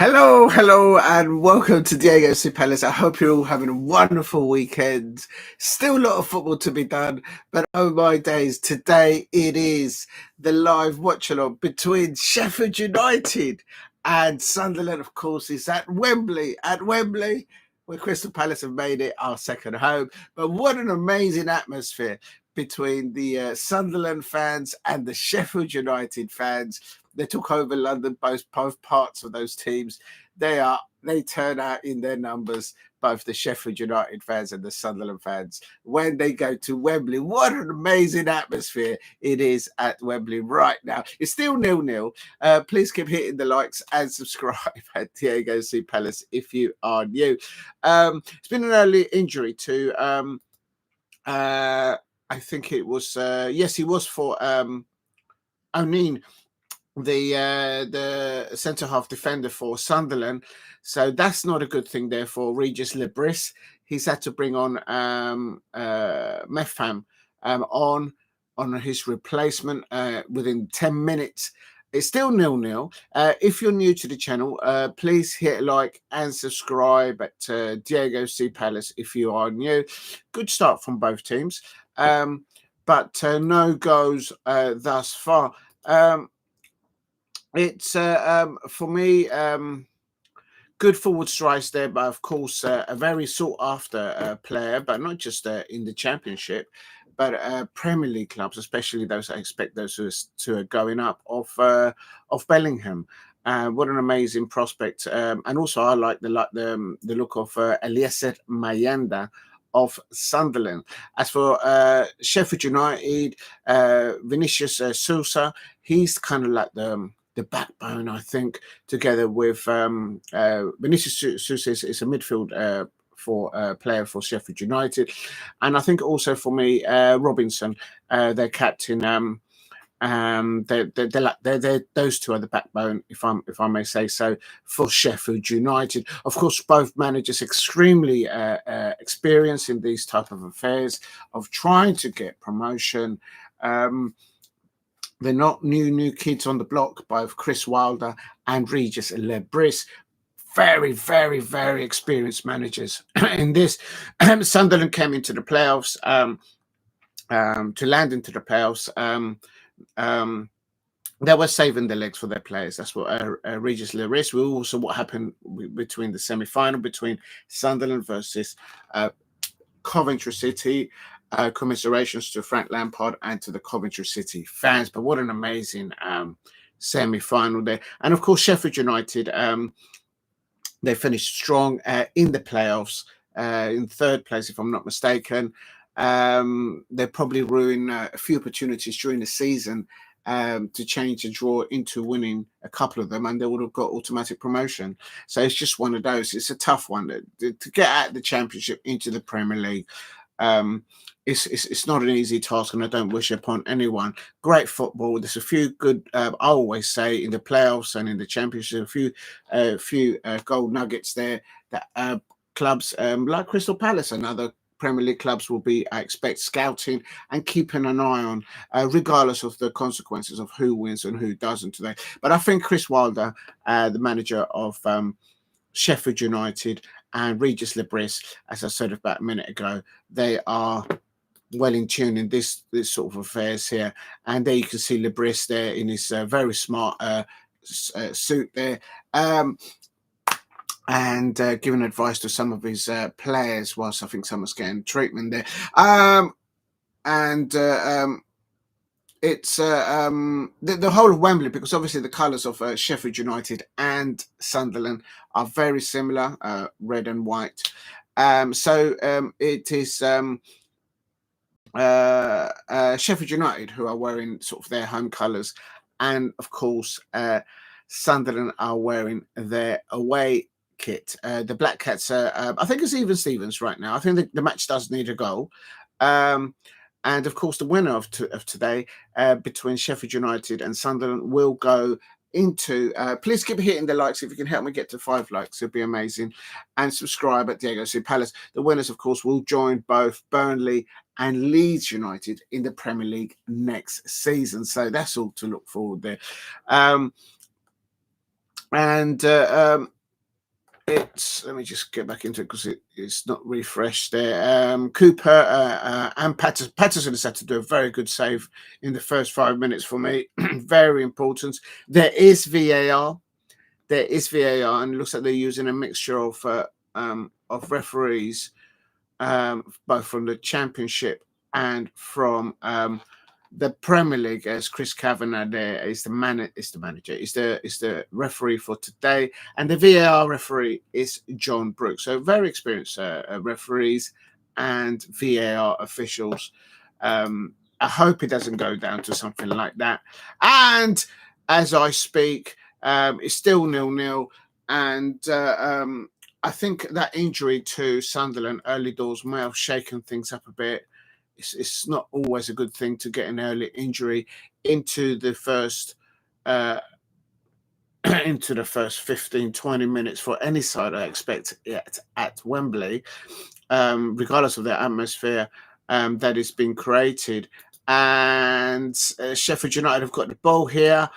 Hello, and welcome to Diego C. Palace. I hope you're all having a wonderful weekend. Still a lot of football to be done, but oh my days, today it is the live watch-along between Sheffield United and Sunderland, of course, is at Wembley, where Crystal Palace have made it our second home. But what an amazing atmosphere between the Sunderland fans and the Sheffield United fans. They took over London, both parts of those teams. They turn out in their numbers, both the Sheffield United fans and the Sunderland fans, when they go to Wembley. What an amazing atmosphere it is at Wembley right now. It's still 0-0. Please keep hitting the likes and subscribe at Diego C. Palace if you are new. It's been an early injury to, I think it was, yes, he was for O'Neill, the centre half defender for Sunderland, so that's not a good thing there for Regis Lebris. He's had to bring on Mefham on his replacement within 10 minutes. It's still 0-0. If you're new to the channel, please hit like and subscribe at Diego C. Palace if you are new. Good start from both teams, but no goals thus far. It's for me, good forward strikes there, but of course a very sought after player, but not just in the Championship, but Premier League clubs, especially those, I expect those who are going up, of Bellingham. What an amazing prospect, and also I like the look of Eliezer Mayenda of Sunderland. As for Sheffield United, Vinicius Souza, he's kind of like the backbone, I think, together with Vinicius Souza is a midfield for player for Sheffield United, and I think also for me, Robinson, their captain. They're those two are the backbone, if I may say so, for Sheffield United. Of course, both managers extremely experienced in these type of affairs of trying to get promotion. They're not new kids on the block, both Chris Wilder and Regis Lebris. Very, very, very experienced managers in this. Sunderland came into the playoffs, to land into the playoffs. They were saving their legs for their players. That's what Regis Lebris. Also, what happened between the semi-final between Sunderland versus Coventry City. Commiserations to Frank Lampard and to the Coventry City fans. But what an amazing semi-final there. And of course, Sheffield United, they finished strong in the playoffs, in third place, if I'm not mistaken. They probably ruined a few opportunities during the season to change the draw into winning a couple of them, and they would have got automatic promotion. So it's just one of those. It's a tough one to get out of the Championship into the Premier League. It's not an easy task, and I don't wish it upon anyone. Great football. There's a few good, I always say, in the playoffs and in the Championship, a few gold nuggets there that clubs like Crystal Palace and other Premier League clubs will be, I expect, scouting and keeping an eye on, regardless of the consequences of who wins and who doesn't today. But I think Chris Wilder, the manager of Sheffield United, and Regis Lebris, as I said about a minute ago, they are well in tune in this sort of affairs here. And there you can see Lebris there in his very smart suit there, and giving advice to some of his players, whilst I think someone's getting treatment there. It's the whole of Wembley, because obviously the colours of Sheffield United and Sunderland are very similar, red and white. It is Sheffield United who are wearing sort of their home colours, and of course Sunderland are wearing their away kit. The Black Cats, I think it's even Stevens right now. I think the match does need a goal. And of course, the winner of today between Sheffield United and Sunderland will go into. Please keep hitting the likes. If you can help me get to 5 likes, it'd be amazing. And subscribe at Diego C. Palace. The winners, of course, will join both Burnley and Leeds United in the Premier League next season. So that's all to look forward there. And it's, let me just get back into it because it's not refreshed there. Cooper and Patterson has had to do a very good save in the first 5 minutes for me. Very important. There is VAR. There is VAR, and it looks like they're using a mixture of referees, both from the Championship and from the Premier League. As Chris Kavanagh there is the manager, is the referee for today, and the VAR referee is John Brooks. So very experienced referees and VAR officials. I hope it doesn't go down to something like that. And as I speak, it's still 0-0, and I think that injury to Sunderland early doors may have shaken things up a bit. It's not always a good thing to get an early injury into the first into the first 15-20 minutes for any side. I expect it at Wembley, regardless of the atmosphere that has been created. And Sheffield United have got the ball here.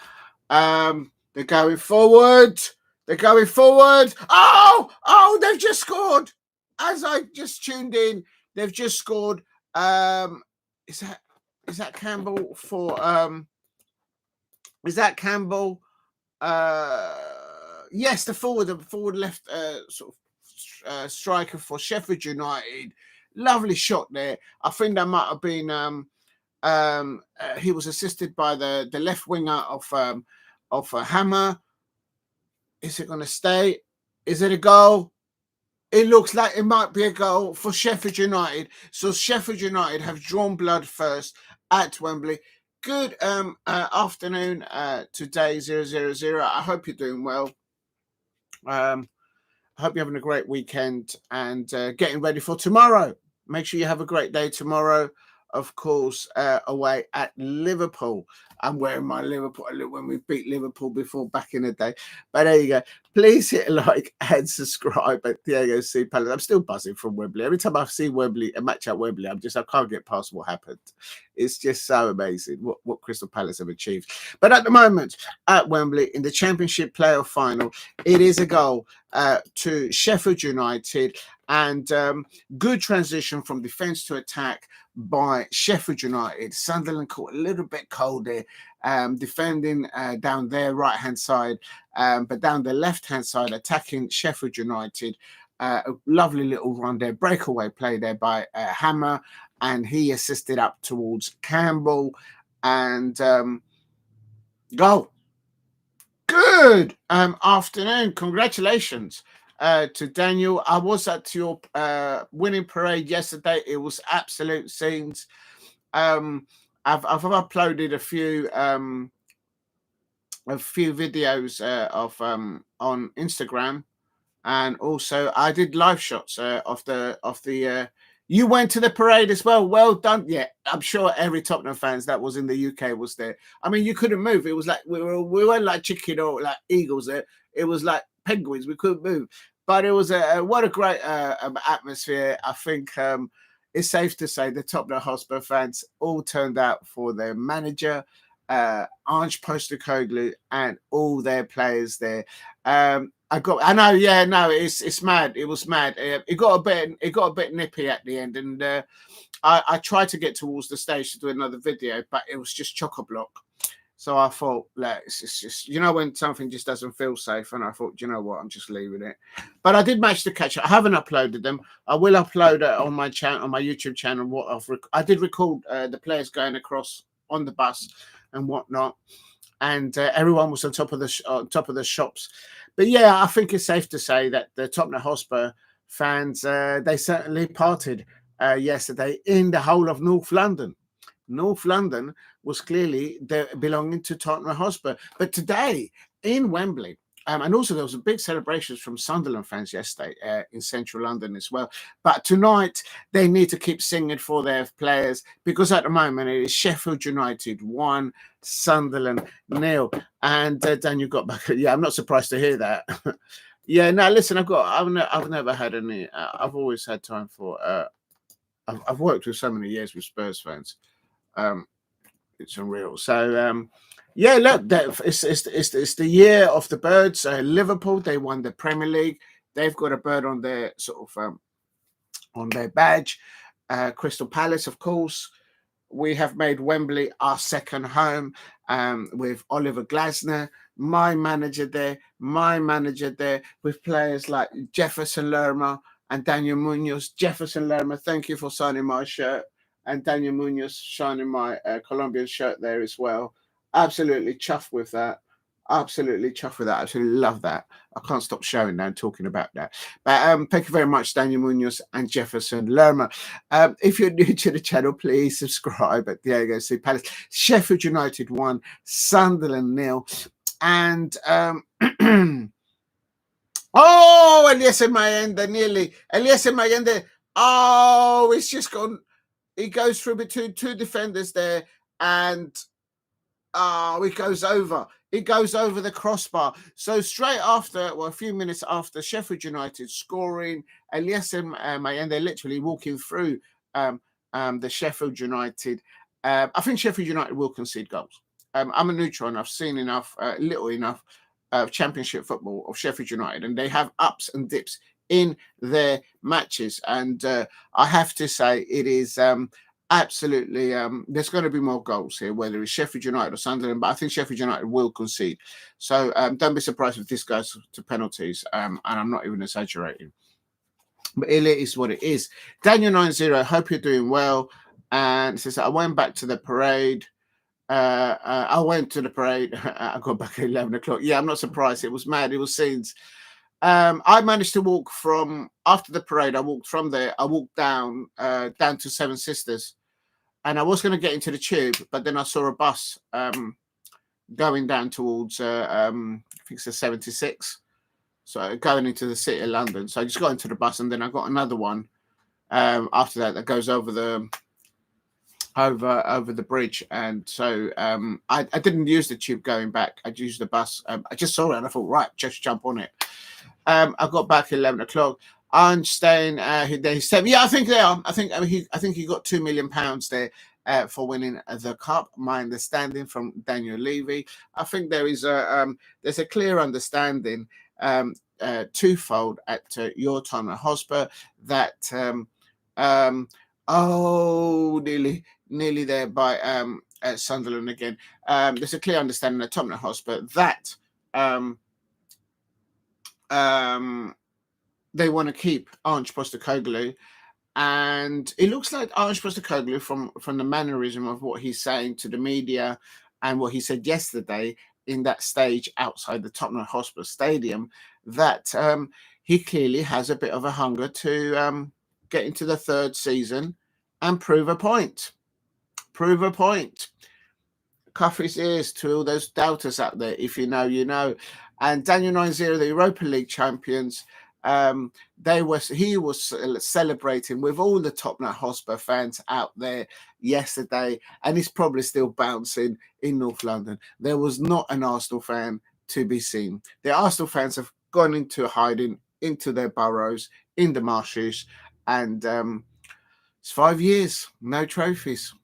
They're going forward. They're going forward. Oh, they've just scored. As I just tuned in, they've just scored. Is that Campbell for is that Campbell? Yes, the forward left sort of striker for Sheffield United. Lovely shot there. I think that might have been he was assisted by the left winger of Hammer. Is it going to stay? Is it a goal? It looks like it might be a goal for Sheffield United. So Sheffield United have drawn blood first at Wembley. Good afternoon today, 000. I hope you're doing well. I hope you're having a great weekend and getting ready for tomorrow. Make sure you have a great day tomorrow. Of course, away at Liverpool. I'm wearing my Liverpool when we beat Liverpool before back in the day. But there you go. Please hit like and subscribe at Diego C. Palace. I'm still buzzing from Wembley. Every time I see Wembley, a match at Wembley, I can't get past what happened. It's just so amazing what Crystal Palace have achieved. But at the moment, at Wembley, in the Championship playoff final, it is a goal to Sheffield United. And good transition from defence to attack by Sheffield United. Sunderland caught a little bit cold there, defending down their right-hand side, but down the left-hand side, attacking Sheffield United. A lovely little run there, breakaway play there by Hammer, and he assisted up towards Campbell, and goal. Good afternoon. Congratulations to Daniel. I was at your winning parade yesterday. It was absolute scenes. I've uploaded a few videos of on Instagram, and also I did live shots of the. You went to the parade as well. Well done. Yeah, I'm sure every Tottenham fans that was in the UK was there. I mean, you couldn't move. It was like we weren't like chicken or like eagles there. It was like penguins. We couldn't move. But it was what a great atmosphere. I think it's safe to say the Tottenham Hotspur fans all turned out for their manager, Ange Postecoglou, and all their players there. It's mad. It was mad. It got a bit nippy at the end, and I tried to get towards the stage to do another video, but it was just chock-a-block. So I thought, it's just, when something just doesn't feel safe, and I thought, you know what, I'm just leaving it. But I did manage to catch it. I haven't uploaded them. I will upload it on my channel, on my YouTube channel. I did record the players going across on the bus and whatnot, and everyone was on top of the shops. But yeah, I think it's safe to say that the Tottenham Hotspur fans, they certainly partied yesterday in the whole of North London. North London was clearly belonging to Tottenham Hotspur. But today in Wembley, and also there was a big celebrations from Sunderland fans yesterday in central London as well. But tonight they need to keep singing for their players, because at the moment it is Sheffield United 1, Sunderland 0. And Daniel got back. Yeah, I'm not surprised to hear that. Yeah, no, listen, I've never had any. I've always had time for. I've worked with so many years with Spurs fans. It's unreal. So Yeah, look, it's the year of the birds. Liverpool, they won the Premier League. They've got a bird on their on their badge. Crystal Palace, of course. We have made Wembley our second home, with Oliver Glasner, my manager there, with players like Jefferson Lerma and Daniel Munoz. Jefferson Lerma, thank you for signing my shirt, and Daniel Munoz signing my Colombian shirt there as well. Absolutely chuffed with that. Absolutely chuffed with that. Absolutely love that. I can't stop showing now and talking about that. But thank you very much, Daniel Munoz and Jefferson Lerma. If you're new to the channel, please subscribe. But there you go. See, Palace, Sheffield United 1, Sunderland 0, and oh, Elias Mayenda nearly. Elias Mayenda. Oh, it's just gone. He goes through between two defenders there, and it goes over. It goes over the crossbar. So straight after, well, a few minutes after Sheffield United scoring, Elias Mayenda literally walking through the Sheffield United. I think Sheffield United will concede goals. I'm a neutral, and I've seen enough, little enough Championship football of Sheffield United, and they have ups and dips in their matches. And I have to say, it is absolutely, there's going to be more goals here, whether it's Sheffield United or Sunderland, but I think Sheffield United will concede. So don't be surprised if this goes to penalties, and I'm not even exaggerating. But it is what it is. Daniel 90, hope you're doing well. And it says, I went back to the parade. I went to the parade. I got back at 11 o'clock. Yeah, I'm not surprised. It was mad. It was scenes. I managed to walk from, after the parade, I walked from there. I walked down to Seven Sisters. And I was going to get into the tube, but then I saw a bus going down towards, I think it's the 76. So going into the city of London. So I just got into the bus, and then I got another one after that goes over the bridge. And so I didn't use the tube going back. I used the bus. I just saw it and I thought, right, just jump on it. I got back at 11 o'clock. Einstein, they said, yeah, I think they are. I think he got £2 million there for winning the cup. My understanding from Daniel Levy, I think there is there's a clear understanding, twofold at your Tottenham Hotspur, that nearly there by Sunderland again. There's a clear understanding at Tottenham Hotspur that they want to keep Ange Postecoglou, and it looks like Ange Postecoglou, from the mannerism of what he's saying to the media and what he said yesterday in that stage outside the Tottenham Hotspur Stadium, that he clearly has a bit of a hunger to get into the third season and prove a point. Prove a point. Cuff his ears to all those doubters out there. If you know, you know. And Daniel 90, the Europa League champions, he was celebrating with all the Tottenham Hotspur fans out there yesterday, and he's probably still bouncing in North London. There was not an Arsenal fan to be seen. The Arsenal fans have gone into hiding, into their burrows, in the marshes, and it's 5 years, no trophies.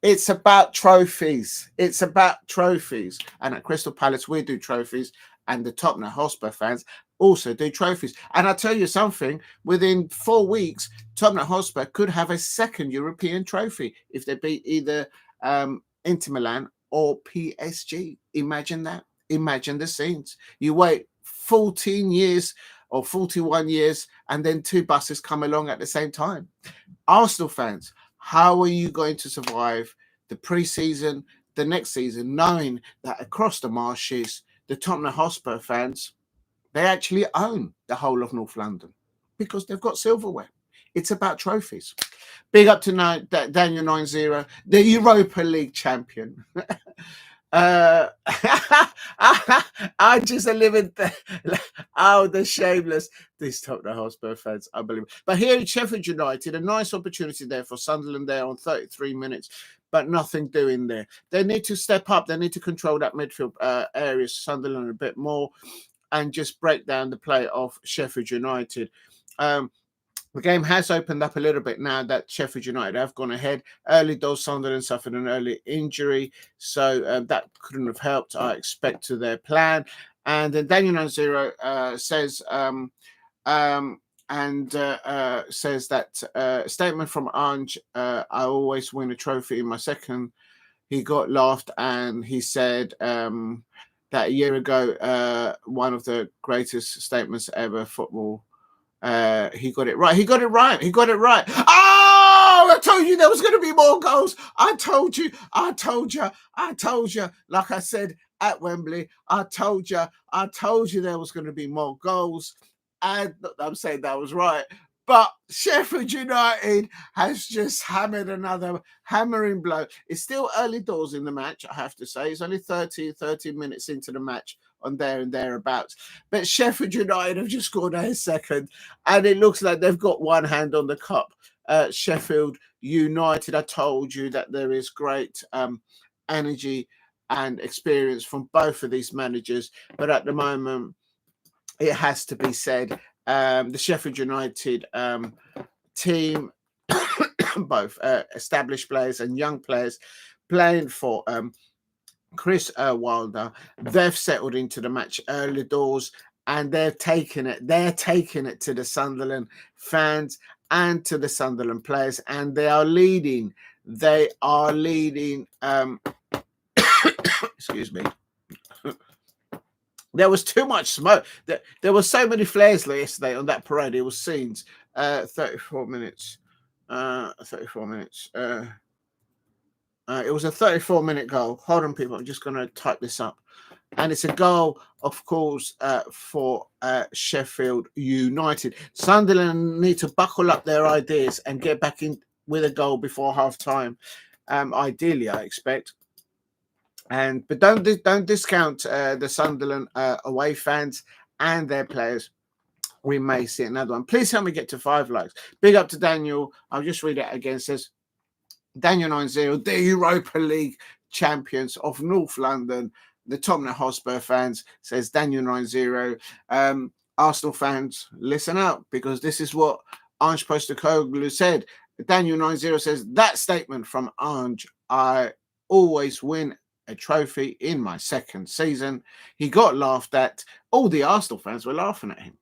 It's about trophies. It's about trophies. And at Crystal Palace, we do trophies, and the Tottenham Hotspur fans also do trophies. And I'll tell you something, within 4 weeks, Tottenham Hotspur could have a second European trophy if they beat either Inter Milan or PSG. Imagine that. Imagine the scenes. You wait 14 years or 41 years, and then two buses come along at the same time. Arsenal fans, how are you going to survive the pre-season, the next season, knowing that across the marshes, the Tottenham Hotspur fans, they actually own the whole of North London because they've got silverware. It's about trophies. Big up to Daniel 90, the Europa League champion. I just living the shameless, these Tottenham Hotspur fans, unbelievable. But here in Sheffield United, a nice opportunity there for Sunderland there on 33 minutes, but nothing doing there. They need to step up. They need to control that midfield area, Sunderland, a bit more, and just break down the play of Sheffield United. The game has opened up a little bit now that Sheffield United have gone ahead. Early doors, Sunderland suffered an early injury, so that couldn't have helped, I expect, to their plan. And then Daniel 90 says, says that statement from Ange, I always win a trophy in my second. He got laughed, and he said that a year ago, one of the greatest statements ever football. He got it right. He got it right. He got it right. Oh, I told you there was going to be more goals. I told you. I told you. I told you. Like I said at Wembley, I told you. I told you there was going to be more goals. And I'm saying that was right. But Sheffield United has just hammered another hammering blow. It's still early doors in the match, I have to say. It's only 30 minutes into the match on there and thereabouts. But Sheffield United have just scored a second, and it looks like they've got one hand on the cup. Sheffield United, I told you that there is great energy and experience from both of these managers. But at the moment, it has to be said, the Sheffield United team, both established players and young players, playing for Chris Wilder, they've settled into the match early doors, and they're taking it. They're taking it to the Sunderland fans and to the Sunderland players, and they are leading. They are leading. Excuse me. There was too much smoke. There were so many flares yesterday on that parade. It was scenes. 34 minutes. 34 minutes. It was a 34-minute goal. Hold on, people. I'm just going to type this up. And it's a goal, of course, for Sheffield United. Sunderland need to buckle up their ideas and get back in with a goal before half-time. Ideally, I expect. But don't discount the Sunderland away fans and their players. We may see another one. Please help me get to 5 likes. Big up to Daniel. I'll just read it again. It says, Daniel 90, the Europa League champions of North London, the Tottenham Hotspur fans, says Daniel 90. Arsenal fans, listen up, because this is what Ange Postecoglou said. Daniel 90 says, that statement from Ange, I always win a trophy in my second season. He got laughed at. All the Arsenal fans were laughing at him.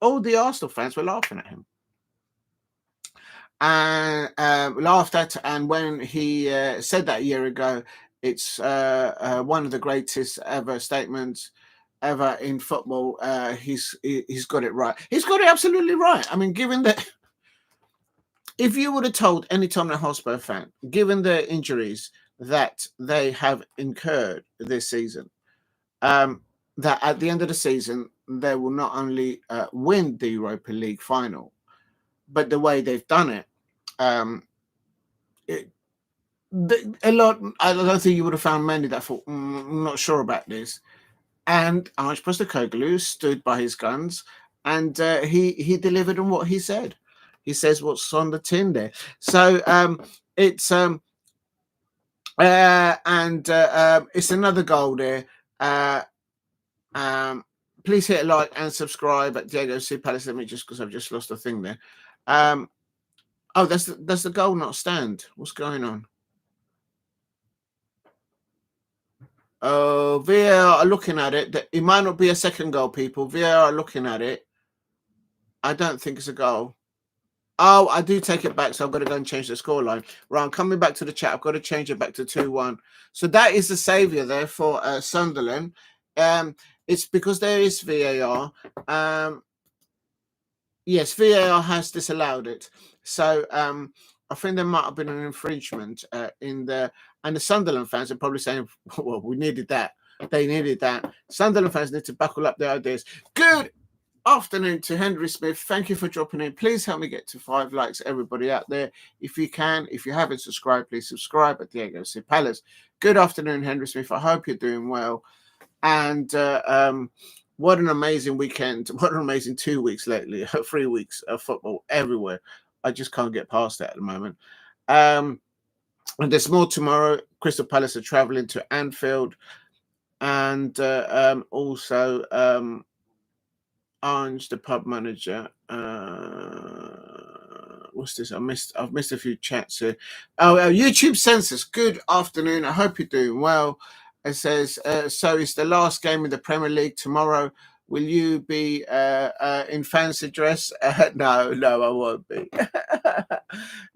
All the Arsenal fans were laughing at him. And laughed at, and when he said that a year ago, it's one of the greatest ever statements ever in football. He's got it right. He's got it absolutely right. I mean, given that, if you would have told any Tottenham Hotspur fan, given the injuries that they have incurred this season, that at the end of the season they will not only win the Europa League final, but the way they've done it, a lot. I don't think you would have found many that thought, I'm not sure about this. And Ange Postecoglou stood by his guns, and he delivered on what he said. He says what's on the tin there. So it's it's another goal there. Please hit a like and subscribe at Diego C. Palace. Let me just, because I've just lost a thing there. Oh, does the goal not stand? What's going on? Oh, VAR are looking at it. It might not be a second goal, people. VAR are looking at it. I don't think it's a goal. Oh, I do take it back, so I've got to go and change the scoreline. Right, I'm coming back to the chat. I've got to change it back to 2-1. So that is the saviour there for Sunderland. It's because there is VAR. Yes, VAR has disallowed it. So I think there might have been an infringement in there. And the Sunderland fans are probably saying, well, we needed that. They needed that. Sunderland fans need to buckle up their ideas. Good afternoon to Henry Smith. Thank you for dropping in. Please help me get to 5 likes, everybody out there. If you can, if you haven't subscribed, please subscribe at Diego C. Palace. Good afternoon, Henry Smith. I hope you're doing well. And what an amazing weekend. What an amazing 2 weeks lately. 3 weeks of football everywhere. I just can't get past that at the moment. And there's more tomorrow. Crystal Palace are traveling to Anfield. And also Ange, the pub manager, what's this? I've missed a few chats here. Oh, YouTube census. Good afternoon. I hope you're doing well. It says, so it's the last game of the Premier League tomorrow. Will you be in fancy dress? No, I won't be.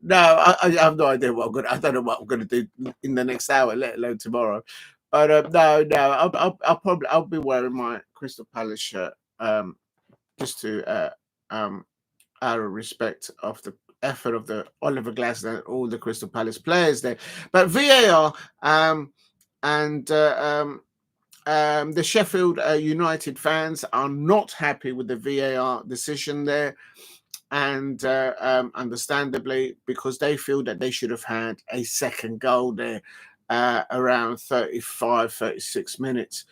No, I have no idea what I'm going to. I don't know what I'm going to do in the next hour, let alone tomorrow. But no, I'll be wearing my Crystal Palace shirt, just to out of respect of the effort of the Oliver Glasner, all the Crystal Palace players there. But VAR and the Sheffield United fans are not happy with the VAR decision there, and understandably, because they feel that they should have had a second goal there around 35-36 minutes.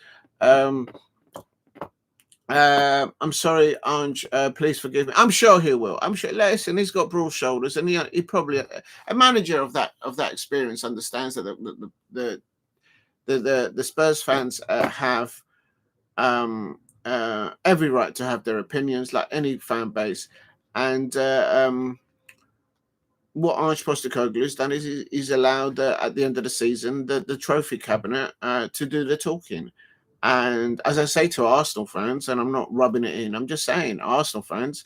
I'm sorry, Ange. Please forgive me. I'm sure he will. I'm sure. Listen, he's got broad shoulders, and he probably a manager of that experience understands that the Spurs fans have every right to have their opinions, like any fan base. And what Ange Postecoglou has done is he's allowed at the end of the season the trophy cabinet to do the talking. And as I say to Arsenal fans, and I'm not rubbing it in, I'm just saying, Arsenal fans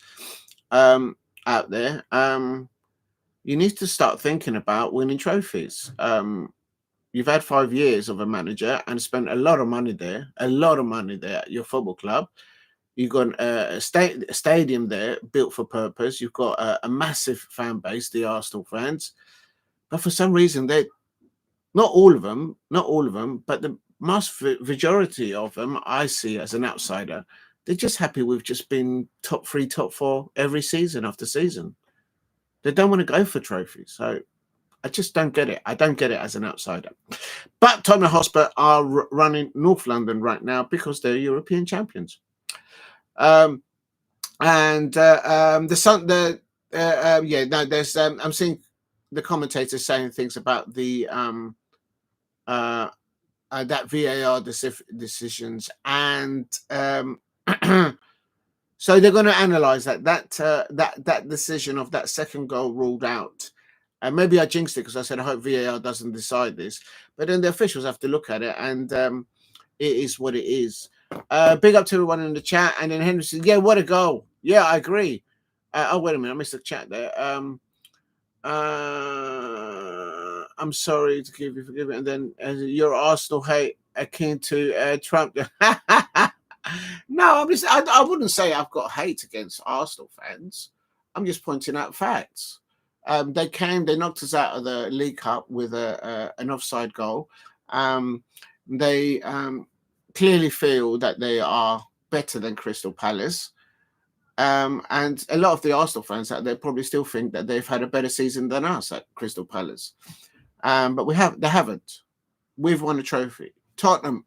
out there, you need to start thinking about winning trophies. You've had 5 years of a manager and spent a lot of money there at your football club. You've got a stadium there built for purpose. You've got a massive fan base, the Arsenal fans. But for some reason, they're not all of them, but the majority of them, I see as an outsider, they're just happy with just being top 3, top 4 every season after season. They don't want to go for trophies. So I just don't get it. I don't get it as an outsider. But Tottenham Hotspur are running North London right now because they're European champions. I'm seeing the commentators saying things about the that VAR decisions, and so they're going to analyze that decision of that second goal ruled out. And maybe I jinxed it because I said I hope VAR doesn't decide this, but then the officials have to look at it, and it is what it is. Big up to everyone in the chat, and then Henry said, "Yeah, what a goal! Yeah, I agree." Oh, wait a minute, I missed the chat there. I'm sorry to give you forgive me. And then your Arsenal hate akin to Trump. No, I wouldn't say I've got hate against Arsenal fans. I'm just pointing out facts. They knocked us out of the League Cup with an offside goal. They clearly feel that they are better than Crystal Palace. And a lot of the Arsenal fans out there probably still think that they've had a better season than us at Crystal Palace. But they haven't. We've won a trophy. Tottenham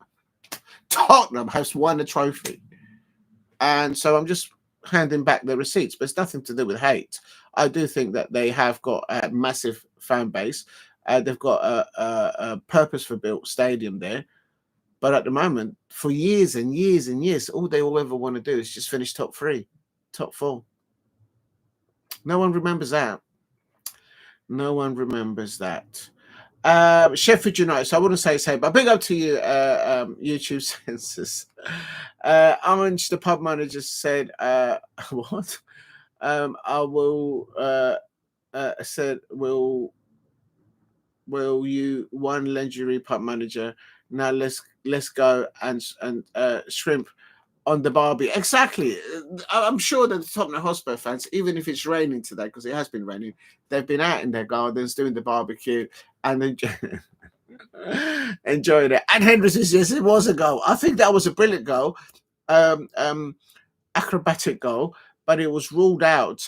has won a trophy. And so I'm just handing back the receipts, but it's nothing to do with hate. I do think that they have got a massive fan base. They've got a purpose-built stadium there. But at the moment, for years and years and years, all they will ever want to do is just finish top 3, top 4. No one remembers that. No one remembers that. Sheffield United. So I wouldn't say, but big up to you, YouTube census. Orange, the pub manager, said, "What? I will." Said, "Will you one legendary pub manager? Now let's go and shrimp on the barbie." Exactly. I'm sure that the Tottenham Hotspur fans, even if it's raining today, because it has been raining, they've been out in their gardens doing the barbecue and enjoying it. And Henry says, yes, it was a goal. I think that was a brilliant goal, acrobatic goal, but it was ruled out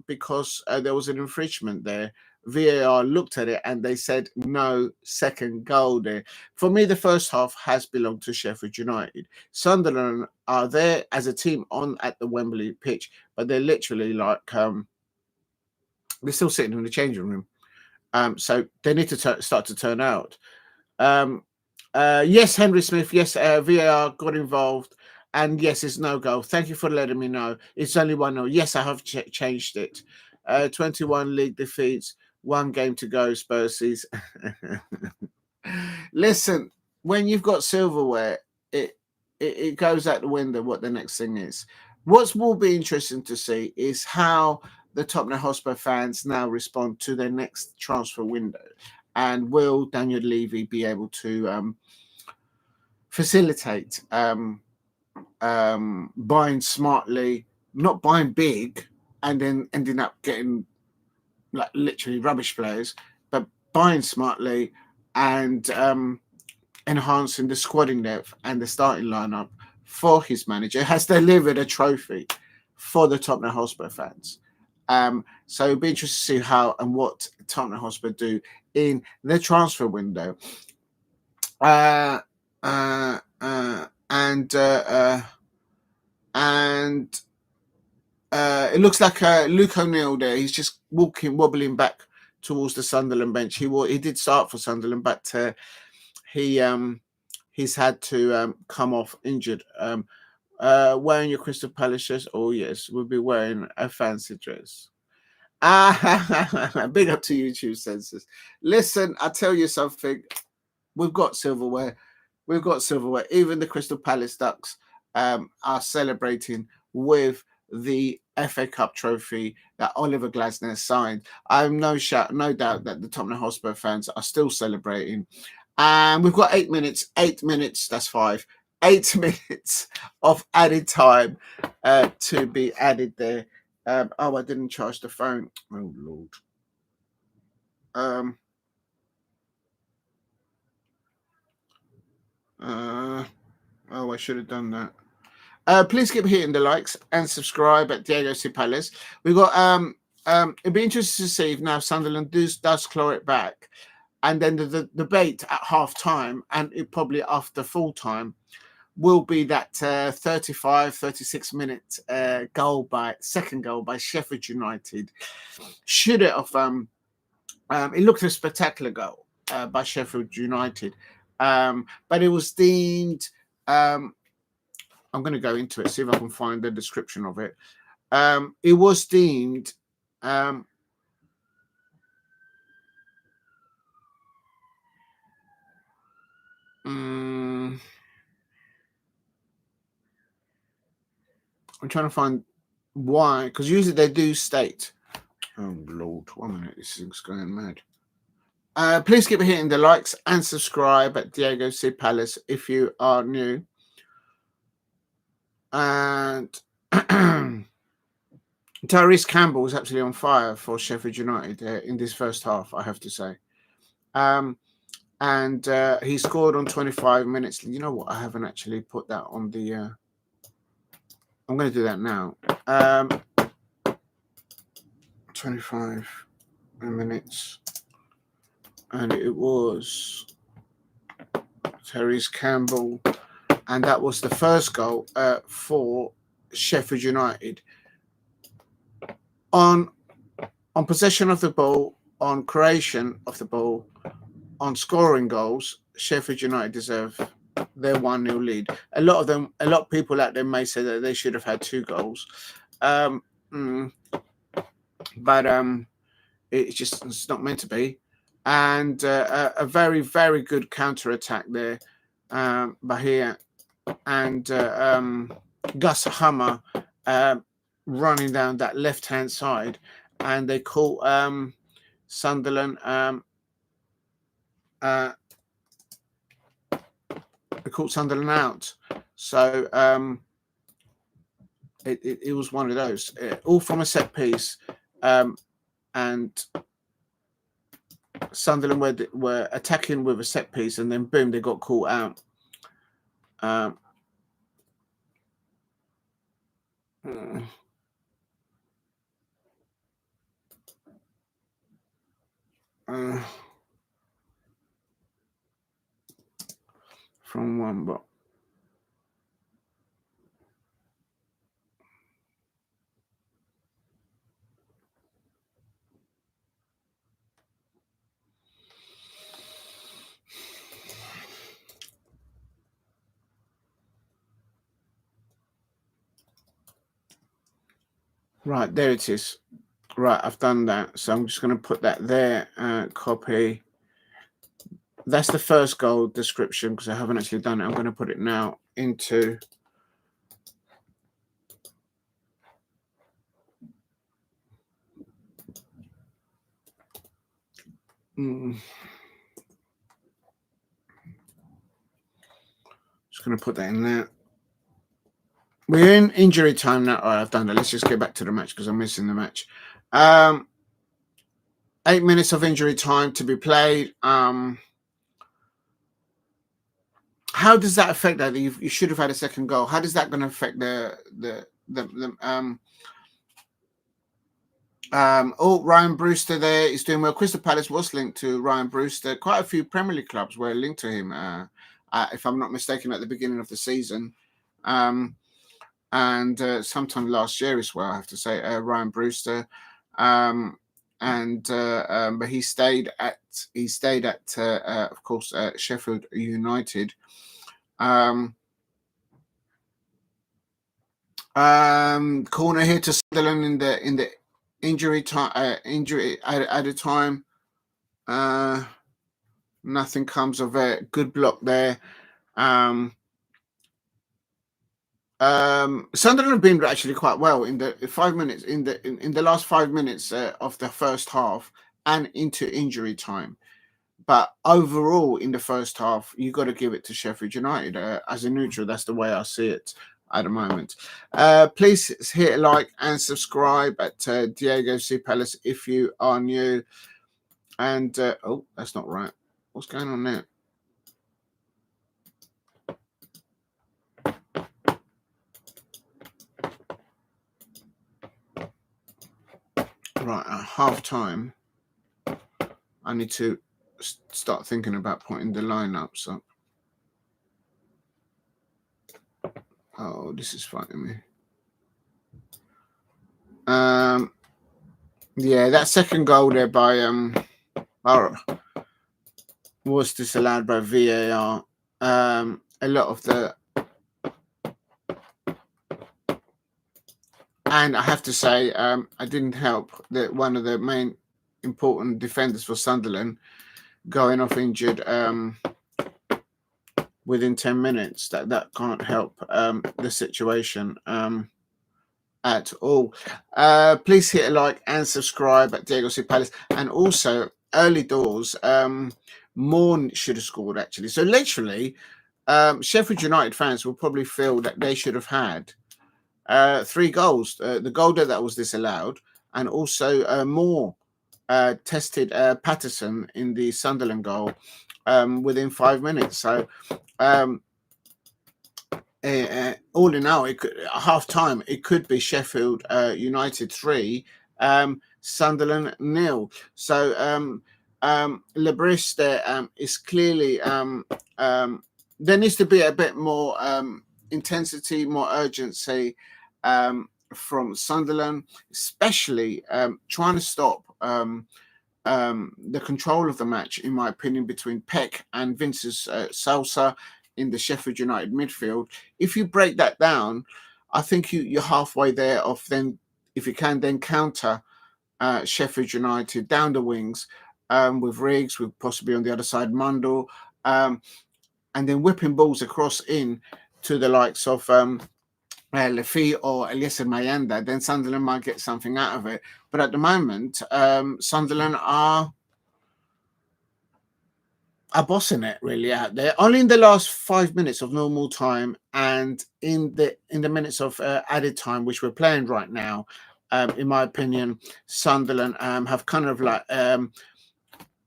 because there was an infringement there. VAR looked at it and they said no second goal there. For me, the first half has belonged to Sheffield United. Sunderland are there as a team at the Wembley pitch, but they're literally like they're still sitting in the changing room. So they need to start to turn out. Yes, Henry Smith. Yes, VAR got involved, and yes, it's no goal. Thank you for letting me know. It's only 1-0. Yes, I have changed it. 21 league defeats, 1 game to go, Spursies. Listen, when you've got silverware, it goes out the window what the next thing is. What will be interesting to see is how the Tottenham Hotspur fans now respond to their next transfer window. And will Daniel Levy be able to facilitate buying smartly, not buying big, and then ending up getting like literally rubbish players, but buying smartly and enhancing the squadding depth and the starting lineup for his manager, has delivered a trophy for the Tottenham Hotspur fans. So it'll be interesting to see how and what Tottenham Hotspur do in the transfer window. And it looks like Luke O'Neill there. He's just wobbling back towards the Sunderland bench. He did start for Sunderland, but he's had to come off injured. Wearing your Crystal Palace dress? Oh yes, we'll be wearing a fancy dress. Big up to YouTube censors. Listen, I tell you something. We've got silverware. Even the Crystal Palace Ducks are celebrating with the FA Cup trophy that Oliver Glasner signed. I have no doubt that the Tottenham Hotspur fans are still celebrating. And we've got 8 minutes. 8 minutes. That's 5. 8 minutes of added time to be added there. I didn't charge the phone. Oh Lord. I should have done that. Please keep hitting the likes and subscribe at Diego C. Palace. We've got it'd be interesting to see if now Sunderland does claw it back, and then the debate at half time and it probably after full time will be that 36 minute second goal by Sheffield United. Should it have it looked a spectacular goal by Sheffield United, but it was deemed I'm going to go into it, see if I can find the description of it. It was deemed I'm trying to find why, because usually they do state. Oh Lord, 1 minute, this thing's going mad. Please keep hitting the likes and subscribe at Diego C. Palace if you are new. And Tyrese Campbell was absolutely on fire for Sheffield United in this first half, I have to say. And he scored on 25 minutes. You know what? I haven't actually put that on the... I'm going to do that now. 25 minutes. And it was Tyrese Campbell. And that was the first goal for Sheffield United. On possession of the ball, on creation of the ball, on scoring goals, Sheffield United deserve their 1-0 lead. A lot of people out there may say that they should have had 2 goals. But it's not meant to be. And a very, very good counter-attack there by here. And Gus Hammer running down that left-hand side. And they caught Sunderland... they caught Sunderland out. So it was one of those. All from a set piece. And Sunderland were attacking with a set piece, and then boom, they got caught out. From one, but right there it is. Right, I've done that. So I'm just going to put that there. Copy. That's the first goal description because I haven't actually done it. I'm going to put it now into just going to put that in there. We're in injury time now. Oh, I've done that. Let's just get back to the match because I'm missing the match. 8 minutes of injury time to be played. How does that affect that? You should have had a second goal. How does that going to affect Ryan Brewster there is doing well. Crystal Palace was linked to Ryan Brewster. Quite a few Premier League clubs were linked to him, if I'm not mistaken, at the beginning of the season. And sometime last year as well, I have to say, Ryan Brewster. But he stayed at of course, Sheffield United. Corner here to Sunderland in the injury time. Injury at a time. Nothing comes of it. Good block there. Sunderland have been actually quite well in the 5 minutes in the last 5 minutes of the first half and into injury time. But overall, in the first half, you got to give it to Sheffield United as a neutral. That's the way I see it at the moment. Please hit a like and subscribe at Diego C. Palace if you are new. And oh, that's not right. What's going on there? Right, at half time, I need to start thinking about putting the lineups up. Oh, this is fighting me. Yeah, that second goal there by Ballard was disallowed by VAR. A lot of the, and I have to say, I didn't help that one of the main important defenders for Sunderland going off injured within 10 minutes. That can't help the situation at all. Please hit a like and subscribe at Diego C. Palace. And also, early doors, Morn should have scored, actually. So literally, Sheffield United fans will probably feel that they should have had 3 goals. The goal that was disallowed, and also Moore tested Patterson in the Sunderland goal within 5 minutes. So all in all, it could, at half time, it could be Sheffield United 3, Sunderland 0. So Lebris there is clearly there needs to be a bit more intensity, more urgency from Sunderland, especially trying to stop the control of the match, in my opinion, between Peck and Vince's Souza in the Sheffield United midfield. If you break that down, I think you're halfway there of then, if you can, then counter Sheffield United down the wings with Riggs, with possibly on the other side Mundle, and then whipping balls across in to the likes of Lefi or Eliezer Mayenda, then Sunderland might get something out of it. But at the moment, Sunderland are bossing it really out there. Only in the last 5 minutes of normal time and in the minutes of added time, which we're playing right now, in my opinion, Sunderland have kind of like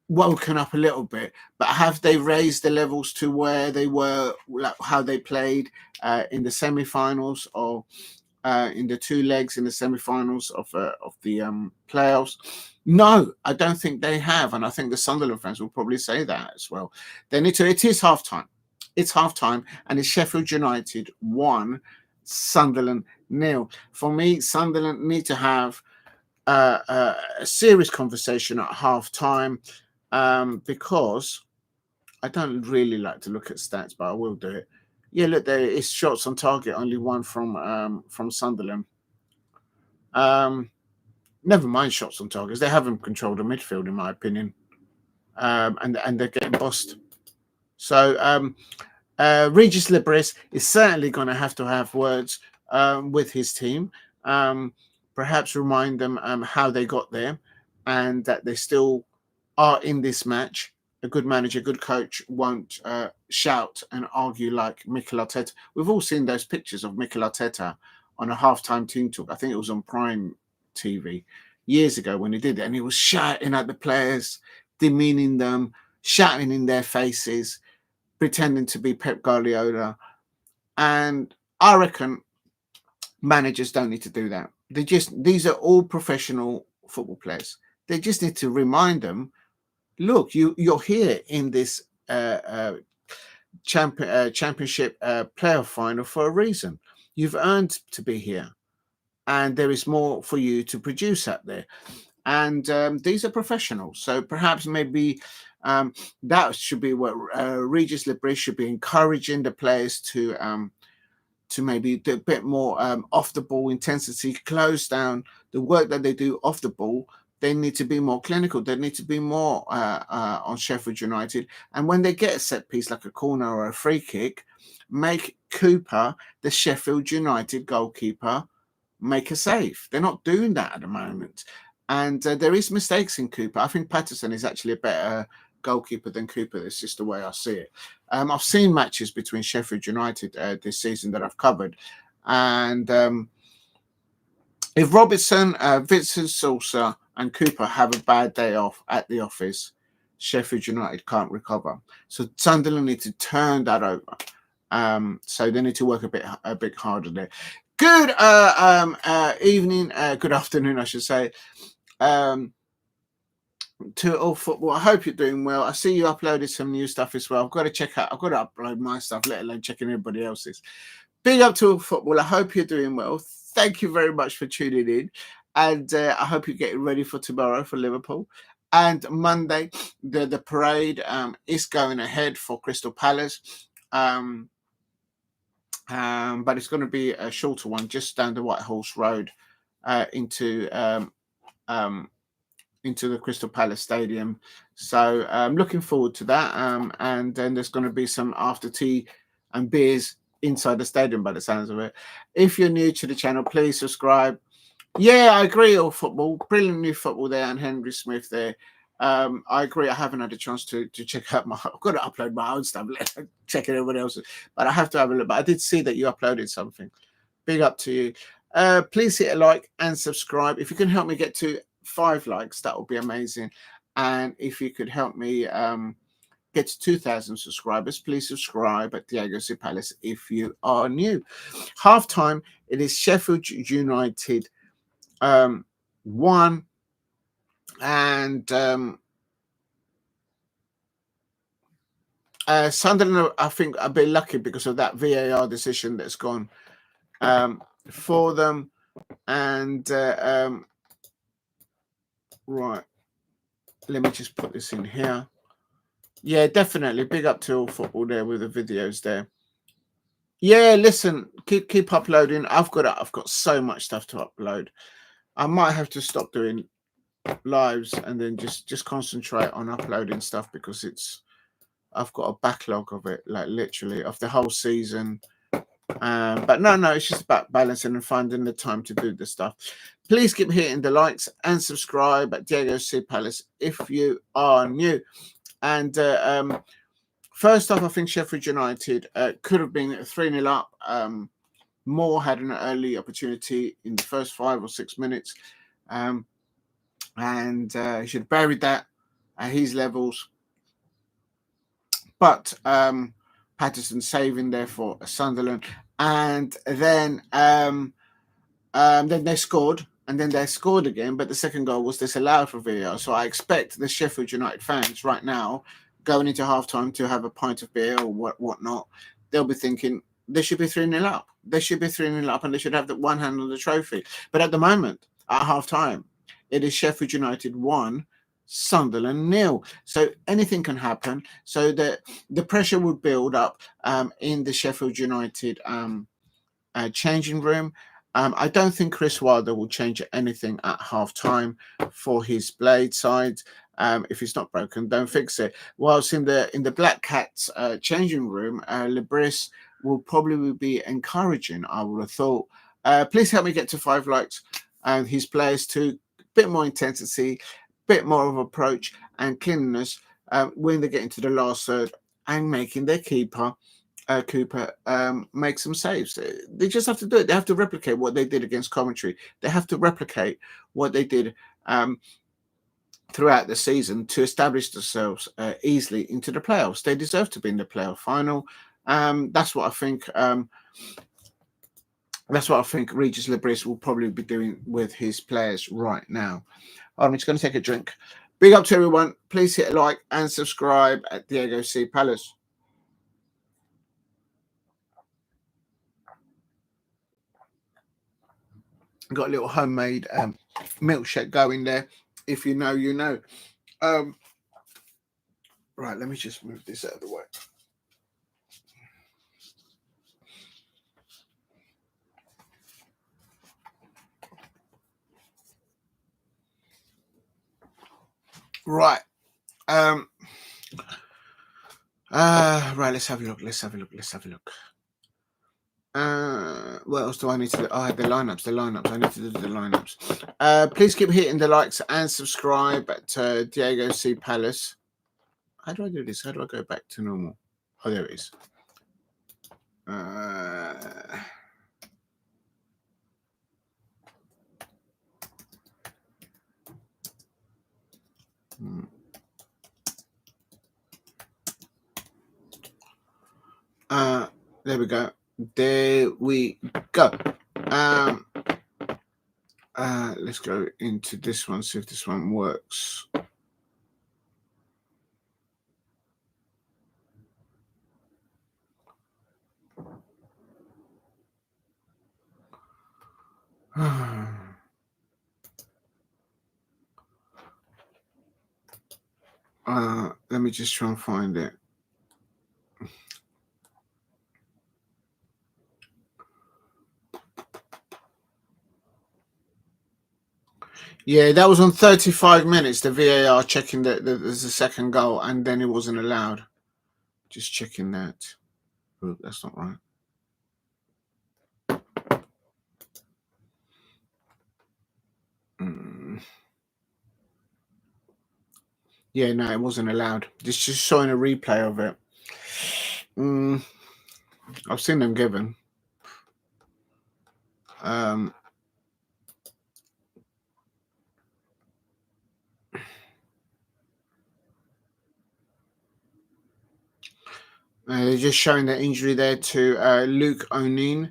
woken up a little bit. But have they raised the levels to where they were, like how they played in the semi-finals or in the 2 legs in the semi-finals of the playoffs? No, I don't think they have, and I think the Sunderland fans will probably say that as well. They need to. It is half time. It's half time, and it's Sheffield United 1, Sunderland 0. For me, Sunderland need to have a serious conversation at half time, because I don't really like to look at stats, but I will do it. Yeah, look, there is shots on target, only 1 from Sunderland. Never mind shots on targets. They haven't controlled the midfield, in my opinion, and they're getting bossed. So Regis Libris is certainly going to have words with his team, perhaps remind them how they got there, and that they still are in this match. A good manager, good coach won't shout and argue like Mikel Arteta. We've all seen those pictures of Mikel Arteta on a halftime team talk. I think it was on Prime TV years ago when he did it, and he was shouting at the players, demeaning them, shouting in their faces, pretending to be Pep Guardiola. And I reckon managers don't need to do that. These are all professional football players. They just need to remind them, look, you're here in this championship playoff final for a reason. You've earned to be here, and there is more for you to produce out there. And these are professionals, so perhaps maybe that should be what Regis Libris should be encouraging the players to maybe do a bit more off the ball intensity, close down the work that they do off the ball. They need to be more clinical. They need to be more on Sheffield United. And when they get a set piece like a corner or a free kick, make Cooper, the Sheffield United goalkeeper, make a save. They're not doing that at the moment. And there is mistakes in Cooper. I think Patterson is actually a better goalkeeper than Cooper. That's just the way I see it. I've seen matches between Sheffield United this season that I've covered. And if Robertson, Vincent Souza and Cooper have a bad day off at the office, Sheffield United can't recover. So Sunderland need to turn that over. So they need to work a bit harder there. Good evening, good afternoon, I should say, to all football. I hope you're doing well. I see you uploaded some new stuff as well. I've got to upload my stuff, let alone checking everybody else's. Big up to all football. I hope you're doing well. Thank you very much for tuning in. And I hope you're getting ready for tomorrow for Liverpool. And Monday, the parade is going ahead for Crystal Palace. But it's going to be a shorter one, just down the White Horse Road into the Crystal Palace Stadium. So I'm looking forward to that. And then there's going to be some after tea and beers inside the stadium by the sounds of it. If you're new to the channel, please subscribe. Yeah, I agree. All football, brilliant new football there, and Henry Smith there. I agree. I haven't had a chance to check out I've got to upload my own stuff, checking everybody else's, but I have to have a look. But I did see that you uploaded something. Big up to you. Please hit a like and subscribe. If you can help me get to 5 likes, that would be amazing. And if you could help me get to 2,000 subscribers, please subscribe at Diego C. Palace if you are new. Half time, it is Sheffield United 1 and Sunderland, I think, a bit lucky because of that VAR decision that's gone for them. And right, let me just put this in here. Yeah, definitely. Big up to all football there with the videos there. Yeah, listen, keep uploading. I've got so much stuff to upload. I might have to stop doing lives and then just concentrate on uploading stuff because I've got a backlog of it, like literally of the whole season. But no, it's just about balancing and finding the time to do this stuff. Please keep hitting the likes and subscribe at Diego C. Palace if you are new. And first off, I think Sheffield United could have been 3-0 up. Moore had an early opportunity in the first 5 or 6 minutes. And he should have buried that at his levels. But Patterson saving there for Sunderland. And then they scored. And then they scored again, but the second goal was disallowed for VAR. So I expect the Sheffield United fans right now, going into halftime to have a pint of beer or whatnot, they'll be thinking they should be 3-0 up. They should be 3-0 up and they should have the one hand on the trophy. But at the moment, at halftime, it is Sheffield United 1, Sunderland 0. So anything can happen. So the pressure would build up in the Sheffield United changing room. I don't think Chris Wilder will change anything at half time for his Blade side. If it's not broken, don't fix it. Whilst in the Black Cats changing room, Lebris will probably be encouraging, I would have thought. Please help me get to 5 likes and his players to bit more intensity, bit more of approach and cleanliness when they get into the last third and making their keeper Cooper make some saves. They just have to do it. They have to replicate what they did against Coventry. They have to replicate what they did throughout the season to establish themselves easily into the playoffs. They deserve to be in the playoff final. That's what I think. That's what I think Regis Lebris will probably be doing with his players right now. I'm just going to take a drink. Big up to everyone. Please hit a like and subscribe at Diego C. Palace. Got a little homemade milkshake going there. If you know, you know. Right, let me just move this out of the way. Right. Right, let's have a look. Let's have a look. What else do I need to do? Oh, the lineups. I need to do the lineups. Please keep hitting the likes and subscribe to Diego C. Palace. How do I do this? How do I go back to normal? Oh, there it is. There we go. There we go. Let's go into this one, see if this one works. Let me just try and find it. Yeah, that was on 35 minutes. The VAR checking that there's a second goal, and then it wasn't allowed. Just checking that. Oh, that's not right. Yeah, no, it wasn't allowed. Just showing a replay of it. I've seen them given. They're just showing the injury there to Luke O'Neill.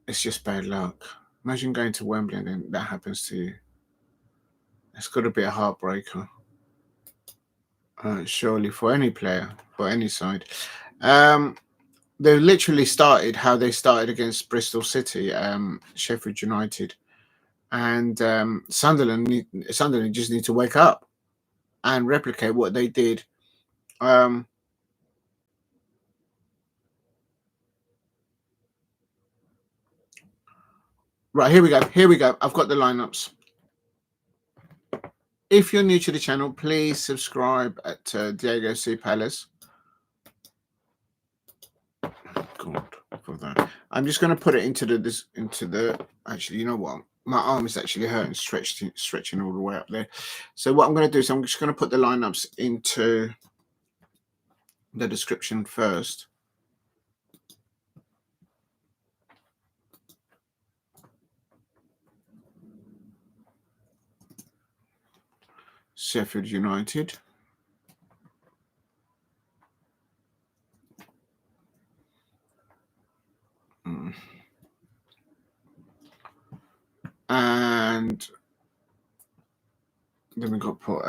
It's just bad luck. Imagine going to Wembley and then that happens to you. It's got to be a heartbreaker. Surely for any player, for any side. They literally started how they started against Bristol City, Sheffield United, and Sunderland just need to wake up and replicate what they did. Right, here we go. I've got the lineups. If you're new to the channel, please subscribe at Diego C. Palace. God, for that. I'm just going to put it into the. Actually, you know what? My arm is actually hurting, stretching all the way up there. So what I'm going to do is I'm just going to put the lineups into the description first. Sheffield United. And then we got put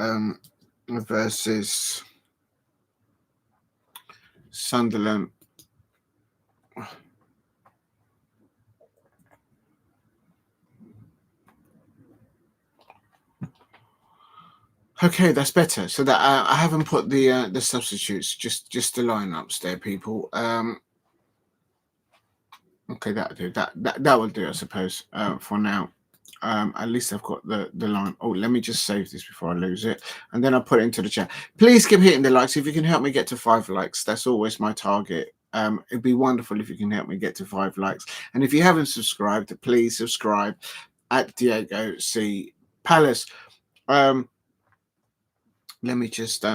versus Sunderland. Okay, that's better. So that I haven't put the substitutes, just the lineups there, people. Okay, Okay, that'll do. That will do, I suppose, for now. At least I've got the line. Oh, let me just save this before I lose it, and then I'll put it into the chat. Please keep hitting the likes. If you can help me get to 5 likes, that's always my target. It'd be wonderful if you can help me get to 5 likes. And if you haven't subscribed, please subscribe at Diego C. Palace. Let me just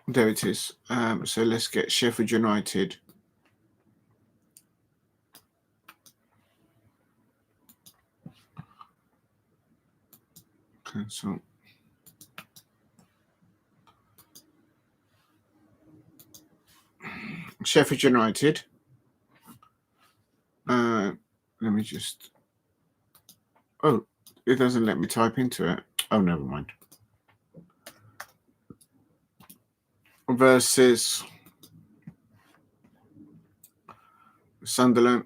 there it is. So let's get Sheffield United. Cancel. Sheffield United. Let me just. Oh, it doesn't let me type into it. Oh, never mind. Versus Sunderland.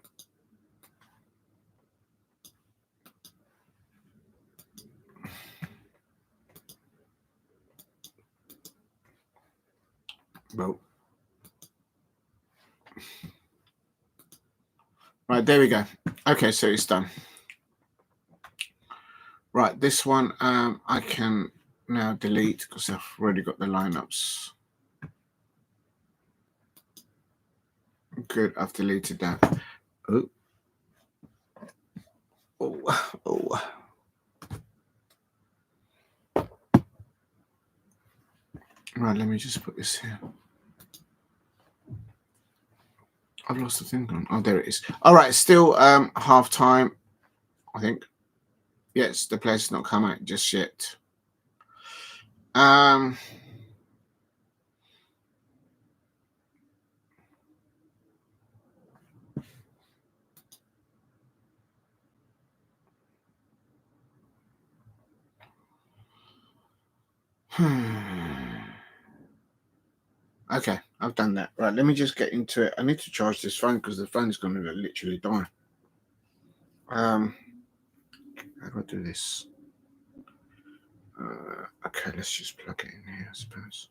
Well, right, there we go. Okay, so it's done. Right, this one I can now delete because I've already got the lineups. Good, I've deleted that. Oh. Right, let me just put this here. I've lost the thing on. Oh, there it is. All right, still half time, I think. Yes, the player's not come out just yet. Okay, I've done that. Right, let me just get into it. I need to charge this phone because the phone's going to literally die. How do I do this? Okay, let's just plug it in here, I suppose.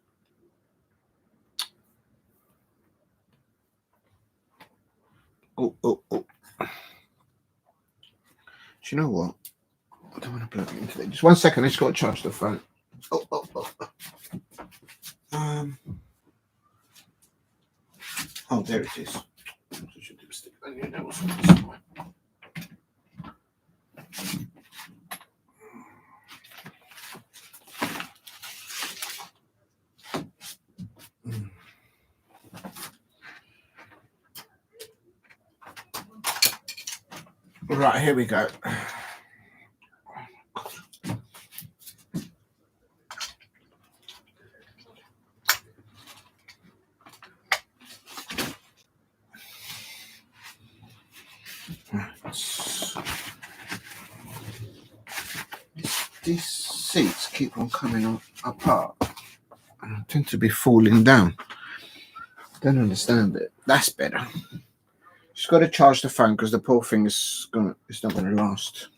Oh. Do you know what? I don't want to plug it into it. Just 1 second, I just got to charge the phone. Oh, there it is. Right, here we go. These seats keep on coming apart, and I tend to be falling down. Don't understand it. That's better. Just got to charge the phone because the poor thing is it's not gonna last.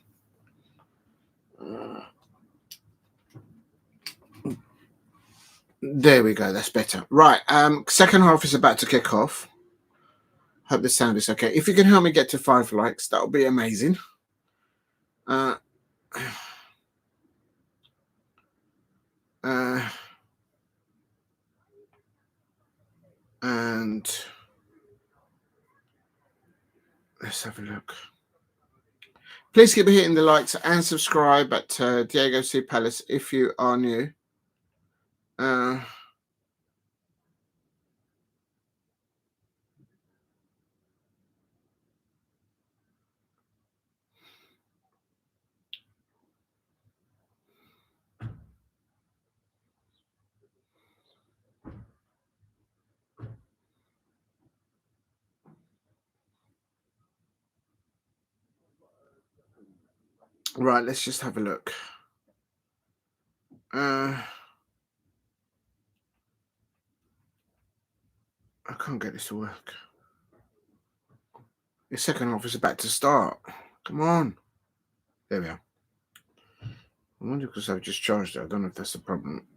There we go. That's better. Right. Second half is about to kick off. Hope the sound is okay. If you can help me get to 5 likes, that would be amazing. And let's have a look. Please keep hitting the likes and subscribe at Diego C. Palace if you are new. Right, let's just have a look. I can't get this to work. The second half is about to start. Come on. There we are. I wonder because I've just charged it. I don't know if that's the problem.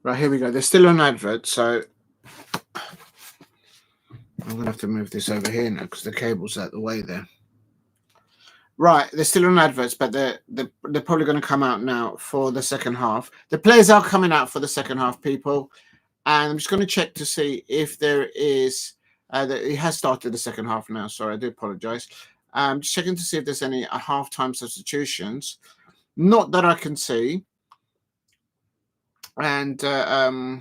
Right, here we go. They're still on advert, so I'm going to have to move this over here now because the cable's out the way there. Right, they're still on adverts, but they're probably going to come out now for the second half. The players are coming out for the second half, people. And I'm just going to check to see if there is... it has started the second half now. Sorry, I do apologise. I'm just checking to see if there's any half-time substitutions. Not that I can see. And the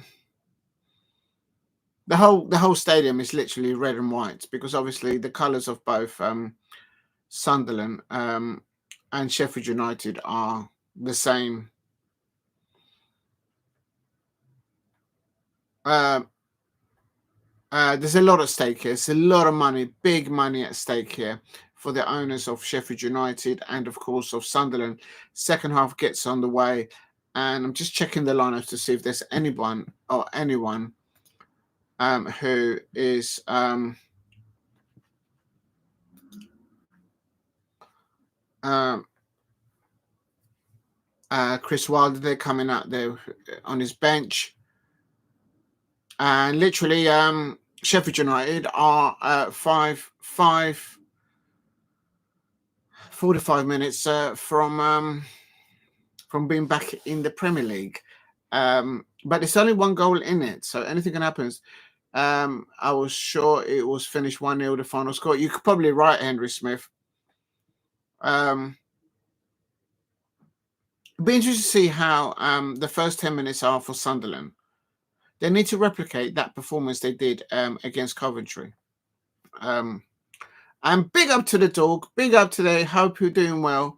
whole stadium is literally red and white because obviously the colours of both Sunderland and Sheffield United are the same. There's a lot at stake here. It's a lot of money, big money at stake here for the owners of Sheffield United and, of course, of Sunderland. Second half gets on the way, and I'm just checking the lineups to see if there's anyone who is Chris Wilder. They're coming out there on his bench, and literally Sheffield United are 45 minutes from being back in the Premier League. But it's only one goal in it, so anything can happen. I was sure it was finished 1-0, the final score. You could probably right, Henry Smith. It'd be interesting to see how the first 10 minutes are for Sunderland. They need to replicate that performance they did against Coventry. And big up to the dog. Big up to the hope you're doing well.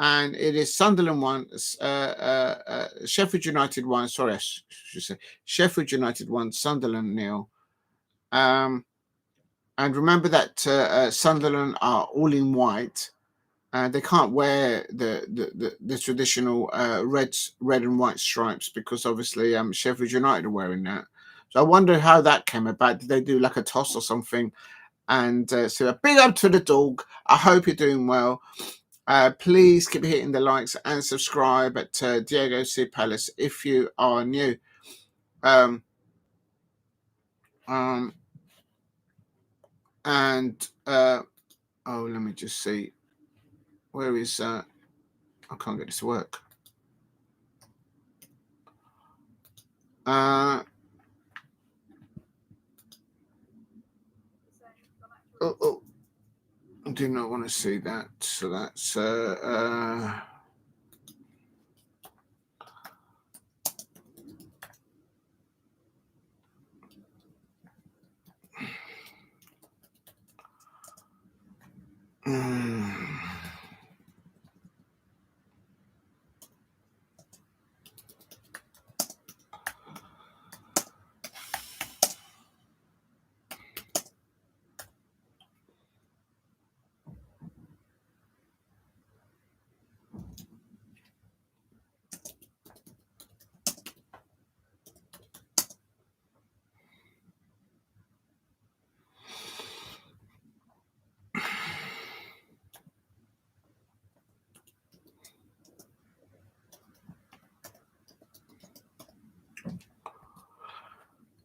And it is Sunderland 1, Sheffield United 1. Sorry, I should say Sheffield United 1, Sunderland 0. And remember that Sunderland are all in white. They can't wear the traditional red and white stripes because obviously Sheffield United are wearing that. So I wonder how that came about. Did they do like a toss or something? And so a big up to the dog. I hope you're doing well. Please keep hitting the likes and subscribe at Diego C. Palace if you are new. Let me just see. Where is I can't get this to work. I do not want to see that. So that's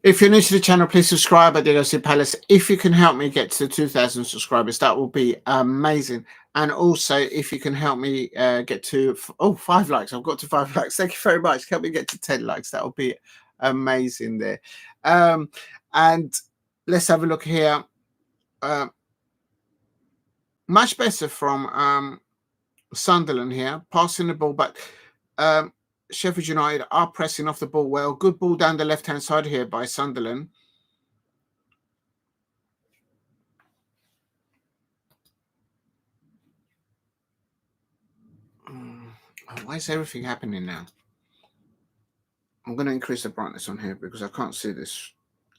if you're new to the channel, please subscribe at Diego C. Palace. If you can help me get to 2,000 subscribers, that will be amazing. And also, if you can help me get to 5 likes, I've got to 5 likes. Thank you very much. Help me get to 10 likes. That will be amazing there. And let's have a look here. Much better from Sunderland here, passing the ball, but Sheffield United are pressing off the ball well. Good ball down the left-hand side here by Sunderland. Why is everything happening now? I'm going to increase the brightness on here because I can't see this.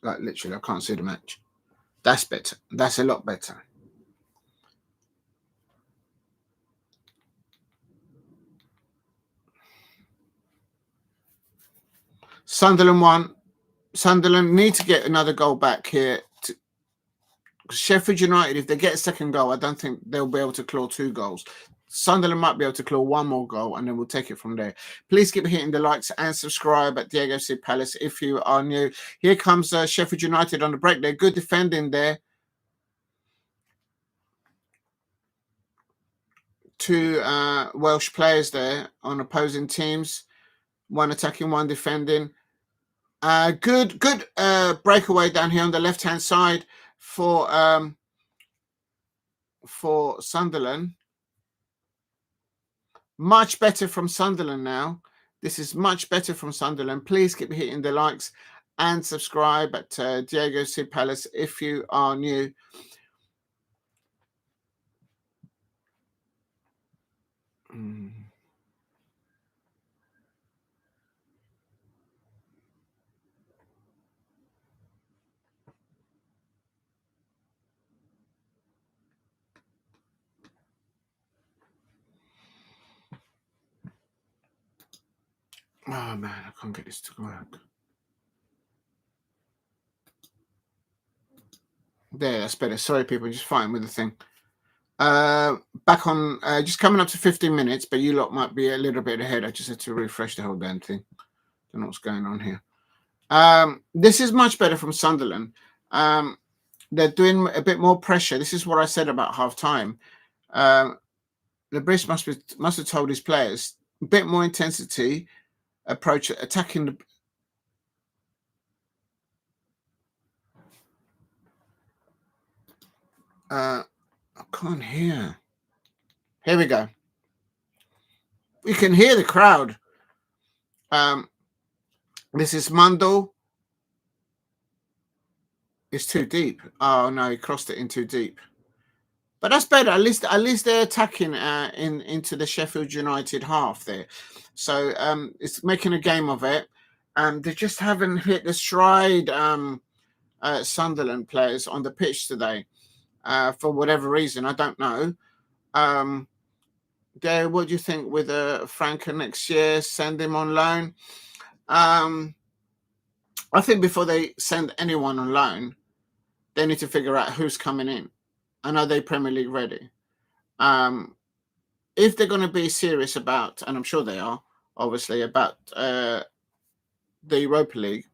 Like, literally, I can't see the match. That's better. That's a lot better. Sunderland 1. Sunderland need to get another goal back here. Sheffield United, if they get a second goal, I don't think they'll be able to claw 2 goals. Sunderland might be able to claw one more goal, and then we'll take it from there. Please keep hitting the likes and subscribe at Diego C. Palace if you are new. Here comes Sheffield United on the break. They're good defending there. Two Welsh players there on opposing teams. One attacking, one defending. Good breakaway down here on the left-hand side for Sunderland. Much better from Sunderland now. This is much better from Sunderland. Please keep hitting the likes and subscribe at Diego C. Palace if you are new. Oh man, I can't get this to work. There, that's better. Sorry, people, just fighting with the thing. Back on, just coming up to 15 minutes, but you lot might be a little bit ahead. I just had to refresh the whole damn thing. Don't know what's going on here. This is much better from Sunderland. They're doing a bit more pressure. This is what I said about half time. The Brits must have told his players a bit more intensity, approach attacking the. I can't hear. Here we go. We can hear the crowd. This is Mundle. It's too deep. Oh no, he crossed it in too deep. But that's better. At least they're attacking into the Sheffield United half there. So it's making a game of it. They just haven't hit the stride. Sunderland players on the pitch today. For whatever reason, I don't know. Gary, what do you think with Franca next year? Send him on loan. I think before they send anyone on loan, they need to figure out who's coming in. And are they Premier League ready? If they're going to be serious about, and I'm sure they are, obviously, about the Europa League,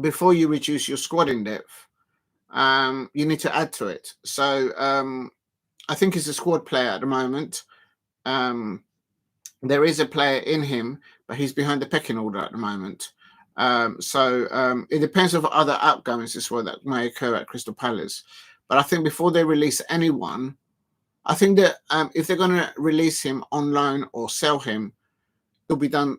before you reduce your squad in depth, you need to add to it. So I think he's a squad player at the moment. There is a player in him, but he's behind the pecking order at the moment. So it depends on other outgoings as well that may occur at Crystal Palace. But I think before they release anyone, I think that if they're going to release him on loan or sell him, it'll be done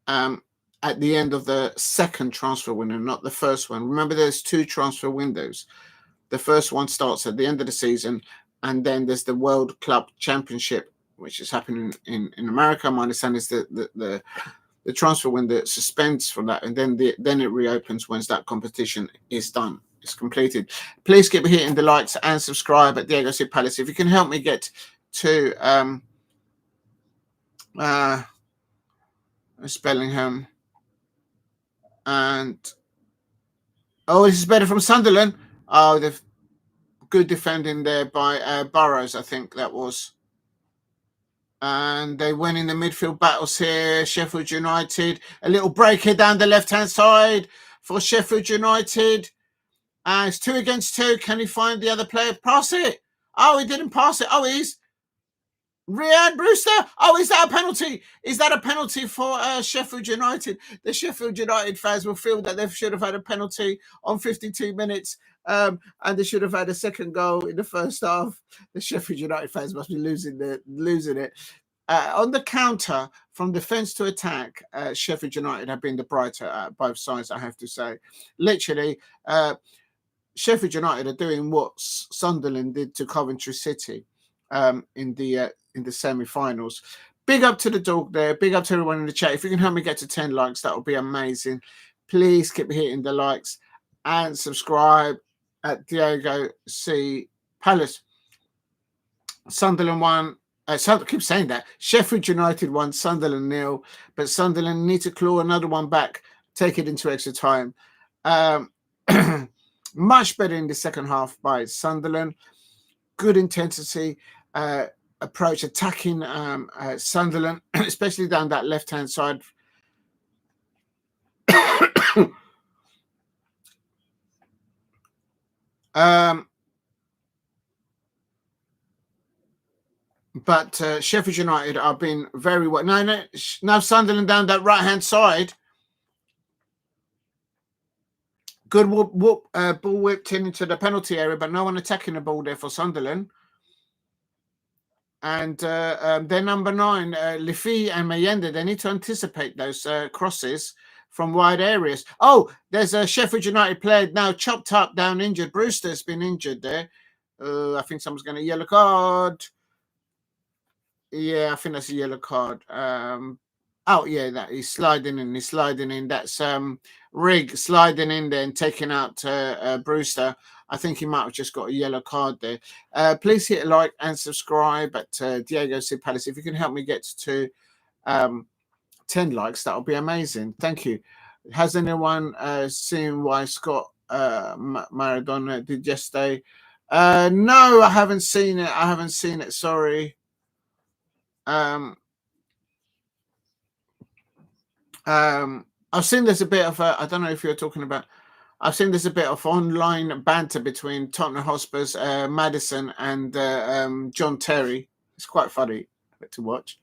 at the end of the second transfer window, not the first one. Remember, there's two transfer windows. The first one starts at the end of the season, and then there's the World Club Championship, which is happening in America. My understanding is that the transfer window suspends from that, and then it reopens once that competition is done. It's completed. Please keep hitting the likes and subscribe at Diego C. Palace. If you can help me get to Bellingham. And this is better from Sunderland. Oh, the good defending there by Burrows, I think that was. And they win in the midfield battles here. Sheffield United, a little break here down the left-hand side for Sheffield United. It's 2 against 2. Can he find the other player? Pass it. Oh, he didn't pass it. Oh, he's Brewster. Oh, is that a penalty? Is that a penalty for Sheffield United? The Sheffield United fans will feel that they should have had a penalty on 52 minutes, and they should have had a second goal in the first half. The Sheffield United fans must be losing it. On the counter, from defence to attack, Sheffield United have been the brighter at both sides, I have to say. Literally, Sheffield United are doing what Sunderland did to Coventry City in the semi-finals. Big up to the dog there. Big up to everyone in the chat. If you can help me get to 10 likes, that would be amazing. Please keep hitting the likes and subscribe at Diego C. Palace. Sunderland won. I keep saying that. Sheffield United won, Sunderland 0. But Sunderland need to claw another one back, take it into extra time. Much better in the second half by Sunderland. Good intensity. approach, attacking Sunderland, especially down that left-hand side. But Sheffield United are being very well. Now Sunderland down that right-hand side. Good ball whipped into the penalty area, but no one attacking the ball there for Sunderland. And their number 9, Liffey and Mayenda, they need to anticipate those crosses from wide areas. Oh, there's a Sheffield United player now chopped up, down injured. Brewster's been injured there. I think someone's going to yellow card. Yeah, I think that's a yellow card. Oh, yeah, that he's sliding in. That's Rigg sliding in there and taking out Brewster. I think he might have just got a yellow card there. Please hit a like and subscribe at Diego C. Palace. If you can help me get to 10 likes, that would be amazing. Thank you. Has anyone seen why Scott Maradona did yesterday? No, I haven't seen it. Sorry. I've seen there's a bit of I don't know if you're talking about. I've seen there's a bit of online banter between Tottenham Hotspur's Maddison and John Terry. It's quite funny to watch.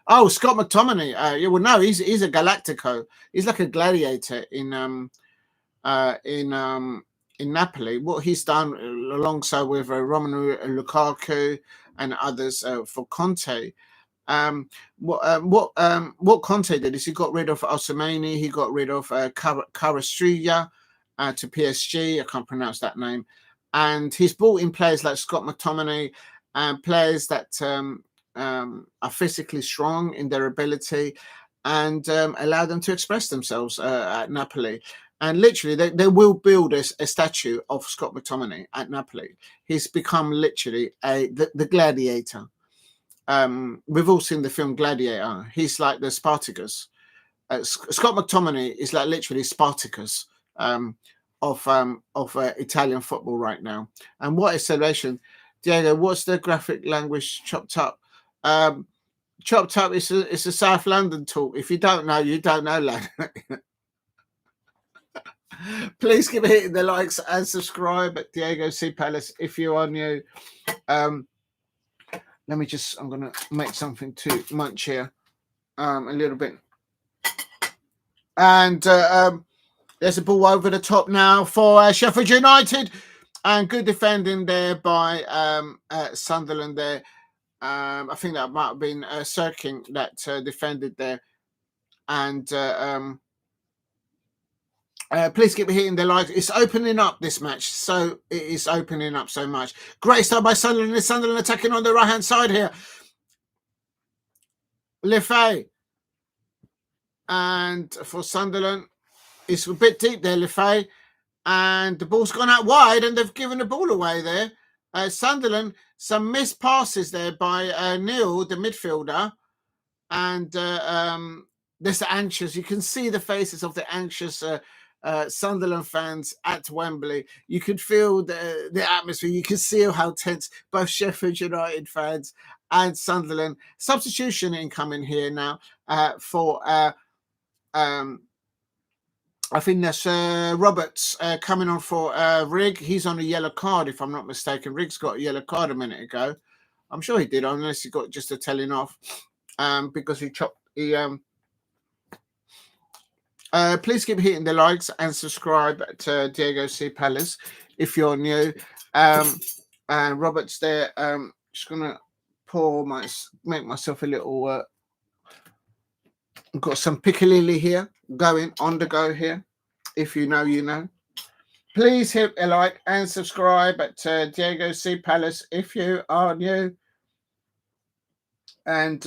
Oh, Scott McTominay. Yeah, well, no, he's a Galactico. He's like a gladiator in Napoli. What he's done alongside with Romelu Lukaku and others for Conte. What Conte did is he got rid of Osimhen, he got rid of Kvaratskhelia to PSG. I can't pronounce that name, and he's brought in players like Scott McTominay and players that are physically strong in their ability and allow them to express themselves at Napoli. And literally, they will build a statue of Scott McTominay at Napoli. He's become literally the gladiator. We've all seen the film Gladiator. He's like the Spartacus. Scott McTominay is like literally Spartacus of Italian football right now. And what a celebration. Diego, what's the graphic language chopped up? Chopped up is a South London talk. If you don't know, you don't know, lad. Please keep hitting the likes and subscribe at Diego C. Palace if you are new. I'm going to make something to munch here a little bit. And there's a ball over the top now for Sheffield United. And good defending there by Sunderland there. I think that might have been Cirkin that defended there. And please keep hitting the likes. It's opening up this match. So it is opening up so much. Great start by Sunderland. Sunderland attacking on the right-hand side here. Lefay. And for Sunderland, it's a bit deep there, Lefay. And the ball's gone out wide and they've given the ball away there. Sunderland, some missed passes there by Neil, the midfielder. And there's the anxious. You can see the faces of the anxious Sunderland fans at Wembley. You could feel the atmosphere. You could see how tense both Sheffield United fans and Sunderland. Substitution incoming here now for I think that's Roberts coming on for Rigg. He's on a yellow card, if I'm not mistaken. Rigg's got a yellow card a minute ago. I'm sure he did, unless he got just a telling off because he chopped. Please keep hitting the likes and subscribe to Diego C. Palace if you're new. And Robert's there. Just gonna make myself a little. I've got some piccalilli here going on the go here. If you know, you know. Please hit a like and subscribe at Diego C. Palace if you are new. And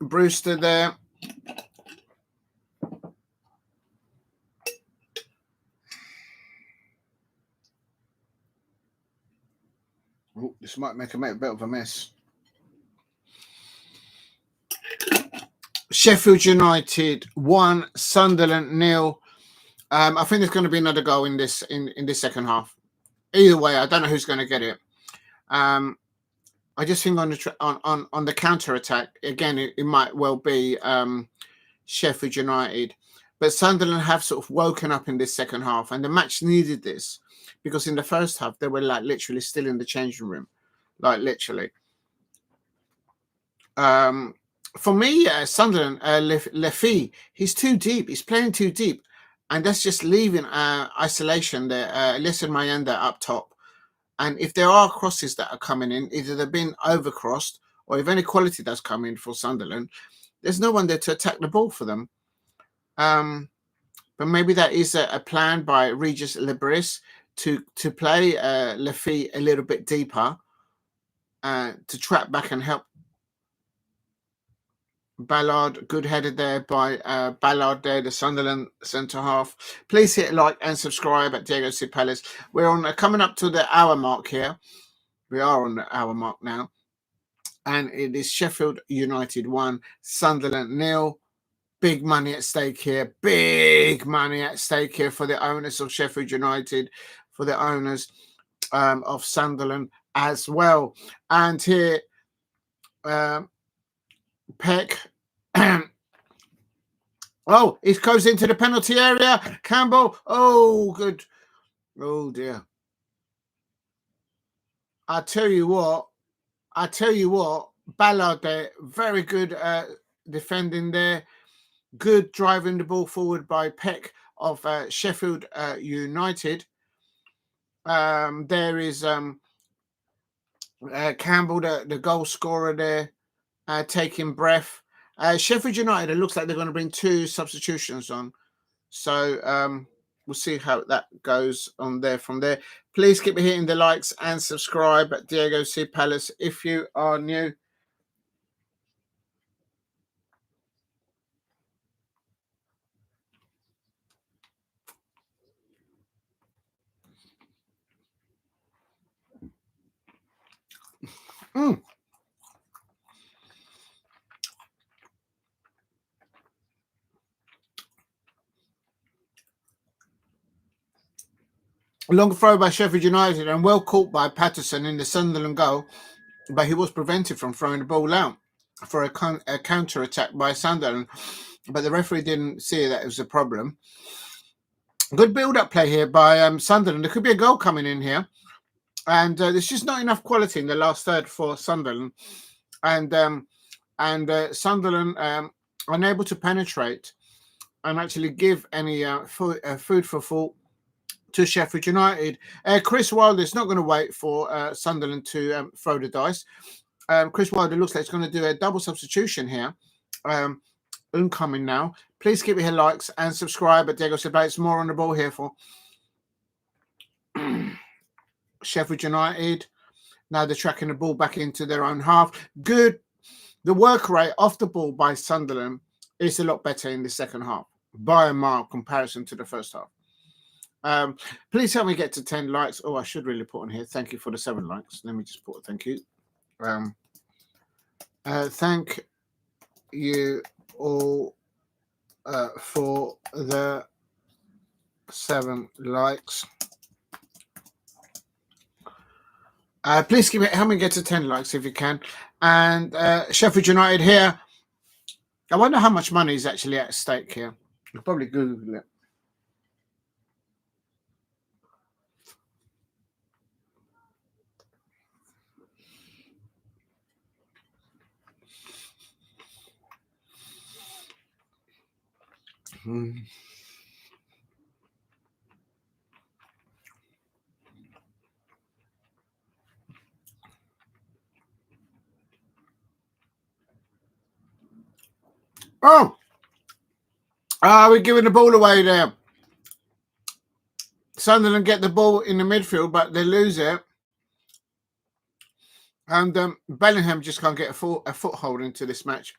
Brewster there. Oh, this might make a bit of a mess. Sheffield United 1, Sunderland 0. I think there's going to be another goal in this second half. Either way, I don't know who's going to get it. I just think on the counter attack again, it might well be Sheffield United, but Sunderland have sort of woken up in this second half, and the match needed this because in the first half they were like literally still in the changing room, like literally. For me, Sunderland, Lefy, he's too deep. He's playing too deep, and that's just leaving isolation there. Listen, Mayenda up top. And if there are crosses that are coming in, either they've been overcrossed or if any quality does come in for Sunderland, there's no one there to attack the ball for them. But maybe that is a plan by Regis Libris to play Lefy a little bit deeper to trap back and help Ballard. Good headed there by Ballard there, the Sunderland centre half. Please hit like and subscribe at Diego C. Palace. We're on coming up to the hour mark here. We are on the hour mark now. And it is Sheffield United 1, Sunderland 0. Big money at stake here. Big money at stake here for the owners of Sheffield United, for the owners of Sunderland as well. And here, Peck. Oh, he goes into the penalty area. Campbell. Oh, good. Oh, dear. I tell you what. Ballard there. Very good defending there. Good driving the ball forward by Peck of Sheffield United. There is Campbell, the goal scorer there, taking breath. Sheffield United, it looks like they're going to bring 2 substitutions on. So we'll see how that goes on there from there. Please keep hitting the likes and subscribe at Diego C. Palace if you are new. Long throw by Sheffield United and well caught by Patterson in the Sunderland goal, but he was prevented from throwing the ball out for a counter attack by Sunderland. But the referee didn't see that it was a problem. Good build-up play here by Sunderland. There could be a goal coming in here, and there's just not enough quality in the last third for Sunderland, and Sunderland unable to penetrate and actually give any food for thought to Sheffield United. Chris Wilder is not going to wait for Sunderland to throw the dice. Chris Wilder looks like he's going to do a double substitution here. Incoming now. Please keep your likes and subscribe at Diego It's more on the ball here for Sheffield United. Now they're tracking the ball back into their own half. Good. The work rate off the ball by Sunderland is a lot better in the second half by a mile comparison to the first half. Please help me get to 10 likes. Oh, I should really put on here. Thank you for the 7 likes. Let me just put a thank you. Thank you all for the 7 likes. Please help me get to 10 likes if you can. And Sheffield United here. I wonder how much money is actually at stake here. You'll probably Google it. Oh, we're giving the ball away there. Sunderland get the ball in the midfield, but they lose it. And Bellingham just can't get a foothold into this match.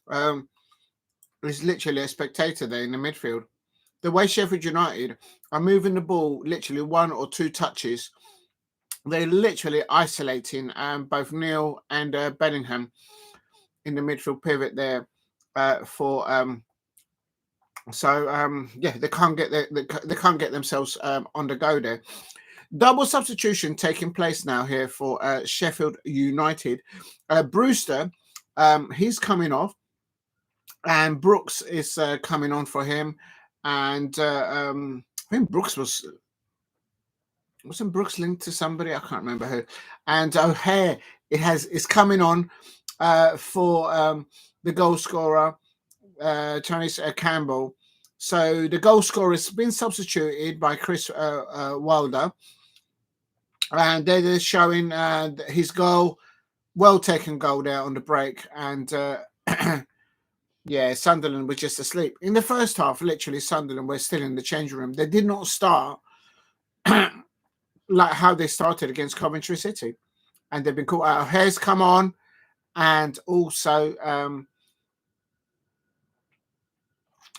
There's literally a spectator there in the midfield. The way Sheffield United are moving the ball literally 1 or 2 touches they're literally isolating both Neil and Bellingham in the midfield pivot there for yeah, they can't get they can't get themselves on the go there. Double substitution taking place now here for Sheffield United. Brewster, he's coming off, and Brooks is coming on for him. And I think Brooks wasn't Brooks linked to somebody? I can't remember who. And O'Hare is coming on for the goal scorer, Chinese Campbell. So the goal scorer has been substituted by Chris Wilder, and they're showing his goal, well taken goal there on the break. And yeah, Sunderland was just asleep in the first half. Literally, Sunderland were still in the changing room. They did not start like how they started against Coventry City, and they've been caught out. Hare's come on, and also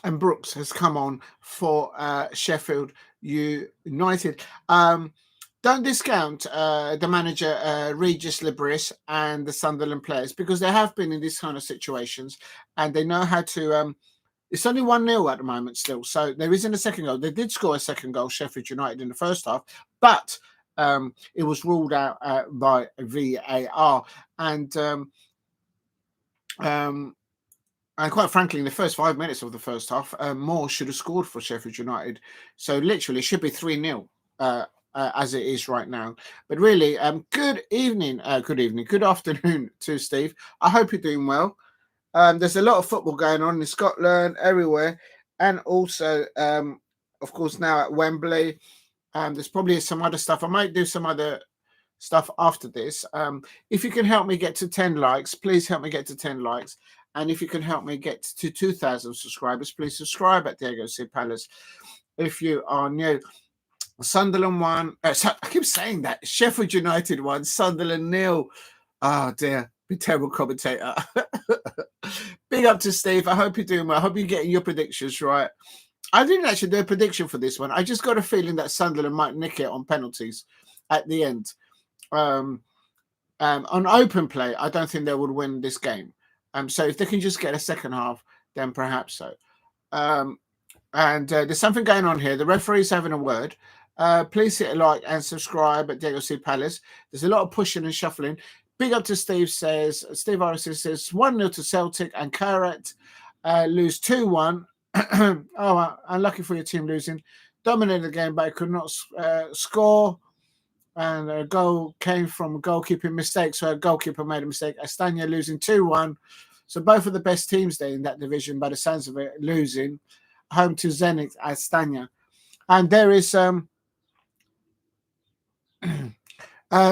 and Brooks has come on for Sheffield United. Don't discount the manager, Regis Libris, and the Sunderland players, because they have been in these kind of situations and they know how to. It's only 1-0 at the moment still, so there isn't a second goal. They did score a second goal, Sheffield United, in the first half, but it was ruled out by VAR. And quite frankly, in the first 5 minutes of the first half, Moore should have scored for Sheffield United. So literally, it should be 3-0. As it is right now. But really, good afternoon to Steve. I hope you're doing well. There's a lot of football going on in Scotland, everywhere, and also, of course, now at Wembley. There's probably some other stuff. I might do some other stuff after this. If you can help me get to 10 likes, please help me get to 10 likes. And if you can help me get to 2,000 subscribers, please subscribe at Diego C. Palace if you are new. Sunderland won. I keep saying that. Sheffield United won. Sunderland 0. Oh dear, be terrible commentator. Big up to Steve. I hope you're doing well. I hope you're getting your predictions right. I didn't actually do a prediction for this one. I just got a feeling that Sunderland might nick it on penalties at the end. On open play, I don't think they would win this game. So if they can just get a second half, then perhaps so. And there's something going on here. The referee's having a word. Please hit a like and subscribe at Diego C. Palace. There's a lot of pushing and shuffling. Big up to Steve says, Steve RS says 1-0 to Celtic and Carrot lose 2-1. Oh, unlucky for your team losing. Dominated the game, but could not score. And a goal came from a goalkeeping mistake. So a goalkeeper made a mistake. Astana losing 2-1. So both of the best teams there in that division, by the sounds of it, losing. Home to Zenit Astana. And there is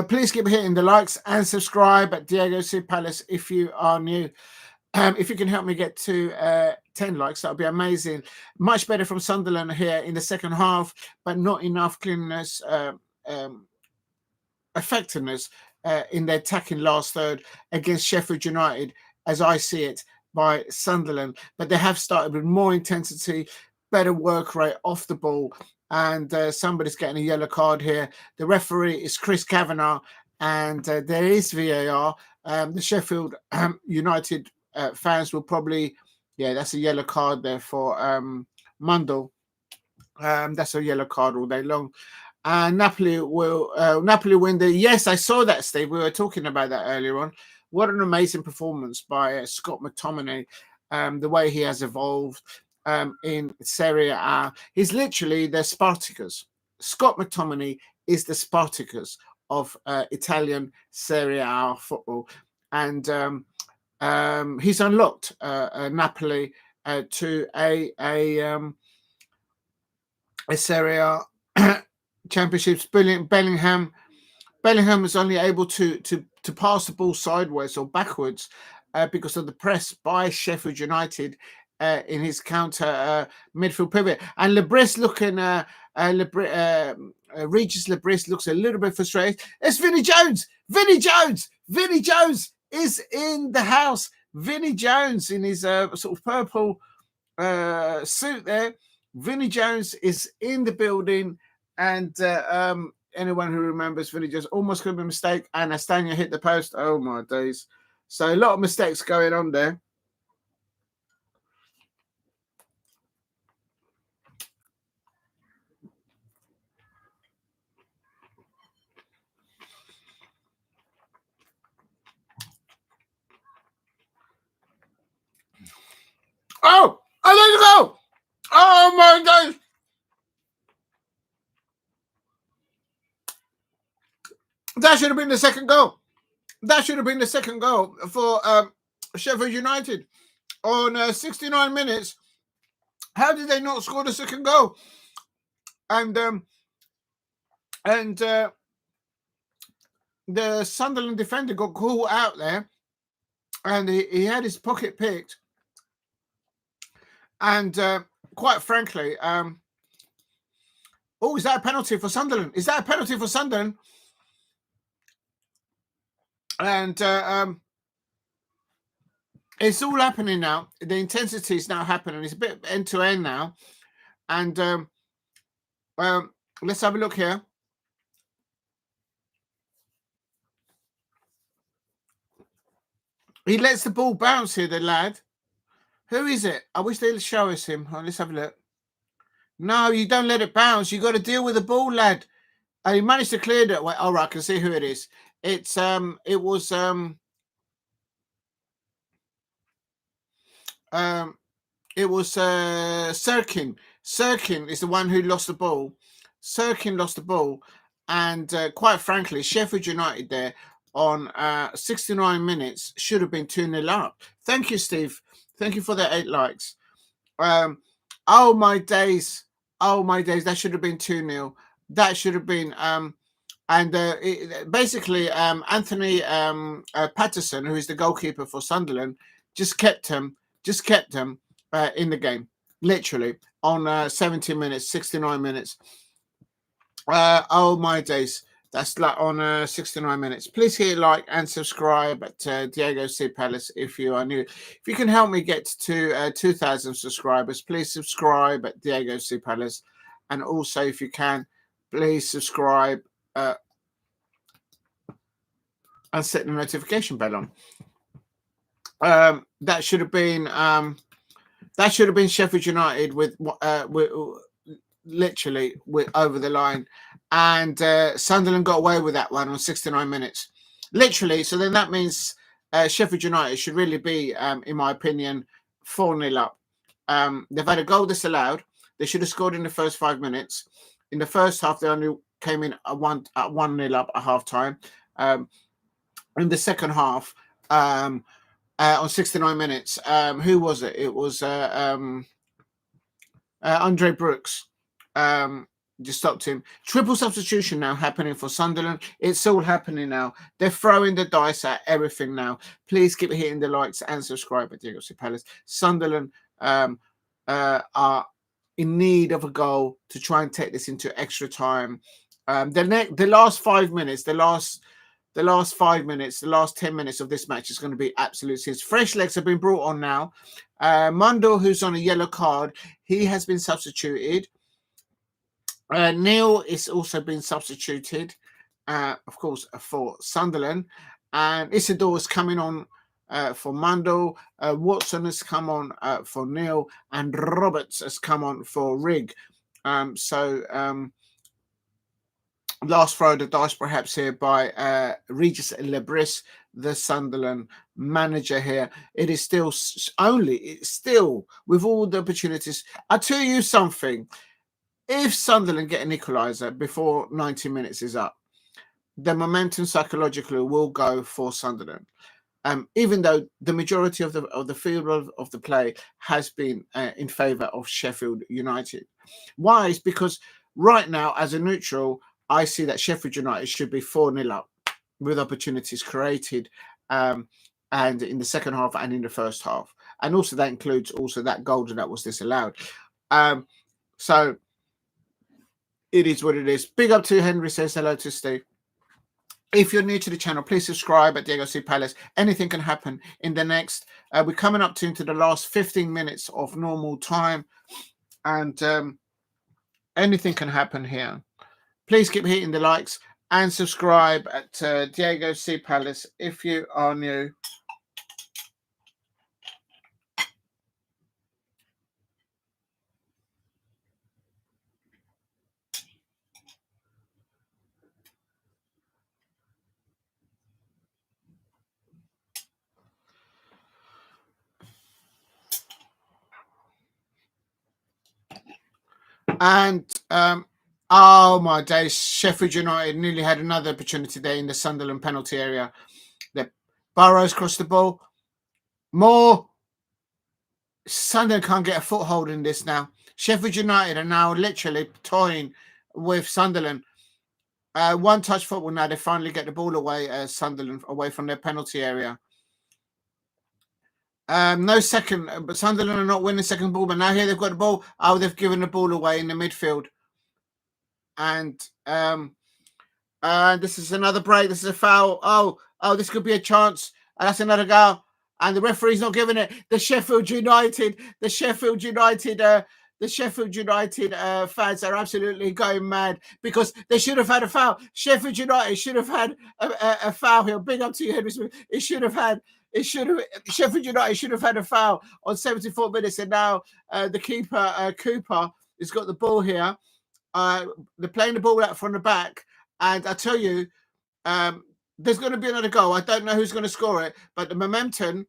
please keep hitting the likes and subscribe at Diego C. Palace if you are new. If you can help me get to 10 likes, that would be amazing. Much better from Sunderland here in the second half, but not enough cleanness, effectiveness in their attacking last third against Sheffield United, as I see it, by Sunderland. But they have started with more intensity, better work rate off the ball. And somebody's getting a yellow card here. The referee is Chris Kavanagh, and there is VAR. The Sheffield United fans will probably, yeah, that's a yellow card there for Mundle. That's a yellow card all day long. And Napoli will win the. Yes, I saw that, Steve. We were talking about that earlier on. What an amazing performance by Scott McTominay. The way he has evolved. In Serie A, he's literally the Spartacus. Scott McTominay is the Spartacus of Italian Serie A football, and he's unlocked Napoli to a Serie A championships. Brilliant. Bellingham is only able to pass the ball sideways or backwards because of the press by Sheffield United. In his counter midfield pivot, and Libris looking, Regis Libris looks a little bit frustrated. It's Vinnie Jones. Vinnie Jones is in the house. Vinnie Jones in his sort of purple suit there. Vinnie Jones is in the building, and anyone who remembers villagers, almost could be a mistake, and Astana hit the post. Oh my days. So a lot of mistakes going on there. Oh, I let it go. Oh my days. That should have been the second goal. That should have been the second goal for Sheffield United on 69 minutes. How did they not score the second goal? And the Sunderland defender got caught out there, and he had his pocket picked. And quite frankly, oh, is that a penalty for Sunderland? Is that a penalty for Sunderland? And it's all happening now. The intensity is now happening. It's a bit end to end now. And let's have a look here. He lets the ball bounce here, the lad. Who is it? I wish they'd show us him. Oh, let's have a look. No, you don't let it bounce. You got to deal with the ball, lad. He managed to clear that way. All right, I can see who it is. It's it was Cirkin. Cirkin is the one who lost the ball. Cirkin lost the ball, and quite frankly, Sheffield United there on 69 minutes should have been 2-0 up. Thank you, Steve. Thank you for the 8 likes. Oh my days. Oh my days. That should have been 2-0. That should have been basically Anthony Patterson, who is the goalkeeper for Sunderland, just kept him in the game, literally on 70 minutes, 69 minutes. Oh my days. That's like on 69 minutes. Please hit like and subscribe at Diego C. Palace if you are new. If you can help me get to 2,000 subscribers, please subscribe at Diego C. Palace. And also, if you can, please subscribe and set the notification bell on. That should have been Sheffield United with literally over the line. And Sunderland got away with that one on 69 minutes. Literally. So then that means Sheffield United should really be, in my opinion, 4-0 up. They've had a goal disallowed. They should have scored in the first 5 minutes. In the first half, they only came in at 1-0 up at half time. In the second half, on 69 minutes, who was it? It was Andre Brooks. Just stopped him. Triple substitution now happening for Sunderland. It's all happening now. They're throwing the dice at everything now. Please keep hitting the likes and subscribe at Diego C. Palace. Sunderland are in need of a goal to try and take this into extra time. The last 5 minutes, the last 10 minutes of this match is going to be absolute serious. Fresh legs have been brought on now. Mundle, who's on a yellow card, he has been substituted. Neil is also been substituted, of course, for Sunderland. And Isidore is coming on for Mundle. Watson has come on for Neil. And Roberts has come on for Rigg. Last throw of the dice perhaps here by Regis Lebris, the Sunderland manager here. It is still with all the opportunities. I'll tell you something. If Sunderland get an equalizer before 90 minutes is up, the momentum psychologically will go for Sunderland. Even though the majority of the field of the play has been in favour of Sheffield United. Why? Is because right now, as a neutral, I see that Sheffield United should be 4-0 up with opportunities created and in the second half and in the first half. And also that includes also that goal that was disallowed. So it is what it is. Big up to Henry, says hello to Steve. If you're new to the channel, please subscribe at Diego C. Palace. Anything can happen in the next. We're coming up into the last 15 minutes of normal time. And anything can happen here. Please keep hitting the likes and subscribe at Diego C. Palace if you are new. And oh my days, Sheffield United nearly had another opportunity there in the Sunderland penalty area. The Burrows crossed the ball. More. Sunderland can't get a foothold in this now. Sheffield United are now literally toying with Sunderland. One touch football now. They finally get the ball away, Sunderland away from their penalty area. No second, but Sunderland are not winning second ball. But now here they've got the ball. Oh, they've given the ball away in the midfield. And this is another break. This is a foul. Oh, this could be a chance. And that's another goal. And the referee's not giving it. The Sheffield United fans are absolutely going mad because they should have had a foul. Sheffield United should have had a foul here. Big up to you, Henry Smith. Sheffield United should have had a foul on 74 minutes, and now the keeper Cooper has got the ball here. They're playing the ball out from the back, and I tell you, there's going to be another goal. I don't know who's going to score it, but the momentum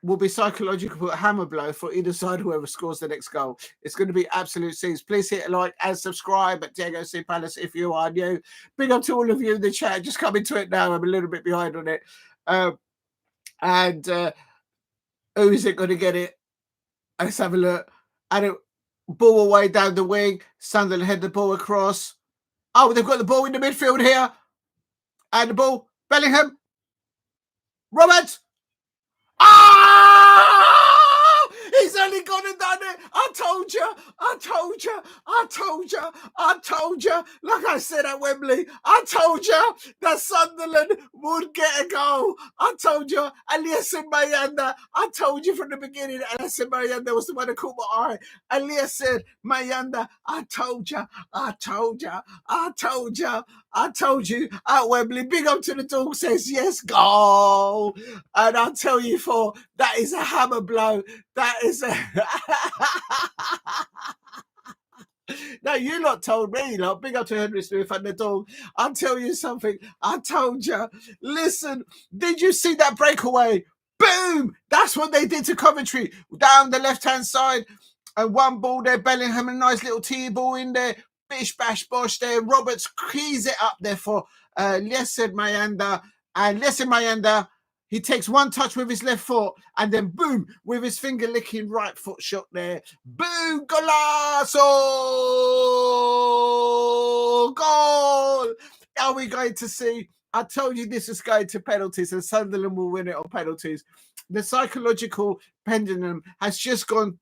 will be psychological hammer blow for either side, whoever scores the next goal. It's going to be absolute scenes. Please hit a like and subscribe at Diego C. Palace if you are new. Big up to all of you in the chat. Just coming to it now. I'm a little bit behind on it. Who is it going to get it? Let's have a look. And it ball away down the wing. Sunderland head the ball across. Oh, they've got the ball in the midfield here. And the ball. Bellingham. Roberts. Ah! He's only gone and done it. I told you. Like I said at Wembley, I told you that Sunderland would get a goal. I told you. Elias Mayenda. I told you from the beginning. Elias Mayenda was the one that caught my eye. Elias Mayenda. I told you at Wembley. Big up to the dog says yes, goal. And I'll tell you that is a hammer blow. That is a Now you lot told me, lot. Big up to Henry Smith and the dog. I'll tell you something. I told you. Listen, did you see that breakaway? Boom! That's what they did to Coventry. Down the left-hand side. And one ball there. Bellingham, a nice little T-ball in there. Bish, bash, bosh there. Roberts keys it up there for Liesed Mayenda. And Liesed Mayenda, he takes one touch with his left foot and then boom, with his finger licking right foot shot there. Boom, golazo! Goal! Are we going to see? I told you this is going to penalties and Sunderland will win it on penalties. The psychological pendulum has just gone.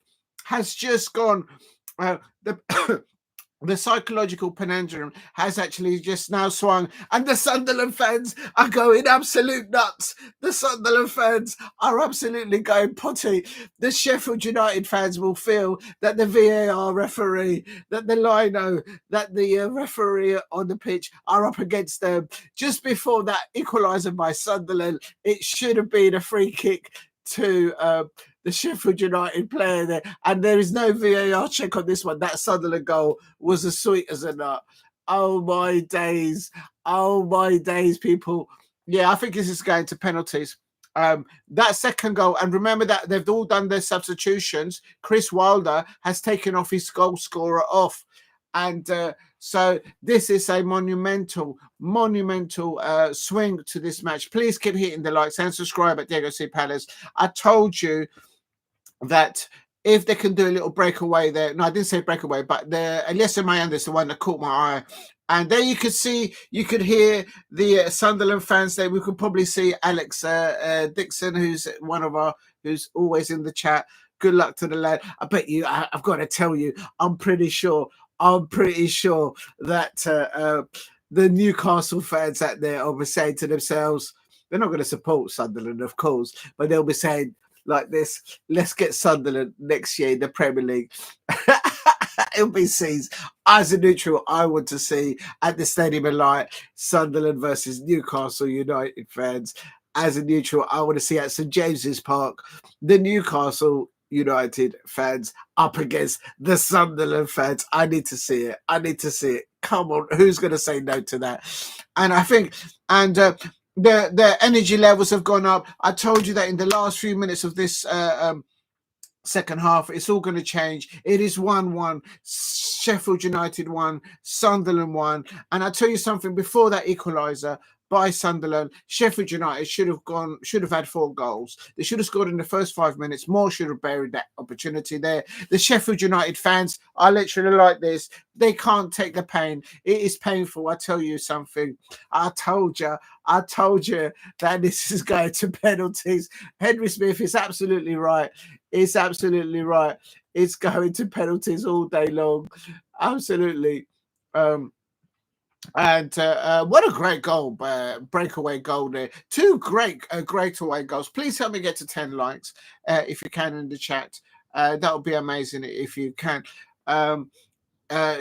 The psychological pendulum has actually just now swung, and the Sunderland fans are going absolute nuts. The Sunderland fans are absolutely going potty. The Sheffield United fans will feel that the VAR referee, that the lino, that the referee on the pitch are up against them. Just before that equaliser by Sunderland, it should have been a free kick to the Sheffield United player there, and there is no VAR check on this one. That Sunderland goal was as sweet as a nut. Oh my days, people. Yeah, I think this is going to penalties. That second goal, and remember that they've all done their substitutions. Chris Wilder has taken off his goal scorer off, and so this is a monumental swing to this match. Please keep hitting the likes and subscribe at Diego C. Palace. I told you that if they can do a little breakaway there, no, I didn't say breakaway, but the Elias Mayenda is the one that caught my eye. And there you could see, you could hear the Sunderland fans there. We could probably see Alex Dixon, who's who's always in the chat. Good luck to the lad. I bet you, I've got to tell you, I'm pretty sure that the Newcastle fans out there will be saying to themselves, they're not going to support Sunderland, of course, but they'll be saying like this, let's get Sunderland next year in the Premier League. It'll be scenes. As a neutral, I want to see at the Stadium of Light Sunderland versus Newcastle United fans. As a neutral, I want to see at St James's Park the Newcastle United fans up against the Sunderland fans. I need to see it. I need to see it. Come on, who's going to say no to that? And I think, and the energy levels have gone up. I told you that in the last few minutes of this second half, it's all going to change. It is 1-1. Sheffield United 1, Sunderland 1. And I tell you something, before that equalizer by Sunderland, Sheffield United should have had 4 goals. They should have scored in the first 5 minutes. More should have buried that opportunity there. The Sheffield United fans are literally like this. They can't take the pain. It is painful. I tell you something. I told you that this is going to penalties. Henry Smith is absolutely right. It's absolutely right. It's going to penalties all day long. Absolutely. And what a great goal, breakaway goal there. 2 great away goals. Please help me get to 10 likes if you can in the chat. That would be amazing if you can.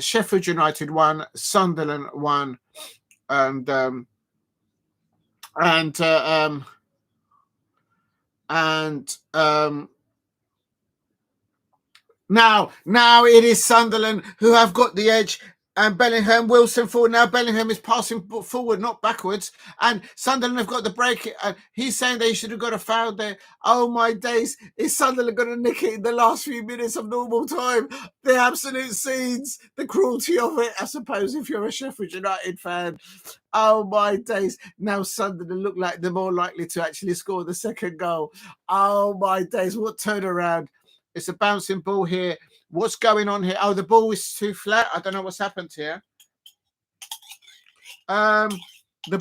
Sheffield United 1, Sunderland 1, and now it is Sunderland who have got the edge, and Bellingham, Wilson forward. Now Bellingham is passing forward, not backwards, and Sunderland have got the break. He's saying they should have got a foul there. Oh my days, is Sunderland going to nick it in the last few minutes of normal time? The absolute scenes, the cruelty of it, I suppose, if you're a Sheffield United fan. Oh my days, now Sunderland look like they're more likely to actually score the second goal. Oh my days, what turnaround. It's a bouncing ball here. What's going on here? Oh, the ball is too flat. I don't know what's happened here. The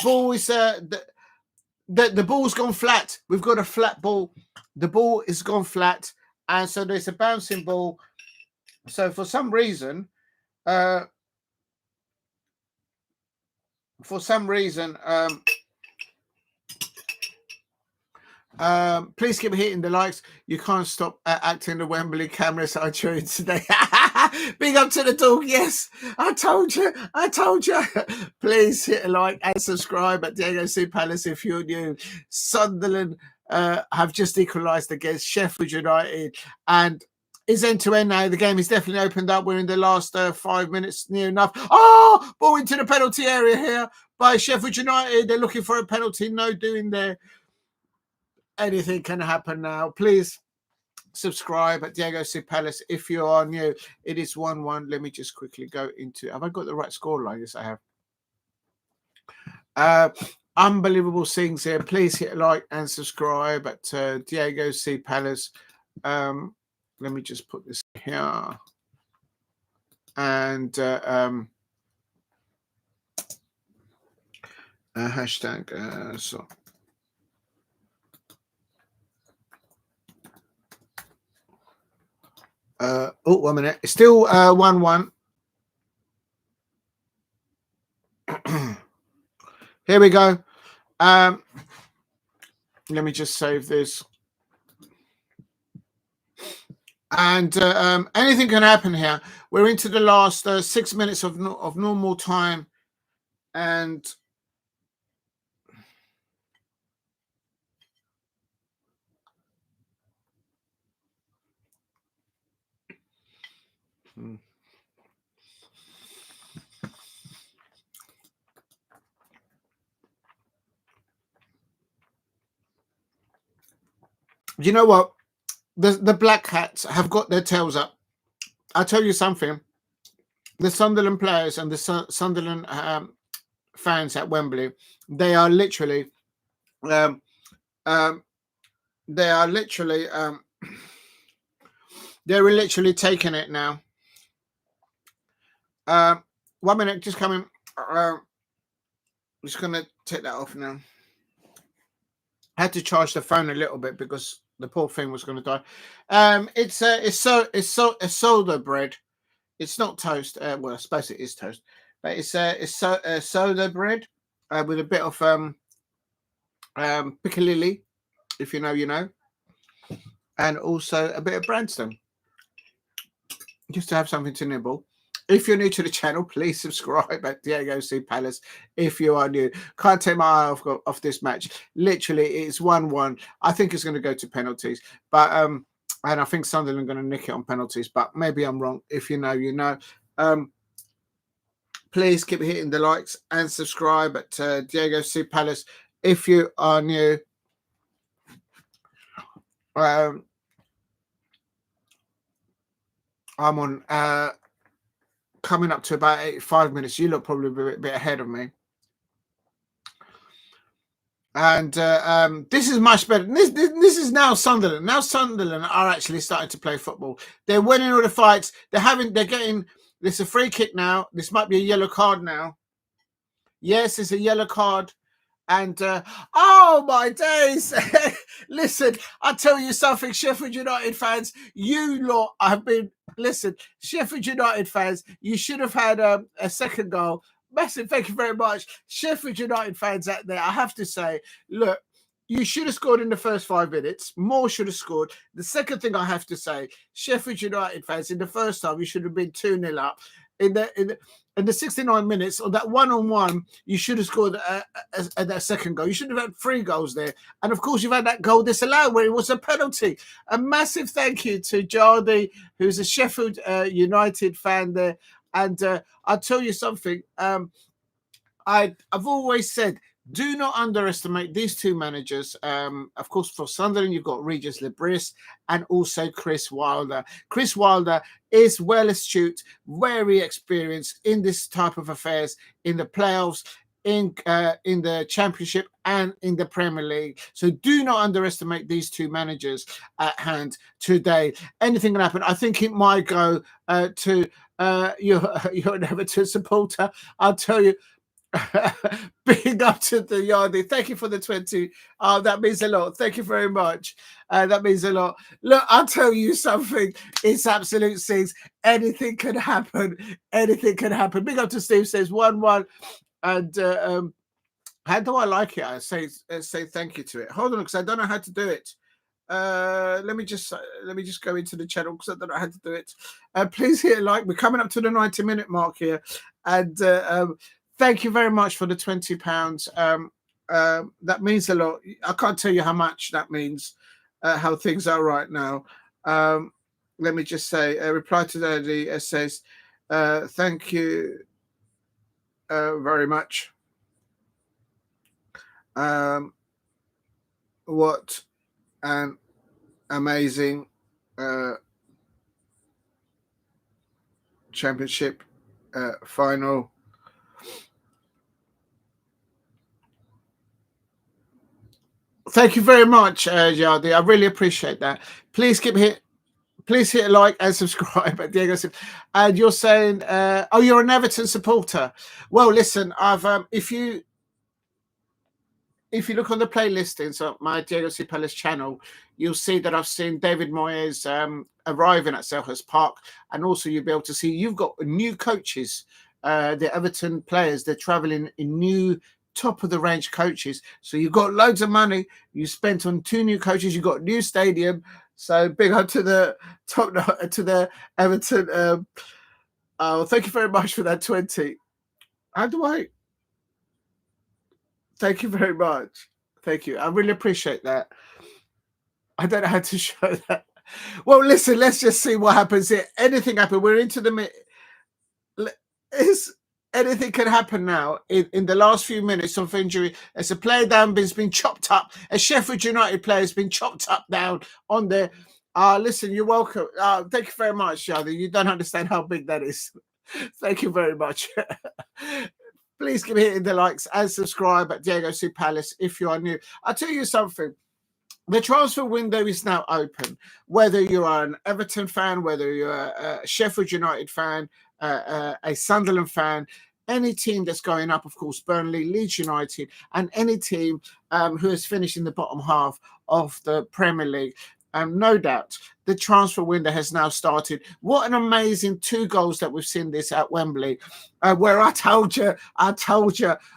ball is the ball's gone flat. We've got a flat ball. The ball is gone flat, and so there's a bouncing ball. So for some reason, please keep hitting the likes. You can't stop acting the Wembley cameras I showed today. Big up to the dog. Yes, I told you. Please hit a like and subscribe at Diego C Palace if you're new. Sunderland have just equalised against Sheffield United, and is end to end now. The game is definitely opened up. We're in the last 5 minutes, near enough. Oh, ball into the penalty area here by Sheffield United. They're looking for a penalty. No doing there. Anything can happen now. Please subscribe at Diego C Palace if you are new. It is 1-1. Let me just quickly go into. Have I got the right scoreline? Yes, I have. Unbelievable things here. Please hit like and subscribe at Diego C Palace. Let me just put this here. And hashtag so. Oh, 1 minute. It's still 1-1. Here we go. Let me just save this. And anything can happen here. We're into the last 6 minutes of normal time, and you know what? The Black Hats have got their tails up. I'll tell you something. The Sunderland players and the Sunderland fans at Wembley, they're literally taking it now. 1 minute, just coming. I'm just gonna take that off now. I had to charge the phone a little bit because the poor thing was going to die. It's soda bread. It's not toast. Well, I suppose it is toast, but it's soda bread with a bit of piccalilli, if you know, you know, and also a bit of Branston. just to have something to nibble. If you're new to the channel, please subscribe at Diego C. Palace. If you are new, can't take my eye off this match. Literally, it's 1-1. I think it's going to go to penalties, but and I think Sunderland are going to nick it on penalties. But maybe I'm wrong. If you know, you know. Please keep hitting the likes and subscribe at Diego C. Palace. If you are new, I'm on coming up to about 85 minutes. You look probably a bit ahead of me. And this is much better. This is now Sunderland. Now Sunderland are actually starting to play football. They're winning all the fights. They're getting this a free kick now. This might be a yellow card now. Yes, it's a yellow card. And oh my days! Listen, I tell you something, Sheffield United fans, you lot have been. Listen, Sheffield United fans, you should have had a second goal. Massive, thank you very much, Sheffield United fans out there. I have to say, look, you should have scored in the first 5 minutes. More should have scored. The second thing I have to say, Sheffield United fans, in the first half, you should have been 2-0 up. In the 69 minutes, or that one-on-one, you should have scored that second goal. You should have had 3 goals there. And, of course, you've had that goal disallowed where it was a penalty. A massive thank you to Jardy, who's a Sheffield United fan there. And I'll tell you something. I've always said, do not underestimate these two managers. Of course, for Sunderland, you've got Regis Lebris and also Chris Wilder. Chris Wilder is well astute, very experienced in this type of affairs, in the playoffs, in the Championship and in the Premier League. So do not underestimate these two managers at hand today. Anything can happen. I think it might go to you're an Everton supporter. I'll tell you, big up to the Yardy. Thank you for the 20. That means a lot. Thank you very much. That means a lot. Look, I'll tell you something. It's absolute six. Anything can happen. Anything can happen. Big up to Steve, says 1-1. And how do I like it? I say thank you to it. Hold on, because I don't know how to do it. Let me just go into the channel because I don't know how to do it. Please hit a like. We're coming up to the 90-minute mark here. And thank you very much for the £20. That means a lot. I can't tell you how much that means, how things are right now. Let me just say, reply to the says, thank you very much. What an amazing championship final. Thank you very much, Yardi. I really appreciate that. Please hit a like and subscribe at Diego. And you're saying, oh, you're an Everton supporter. Well, listen, I've if you look on the playlistings on my Diego C. Palace channel, you'll see that I've seen David Moyes arriving at Selhurst Park, and also you'll be able to see you've got new coaches. The Everton players, they're traveling in new top-of-the-range coaches. So you've got loads of money. You spent on 2 new coaches. You've got new stadium. So big up to the Everton. Thank you very much for that 20. How do I? Thank you very much. Thank you. I really appreciate that. I don't know how to show that. Well, listen, let's just see what happens here. Anything happen. We're into the anything can happen now in the last few minutes of injury. As a player down has been chopped up. A Sheffield United player has been chopped up down on there. Listen, you're welcome. Thank you very much, Shadi. You don't understand how big that is. Thank you very much. Please keep hitting the likes and subscribe at Diego C. Palace if you are new. I'll tell you something. The transfer window is now open. Whether you are an Everton fan, whether you're a Sheffield United fan, a Sunderland fan, any team that's going up, of course, Burnley, Leeds United, and any team who is finishing the bottom half of the Premier League. No doubt, the transfer window has now started. What an amazing 2 goals that we've seen this at Wembley, where I told you that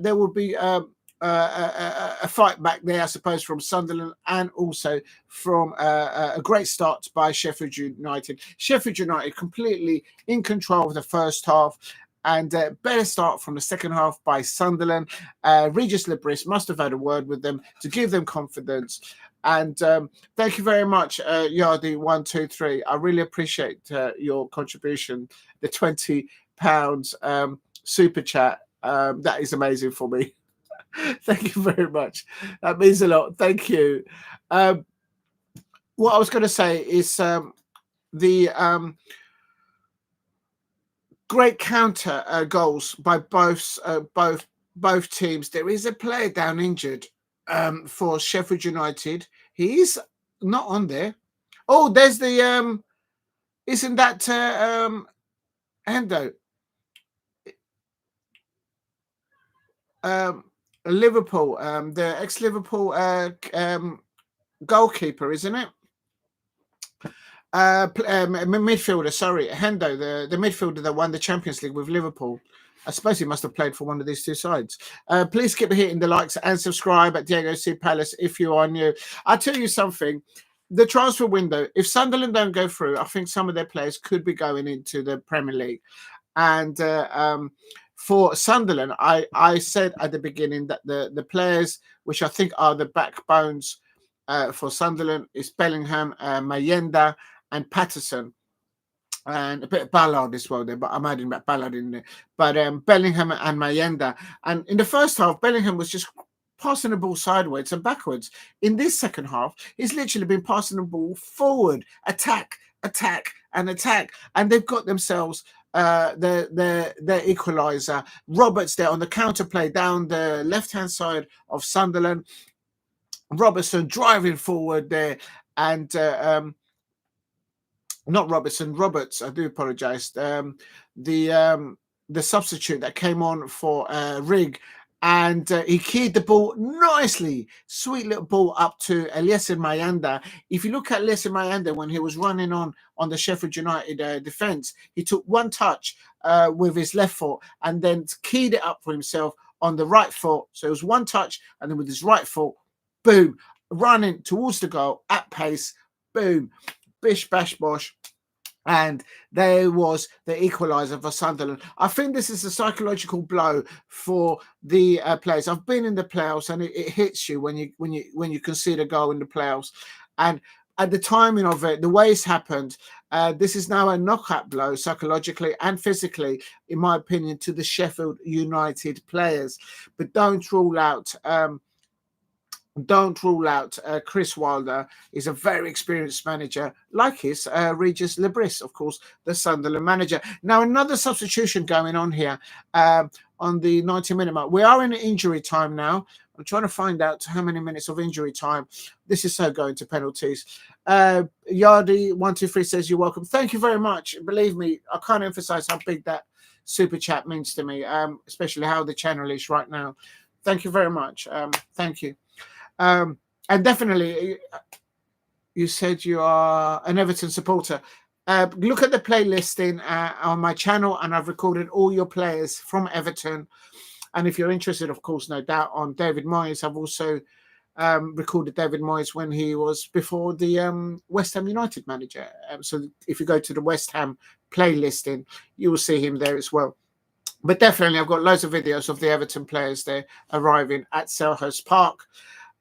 there will be a fight back there, I suppose, from Sunderland, and also from a great start by Sheffield United. Sheffield United completely in control of the first half, and better start from the second half by Sunderland. Regis Libris must have had a word with them to give them confidence. And thank you very much, Yardy123. I really appreciate your contribution, the £20 super chat. That is amazing for me. Thank you very much. That means a lot. Thank you. What I was going to say is the great counter goals by both teams. There is a player down injured for Sheffield United. He's not on there. Oh, there's the isn't that Hendo? Liverpool, the ex-Liverpool goalkeeper, isn't it? Midfielder, sorry, Hendo, the midfielder that won the Champions League with Liverpool. I suppose he must have played for one of these two sides. Please keep hitting the likes and subscribe at Diego C. Palace if you are new. I'll tell you something. The transfer window, if Sunderland don't go through, I think some of their players could be going into the Premier League. And for Sunderland, I said at the beginning that the players, which I think are the backbones for Sunderland, is Bellingham, Mayenda, and Patterson. And a bit of Ballard as well there, but I'm adding that Ballard in there. But Bellingham and Mayenda. And in the first half, Bellingham was just passing the ball sideways and backwards. In this second half, he's literally been passing the ball forward, attack, and attack. And they've got themselves their equalizer. Roberts there on the counter play down the left-hand side of Sunderland. Robertson driving forward there, and not Robertson, Roberts. I do apologise. The substitute that came on for Rigg, and he keyed the ball nicely. Sweet little ball up to Eliezer Mayenda. If you look at Eliezer Mayenda when he was running on the Sheffield United defence, he took one touch with his left foot and then keyed it up for himself on the right foot. So it was one touch, and then with his right foot, boom, running towards the goal at pace, boom. Bish, bash, bosh. And there was the equaliser for Sunderland. I think this is a psychological blow for the players. I've been in the playoffs, and it hits you when you concede a goal in the playoffs. And at the timing of it, the way it's happened, this is now a knockout blow psychologically and physically, in my opinion, to the Sheffield United players. But don't rule out Chris Wilder is a very experienced manager, like his Regis Libris, of course, the Sunderland manager. Now, another substitution going on here on the 90-minute mark. We are in injury time now. I'm trying to find out how many minutes of injury time. This is so going to penalties. Yardy123 says, you're welcome. Thank you very much. Believe me, I can't emphasize how big that super chat means to me, especially how the channel is right now. Thank you very much. Thank you. And definitely, you said you are an Everton supporter. Look at the playlisting on my channel, and I've recorded all your players from Everton. And if you're interested, of course, no doubt, on David Moyes, I've also recorded David Moyes when he was before the West Ham United manager. So if you go to the West Ham playlisting, you will see him there as well. But definitely, I've got loads of videos of the Everton players there arriving at Selhurst Park.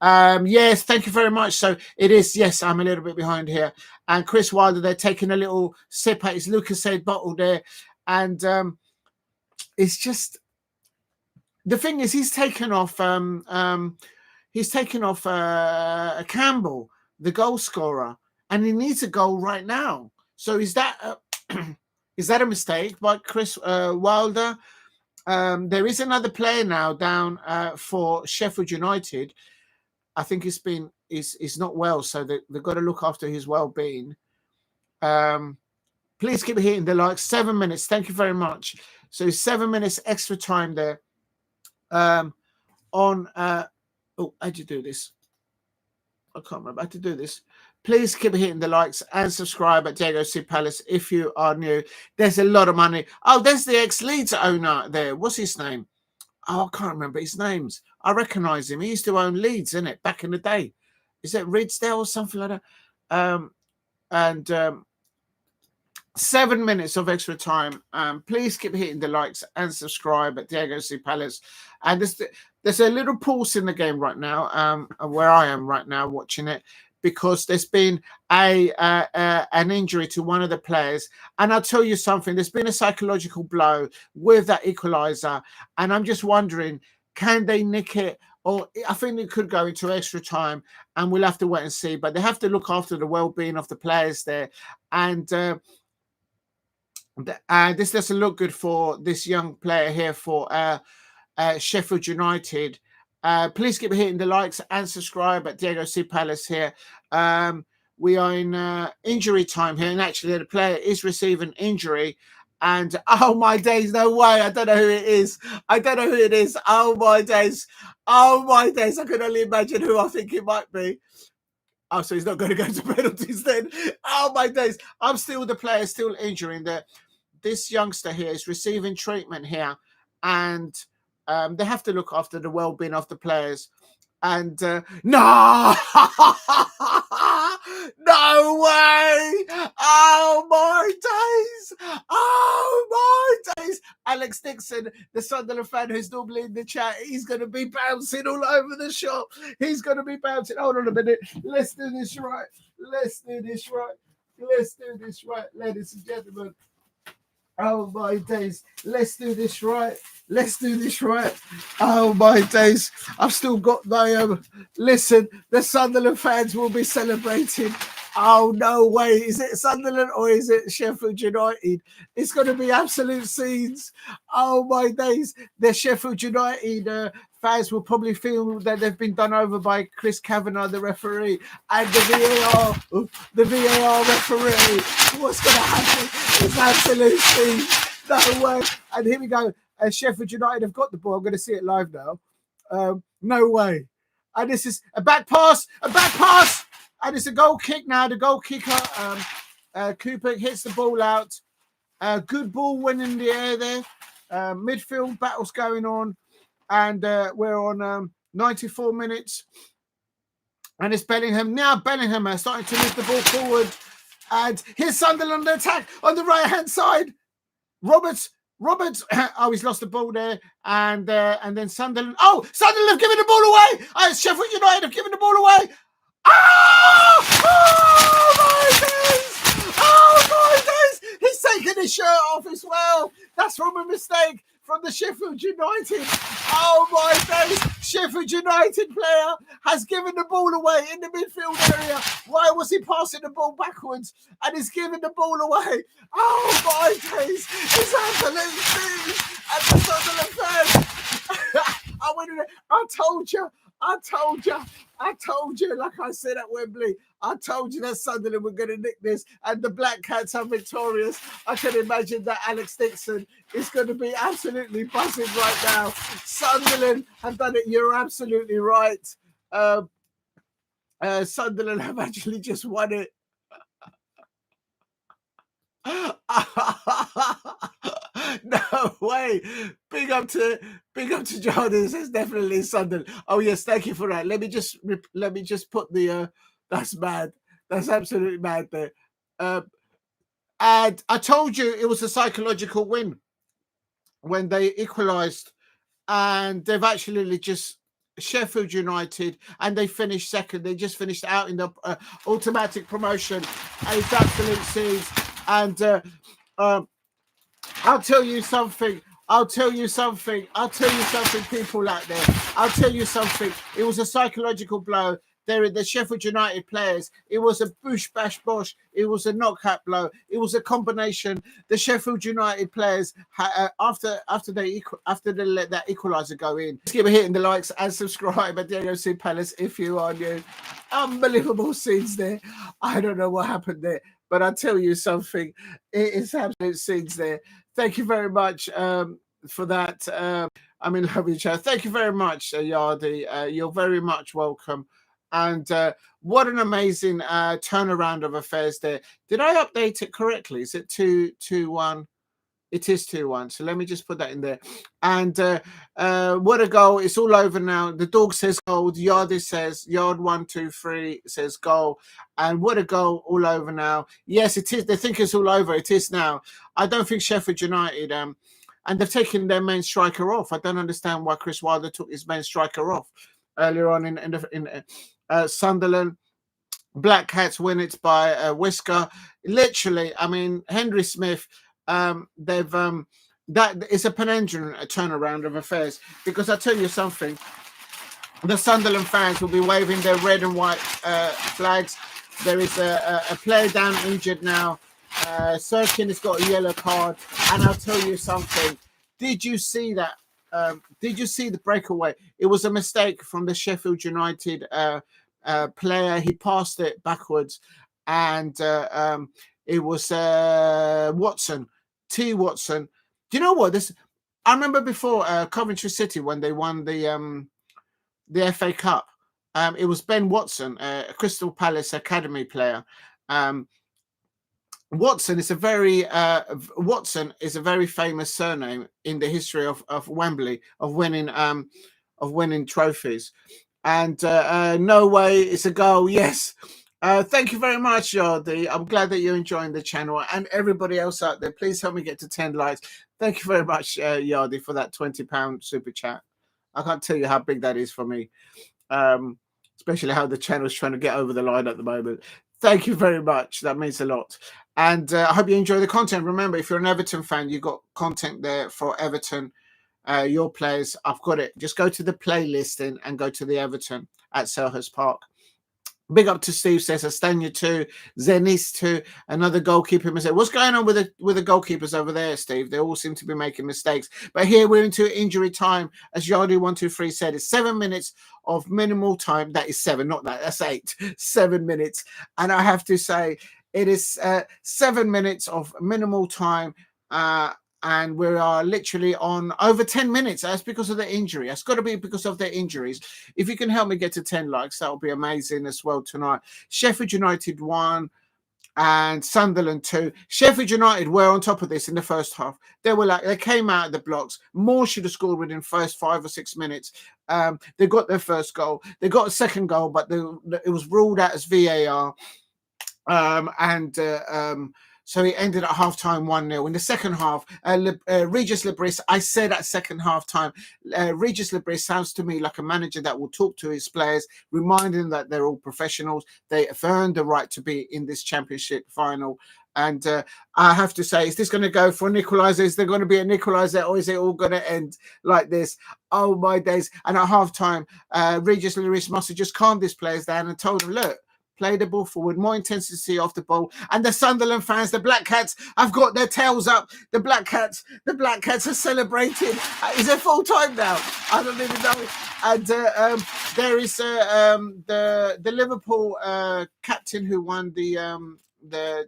Yes, thank you very much. So it is, yes, I'm a little bit behind here. And Chris Wilder, they're taking a little sip at his Lucozade bottle there. And it's just, the thing is, he's taken off Campbell, the goal scorer, and he needs a goal right now. So is that a mistake by Chris Wilder? There is another player now down for Sheffield United. I think he's not well, so they've got to look after his well-being. Please keep hitting the likes. 7 minutes. Thank you very much. So 7 minutes extra time there. How'd you do this? I can't remember how to do this. Please keep hitting the likes and subscribe at Diego C. Palace if you are new. There's a lot of money. Oh, there's the ex-Leeds owner there. What's his name? Oh, I can't remember his names. I recognise him. He used to own Leeds, isn't it? Back in the day. Is it Ridsdale or something like that? And 7 minutes of extra time. Please keep hitting the likes and subscribe at Diego C. Palace. And there's a little pause in the game right now, where I am right now watching it, because there's been an injury to one of the players. And I'll tell you something, there's been a psychological blow with that equalizer. And I'm just wondering, can they nick it? Or I think it could go into extra time, and we'll have to wait and see. But they have to look after the well-being of the players there. And this doesn't look good for this young player here for Sheffield United. Please keep hitting the likes and subscribe at Diego C. Palace here. We are in injury time here, and actually the player is receiving injury. And oh my days, no way! I don't know who it is. I don't know who it is. Oh my days! Oh my days! I can only imagine who I think it might be. Oh, so he's not going to go to penalties then. Oh my days! I'm still the player, still injuring that. This youngster here is receiving treatment here, and they have to look after the well-being of the players. And no, no way! Oh my days! Oh my days! Alex Dixon, the Sunderland fan who's normally in the chat, he's going to be bouncing all over the shop. He's going to be bouncing. Hold on a minute. Let's do this right. Let's do this right. Let's do this right, ladies and gentlemen. Oh my days. Let's do this right. Let's do this right. Oh my days. I've still got my listen, the Sunderland fans will be celebrating. Oh no way. Is it Sunderland or is it Sheffield United? It's going to be absolute scenes. Oh my days. The Sheffield United fans will probably feel that they've been done over by Chris Kavanagh, the referee, and the VAR referee. What's going to happen? It's absolute scene. No way. And here we go. Sheffield United have got the ball. I'm going to see it live now. No way. And this is a back pass. And it's a goal kick now. The goal kicker, Coupe, hits the ball out. Good ball went in the air there. Midfield battles going on. And we're on 94 minutes. And it's Bellingham. Now Bellingham are starting to move the ball forward. And here's Sunderland attack on the right-hand side. Roberts. Oh, he's lost the ball there. And then Sunderland. Oh, Sunderland have given the ball away. Sheffield United have given the ball away. Oh my days! Oh my days! He's taken his shirt off as well. That's from a mistake from the Sheffield United. Oh my days! Sheffield United player has given the ball away in the midfield area. Why was he passing the ball backwards? And he's giving the ball away. Oh my days! It's absolute thing. And the Sunderland fans. I told you, like I said at Wembley, I told you that Sunderland were going to nick this, and the Black Cats are victorious. I can imagine that Alex Dixon is going to be absolutely buzzing right now. Sunderland have done it. You're absolutely right. Sunderland have actually just won it. No way. Big up to John. It says definitely Sunderland. Oh yes, thank you for that. Let me just put the that's mad. That's absolutely mad there. And I told you it was a psychological win when they equalised, and they've actually just Sheffield United, and they finished second. They just finished out in the automatic promotion. And it's absolute scenes. And I'll tell you something, people out there. I'll tell you something. It was a psychological blow. The Sheffield United players, it was a bush bash bosh. It was a knockout blow. It was a combination. The Sheffield United players, after they let that equalizer go in, just keep hitting the likes and subscribe at Diego C. Palace if you are new. Unbelievable scenes there. I don't know what happened there, but I'll tell you something. It is absolute scenes there. Thank you very much for that. I'm in love with each other. Thank you very much, Yardi. You're very much welcome. And what an amazing turnaround of affairs there. Did I update it correctly? Is it 2-1? It is 2-1. So let me just put that in there. And what a goal. It's all over now. The dog says goal. Yardy says, Yard 1, 2, 3 says goal. And what a goal, all over now. Yes, it is. They think it's all over. It is now. I don't think Sheffield United, and they've taken their main striker off. I don't understand why Chris Wilder took his main striker off earlier on in Sunderland. Black Cats win it by whisker. Literally, I mean, Henry Smith, they've that is a penendulum, a turnaround of affairs. Because I tell you something, the Sunderland fans will be waving their red and white flags. There is a player down injured now. Cirkin has got a yellow card, and I'll tell you something. Did you see that? Did you see the breakaway? It was a mistake from the Sheffield United player. He passed it backwards, and it was Watson, T. Watson. Do you know what this? I remember before Coventry City when they won the FA Cup. It was Ben Watson, a Crystal Palace academy player. Watson is a very famous surname in the history of Wembley, of winning trophies. And no way, it's a goal. Yes. Thank you very much, Yardy. I'm glad that you're enjoying the channel, and everybody else out there. Please help me get to 10 likes. Thank you very much, Yardy, for that £20 super chat. I can't tell you how big that is for me, especially how the channel's trying to get over the line at the moment. Thank you very much. That means a lot. And I hope you enjoy the content. Remember, if you're an Everton fan, you've got content there for Everton, your players. I've got it. Just go to the playlist and go to the Everton at Selhurst Park. Big up to Steve, says Astania 2, Zenith 2, another goalkeeper mistake. What's going on with the goalkeepers over there, Steve? They all seem to be making mistakes. But here we're into injury time. As Yardy123 said, it's 7 minutes of minimal time. That is 7, not that. That's 8. 7 minutes. And I have to say, it is 7 minutes of minimal time. And we are literally on over 10 minutes. That's because of the injury. It's got to be because of their injuries. If you can help me get to 10 likes, that will be amazing as well tonight. Sheffield United 1 and Sunderland 2. Sheffield United were on top of this in the first half. They came out of the blocks. Moore should have scored within the first 5 or 6 minutes. They got their first goal. They got a second goal, but it was ruled out as VAR. So it ended at half-time 1-0. In the second half, Regis Lebris, I said at second half-time, Regis Lebris sounds to me like a manager that will talk to his players, reminding them that they're all professionals. They have earned the right to be in this championship final. And I have to say, is this going to go for an equalizer? Is there going to be an equalizer, or is it all going to end like this? Oh, my days. And at half-time, Regis Lebris must have just calmed his players down and told them, look, play the ball forward, more intensity off the ball. And the Sunderland fans, the Black Cats, have got their tails up. The Black Cats are celebrating. Is it full time now? I don't even know. And there is the Liverpool captain who won the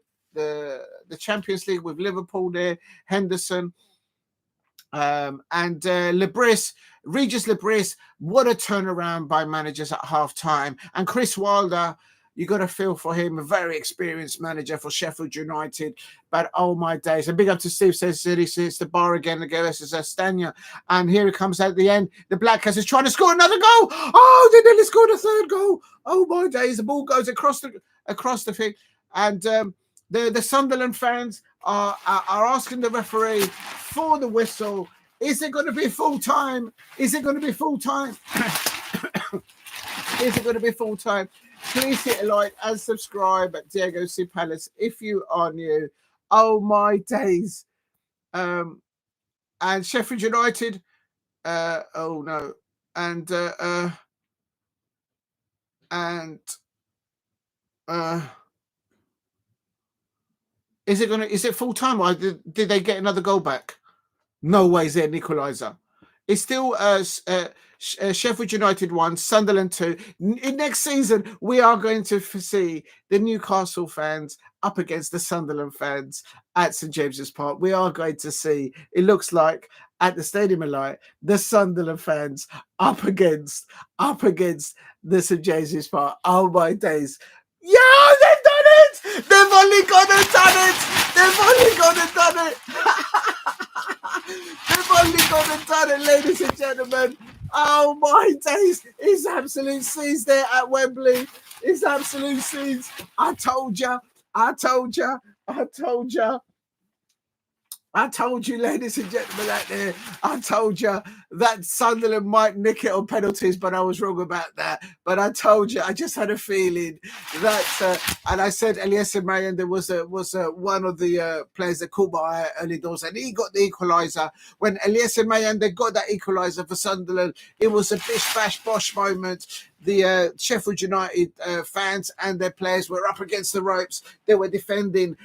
Champions League with Liverpool there, Henderson. And Lebris, Regis Lebris, what a turnaround by managers at half time. And Chris Wilder, you got to feel for him, a very experienced manager for Sheffield United. But oh my days. A big up to Steve, says it's the bar again. The girl is Astania. And here it comes at the end. The Black Cats is trying to score another goal. Oh, they nearly scored a third goal. Oh my days. The ball goes across the thing. And the Sunderland fans are asking the referee for the whistle. Is it going to be full time? Is it going to be full time? Is it going to be full time? Please hit a like and subscribe at Diego C. Palace if you are new. Oh my days. And Sheffield United. Oh no. And is it full time, or did they get another goal back? No way is it an equalizer. It's still Sheffield United 1, Sunderland 2. Next season, we are going to see the Newcastle fans up against the Sunderland fans at St James's Park. We are going to see, it looks like, at the Stadium of Light, the Sunderland fans up against the St James's Park. Oh my days. Yeah, they've done it! They've only gone and done it! They've only gone and done it! only gone and done it, ladies and gentlemen. Oh my days! It's absolute scenes there at Wembley. It's absolute scenes. I told you. I told you. I told you. I told you, ladies and gentlemen, out there, I told you that Sunderland might nick it on penalties, but I was wrong about that. But I told you, I just had a feeling that, and I said Eliezer Mayenda was one of the players that caught my eye early doors, and he got the equaliser. When Eliezer Mayenda got that equaliser for Sunderland, it was a bish bash bosh moment. The Sheffield United fans and their players were up against the ropes. They were defending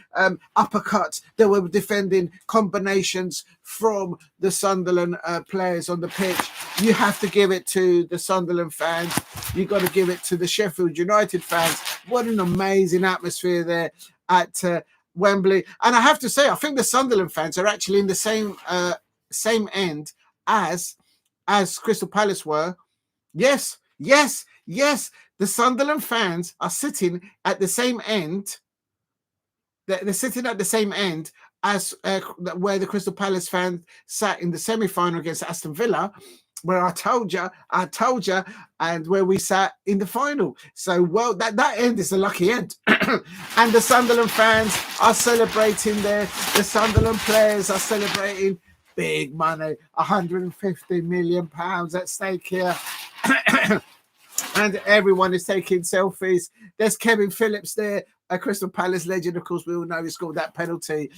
uppercuts. They were defending combinations from the Sunderland players on the pitch. You have to give it to the Sunderland fans. You got to give it to the Sheffield United fans. What an amazing atmosphere there at Wembley. And I have to say, I think the Sunderland fans are actually in the same end as Crystal Palace were. Yes. The Sunderland fans are sitting at the same end. They're sitting at the same end as where the Crystal Palace fans sat in the semi-final against Aston Villa, where I told you, and where we sat in the final. So, well, that end is a lucky end. And the Sunderland fans are celebrating there. The Sunderland players are celebrating big money, £150 million at stake here. And everyone is taking selfies. There's Kevin Phillips there, a Crystal Palace legend. Of course, we all know he scored that penalty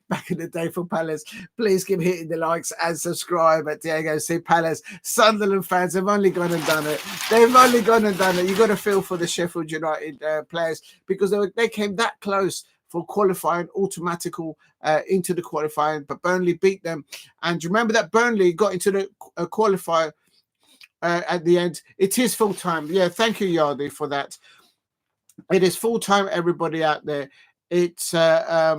back in the day for Palace. Please keep hitting the likes and subscribe at Diego C. Palace. Sunderland fans have only gone and done it. They've only gone and done it. You've got to feel for the Sheffield United players, because they came that close for qualifying, automatical into the qualifying, but Burnley beat them. And remember that Burnley got into the qualifier at the end. It is full time. Yeah, thank you, Yardi, for that. It is full time, everybody out there. It's I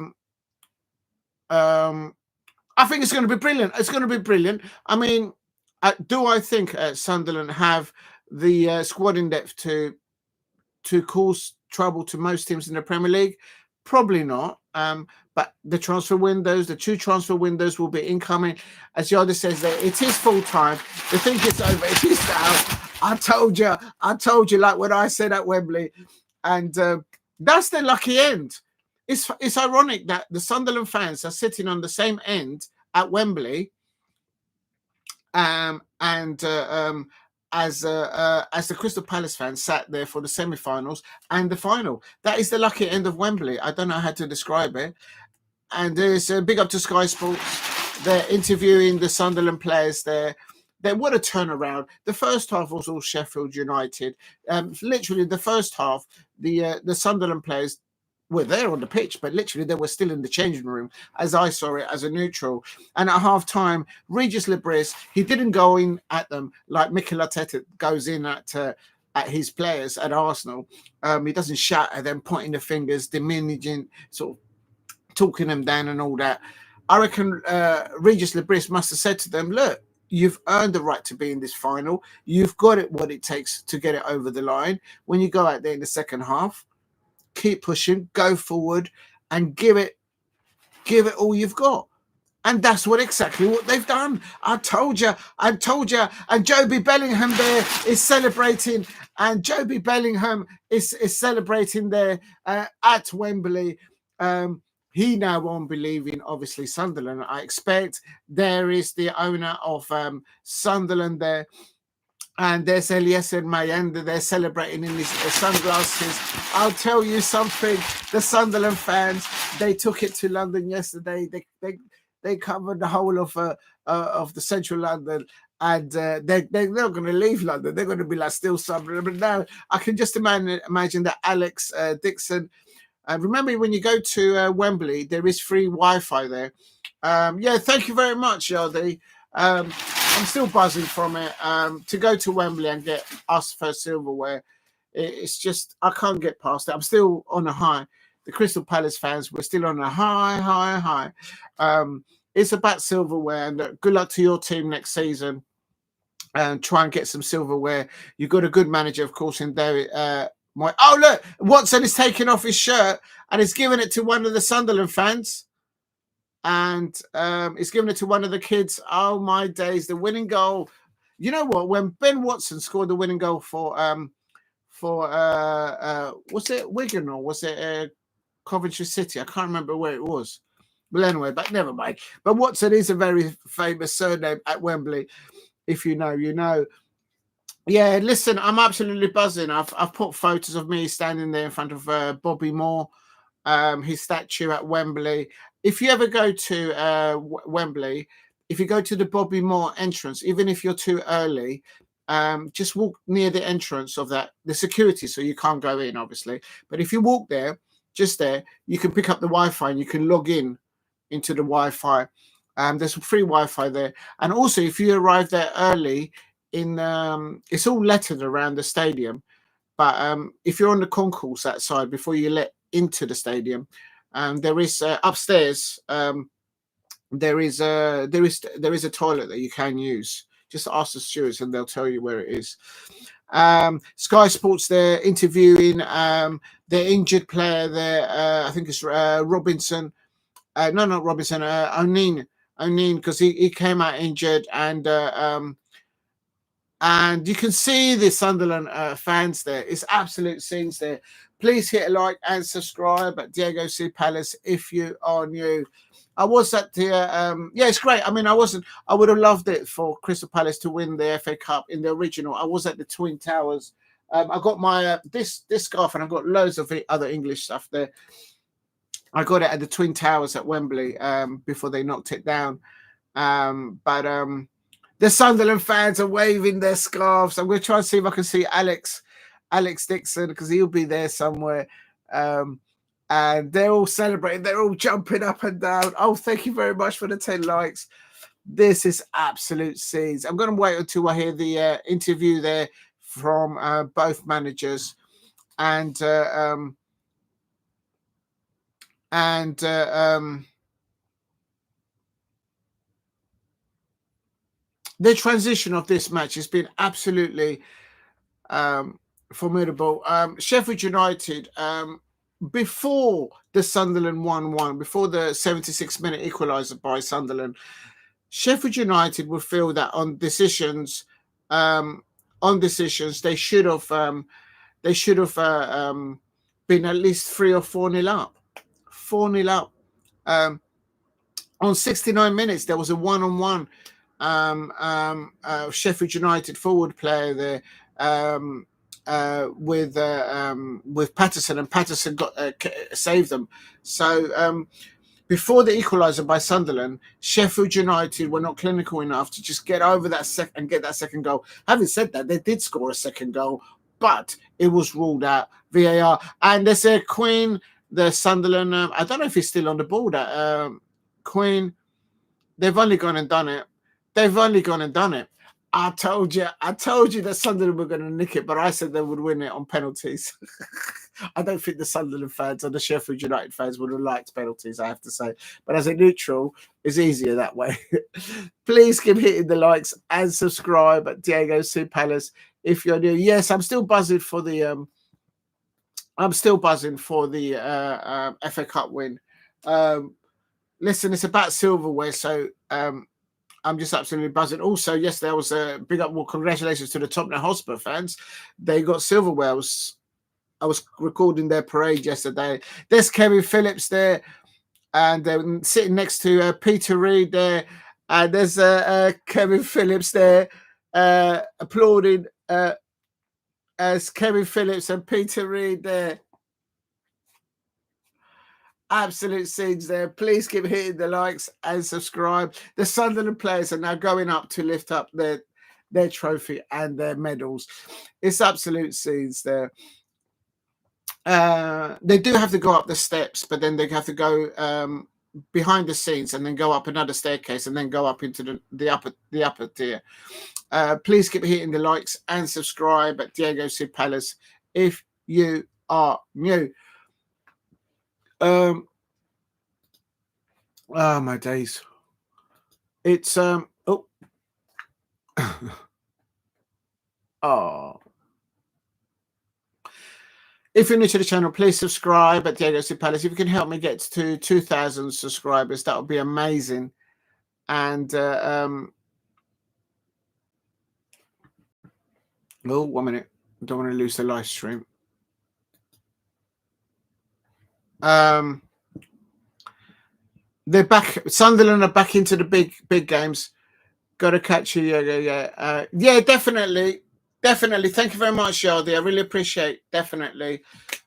think it's going to be brilliant. It's going to be brilliant. I mean, do I think Sunderland have the squad in depth to cause trouble to most teams in the Premier League? Probably not. But the transfer windows, the 2 transfer windows will be incoming. As Yardi says there, it is full time. The thing is over. It is now. I told you, like what I said at Wembley. And that's the lucky end. It's ironic that the Sunderland fans are sitting on the same end at Wembley, as the Crystal Palace fans sat there for the semi-finals and the final. That is the lucky end of Wembley. I don't know how to describe it. And there's a big up to Sky Sports. They're interviewing the Sunderland players there. What a turnaround. The first half was all Sheffield United. Literally, the first half, the Sunderland players were there on the pitch, but literally they were still in the changing room, as I saw it, as a neutral. And at half-time, Regis Lebris, he didn't go in at them like Mikel Arteta goes in at his players at Arsenal. He doesn't shout at them, pointing the fingers, diminishing, sort of talking them down and all that. I reckon Regis Lebris must have said to them, look, you've earned the right to be in this final. You've got it, what it takes to get it over the line. When you go out there in the second half, keep pushing, go forward, and give it all you've got. And that's exactly what they've done. I told you. And Joby Bellingham there is celebrating. And Joby Bellingham is celebrating there at Wembley. He now won't believe in, obviously, Sunderland. I expect there is the owner of Sunderland there. And there's Eliezer Mayenda. They're celebrating in his sunglasses. I'll tell you something. The Sunderland fans, they took it to London yesterday. They covered the whole of the central London. And they're not going to leave London. They're going to be like still Sunderland. But now I can just imagine that Alex Dixon. Remember, when you go to Wembley, there is free Wi-Fi there. Yeah, thank you very much, Yardi. I'm still buzzing from it. To go to Wembley and get us first silverware, it's just, I can't get past it. I'm still on a high. The Crystal Palace fans, we're still on a high. It's about silverware, and good luck to your team next season. Try and get some silverware. You've got a good manager, of course, in David. Oh, look, Watson is taking off his shirt and he's giving it to one of the Sunderland fans. and he's given it to one of the kids. Oh my days, the winning goal. You know what? When Ben Watson scored the winning goal for was it Wigan or was it Coventry City? I can't remember where it was. Well, anyway, but never mind. But Watson is a very famous surname at Wembley. If you know, you know. Yeah, listen, I'm absolutely buzzing. I've put photos of me standing there in front of Bobby Moore, his statue at Wembley. If you ever go to Wembley, if you go to the Bobby Moore entrance, even if you're too early, just walk near the entrance of the security, so you can't go in, obviously. But if you walk there, just there, you can pick up the Wi-Fi and you can log in into the Wi-Fi. There's free Wi-Fi there. And also, if you arrive there early, it's all lettered around the stadium. But if you're on the concourse outside before you let into the stadium, there is upstairs. There is a toilet that you can use. Just ask the stewards and they'll tell you where it is. Sky Sports, they're interviewing their injured player there. I think it's Robinson. No, not Robinson. O'Neill, because he came out injured, and you can see the Sunderland fans there. It's absolute scenes there. Please hit a like and subscribe at Diego C Palace if you are new. I was at the yeah, it's great. I mean, I would have loved it for Crystal Palace to win the FA Cup in the original. I was at the Twin Towers. I got my this scarf, and I've got loads of other English stuff there. I got it at the Twin Towers at Wembley before they knocked it down. But the Sunderland fans are waving their scarves. I'm going to try and see if I can see Alex Dixon, because he'll be there somewhere. And they're all celebrating. They're all jumping up and down. Oh, thank you very much for the 10 likes. This is absolute scenes. I'm going to wait until I hear the interview there from both managers. And the transition of this match has been absolutely formidable. Sheffield United, before the Sunderland 1-1, before the 76-minute equalizer by Sunderland, Sheffield United would feel that on decisions, they should have been at least 3 or 4-0 up. 4-0 up. On 69 minutes, there was a one-on-one Sheffield United forward player there with Patterson, and Patterson got saved them. So before the equaliser by Sunderland, Sheffield United were not clinical enough to just get over that and get that second goal. Having said that, they did score a second goal, but it was ruled out VAR. And there's a Queen, the Sunderland. I don't know if he's still on the board. Queen, they've only gone and done it. I told you that Sunderland were going to nick it, but I said they would win it on penalties. I don't think the Sunderland fans or the Sheffield United fans would have liked penalties, I have to say. But as a neutral, it's easier that way. Please keep hitting the likes and subscribe at Diego C Palace if you're new. Yes, I'm still buzzing for the FA Cup win. Listen, it's about silverware, so I'm just absolutely buzzing. Also, yes, there was a big up. Well, congratulations to the Tottenham Hotspur fans. They got silverware. I was recording their parade yesterday. There's Kevin Phillips there, and they're sitting next to Peter Reid there. And there's Kevin Phillips there applauding as Kevin Phillips and Peter Reid there. Absolute scenes there. Please keep hitting the likes and subscribe. The Sunderland players are now going up to lift up their trophy and their medals. It's absolute scenes there. They do have to go up the steps, but then they have to go behind the scenes and then go up another staircase and then go up into the upper tier. Please keep hitting the likes and subscribe at Diego C Palace if you are new. Oh my days. It's oh If you're new to the channel, please subscribe at Diego C. Palace. If you can help me get to 2,000 subscribers, that would be amazing. And oh, 1 minute. I don't want to lose the live stream. They're back. Sunderland are back into the big games. Got to catch you. Yeah, definitely. Thank you very much, Yardi. I really appreciate. Definitely.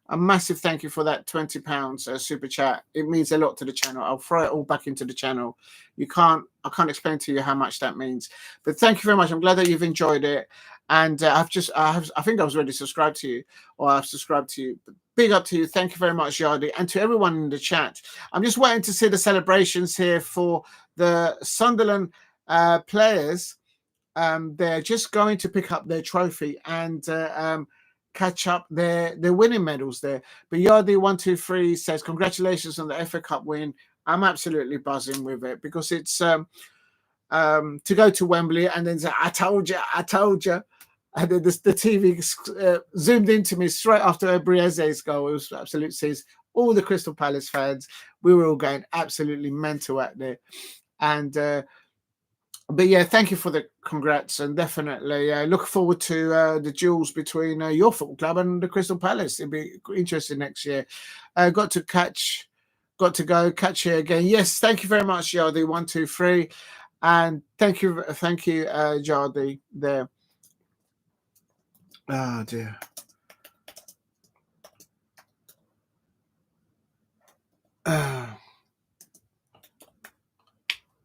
A massive thank you for that £20 super chat. It means a lot to the channel. I'll throw it all back into the channel. I can't explain to you how much that means. But thank you very much. I'm glad that you've enjoyed it. And I think I was already subscribed to you, or I've subscribed to you. But big up to you. Thank you very much, Yardi, and to everyone in the chat. I'm just waiting to see the celebrations here for the Sunderland players. They're just going to pick up their trophy and catch up their winning medals there. But Yardi123 says, congratulations on the FA Cup win. I'm absolutely buzzing with it because it's to go to Wembley and then say, I told you. And then the TV zoomed into me straight after Brieze's goal. It was absolute scenes. All the Crystal Palace fans, we were all going absolutely mental out there. And but yeah, thank you for the congrats, and definitely look forward to the duels between your football club and the Crystal Palace. It'll be interesting next year. Got to go catch you again. Yes, thank you very much, Yardi123, and thank you, Yardi there. Oh dear.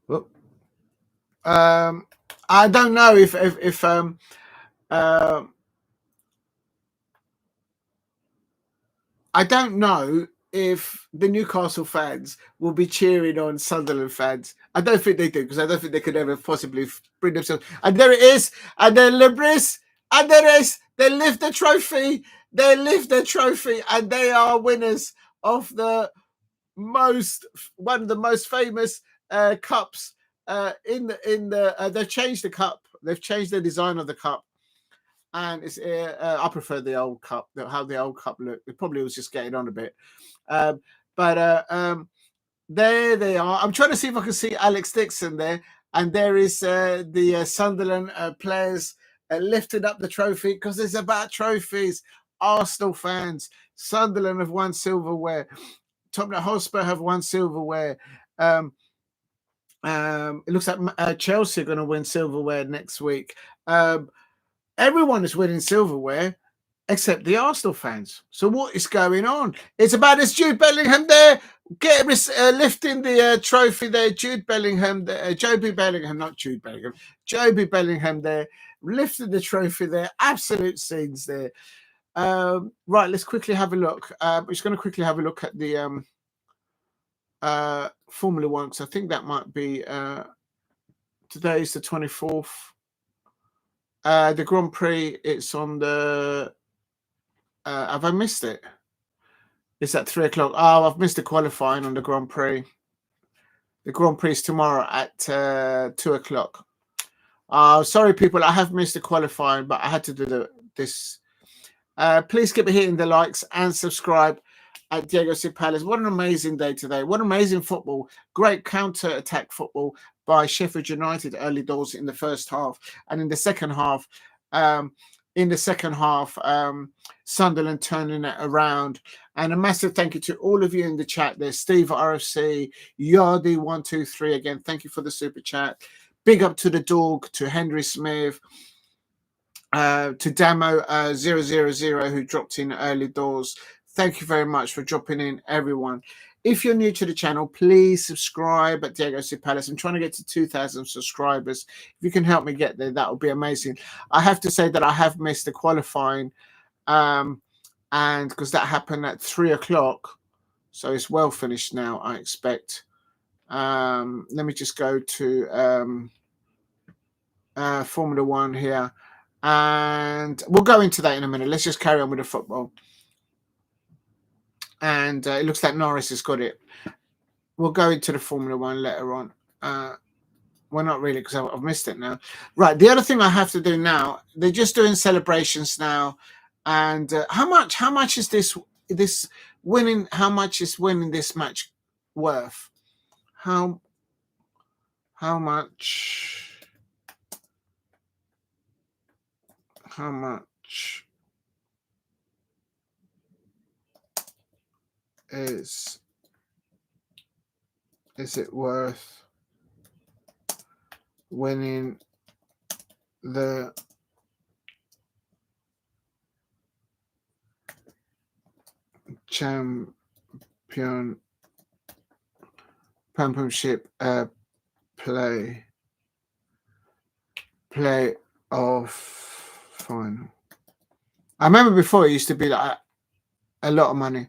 Whoop. I don't know if I don't know if the Newcastle fans will be cheering on Sunderland fans. I don't think they do, because I don't think they could ever possibly bring themselves. And there it is, and then Libris, and there is. They lift the trophy. And they are winners of one of the most famous cups. They've changed the cup. They've changed the design of the cup, and it's. I prefer the old cup. How the old cup looked. It probably was just getting on a bit, but there they are. I'm trying to see if I can see Alex Dixon there, and there is the Sunderland players lifting up the trophy, because it's about trophies. Arsenal fans, Sunderland have won silverware. Tottenham Hotspur have won silverware. It looks like Chelsea are going to win silverware next week. Everyone is winning silverware except the Arsenal fans. So what is going on? It's about this Jude Bellingham there, lifting the trophy there. Jude Bellingham there, Joby Bellingham, not Jude Bellingham. Joby Bellingham there, lifting the trophy there. Absolute scenes there. Right, let's quickly have a look. I'm just going to quickly have a look at the Formula One, because I think that might be today is the 24th. The Grand Prix, it's on the have I missed it? It's at 3 o'clock. Oh, I've missed the qualifying on the Grand Prix. The Grand Prix is tomorrow at 2 o'clock. Sorry, people, I have missed the qualifying, but I had to do this. Please keep hitting the likes and subscribe at Diego C. Palace. What an amazing day today. What amazing football. Great counter-attack football by Sheffield United early doors in the first half. And in the second half, Sunderland turning it around. And a massive thank you to all of you in the chat. There's Steve RFC, Yardi123 again. Thank you for the super chat. Big up to the dog, to Henry Smith, to Damo 000 who dropped in early doors. Thank you very much for dropping in, everyone. If you're new to the channel, please subscribe at Diego C. Palace. I'm trying to get to 2,000 subscribers. If you can help me get there, that would be amazing. I have to say that I have missed the qualifying, and because that happened at 3 o'clock, so it's well finished now, I expect. Let me just go to Formula One here, and we'll go into that in a minute. Let's just carry on with the football. And it looks like Norris has got it. We'll go into the Formula One later on. Well, not really, because I've missed it now. Right, the other thing I have to do now, they're just doing celebrations now And how much is this winning? How much is winning this match worth? How much? How much is it worth winning the championship play off final? I remember before it used to be like a lot of money.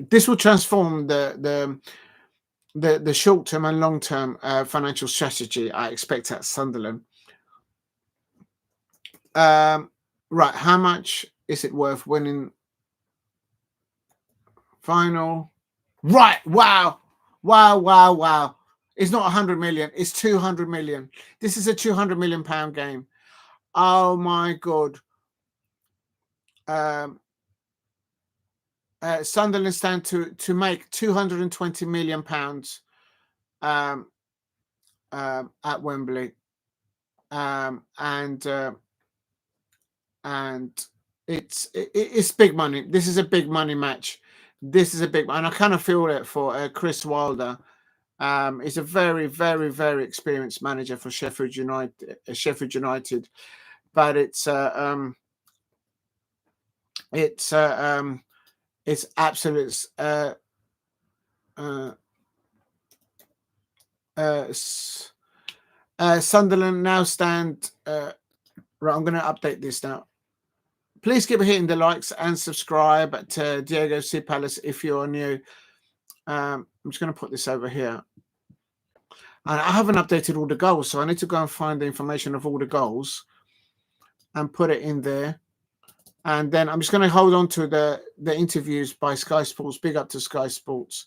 This will transform the short-term and long-term financial strategy I expect at Sunderland. Right, how much is it worth winning final? Right, wow. It's not 100 million, it's 200 million. This is a 200 million pound game. Oh my God. Sunderland stand to make 220 million pounds at Wembley, and it's big money. This is a big money match. This is a big, and I kind of feel it for Chris Wilder. He's a very, very, very experienced manager for Sheffield United, but it's absolute. Sunderland now stand. Right, I'm going to update this now. Please keep hitting the likes and subscribe to Diego C. Palace if you're new. I'm just going to put this over here. And I haven't updated all the goals, so I need to go and find the information of all the goals and put it in there. And then I'm just going to hold on to the interviews by Sky Sports. Big up to Sky Sports.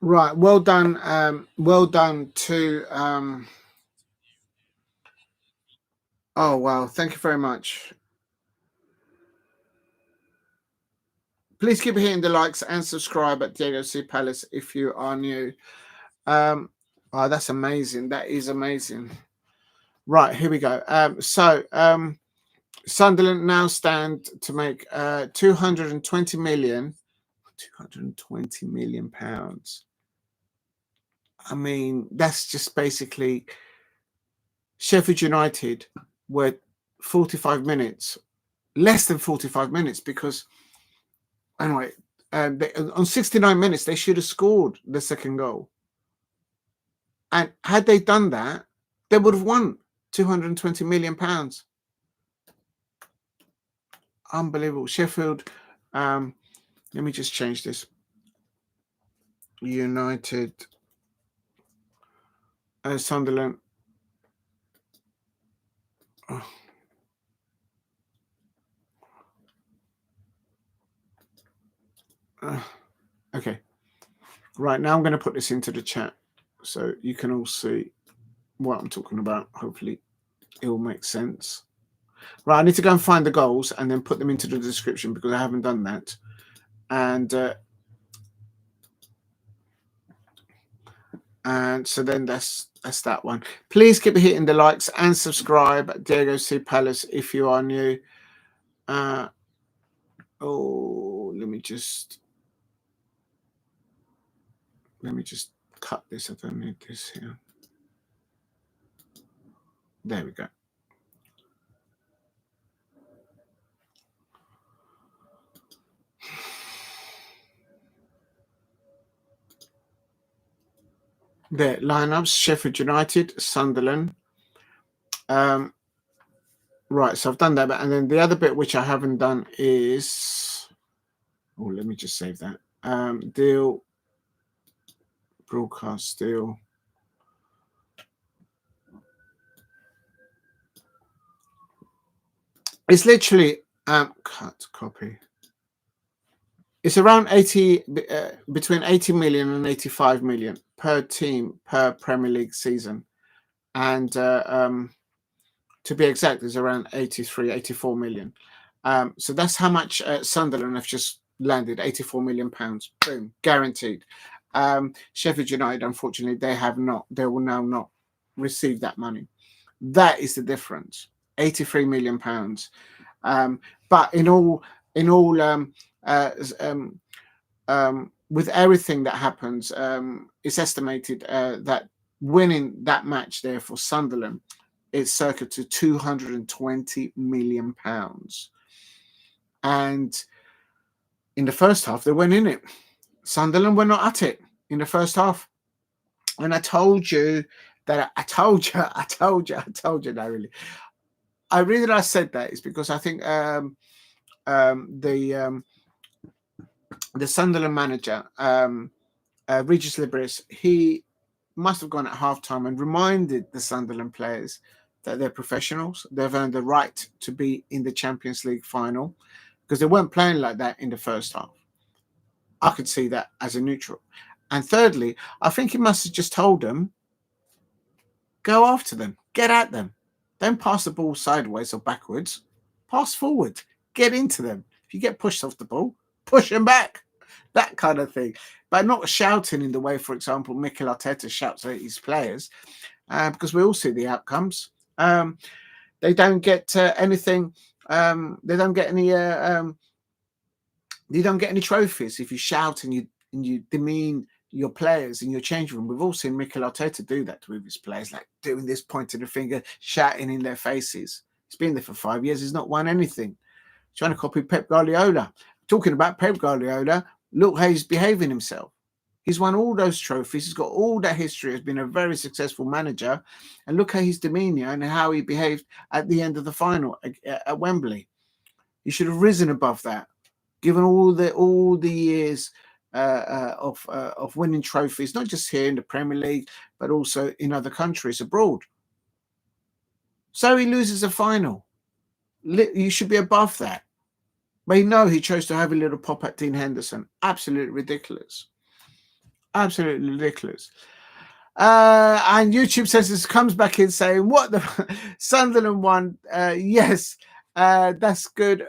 Right, well done. Well done to. Oh wow! Thank you very much. Please keep hitting the likes and subscribe at Diego C. Palace if you are new. Oh, that's amazing. That is amazing. Right, here we go. Sunderland now stand to make 220 million pounds. I mean, that's just basically Sheffield United were 45 minutes, less than 45 minutes, because anyway, on 69 minutes, they should have scored the second goal. And had they done that, they would have won 220 million pounds. Unbelievable. Sheffield, let me just change this. United, Sunderland. Oh. Okay. Right, now I'm going to put this into the chat so you can all see what I'm talking about. Hopefully it will make sense. Right, I need to go and find the goals and then put them into the description because I haven't done that. And so then that's that one. Please keep hitting the likes and subscribe. Diego C. Palace if you are new. Let me just cut this. I don't need this here. There we go. their lineups: Sheffield United, Sunderland. Right, so I've done that, and then the other bit which I haven't done is, oh, let me just save that. Deal, broadcast deal. It's literally cut copy. It's around 80, between 80 million and 85 million per team per Premier League season, and to be exact, there's around 83, 84 million. So that's how much Sunderland have just landed, 84 million pounds. Boom, guaranteed. Sheffield United, unfortunately, they will now not receive that money. That is the difference, 83 million pounds. But in all, with everything that happens, it's estimated that winning that match there for Sunderland is circa to 220 million pounds. And in the first half, they weren't in it. Sunderland were not at it in the first half. And I told you that I told you. No, really. I reason I said that is because I think the Sunderland manager, Regis Libris, he must have gone at halftime and reminded the Sunderland players that they're professionals. They've earned the right to be in the Champions League final, because they weren't playing like that in the first half. I could see that as a neutral. And thirdly, I think he must have just told them, go after them, get at them. Don't pass the ball sideways or backwards. Pass forward, get into them. If you get pushed off the ball, push them back. That kind of thing. But not shouting in the way, for example, Mikel Arteta shouts at his players, because we all see the outcomes. They don't get anything. They don't get any. You don't get any trophies if you shout and you demean your players in your changing room. We've all seen Mikel Arteta do that with his players, like doing this, pointing the finger, shouting in their faces. He's been there for 5 years. He's not won anything. Trying to copy Pep Guardiola. Talking about Pep Guardiola, look how he's behaving himself. He's won all those trophies. He's got all that history. Has been a very successful manager. And look how his demeanour and how he behaved at the end of the final at Wembley. He should have risen above that, given all the years of winning trophies, not just here in the Premier League, but also in other countries abroad. So he loses a final. You should be above that. But no, he chose to have a little pop at Dean Henderson. Absolutely ridiculous. Absolutely ridiculous. And YouTube says this, comes back in saying, what the Sunderland won? Yes, that's good.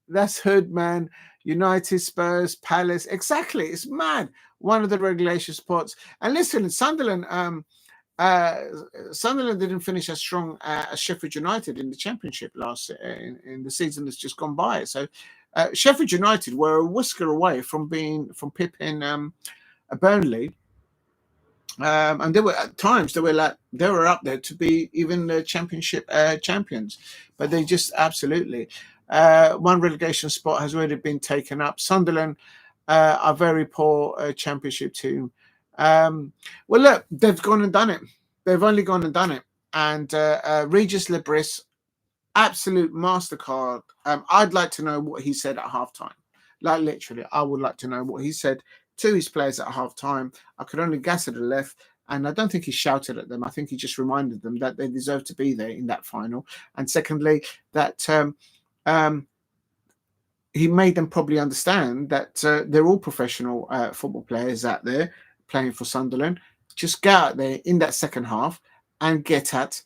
That's hood, man. United, Spurs, Palace. Exactly. It's mad. One of the relegation spots. And listen, Sunderland didn't finish as strong as Sheffield United in the Championship in the season that's just gone by. So Sheffield United were a whisker away from pipping Burnley. And they were at times they were up there to be even the Championship champions, but they just absolutely one relegation spot has already been taken up. Sunderland are very poor Championship team. Well, look, they've gone and done it. They've only gone and done it. And Regis Libris, absolute mastercard. I'd like to know what he said at halftime. Like literally, I would like to know what he said to his players at halftime. I could only guess at the left, and I don't think he shouted at them. I think he just reminded them that they deserve to be there in that final. And secondly, that he made them probably understand that they're all professional football players out there playing for Sunderland. Just go out there in that second half and get at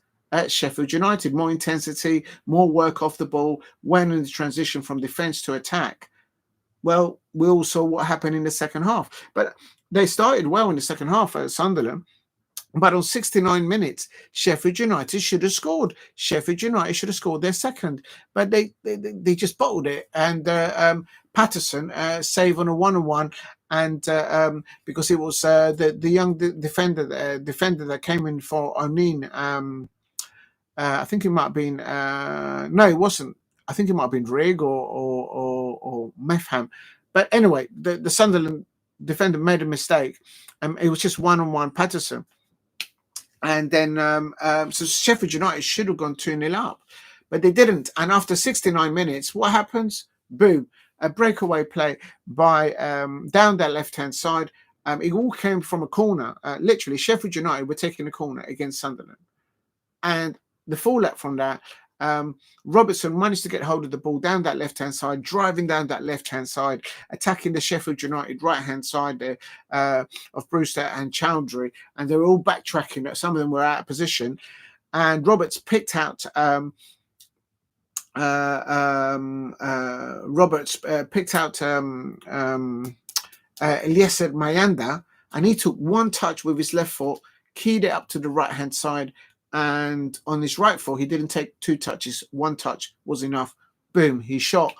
Sheffield United. More intensity, more work off the ball, when in the transition from defence to attack. Well, we all saw what happened in the second half. But they started well in the second half at Sunderland. But on 69 minutes, Sheffield United should have scored. Sheffield United should have scored their second. But they just bottled it. And Patterson saved on a 1-on-1. And because it was the young defender that came in for O'Neill. I think it might have been... no, it wasn't. I think it might have been Rigg or Mefham. But anyway, the Sunderland defender made a mistake. It was just one-on-one Patterson. And then so Sheffield United should have gone 2-0 up, but they didn't. And after 69 minutes, what happens? Boom, a breakaway play by down that left-hand side. It all came from a corner. Literally, Sheffield United were taking a corner against Sunderland. And the fallout from that, Robertson managed to get hold of the ball down that left-hand side, driving down that left-hand side, attacking the Sheffield United right-hand side there of Brewster and Choudhury, and they were all backtracking. Some of them were out of position, and Roberts picked out Eliezer Mayenda, and he took one touch with his left foot, keyed it up to the right-hand side, and on his right foot, he didn't take two touches. One touch was enough. Boom, he shot.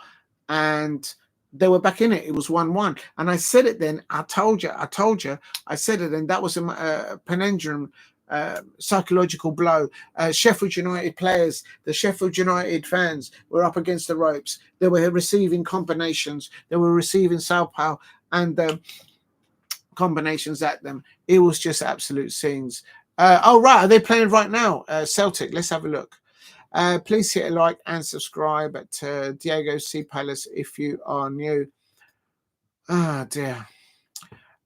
And they were back in it. It was 1-1. And I said it then. I told you. I said it, and that was a conundrum, psychological blow. Sheffield United players, the Sheffield United fans were up against the ropes. They were receiving combinations. They were receiving Sao and combinations at them. It was just absolute scenes. Oh, right. Are they playing right now? Celtic. Let's have a look. Please hit a like and subscribe at Diego C. Palace if you are new. Oh, dear.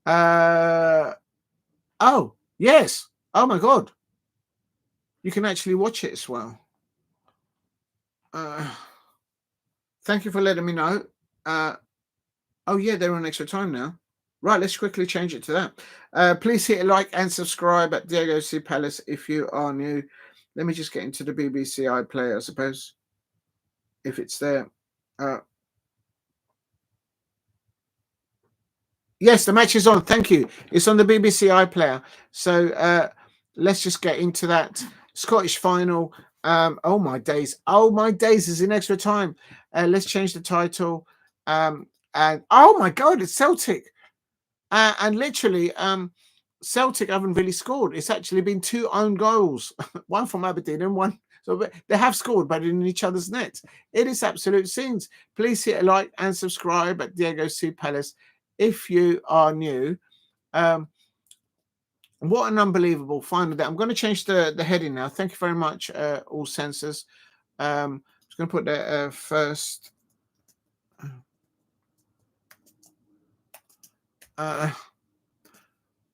Oh, yes. Oh, my God. You can actually watch it as well. Thank you for letting me know. Oh, yeah, they're on extra time now. Right, let's quickly change it to that. Please hit a like and subscribe at Diego C. Palace if you are new. Let me just get into the BBC iPlayer, I suppose, if it's there. Yes, the match is on. Thank you. It's on the BBC iPlayer. So let's just get into that. Scottish final. Oh, my days. Oh, my days is in extra time. Let's change the title. And oh, my God, it's Celtic. And literally, Celtic haven't really scored. It's actually been 2 own goals, one from Aberdeen and one. So they have scored, but in each other's nets. It is absolute scenes. Please hit a like and subscribe at Diego C. Palace if you are new. What an unbelievable final day. I'm going to change the heading now. Thank you very much, all censors. I'm just going to put the first.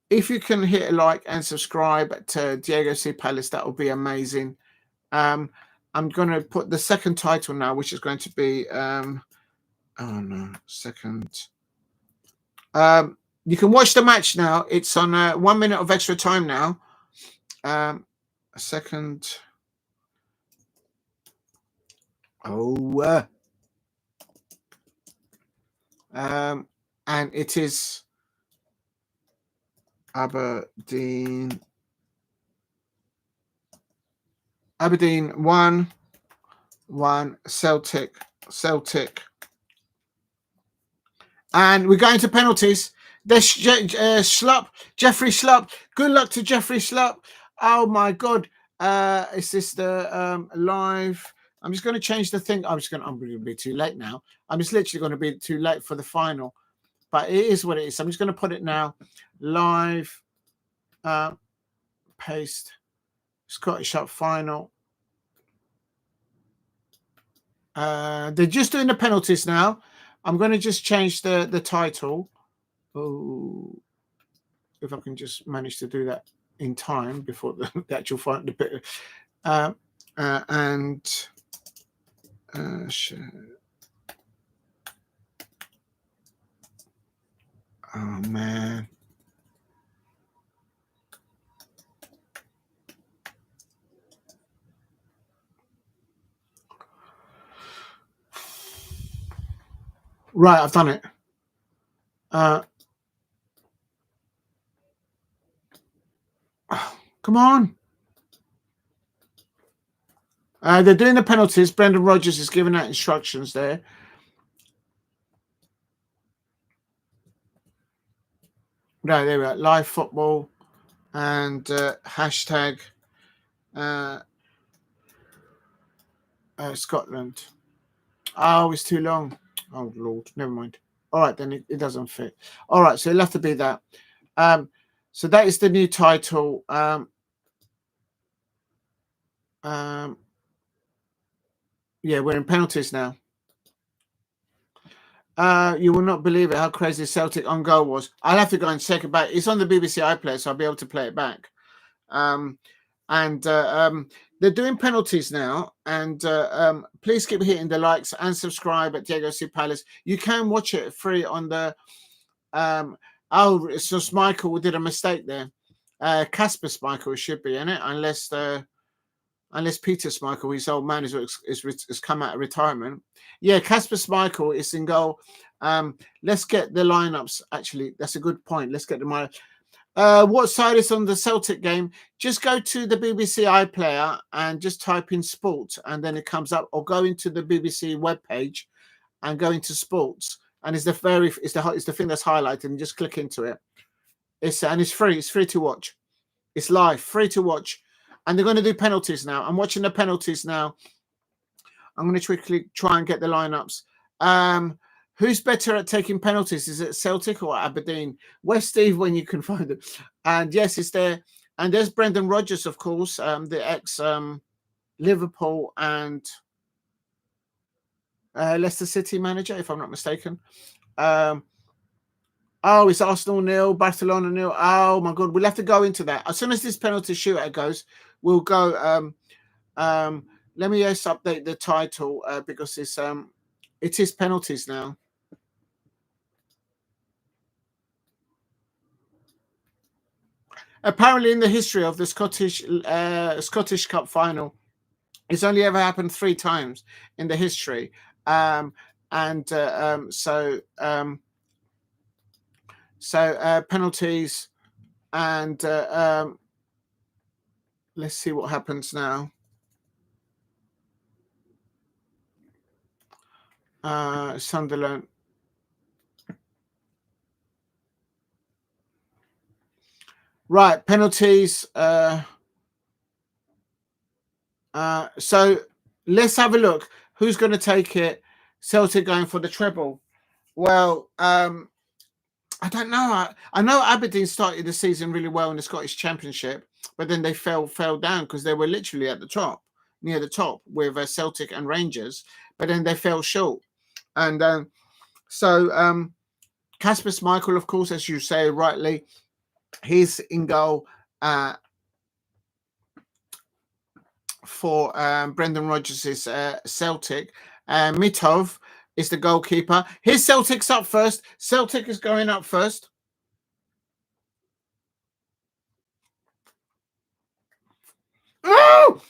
If you can hit a like and subscribe to Diego C. Palace, that would be amazing. I'm going to put the second title now, which is going to be second. You can watch the match now. It's on 1 minute of extra time now. A second. And it is Aberdeen 1-1 Celtic. And we're going to penalties. There's Jeffrey Schlupp. Good luck to Jeffrey Schlupp. Oh my God. Is this the live? I'm just going to change the thing. I'm going to be too late now. I'm just literally going to be too late for the final. But it is what it is. I'm just going to put it now. Live. Paste. Scottish Cup final. They're just doing the penalties now. I'm going to just change the title. Oh, if I can just manage to do that in time before the actual final. Oh, man. Right, I've done it. Come on. They're doing the penalties. Brendan Rodgers is giving out instructions there. No, there we are. Live football and hashtag Scotland. Oh, it's too long. Oh, Lord. Never mind. All right, then it doesn't fit. All right, so it'll have to be that. So that is the new title. Yeah, we're in penalties now. You will not believe it how crazy Celtic on goal was. I'll have to go and check it back. It's on the BBC iPlayer, so I'll be able to play it back. They're doing penalties now, and please keep hitting the likes and subscribe at Diego C Palace. You can watch it free on the so Schmeichel did a mistake there. Casper Schmeichel should be in it, unless Peter Schmeichel, his old man, has come out of retirement. Yeah, Casper Schmeichel is in goal. Let's get the lineups. Actually, that's a good point. Let's get the lineups. What side is on the Celtic game? Just go to the BBC iPlayer and just type in sports, and then it comes up. Or go into the BBC webpage and go into sports, and it's the thing that's highlighted, and just click into it. It's free. It's free to watch. It's live, free to watch, and they're going to do penalties now. I'm watching the penalties now. I'm going to quickly try and get the lineups. Who's better at taking penalties? Is it Celtic or Aberdeen? Where's Steve when you can find him? And yes, it's there. And there's Brendan Rodgers, of course, the ex Liverpool and Leicester City manager, if I'm not mistaken. Oh, it's Arsenal 0, Barcelona 0. Oh my God, we'll have to go into that as soon as this penalty shootout goes. We'll go. Let me just update the title because it is penalties now. Apparently, in the history of the Scottish Cup final, it's only ever happened 3 times in the history, so penalties, and let's see what happens now. Sunderland. Right, penalties. So let's have a look. Who's going to take it? Celtic going for the treble. Well, I don't know. I know Aberdeen started the season really well in the Scottish Championship, but then they fell down because they were literally at the top, near the top with Celtic and Rangers, but then they fell short. And Casper Schmeichel, of course, as you say rightly, he's in goal for Brendan Rodgers' Celtic. Mitov is the goalkeeper. Here's Celtic's up first. Celtic is going up first. Oh!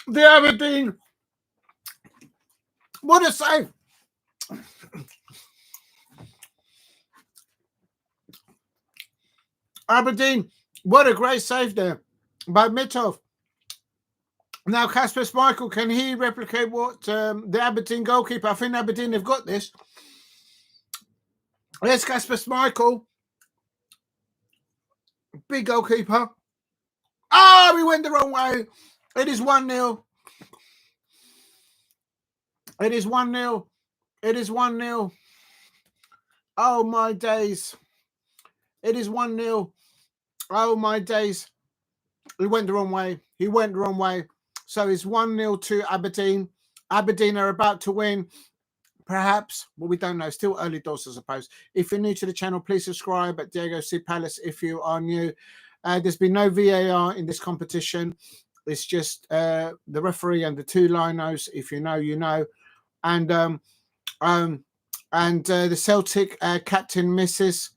The Aberdeen. What a save. Aberdeen. What a great save there by Mitov. Now, Casper Schmeichel, can he replicate what the Aberdeen goalkeeper? I think Aberdeen have got this. There's Casper Schmeichel. Big goalkeeper. Oh, he went the wrong way. It is 1-0. It is 1-0. It is 1-0. Oh, my days. It is 1-0. Oh, my days. He went the wrong way. He went the wrong way. So it's 1-0 to Aberdeen. Aberdeen are about to win. Perhaps. Well, we don't know. Still early doors, I suppose. If you're new to the channel, please subscribe at Diego C Palace if you are new. There's been no VAR in this competition. It's just the referee and the 2 linos. If you know, you know. And the Celtic captain misses.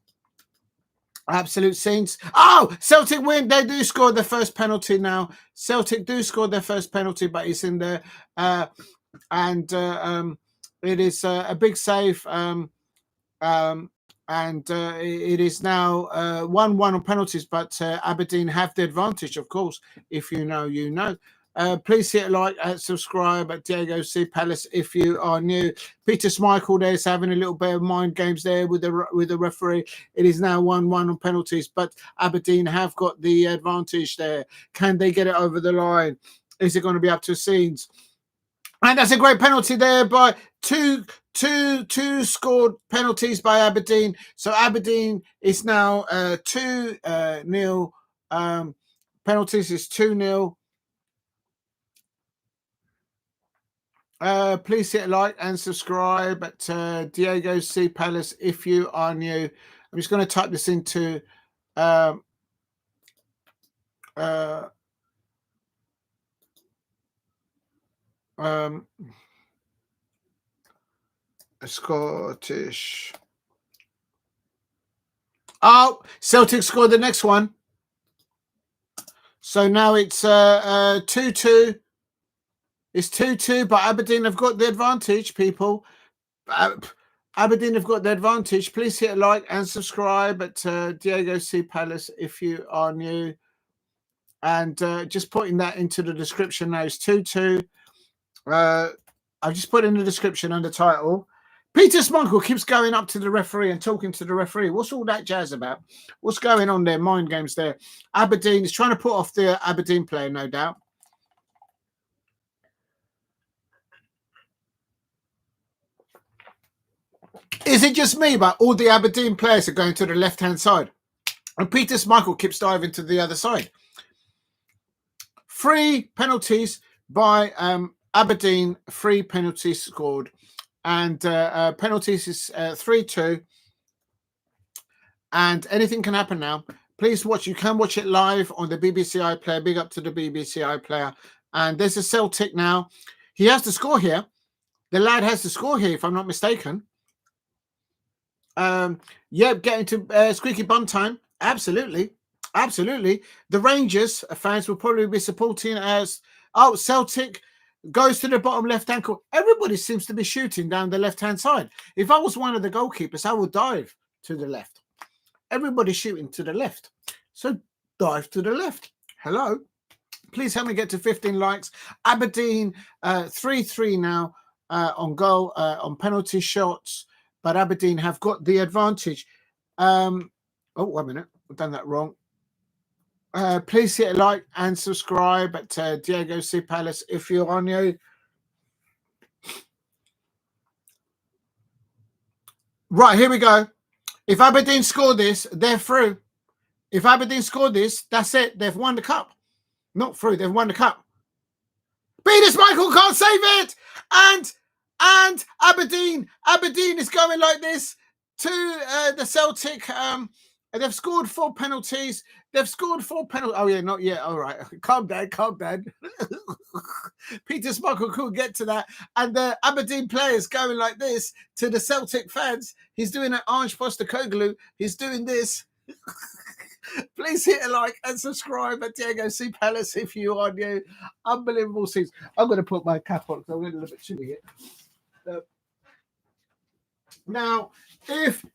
Absolute scenes. Oh, Celtic win. They do score the first penalty now. Celtic do score their first penalty, but it's in there. It is a big save. It is now 1-1 on penalties, but Aberdeen have the advantage, of course. If you know, you know. Please hit like and subscribe at Diego C. Palace if you are new. Peter Schmeichel there is having a little bit of mind games there with the referee. It is now 1-1 on penalties, but Aberdeen have got the advantage there. Can they get it over the line? Is it going to be up to scenes? And that's a great penalty there by two scored penalties by Aberdeen. So Aberdeen is now 2-0. Penalties is 2-0. Please hit like and subscribe at Diego C. Palace if you are new. I'm just going to type this into Scottish. Oh, Celtic scored the next one. So now it's 2-2. It's 2-2, but Aberdeen have got the advantage, people. Aberdeen have got the advantage. Please hit a like and subscribe at Diego C. Palace if you are new. And just putting that into the description now. It's 2-2. I've just put in the description under title. Peter Schmeichel keeps going up to the referee and talking to the referee. What's all that jazz about? What's going on there? Mind games there. Aberdeen is trying to put off the Aberdeen player, no doubt. Is it just me, but all the Aberdeen players are going to the left-hand side? And Peter Schmeichel keeps diving to the other side. 3 penalties by Aberdeen, 3 penalties scored. And penalties is 3-2. And anything can happen now. Please watch. You can watch it live on the BBC iPlayer. Big up to the BBC iPlayer. And there's a Celtic now. He has to score here. The lad has to score here, if I'm not mistaken. Getting to squeaky bum time. Absolutely. The Rangers fans will probably be supporting as Celtic goes to the bottom left ankle. Everybody seems to be shooting down the left-hand side. If I was one of the goalkeepers, I would dive to the left. Everybody's shooting to the left. So dive to the left. Hello. Please help me get to 15 likes. Aberdeen 3-3 now on goal, on penalty shots. But Aberdeen have got the advantage. Oh, 1 minute. I've done that wrong. Please hit a like and subscribe at Diego C. Palace if you're on you. Right, here we go. If Aberdeen score this, they're through. If Aberdeen score this, that's it. They've won the cup. Not through. They've won the cup. Peter Schmeichel can't save it. And Aberdeen is going like this to the Celtic. They've scored 4 penalties. Oh, yeah, not yet. All right. Calm down. Peter Schmeichel couldn't get to that. And the Aberdeen players going like this to the Celtic fans. He's doing an Ange Postecoglou. He's doing this. Please hit a like and subscribe at Diego C. Palace if you are new. Unbelievable scenes. I'm going to put my cap on because I'm getting a little bit chilly here. Now, if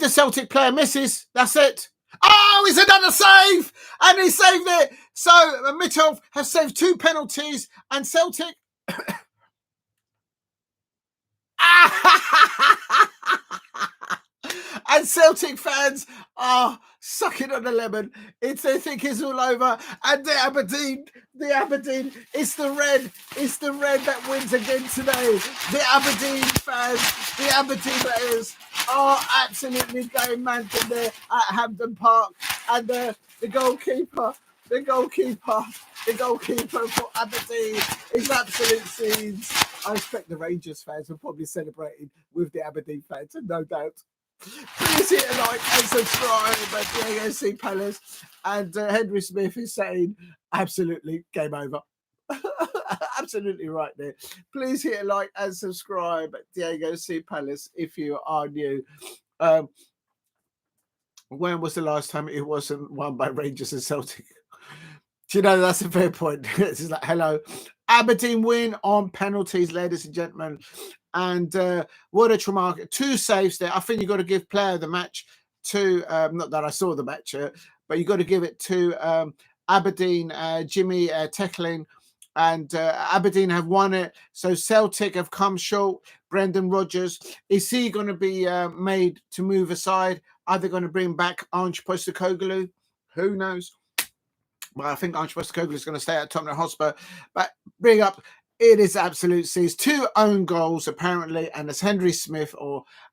the Celtic player misses, that's it. Oh, it's another save, and he saved it. So Mitov has saved 2 penalties, and Celtic. And Celtic fans are sucking on the lemon. They think it's all over. And the Aberdeen, it's the red that wins again today. The Aberdeen fans, the Aberdeen players are absolutely going mad in there at Hampden Park. And the goalkeeper for Aberdeen is absolute scenes. I expect the Rangers fans are probably celebrating with the Aberdeen fans, no doubt. Please hit a like and subscribe at Diego C. Palace. And Henry Smith is saying, absolutely, game over. Absolutely right there. Please hit a like and subscribe at Diego C. Palace if you are new. When was the last time it wasn't won by Rangers and Celtic? Do you know, that's a fair point. It's like, hello. Aberdeen win on penalties, ladies and gentlemen. And what a traumatic 2 saves there. I think you've got to give player of the match to, not that I saw the match, but you've got to give it to Aberdeen, Jimmy Tecklin, and Aberdeen have won it. So Celtic have come short. Brendan Rodgers, is he going to be made to move aside? Are they going to bring back Ange Postecoglou? Who knows? Well, I think Ange Postecoglou is going to stay at Tottenham Hotspur. But bring up, it is absolute seas. 2 own goals, apparently, and as Henry Smith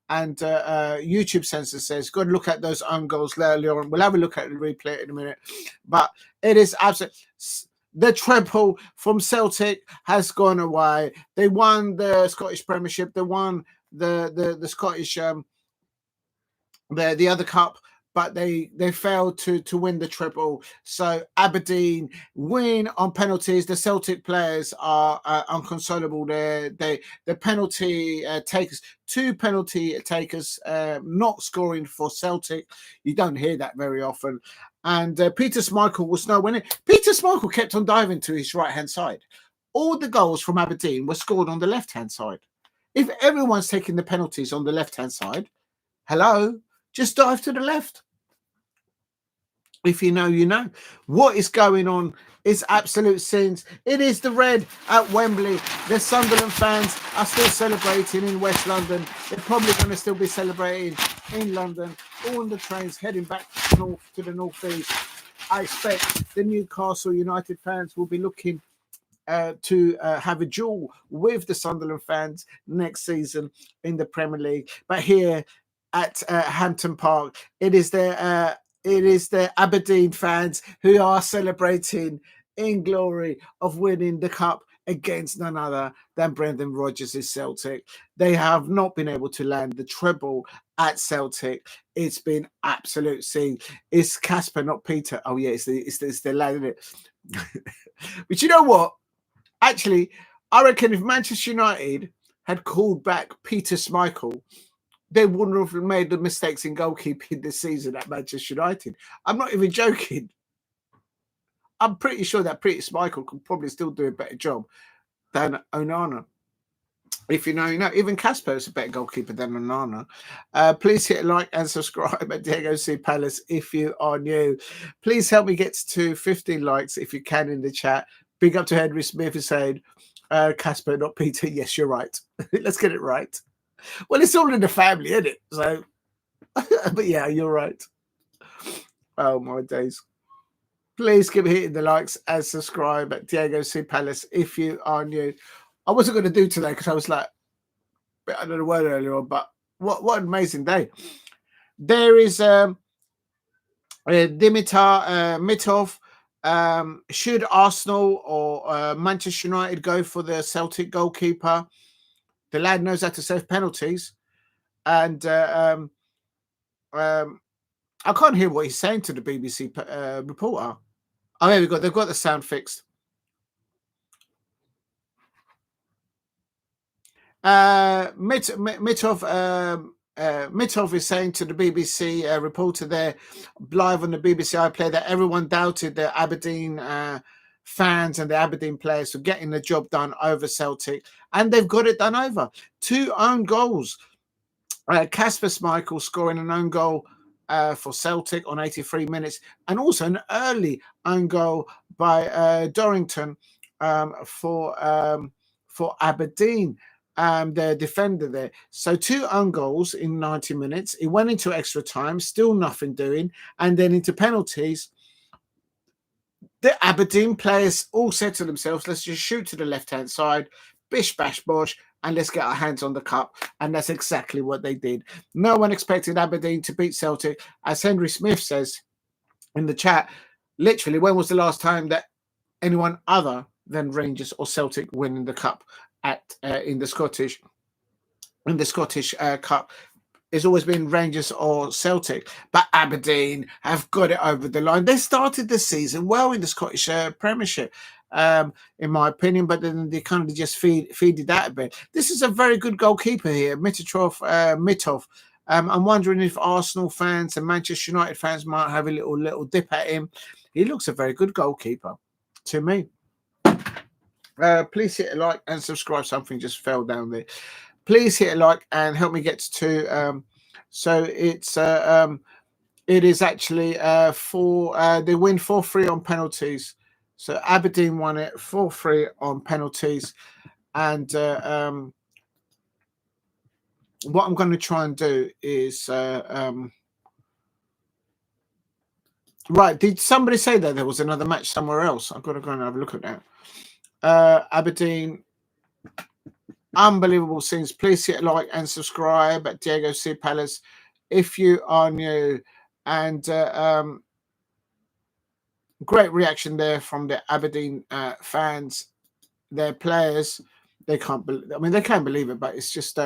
and YouTube Censor says, go and look at those own goals earlier on. We'll have a look at the replay in a minute. But it is absolute. The treble from Celtic has gone away. They won the Scottish Premiership. They won the Scottish the other cup, but they failed to win the treble. So Aberdeen win on penalties. The Celtic players are unconsolable there. The penalty takers, 2 penalty takers not scoring for Celtic. You don't hear that very often. And Peter Schmeichel was no winning. Peter Schmeichel kept on diving to his right-hand side. All the goals from Aberdeen were scored on the left-hand side. If everyone's taking the penalties on the left-hand side, hello, just dive to the left. If you know, you know. What is going on is absolute sins. It is the red at Wembley. The Sunderland fans are still celebrating in West London. They're probably going to still be celebrating in London. All on the trains heading back to the northeast. I expect the Newcastle United fans will be looking to have a duel with the Sunderland fans next season in the Premier League. But here at Hampton Park, it is the Aberdeen fans who are celebrating in glory of winning the cup against none other than Brendan Rodgers' Celtic. They have not been able to land the treble at Celtic. It's been absolute scene. It's Casper, not Peter. Oh yeah, it's the lad, isn't it? But you know what? Actually, I reckon if Manchester United had called back Peter Schmeichel, they wouldn't have made the mistakes in goalkeeping this season at Manchester United. I'm not even joking. I'm pretty sure that Peter Schmeichel could probably still do a better job than Onana. If you know, you know. Even Casper is a better goalkeeper than Onana. Please hit a like and subscribe at Diego C. Palace if you are new. Please help me get to 15 likes if you can in the chat. Big up to Henry Smith who said, Casper, not Peter. Yes, you're right. Let's get it right. Well, it's all in the family, isn't it? So, but yeah, you're right. Oh, my days. Please keep hitting the likes and subscribe at Diego C. Palace if you are new. I wasn't going to do today because I was like, I don't know what earlier on, but what an amazing day. There is Dimitar Mitov. Should Arsenal or Manchester United go for the Celtic goalkeeper? The lad knows how to save penalties. And I can't hear what he's saying to the BBC reporter. Oh, there we go. They've got the sound fixed. Mitov is saying to the BBC reporter there, live on the BBC iPlayer, that everyone doubted the Aberdeen fans and the Aberdeen players for getting the job done over Celtic, and they've got it done over. 2 own goals. Casper Schmeichel scoring an own goal for Celtic on 83 minutes, and also an early own goal by Dorrington for Aberdeen, the defender there. So 2 own goals in 90 minutes. It went into extra time, still nothing doing, and then into penalties. The Aberdeen players all said to themselves, let's just shoot to the left-hand side, bish, bash, bosh, and let's get our hands on the cup. And that's exactly what they did. No one expected Aberdeen to beat Celtic. As Henry Smith says in the chat, literally, when was the last time that anyone other than Rangers or Celtic winning the cup in the Scottish Cup? It's always been Rangers or Celtic, but Aberdeen have got it over the line. They started the season well in the Scottish Premiership, in my opinion, but then they kind of just feeded that a bit. This is a very good goalkeeper here, Mitov. I'm wondering if Arsenal fans and Manchester United fans might have a little dip at him. He looks a very good goalkeeper to me. Please hit a like and subscribe. Something just fell down there. Please hit a like and help me get to so it's It is actually they win 4-3 on penalties. So Aberdeen won it 4-3 on penalties. And what I'm going to try and do is right. Did somebody say that there was another match somewhere else? I've got to go and have a look at that. Aberdeen, unbelievable scenes. Please hit like and subscribe at Diego C. Palace if you are new. And great reaction there from the Aberdeen fans, their players. They can't believe. I mean, they can't believe it, but it's just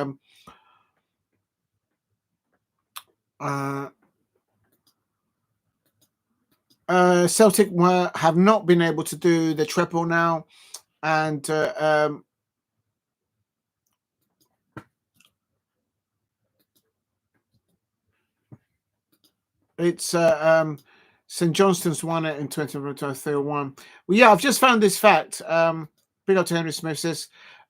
Celtic have not been able to do the treble now, and it's St Johnston's won it in 2021. Well, yeah, I've just found this fact. Big up to Henry Smith says.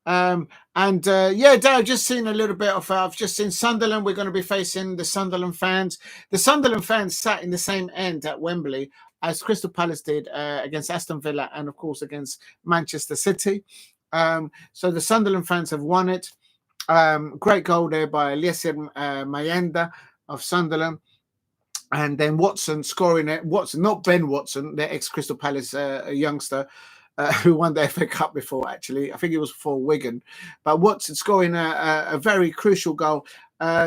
Yeah, Dad, I've just seen a little bit of. I've just seen Sunderland. We're going to be facing the Sunderland fans. The Sunderland fans sat in the same end at Wembley as Crystal Palace did against Aston Villa and, of course, against Manchester City. So the Sunderland fans have won it. Great goal there by Mayenda of Sunderland. And then Watson scoring it. Watson, not Ben Watson, the ex-Crystal Palace youngster who won the FA Cup before, actually. I think it was for Wigan. But Watson scoring a very crucial goal.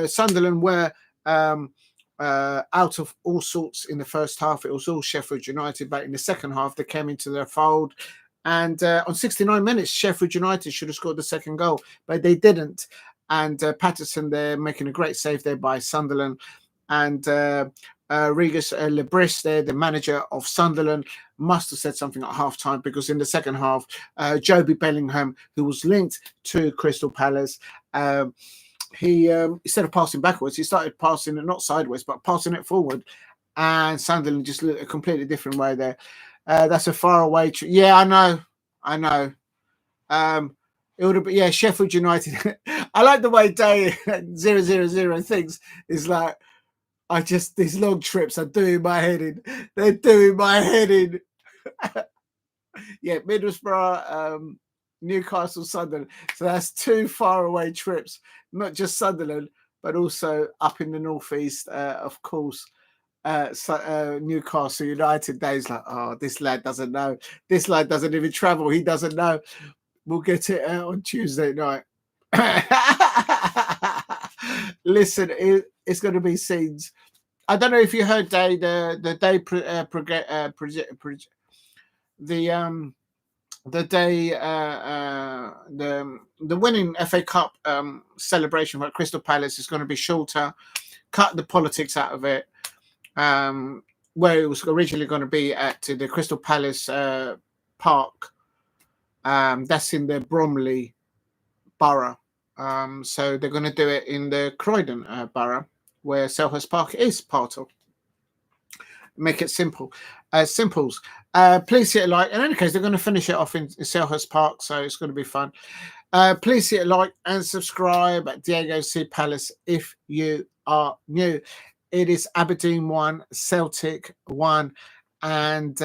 Sunderland were out of all sorts in the first half. It was all Sheffield United. But in the second half, they came into their fold. And on 69 minutes, Sheffield United should have scored the second goal. But they didn't. And Patterson there making a great save there by Sunderland. And Rigg Lebris there, the manager of Sunderland, must have said something at halftime, because in the second half, Joby Bellingham, who was linked to Crystal Palace, he instead of passing backwards, he started passing it not sideways, but passing it forward, and Sunderland just looked a completely different way there. That's a far away. Yeah, I know. It would have been, yeah, Sheffield United. I like the way Day 000 thinks is like, these long trips are doing my head in. They're doing my head in. Yeah, Middlesbrough, Newcastle, Sunderland. So that's 2 faraway trips, not just Sunderland, but also up in the northeast, of course. Newcastle United. Days like, oh, this lad doesn't know. This lad doesn't even travel. He doesn't know. We'll get it out on Tuesday night. Listen, it's going to be scenes. I don't know if you heard Day the winning FA Cup celebration for Crystal Palace is going to be shorter. Cut the politics out of it. Where it was originally going to be at the Crystal Palace Park. That's in the Bromley borough. So they're going to do it in the Croydon borough, where Selhurst Park is part of. Make it simple. Simples. Please hit a like. In any case, they're going to finish it off in Selhurst Park, so it's going to be fun. Please hit a like and subscribe at Diego C. Palace if you are new. It is Aberdeen 1, Celtic 1. And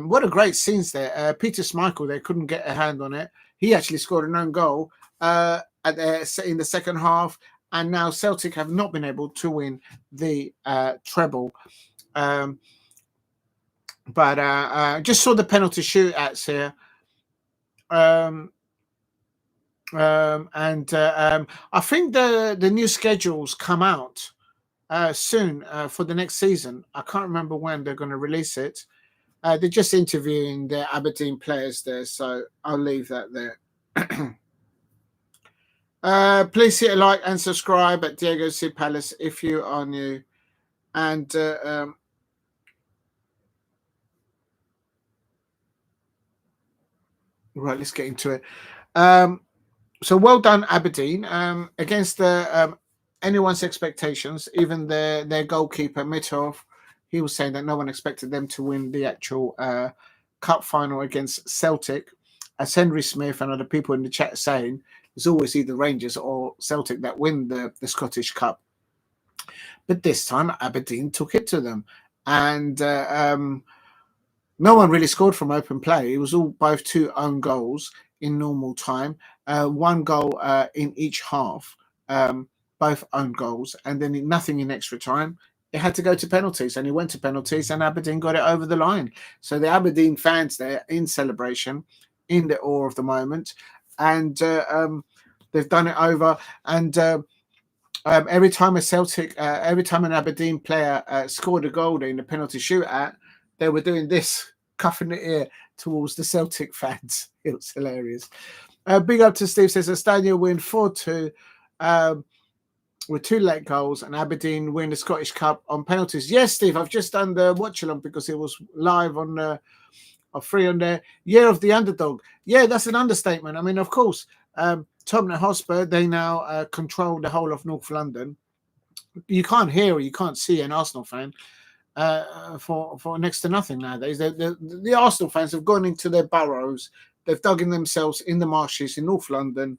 what a great scenes there. Peter Schmeichel, they couldn't get a hand on it. He actually scored an own goal in the second half. And now Celtic have not been able to win the treble. But just saw the penalty shootouts here. I think the new schedules come out soon for the next season. I can't remember when they're going to release it. They're just interviewing the Aberdeen players there, so I'll leave that there. Please hit a like and subscribe at Diego C. Palace if you are new. And right, let's get into it. So well done, Aberdeen, against anyone's expectations. Even their goalkeeper Mitov, he was saying that no one expected them to win the actual cup final against Celtic. As Henry Smith and other people in the chat saying, it's always either Rangers or Celtic that win the Scottish Cup. But this time, Aberdeen took it to them. And no one really scored from open play. It was all both 2 own goals in normal time, 1 goal in each half, both own goals, and then nothing in extra time. It had to go to penalties, and it went to penalties, and Aberdeen got it over the line. So the Aberdeen fans there in celebration, in the awe of the moment, and they've done it over. And every time every time an Aberdeen player scored a goal in the penalty shootout, they were doing this, cuffing the ear towards the Celtic fans. It was hilarious. Big up to Steve, says a Stadium win 4-2 with 2 late goals, and Aberdeen win the Scottish Cup on penalties. Yes, Steve, I've just done the watch along because it was live on free on there. Year of the underdog. Yeah, that's an understatement. I mean, of course, Tottenham Hotspur, they now control the whole of North London. You can't hear or you can't see an Arsenal fan for next to nothing nowadays. The Arsenal fans have gone into their burrows. They've dug in themselves in the marshes in North London,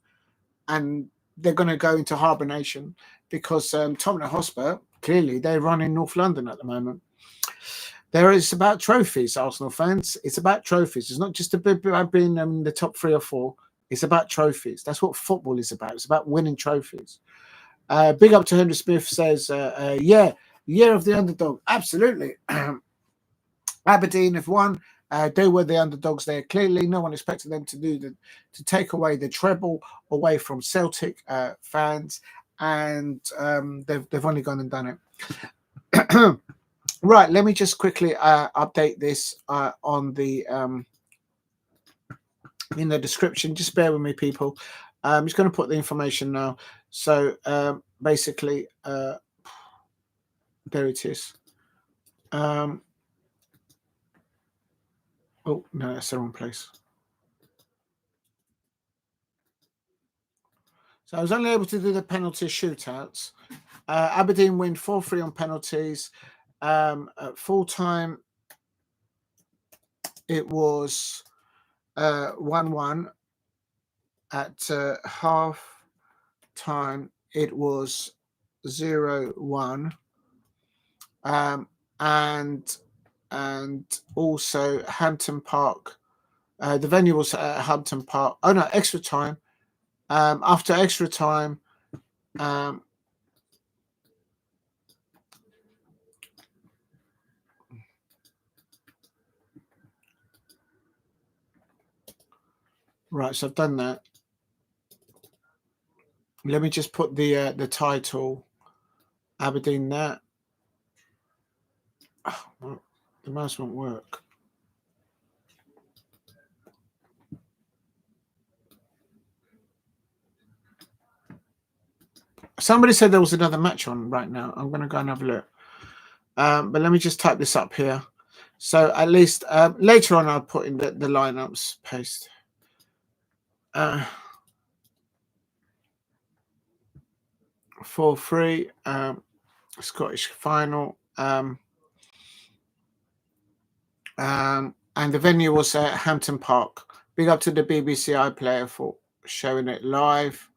and they're going to go into hibernation because Tottenham Hotspur, clearly, they run in North London at the moment. It's about trophies, Arsenal fans. It's about trophies. It's not just about being in the top 3 or 4. It's about trophies. That's what football is about. It's about winning trophies. Big up to Henry Smith, says, yeah, year of the underdog. Absolutely. Aberdeen have won. They were the underdogs there. Clearly, no one expected them to take away the treble away from Celtic fans, and they've only gone and done it. Right, let me just quickly update this on the in the description. Just bear with me, people. I'm just going to put the information now. So basically, there it is. Oh no, that's the wrong place. So I was only able to do the penalty shootouts. Aberdeen win 4-3 on penalties. At full time, it was 1-1. At half time, it was 0-1. And also Hampton Park. The venue was Hampton Park. Oh no, extra time. After extra time, right, so I've done that. Let me just put the title, Aberdeen there. Oh, well, the mouse won't work. Somebody said there was another match on right now. I'm going to go and have a look. But let me just type this up here. So at least later on, I'll put in the lineups paste. 4-3 Scottish final. And the venue was Hampton Park. Big up to the BBC iPlayer for showing it live.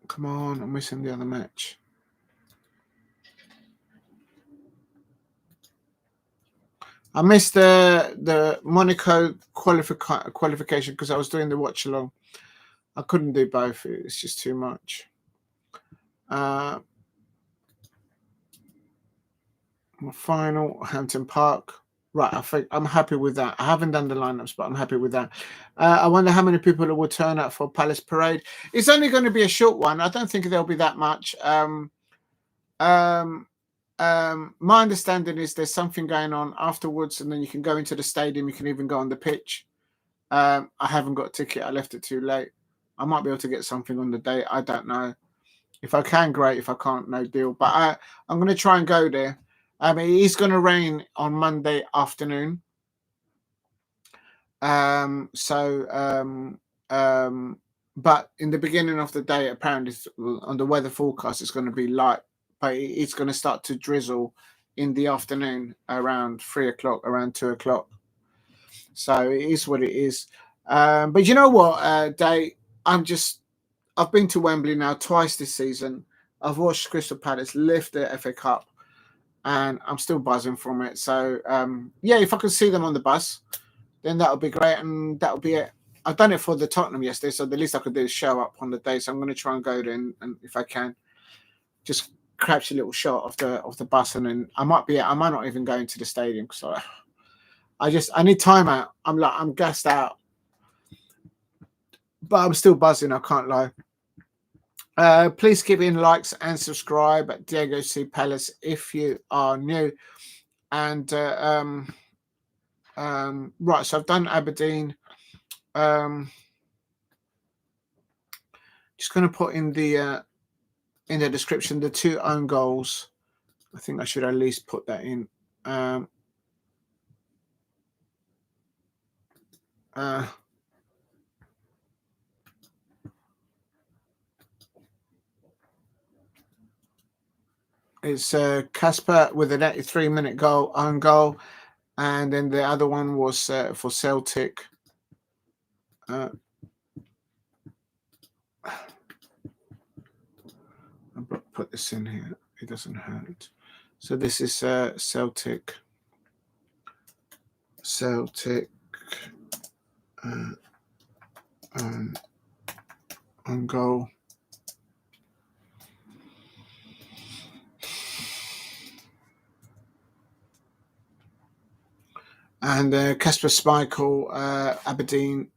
Come on, I'm missing the other match. I missed the Monaco qualification because I was doing the watch along. I couldn't do both. It's just too much. Final Hampton Park. Right, I think I'm happy with that. I haven't done the lineups, but I'm happy with that. I wonder how many people will turn up for Palace Parade. It's only going to be a short one. I don't think there'll be that much. My understanding is there's something going on afterwards, and then you can go into the stadium. You can even go on the pitch. I haven't got a ticket. I left it too late. I might be able to get something on the day. I don't know. If I can, great. If I can't, no deal. But I'm going to try and go there. It is going to rain on Monday afternoon. But in the beginning of the day, apparently on the weather forecast, it's going to be light, but it's going to start to drizzle in the afternoon around 3 o'clock, around 2 o'clock. So it is what it is. But you know what, I've been to Wembley now twice this season. I've watched Crystal Palace lift the FA Cup, and I'm still buzzing from it. So yeah, if I could see them on the bus, then that would be great, and that would be it. I've done it for the Tottenham yesterday, so the least I could do is show up on the day. So I'm going to try and go there, and if I can, just catch a little shot of the bus, and then I might not even go into the stadium because I need time out. I'm gassed out, but I'm still buzzing. I can't lie. Please keep in likes and subscribe at Diego C Palace if you are new. And right, so I've done Aberdeen. Just going to put in the description the 2 own goals. I think I should at least put that in. It's Casper with an 83-minute own goal, and then the other one was for Celtic. I'll put this in here. It doesn't hurt. So this is Celtic. On goal. And Casper Schmeichel, Aberdeen.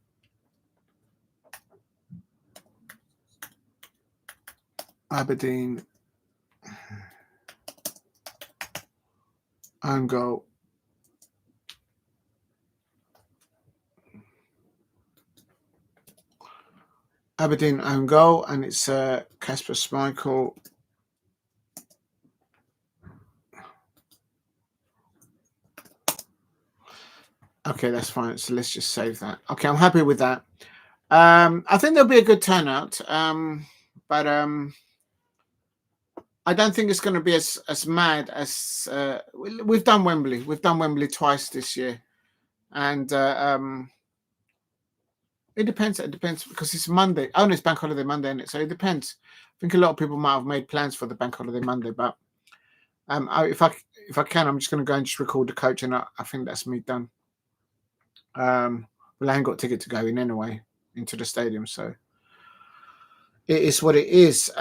Own goal. Aberdeen own goal, and it's Casper Schmeichel. Okay, that's fine. So let's just save that. Okay, I'm happy with that. I think there'll be a good turnout, but I don't think it's going to be as mad as we've done Wembley. We've done Wembley twice this year, and it depends. It depends because it's Monday. Oh, no, it's Bank Holiday Monday, isn't it? So it depends. I think a lot of people might have made plans for the Bank Holiday Monday, but if I can, I'm just going to go and just record the coach, and I think that's me done. Well, I ain't got a ticket to go in anyway into the stadium, so it is what it is.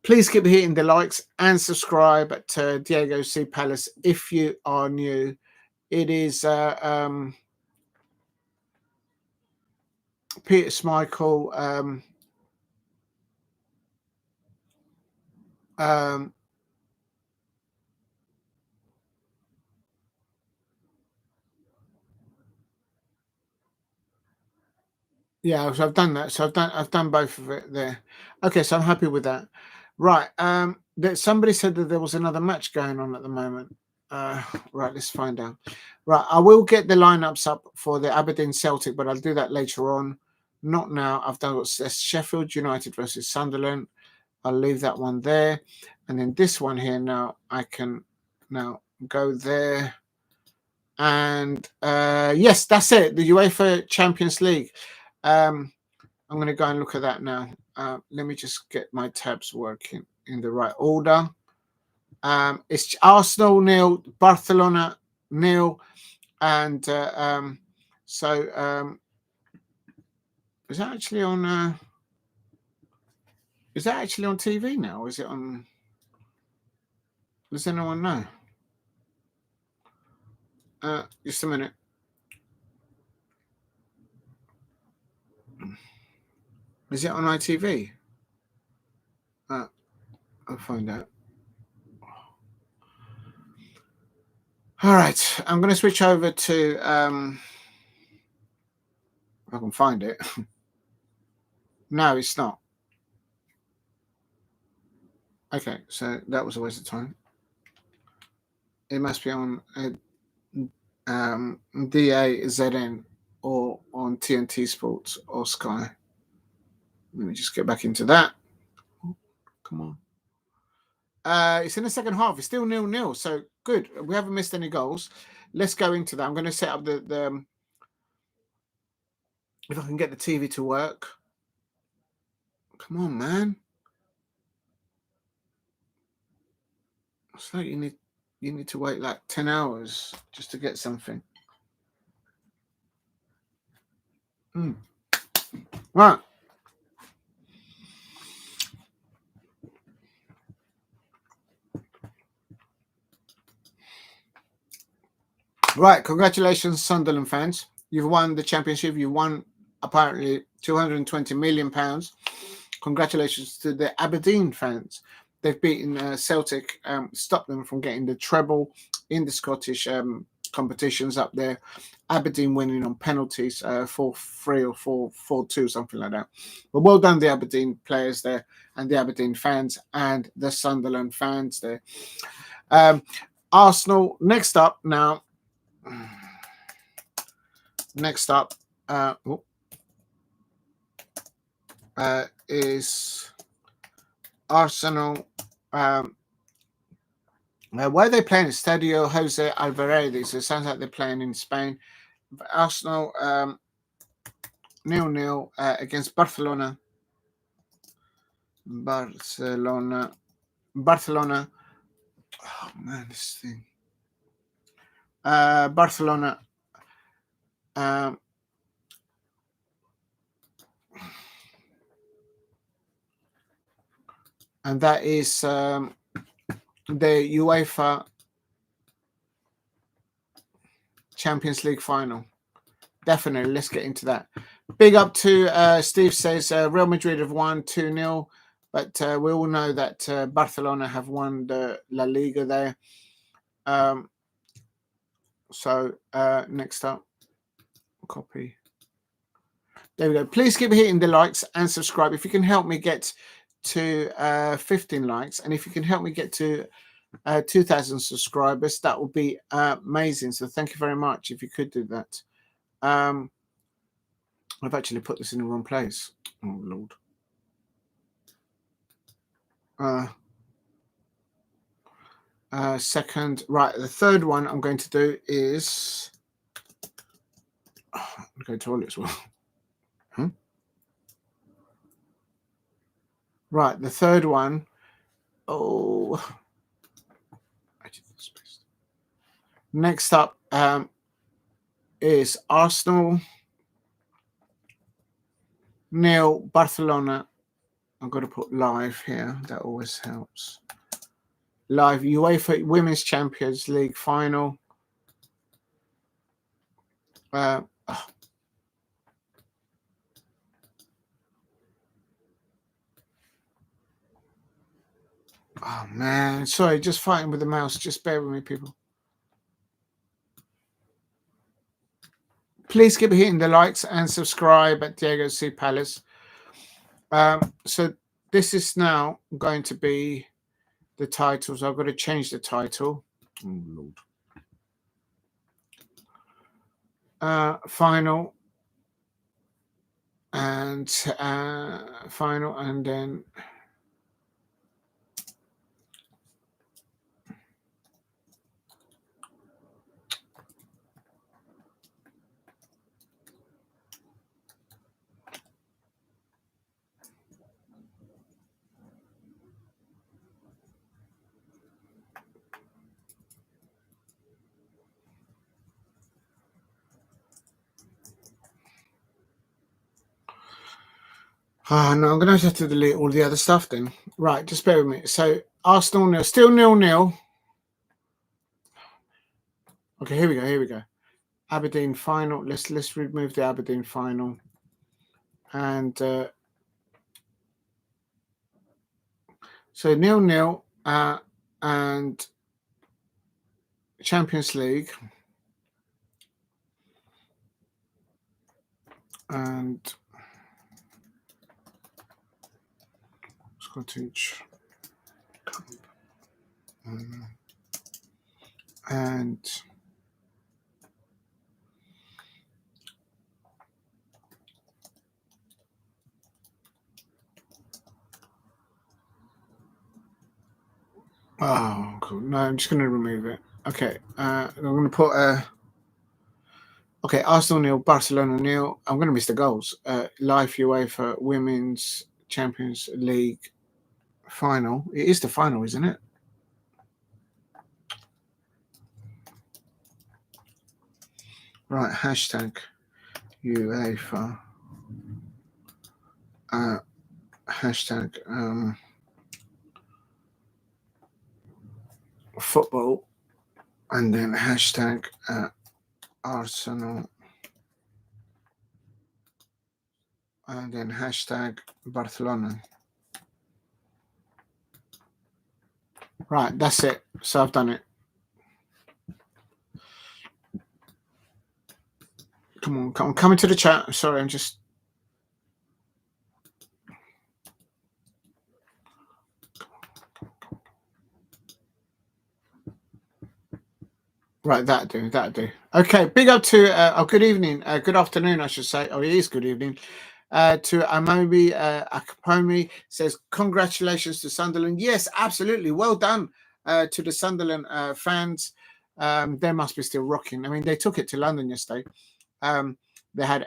Please keep hitting the likes and subscribe to Diego C Palace if you are new. It is Peter Schmeichel. Yeah, so I've done that. So I've done both of it there. Okay, so I'm happy with that. Right. Somebody said that there was another match going on at the moment. Right, let's find out. Right, I will get the lineups up for the Aberdeen Celtic, but I'll do that later on. Not now. I've done Sheffield United versus Sunderland. I'll leave that one there. And then this one here now, I can now go there. And yes, that's it. The UEFA Champions League. I'm going to go and look at that now. Let me just get my tabs working in the right order. It's Arsenal 0, Barcelona 0, and so is that actually on? Is that actually on TV now? Or is it on? Does anyone know? Just a minute. Is it on ITV? I'll find out. All right, I'm going to switch over to if I can find it. No, it's not. Okay, so that was a waste of time. It must be on DAZN or on TNT Sports or Sky. Let me just get back into that. Oh, come on. It's in the second half. It's still 0-0. So good. We haven't missed any goals. Let's go into that. I'm going to set up the If I can get the TV to work. Come on, man. It's like you need to wait like 10 hours just to get something. Right. Right. Congratulations, Sunderland fans. You've won the championship. You won apparently £220 million. Congratulations to the Aberdeen fans. They've beaten Celtic, stopped them from getting the treble in the Scottish competitions up there. Aberdeen winning on penalties, 4-3 or 4-2, something like that. But well done, the Aberdeen players there, and the Aberdeen fans, and the Sunderland fans there. Arsenal, next up now. Next up is Arsenal. Where are they playing? Estadio Jose Alvarez. So it sounds like they're playing in Spain. Arsenal 0-0 against Barcelona. Barcelona. Oh man, this thing. Barcelona. And that is the UEFA Champions League final. Definitely, let's get into that. Big up to Steve says Real Madrid have won 2-0, but we all know that Barcelona have won the La Liga there. So next up, copy. There we go. Please keep hitting the likes and subscribe. If you can help me get to 15 likes, and if you can help me get to 2,000 subscribers, that would be amazing. So thank you very much if you could do that. I've actually put this in the wrong place. Oh Lord. Second, right, the third one I'm going to do is I'm going to toilet as well. Right, the third one. Oh, next up is Arsenal 0 Barcelona. I've got to put live here. That always helps. Live UEFA Women's Champions League final. Oh man, sorry, just fighting with the mouse. Just bear with me, people. Please keep hitting the likes and subscribe at Diego C. Palace. So this is now going to be the titles. I've got to change the title. Oh Lord. Final and final, and then no, I'm going to have to delete all the other stuff then. Right, just bear with me. So Arsenal nil, still 0-0. Okay, here we go. Aberdeen final. Let's remove the Aberdeen final. And so 0-0 and Champions League. And Scottish Cup. And oh, cool. No, I'm just going to remove it. Okay, I'm going to put Okay, Arsenal 0, Barcelona 0. I'm going to miss the goals. Live UEFA Women's Champions League final. It is the final, isn't it? Right, hashtag UEFA. Hashtag football. And then hashtag Arsenal. And then hashtag Barcelona. Right, that's it. So I've done it. Come on, come on, come into the chat. Sorry, I'm just. Right, that'll do. Okay, big up to good evening, good afternoon, I should say. Oh, it is good evening. To Amobi Akapomi says, congratulations to Sunderland. Yes, absolutely. Well done to the Sunderland fans. They must be still rocking. I mean, they took it to London yesterday. They had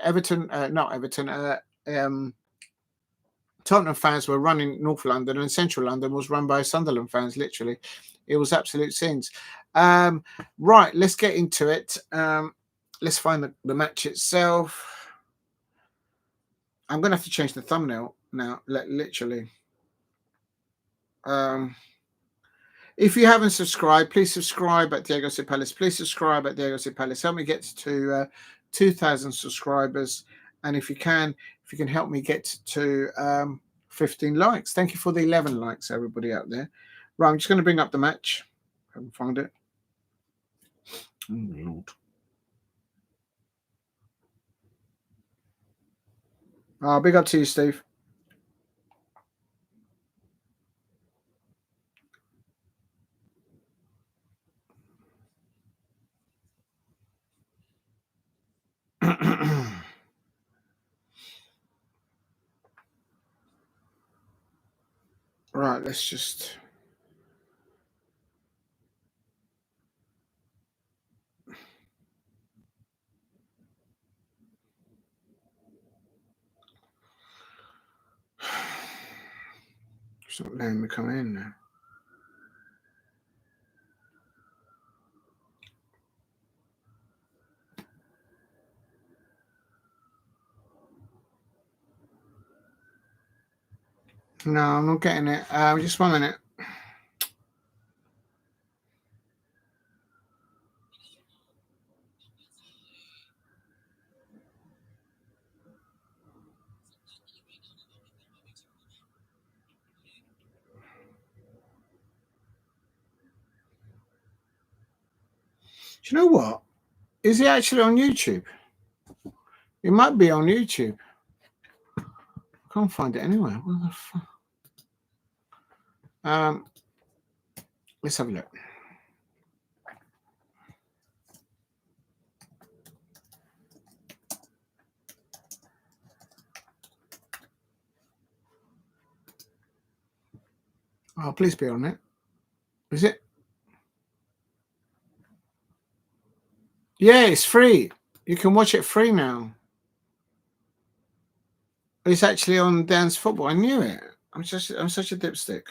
Tottenham fans were running North London, and Central London was run by Sunderland fans, literally. It was absolute scenes. Right, let's get into it. Let's find the match itself. I'm going to have to change the thumbnail now, literally. If you haven't subscribed, please subscribe at Diego C. Palace. Please subscribe at Diego C. Palace. Help me get to 2,000 subscribers. And if you can help me get to 15 likes. Thank you for the 11 likes, everybody out there. Right, I'm just going to bring up the match. I can find it. Oh, Lord. Big up to you, Steve. Right, let's just. It's not letting me come in now. No, I'm not getting it. Just 1 minute. Do you know what? Is it actually on YouTube? It might be on YouTube. I can't find it anywhere. What the fuck? Let's have a look. Oh, please be on it. Is it? Yeah, it's free. You can watch it free now. It's actually on Dan's Football. I knew it. I'm such a dipstick.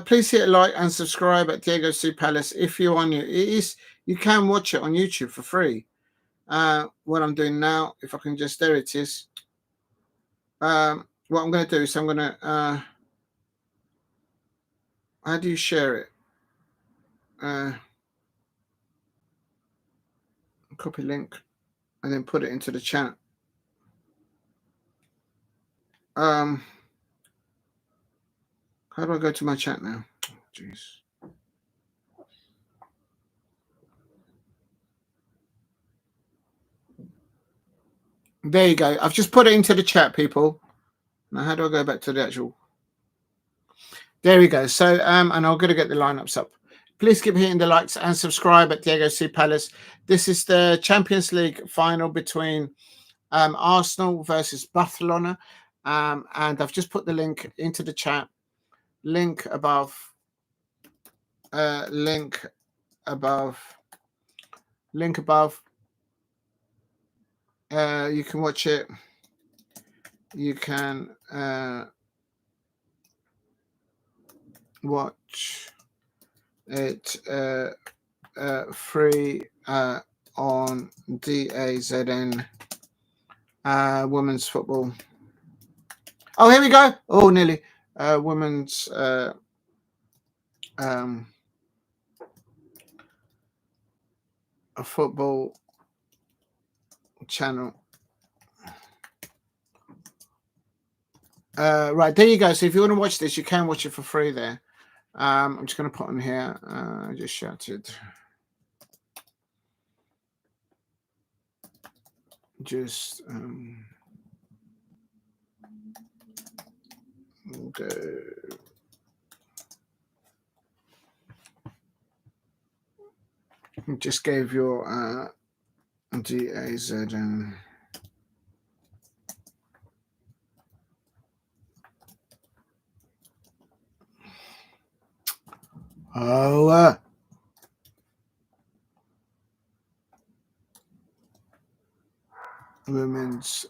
Please hit like and subscribe at Diego C. Palace if you're on you can watch it on YouTube for free. What I'm doing now, if I can just, there it is. What I'm going to do is I'm going to how do you share it? Copy link and then put it into the chat. How do I go to my chat now? Jeez. There you go. I've just put it into the chat, people. Now, how do I go back to the actual? There we go. So, and I'm going to get the lineups up. Please keep hitting the likes and subscribe at Diego C. Palace. This is the Champions League final between Arsenal versus Barcelona. And I've just put the link into the chat. Link above. Link above. You can watch it. You can watch it free on DAZN women's football. Oh, here we go. Oh, nearly women's a football channel. Right, there you go. So if you want to watch this, you can watch it for free there. I'm just going to put on here. I just shouted. Just go. Just gave your DAZN. Oh, women's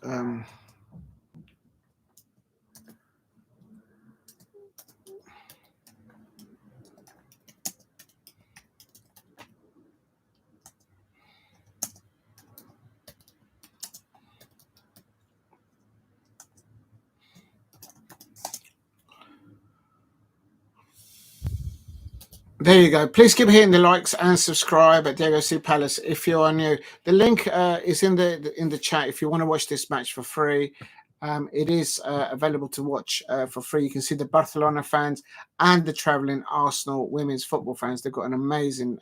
there you go. Please keep hitting the likes and subscribe at Diego C Palace if you are new. The link is in the chat if you want to watch this match for free. It is available to watch for free. You can see the Barcelona fans and the traveling Arsenal women's football fans. They've got an amazing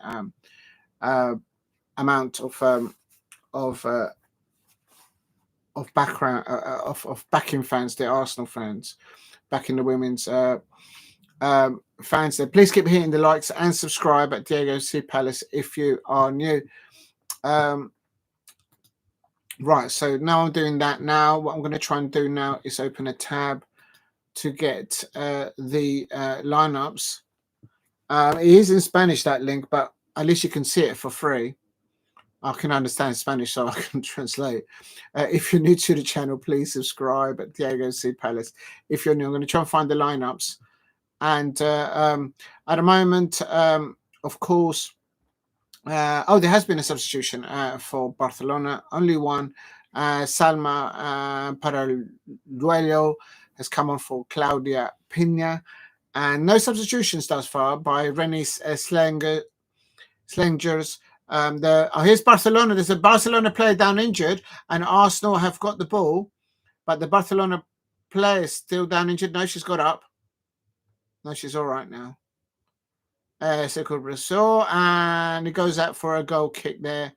amount of background of backing fans. The Arsenal fans backing the women's fans there. Please keep hitting the likes and subscribe at Diego C Palace if you are new. Right, so now I'm doing that. Now what I'm going to try and do now is open a tab to get the lineups. It is in Spanish, that link, but at least you can see it for free. I can understand Spanish, so I can translate. If you're new to the channel, please subscribe at Diego C Palace. If you're new, I'm going to try and find the lineups. And at the moment, of course, there has been a substitution for Barcelona. Only one. Salma Paraduello has come on for Claudia Pina. And no substitutions thus far by Rennie's Slangers. Here's Barcelona. There's a Barcelona player down injured, and Arsenal have got the ball, but the Barcelona player is still down injured. No, she's got up. No, she's all right now. Brewster, and it goes out for a goal kick there.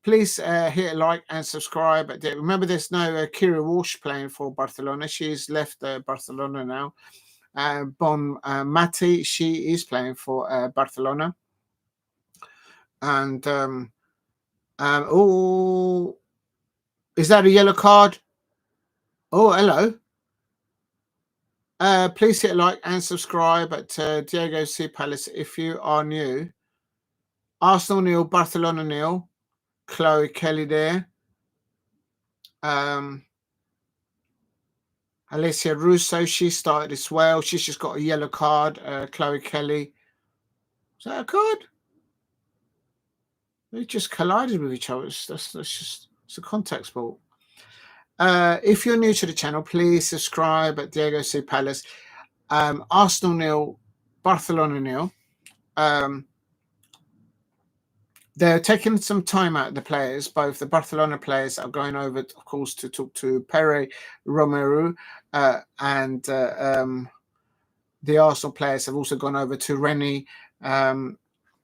Please hit a like and subscribe. Remember, there's no Kira Walsh playing for Barcelona. She's left Barcelona now. Bon Mati, she is playing for Barcelona. And oh, is that a yellow card? Oh, hello. Please hit like and subscribe at Diego C Palace if you are new. Arsenal nil, Barcelona nil. Chloe Kelly there. Alicia Russo, she started as well. She's just got a yellow card. Chloe Kelly. Is that a card? They just collided with each other. That's just, it's a contact sport. If you're new to the channel, please subscribe at Diego C Palace. Arsenal nil, Barcelona nil. They're taking some time out of the players. Both the Barcelona players are going over, of course, to talk to Pere Romero, and the Arsenal players have also gone over to Rennie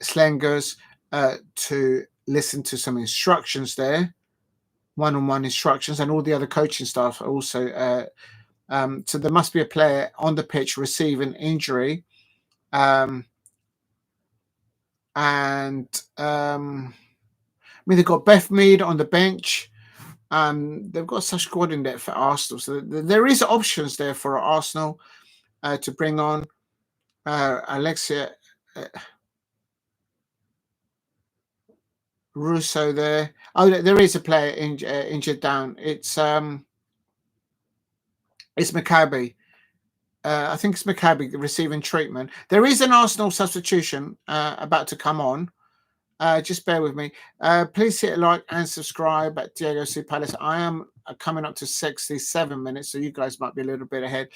Slangers to listen to some instructions there, one-on-one instructions, and all the other coaching staff are also. So there must be a player on the pitch receiving injury. I mean, they've got Beth Mead on the bench. They've got such squad in there for Arsenal. So there is options there for Arsenal to bring on Alexia Russo there. Oh, there is a player injured down. It's Maccabi. I think it's Maccabi receiving treatment. There is an Arsenal substitution about to come on. Just bear with me. Please hit a like and subscribe at Diego C. Palace. I am coming up to 67 minutes, so you guys might be a little bit ahead.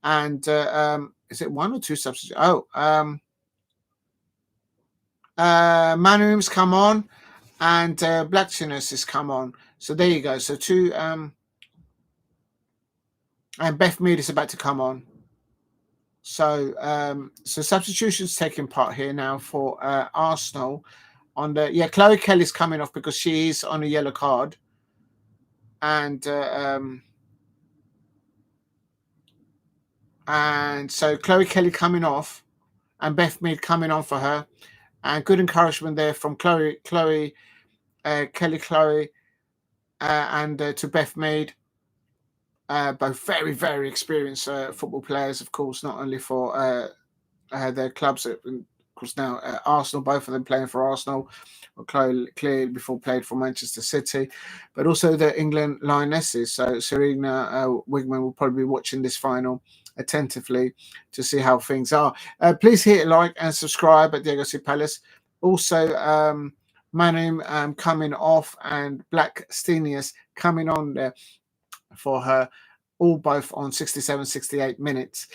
And is it 1 or 2 substitutes? Oh, Manuim's come on, and Blacktinus has come on. So there you go. So 2, and Beth Mead is about to come on. So so substitutions taking part here now for Arsenal. On the Chloe Kelly's coming off because she's on a yellow card, and so Chloe Kelly coming off, and Beth Mead coming on for her, and good encouragement there from Kelly, and to Beth Mead. Both very, very experienced football players, of course, not only for their clubs, of course, now Arsenal, both of them playing for Arsenal, or clearly before played for Manchester City, but also the England Lionesses. So Serena Wigman will probably be watching this final attentively to see how things are. Please hit a like and subscribe at Diego C. Palace. Also, Manim coming off and Black Stenius coming on there for her, all both on 67-68 minutes.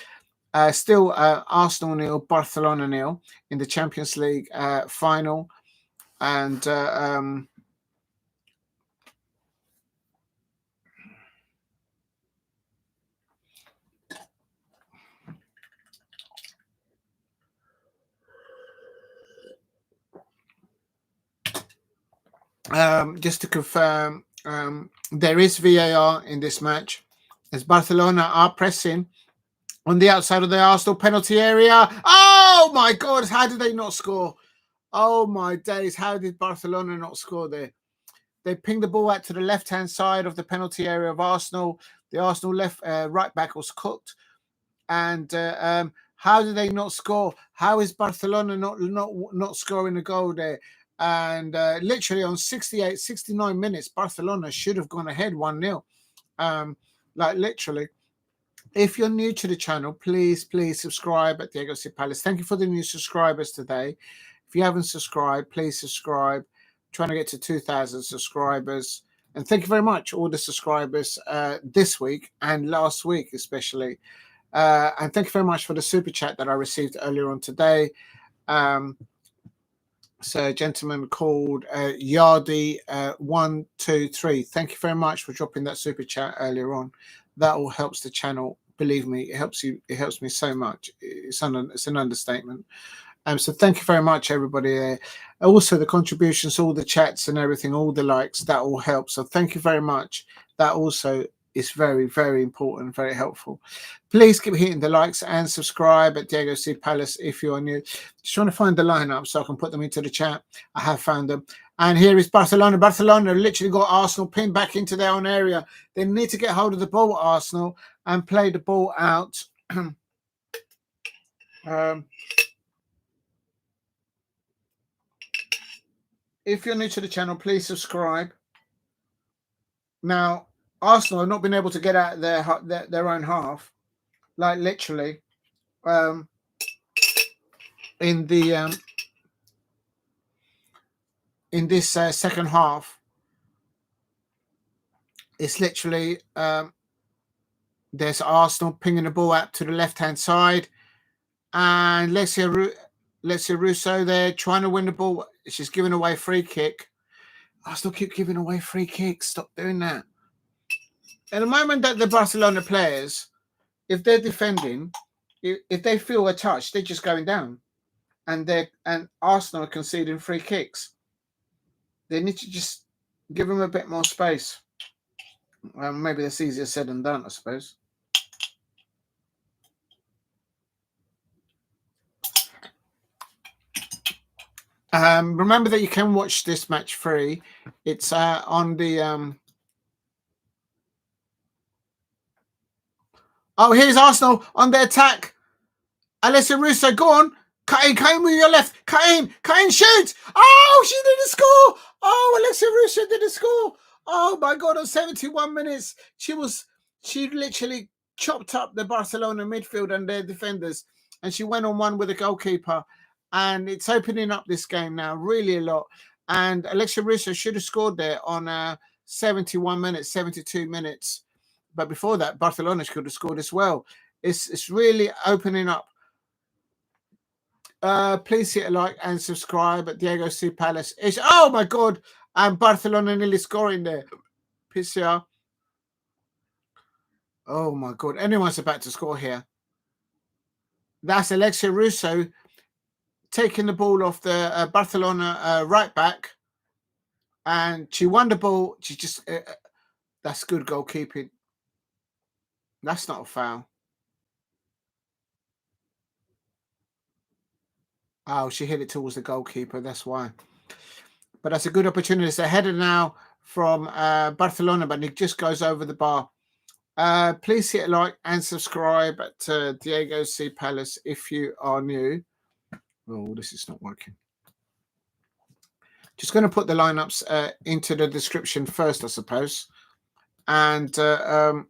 Still Arsenal 0, Barcelona 0 in the Champions League final. And just to confirm, there is VAR in this match as Barcelona are pressing on the outside of the Arsenal penalty area. Oh my God, how did they not score? Oh my days, how did Barcelona not score there? They pinged the ball out to the left-hand side of the penalty area of Arsenal. The Arsenal left right back was cooked. And how did they not score? How is Barcelona not scoring a goal there? And literally on 69 minutes, Barcelona should have gone ahead 1-0. Like literally. If you're new to the channel, please subscribe at Diego C. Palace. Thank you for the new subscribers today. If you haven't subscribed, please subscribe. I'm trying to get to 2,000 subscribers. And thank you very much, all the subscribers this week and last week especially. And thank you very much for the super chat that I received earlier on today. So a gentleman called Yardi123. Thank you very much for dropping that super chat earlier on. That all helps the channel. Believe me, it helps you. It helps me so much. It's an understatement. So thank you very much, everybody there. Also, the contributions, all the chats and everything, all the likes, that all helps. So thank you very much. That also is very, very important, very helpful. Please keep hitting the likes and subscribe at Diego C. Palace if you are new. Just trying to find the lineup so I can put them into the chat. I have found them. And here is Barcelona. Barcelona literally got Arsenal pinned back into their own area. They need to get hold of the ball, Arsenal, and play the ball out. If you're new to the channel, please subscribe. Now, Arsenal have not been able to get out their own half, like literally, in this second half. It's literally there's Arsenal pinging the ball out to the left-hand side, and Alessia Russo there trying to win the ball. She's giving away a free kick. Arsenal keep giving away free kicks. Stop doing that. At the moment that the Barcelona players, if they're defending, if they feel a touch, they're just going down, and Arsenal are conceding free kicks. They need to just give them a bit more space. Maybe that's easier said than done, I suppose. Remember that you can watch this match free. It's on the Oh, here's Arsenal on the attack. Alessia Russo, go on. Cut in with your left. Cut in, shoot. Oh, she didn't score. Oh, Alexia Russo didn't score. Oh my God, on 71 minutes, she literally chopped up the Barcelona midfield and their defenders, and she went on one with the goalkeeper, and it's opening up this game now really a lot. And Alexia Russo should have scored there on 71 minutes, 72 minutes, but before that, Barcelona could have scored as well. It's really opening up. Please hit a like and subscribe at Diego C. Palace. Oh my God, and Barcelona nearly scoring there. PCR. Oh my God, anyone's about to score here. That's Alexia Russo taking the ball off the Barcelona right back, and she won the ball. She just that's good goalkeeping. That's not a foul. Oh, she hit it towards the goalkeeper. That's why. But that's a good opportunity. It's a header now from Barcelona, but it just goes over the bar. Please hit a like and subscribe at Diego C. Palace if you are new. Oh, this is not working. Just going to put the lineups into the description first, I suppose. And here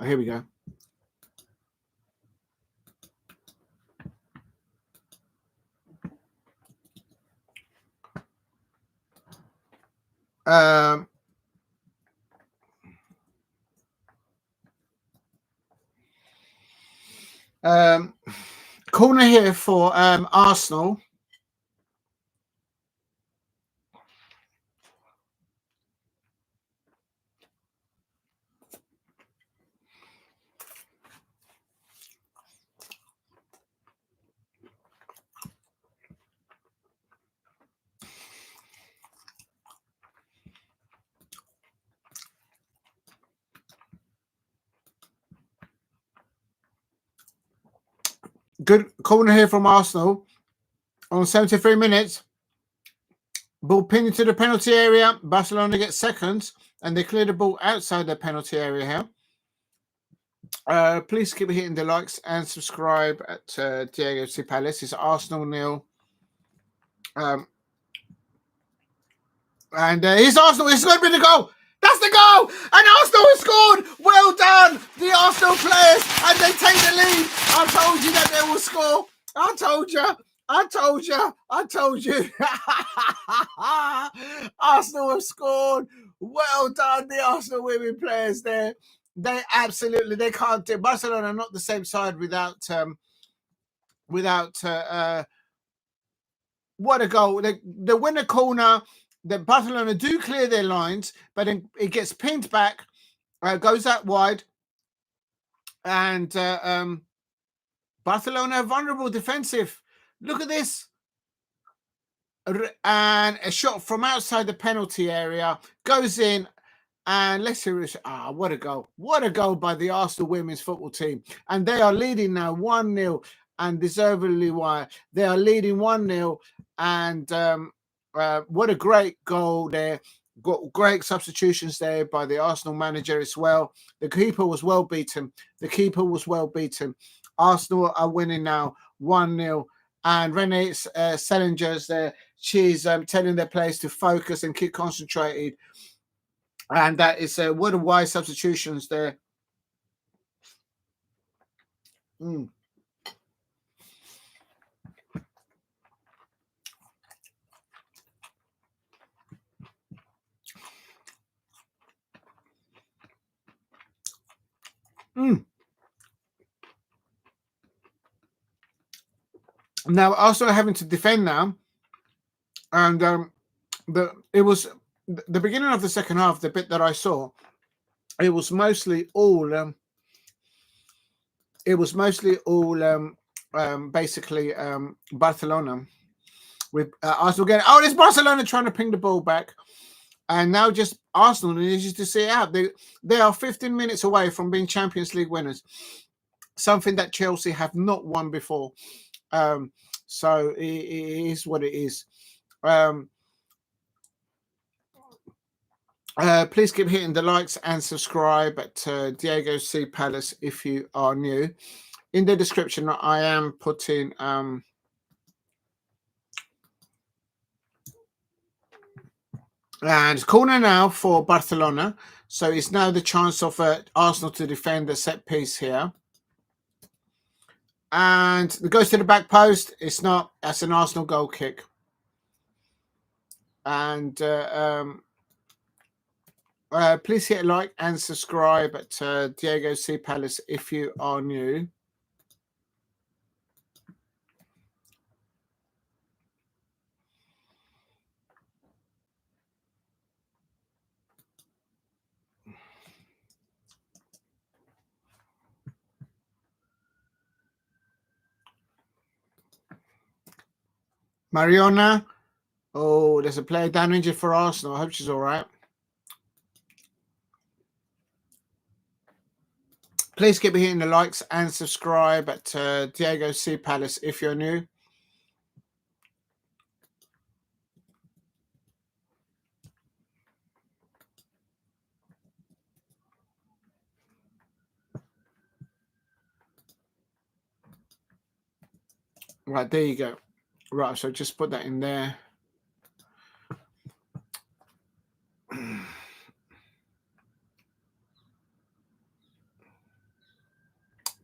we go. Corner here for Arsenal. Good corner here from Arsenal on 73 minutes. Ball pinned into the penalty area. Barcelona gets seconds, and they clear the ball outside the penalty area here. Please keep hitting the likes and subscribe at Diego C. Palace. It's Arsenal 0. And here's Arsenal. It's going to be the goal. That's the goal! And Arsenal has scored! Well done, the Arsenal players, and they take the lead. I told you that they will score. I told you. Arsenal have scored. Well done, the Arsenal women players there. They can't do. Barcelona are not the same side without what a goal. They win a corner. The Barcelona do clear their lines, but then it gets pinned back, goes out wide, and Barcelona are vulnerable defensive. Look at this. And a shot from outside the penalty area goes in, and let's see. What a goal. What a goal by the Arsenal women's football team. And they are leading now 1-0, and deservedly why. They are leading 1-0, and what a great goal there. Got great substitutions there by the Arsenal manager as well. The keeper was well beaten. Arsenal are winning now 1-0. And Renee Sellinger's there. She's telling their players to focus and keep concentrated. And that is what a wise substitutions there. Now Arsenal having to defend now, and it was the beginning of the second half. The bit that I saw, it was mostly all basically Barcelona with Arsenal getting. Oh, there's Barcelona trying to ping the ball back, and now just Arsenal needs to see it out. They are 15 minutes away from being Champions League winners, something that Chelsea have not won before. So it is what it is. Please keep hitting the likes and subscribe at Diego C Palace if you are new. In the description, I am putting and corner now for Barcelona. So it's now the chance of Arsenal to defend the set piece here. And it goes to the back post. It's not. That's an Arsenal goal kick. And please hit a like and subscribe at Diego C Palace if you are new. Mariona. Oh, there's a player down injured for Arsenal. I hope she's all right. Please keep hitting the likes and subscribe at Diego C Palace if you're new. Right, there you go. Right, so just put that in there.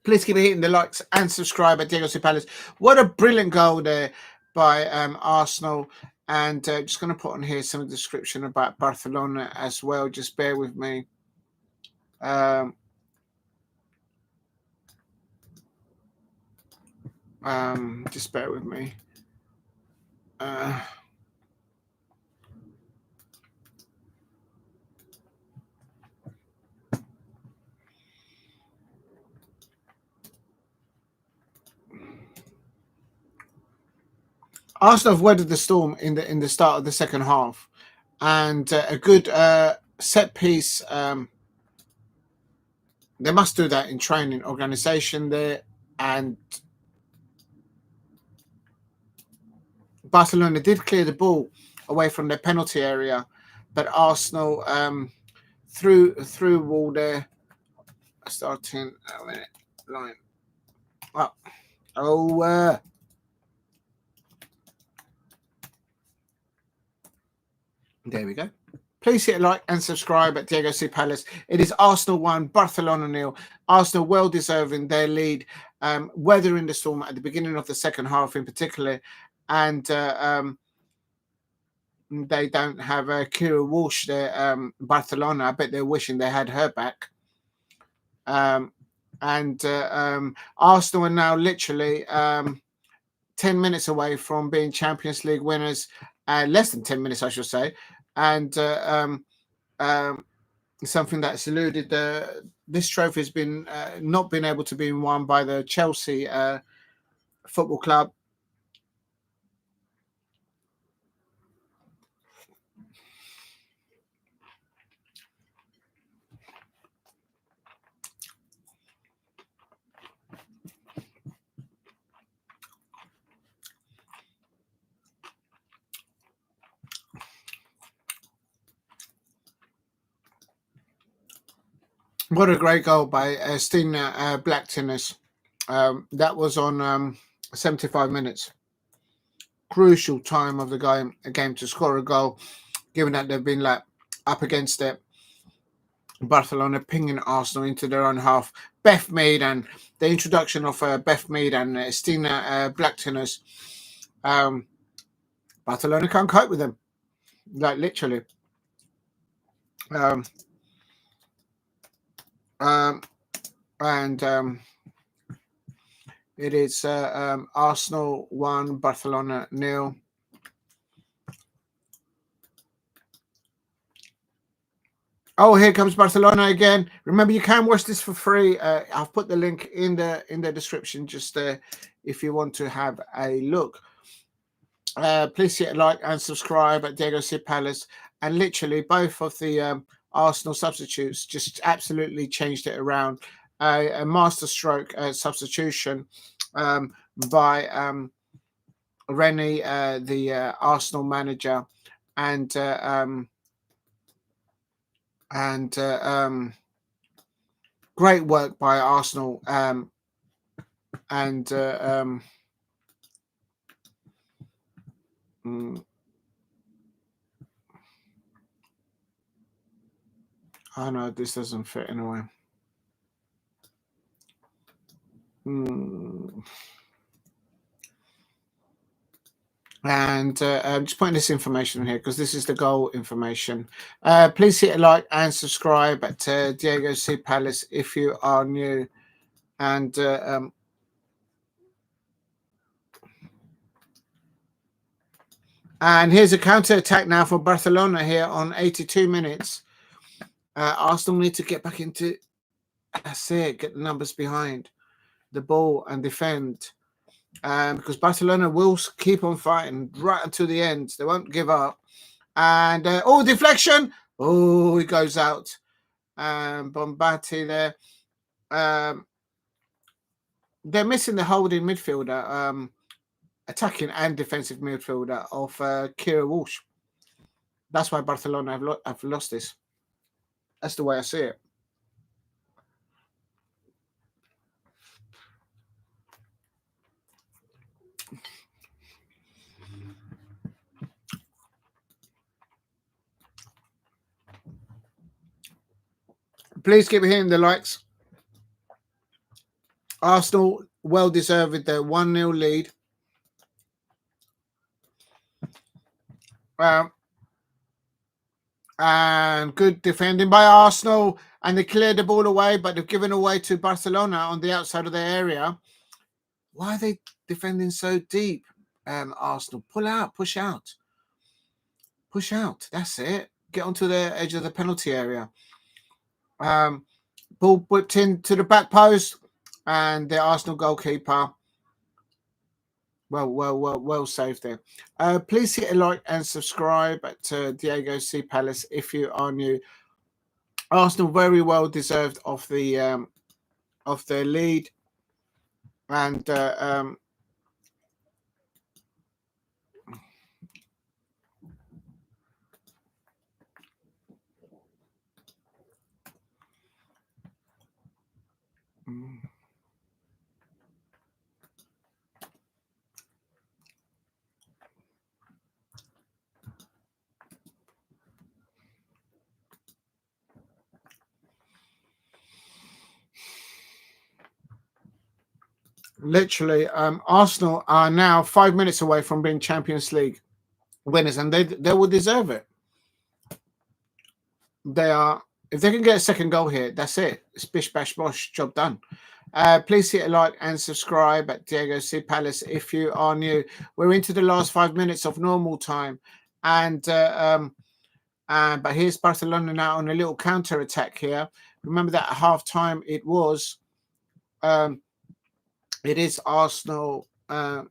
Please keep hitting the likes and subscribe at Diego C Palace. What a brilliant goal there by Arsenal. And just going to put on here some description about Barcelona as well. Just bear with me. Just bear with me. Arsenal have weathered the storm in the start of the second half, and a good set piece. They must do that in training, organisation there, and Barcelona did clear the ball away from their penalty area, but Arsenal through wall there, starting line up. There we go. Please hit a like and subscribe at Diego C Palace. It is Arsenal 1, Barcelona 0. Arsenal well deserving their lead, weathering the storm at the beginning of the second half in particular. And they don't have Kira Walsh there, Barcelona. I bet they're wishing they had her back. Arsenal are now literally 10 minutes away from being Champions League winners. Less than 10 minutes, I should say. And something that's eluded. This trophy has been not been able to be won by the Chelsea Football Club. What a great goal by Stina Blacktinus. That was on 75 minutes. Crucial time of the game to score a goal, given that they've been like up against it. Barcelona pinging Arsenal into their own half. Beth Mead and the introduction of Beth Mead and Stina Blacktinus. Barcelona can't cope with them, like literally. It is Arsenal 1, Barcelona 0. Oh, here comes Barcelona again. Remember, you can watch this for free. I've put the link in the description just there if you want to have a look. Please hit a like and subscribe at Diego C Palace. And literally, both of the Arsenal substitutes just absolutely changed it around. A masterstroke substitution by Rennie, the Arsenal manager, and And great work by Arsenal. Oh no, this doesn't fit anyway. And I'm just putting this information in here because this is the goal information. Please hit a like and subscribe at Diego C. Palace if you are new. And here's a counter attack now for Barcelona here on 82 minutes. Arsenal need to get back into, that's it, get the numbers behind the ball and defend. Because Barcelona will keep on fighting right until the end. They won't give up. And deflection. Oh, he goes out. Bombati there. They're missing the holding midfielder, attacking and defensive midfielder of Kira Walsh. That's why Barcelona have lost this. That's the way I see it. Please keep hitting the likes. Arsenal well deserved with their 1-0 lead. And good defending by Arsenal, and they cleared the ball away, but they've given away to Barcelona on the outside of their area. Why are they defending so deep? Arsenal, pull out, push out. Push out, that's it. Get onto the edge of the penalty area. Ball whipped into the back post, and the Arsenal goalkeeper, well saved there. Please hit a like and subscribe at Diego C. Palace if you are new. Arsenal very well deserved of their lead, and literally, Arsenal are now 5 minutes away from being Champions League winners, and they will deserve it. They are. If they can get a second goal here, that's it. It's bish bash bosh, job done. Please hit a like and subscribe at Diego C. Palace if you are new. We're into the last 5 minutes of normal time, and but here's Barcelona now on a little counter attack here. Remember that at half time it is Arsenal, and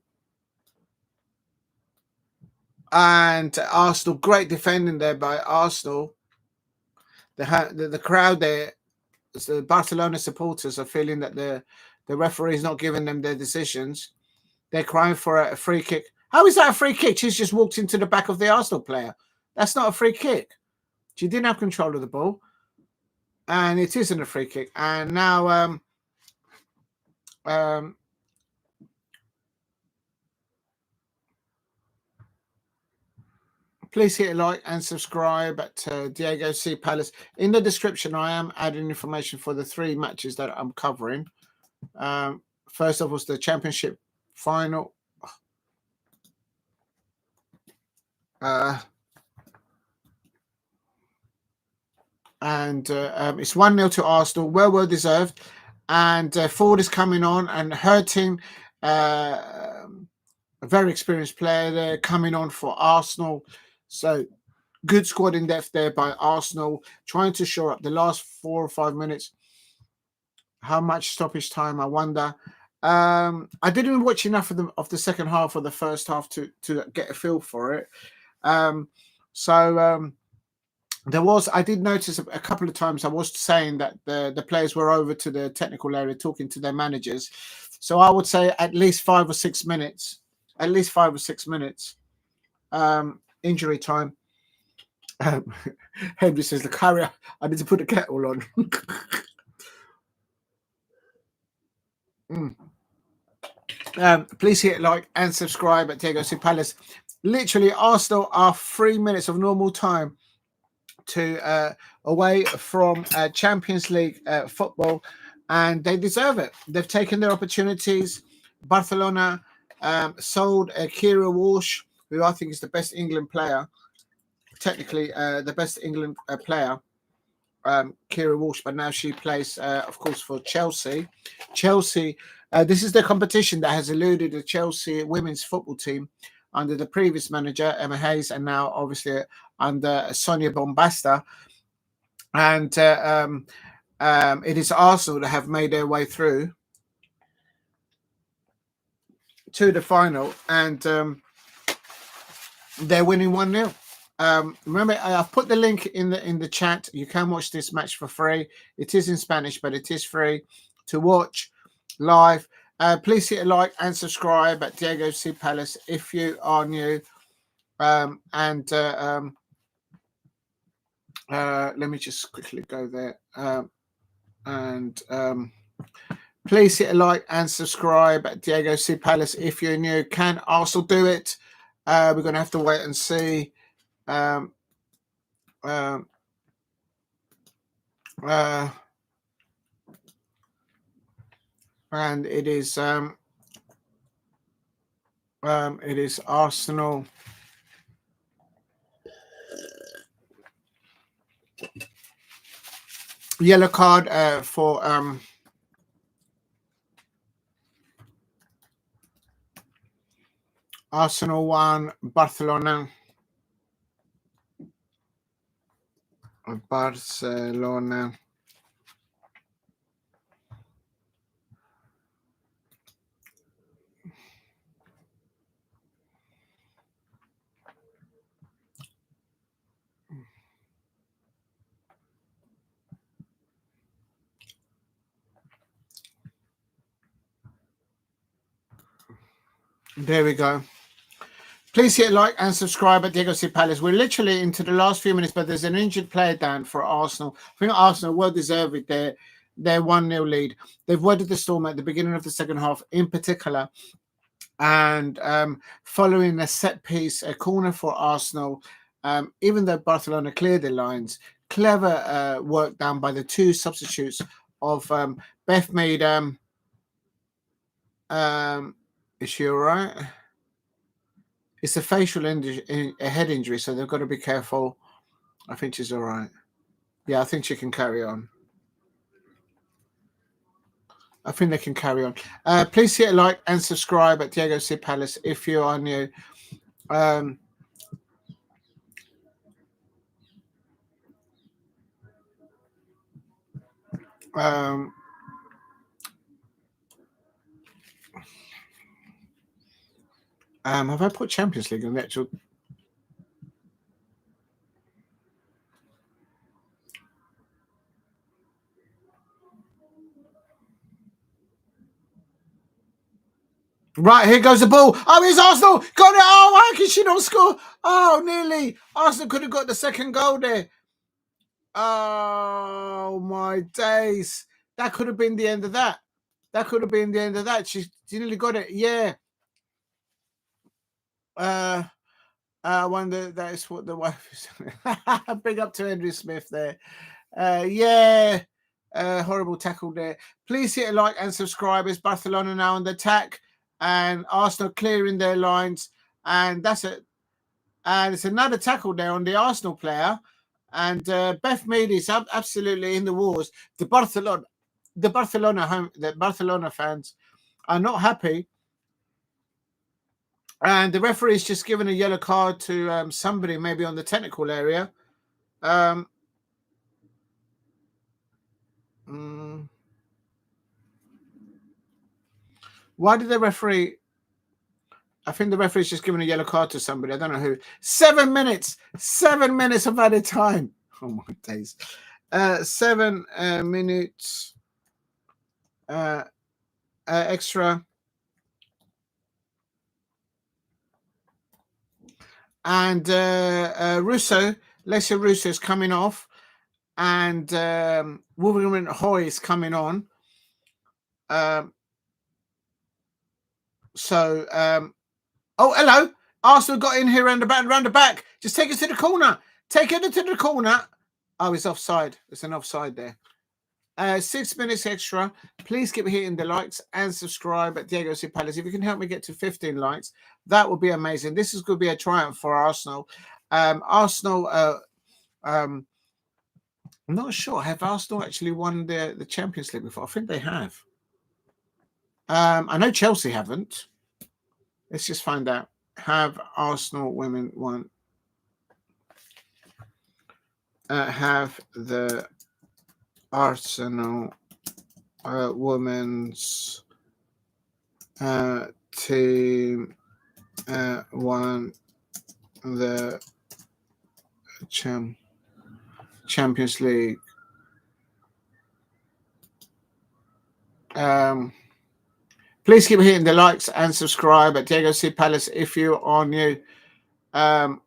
Arsenal, great defending there by Arsenal. The crowd there, the Barcelona supporters are feeling that the referee is not giving them their decisions. They're crying for a free kick. How is that a free kick? She's just walked into the back of the Arsenal player. That's not a free kick. She didn't have control of the ball, and it isn't a free kick. And now please hit a like and subscribe at Diego C. Palace. In the description, I am adding information for the 3 matches that I'm covering. First of all, was the Championship final. And it's 1-0 to Arsenal. Well deserved. And Ford is coming on and hurting. A very experienced player there coming on for Arsenal. So good squad in depth there by Arsenal, trying to shore up the last 4 or 5 minutes. How much stoppage time, I wonder. I didn't watch enough of the second half or the first half to get a feel for it. There was, I did notice a couple of times I was saying that the players were over to the technical area talking to their managers. So I would say at least 5 or 6 minutes. At least 5 or 6 minutes. Injury time. Henry says, "The carrier. I need to put the kettle on." Please hit like and subscribe at Diego C Palace. Literally, Arsenal are 3 minutes of normal time to away from Champions League football, and they deserve it. They've taken their opportunities. Barcelona sold Kira Walsh, who I think is the best England player, technically the best England player, Kira Walsh, but now she plays, of course, for Chelsea. Chelsea, this is the competition that has eluded the Chelsea women's football team under the previous manager, Emma Hayes, and now obviously under Sonia Bombasta. And it is Arsenal that have made their way through to the final, and they're winning 1-0. Remember, I've put the link in the chat. You can watch this match for free. It is in Spanish, but it is free to watch live. Please hit a like and subscribe at Diego C Palace if you are new. Let me just quickly go there. Please hit a like and subscribe at Diego C Palace if you're new. Can Arsenal do it? We're going to have to wait and see. And it is Arsenal. Yellow card for Arsenal 1, Barcelona. There we go. Please hit like and subscribe at Diego C Palace. We're literally into the last few minutes, but there's an injured player down for Arsenal. I think Arsenal well deserved it. Their 1-0 lead. They've weathered the storm at the beginning of the second half, in particular, and following a set piece, a corner for Arsenal. Even though Barcelona cleared their lines, clever work done by the two substitutes of Beth made. Is she all right? It's a facial injury, a head injury, so they've got to be careful. I think she's all right. Yeah, I think she can carry on. I think they can carry on. Please hit a like and subscribe at Diego C Palace if you are new. Have I put Champions League on the actual? Right, here goes the ball. Oh, it's Arsenal. Got it. Oh, why can she not score? Oh, nearly. Arsenal could have got the second goal there. Oh, my days. That could have been the end of that. That could have been the end of that. She nearly got it. Yeah. I wonder that is what the wife is. Big up to Henry Smith there. Yeah. Horrible tackle there. Please hit a like and subscribe. It's Barcelona now on the attack, and Arsenal clearing their lines, and that's it. And it's another tackle there on the Arsenal player, and Beth Mead is absolutely in the wars. The Barcelona fans are not happy, and the referee's just given a yellow card to somebody maybe on the technical area. Why did the referee? I think the referee's just given a yellow card to somebody. I don't know who. 7 minutes. 7 minutes of added time. Oh, my days. 7 minutes extra. And Russo Lesser Russo is coming off, and Wolverine Hoy is coming on. Oh, hello. Arsenal got in here round the back. Just take it to the corner. Take it to the corner. Oh, it's offside. It's an offside there. 6 minutes extra. Please keep hitting the likes and subscribe at Diego C. Palace. If you can help me get to 15 likes, that would be amazing. This is going to be a triumph for Arsenal. Arsenal, I'm not sure. Have Arsenal actually won the Champions League before? I think they have. I know Chelsea haven't. Let's just find out. Have Arsenal women won? Have the Arsenal women's team won the Champions League? Please keep hitting the likes and subscribe at Diego C. Palace if you are new. And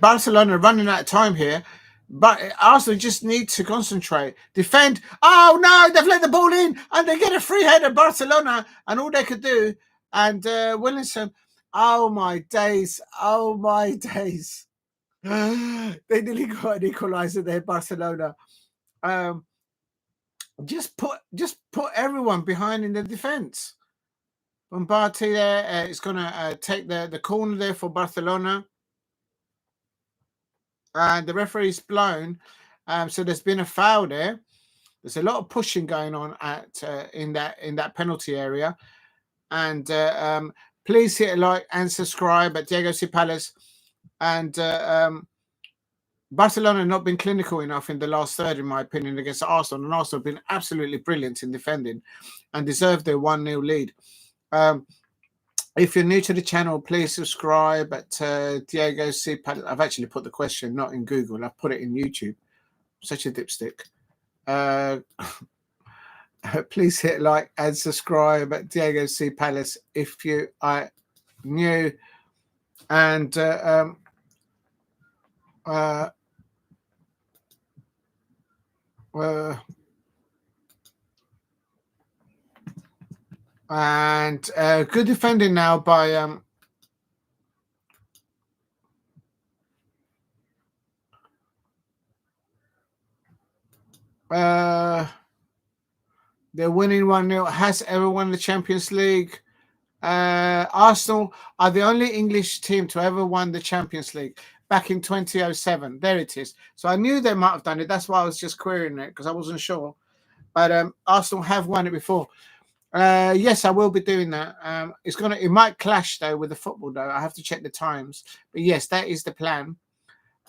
Barcelona running out of time here, but Arsenal just need to concentrate, defend. Oh no, they've let the ball in, and they get a free header. Barcelona, and all they could do, and Williamson. Oh my days! Oh my days! They nearly got an equalizer there, Barcelona. Just put everyone behind in the defense. Bombati there is going to take the corner there for Barcelona. And the referee's blown. So there's been a foul there. There's a lot of pushing going on at in that penalty area. And please hit a like and subscribe at Diego C. Palace. And Barcelona have not been clinical enough in the last third, in my opinion, against Arsenal. And Arsenal have been absolutely brilliant in defending and deserved their 1-0 lead. If you're new to the channel, please subscribe at Diego C. Palace. I've actually put the question not in Google. I've put it in YouTube. Such a dipstick. Please hit like and subscribe at Diego C. Palace if you are new. And good defending now by they're winning 1-0. Has ever won the Champions League? Arsenal are the only English team to ever won the Champions League back in 2007. There it is. So I knew they might have done it. That's why I was just querying it, because I wasn't sure. But Arsenal have won it before. Yes, I will be doing that. It might clash though with the football though. I have to check the times. But yes, that is the plan.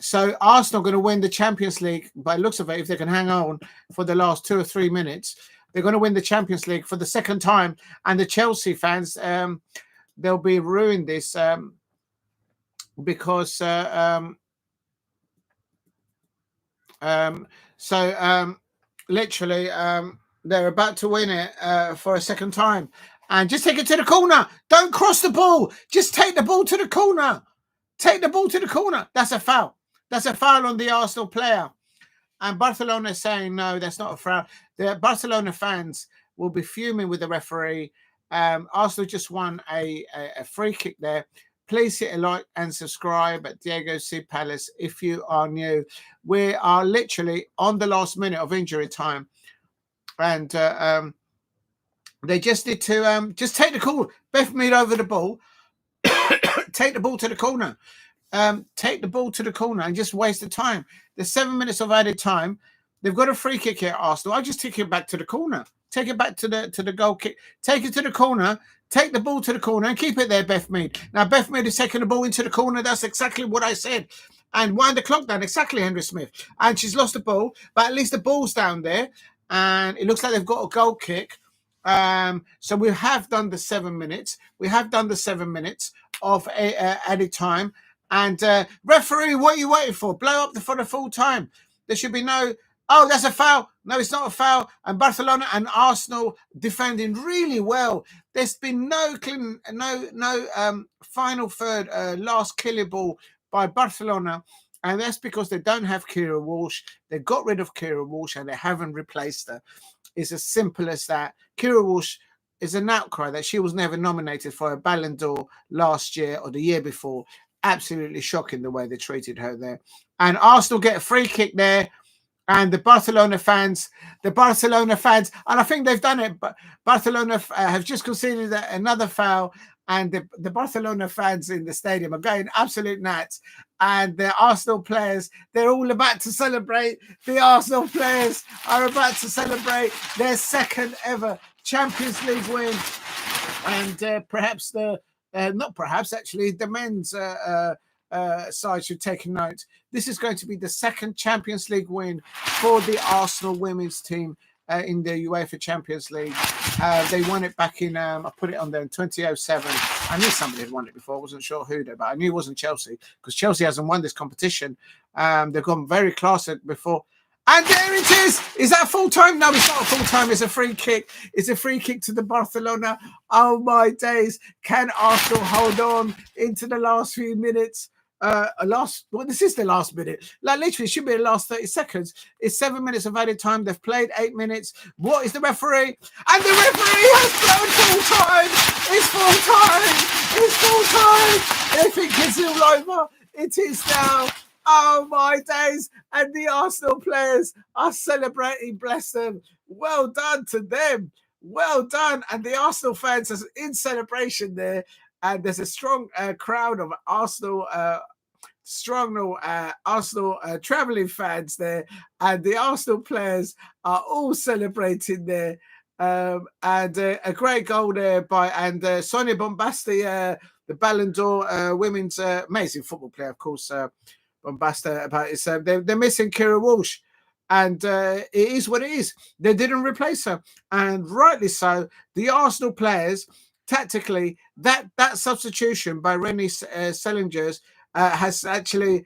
So Arsenal are going to win the Champions League by the looks of it if they can hang on for the last 2 or 3 minutes. They're going to win the Champions League for the second time. And the Chelsea fans, they'll be ruined this because literally they're about to win it for a second time. And just take it to the corner. Don't cross the ball. Just take the ball to the corner. Take the ball to the corner. That's a foul. That's a foul on the Arsenal player. And Barcelona is saying, no, that's not a foul. The Barcelona fans will be fuming with the referee. Arsenal just won a free kick there. Please hit a like and subscribe at Diego C. Palace if you are new. We are literally on the last minute of injury time. And they just need to just take the call. Beth Mead over the ball. Take the ball to the corner. Take the ball to the corner and just waste the time. There's 7 minutes of added time. They've got a free kick here, Arsenal. I just take it back to the corner. Take it back to the goal kick. Take it to the corner. Take the ball to the corner and keep it there, Beth Mead. Now, Beth Mead is taking the ball into the corner. That's exactly what I said. And wind the clock down. Exactly, Henry Smith. And she's lost the ball, but at least the ball's down there. And it looks like they've got a goal kick. So we have done the 7 minutes. We have done the 7 minutes of added time. And referee, what are you waiting for? Blow up for the full time. There should be no, oh, that's a foul. No, it's not a foul. And Barcelona and Arsenal defending really well. There's been no final third, last killer ball by Barcelona. And that's because they don't have Kira Walsh. They got rid of Kira Walsh and they haven't replaced her. It's as simple as that. Kira Walsh is an outcry that she was never nominated for a Ballon d'Or last year or the year before. Absolutely shocking the way they treated her there. And Arsenal get a free kick there. And the Barcelona fans, and I think they've done it, but Barcelona have just conceded another foul. And the Barcelona fans in the stadium are going absolute nuts. And the Arsenal players, they're all about to celebrate. The Arsenal players are about to celebrate their second ever Champions League win. And perhaps not perhaps, actually, the men's side should take a note. This is going to be the second Champions League win for the Arsenal women's team in the UEFA Champions League. They won it back in, I put it on there in 2007. I knew somebody had won it before. I wasn't sure who though, but I knew it wasn't Chelsea because Chelsea hasn't won this competition. They've gone very close before. And there it is. Is that full time? No, it's not full time. It's a free kick. It's a free kick to the Barcelona. Oh my days. Can Arsenal hold on into the last few minutes? This is the last minute. Like literally, it should be the last 30 seconds. It's 7 minutes of added time. They've played 8 minutes. What is the referee? And the referee has blown full time. It's full time. It's full time. They think it's all over. It is now. Oh my days. And the Arsenal players are celebrating. Bless them. Well done to them. Well done. And the Arsenal fans are in celebration there. And there's a strong crowd of Arsenal, travelling fans there, and the Arsenal players are all celebrating there. And a great goal there by Sonia Bombasti, the Ballon d'Or women's amazing football player, of course. Bombasta, but they're missing Kira Walsh, and it is what it is. They didn't replace her, and rightly so. The Arsenal players. Tactically, that substitution by Rennie Sellingers has actually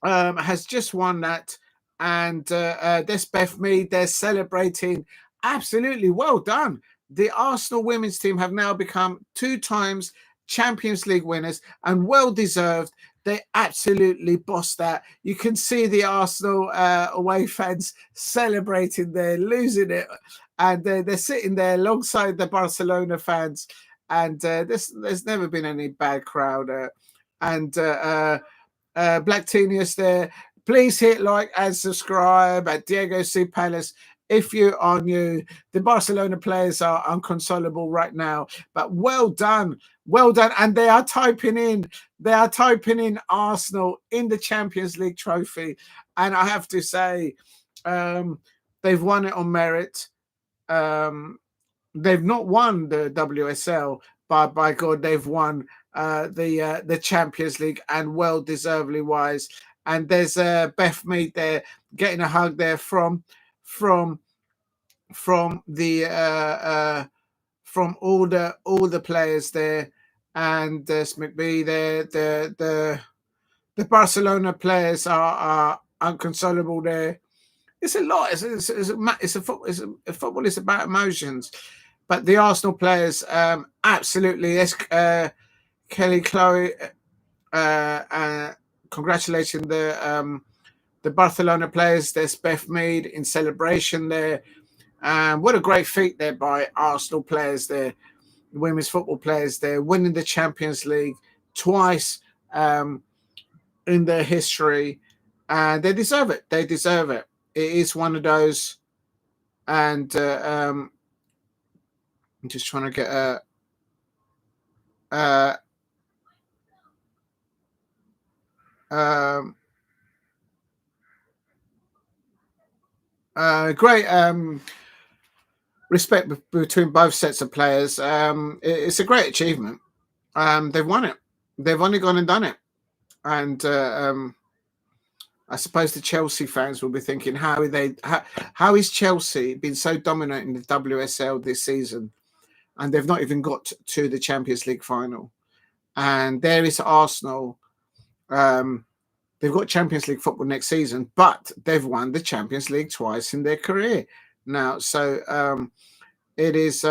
has just won that, and this Beth Mead, they're celebrating. Absolutely well done. The Arsenal women's team have now become 2 times Champions League winners, and well deserved. They absolutely bossed that. You can see the Arsenal away fans celebrating there, losing it. And they're sitting there alongside the Barcelona fans. And there's never been any bad crowd. Black Tenius there. Please hit like and subscribe at Diego C. Palace. If you are new, the Barcelona players are unconsolable right now. But well done. Well done. And they are typing in Arsenal in the Champions League trophy. And I have to say, they've won it on merit. They've not won the WSL, but by God, they've won the Champions League, and well deservedly wise. And there's Beth Mead there getting a hug there from all the players there, and there's McBee there. The Barcelona players are unconsolable there. It's a lot. Football is about emotions, but the Arsenal players absolutely. Kelly Chloe, congratulating the Barcelona players. There's Beth Mead in celebration there. What a great feat there by Arsenal players there, women's football players there, winning the Champions League twice in their history. And they deserve it. They deserve it. It is one of those. And I'm just trying to get great respect between both sets of players. It's a great achievement. They've won it. They've only gone and done it. And I suppose the Chelsea fans will be thinking, how is Chelsea been so dominant in the WSL this season, and they've not even got to the Champions League final? And there is Arsenal. They've got Champions League football next season, but they've won the Champions League twice in their career now. So it is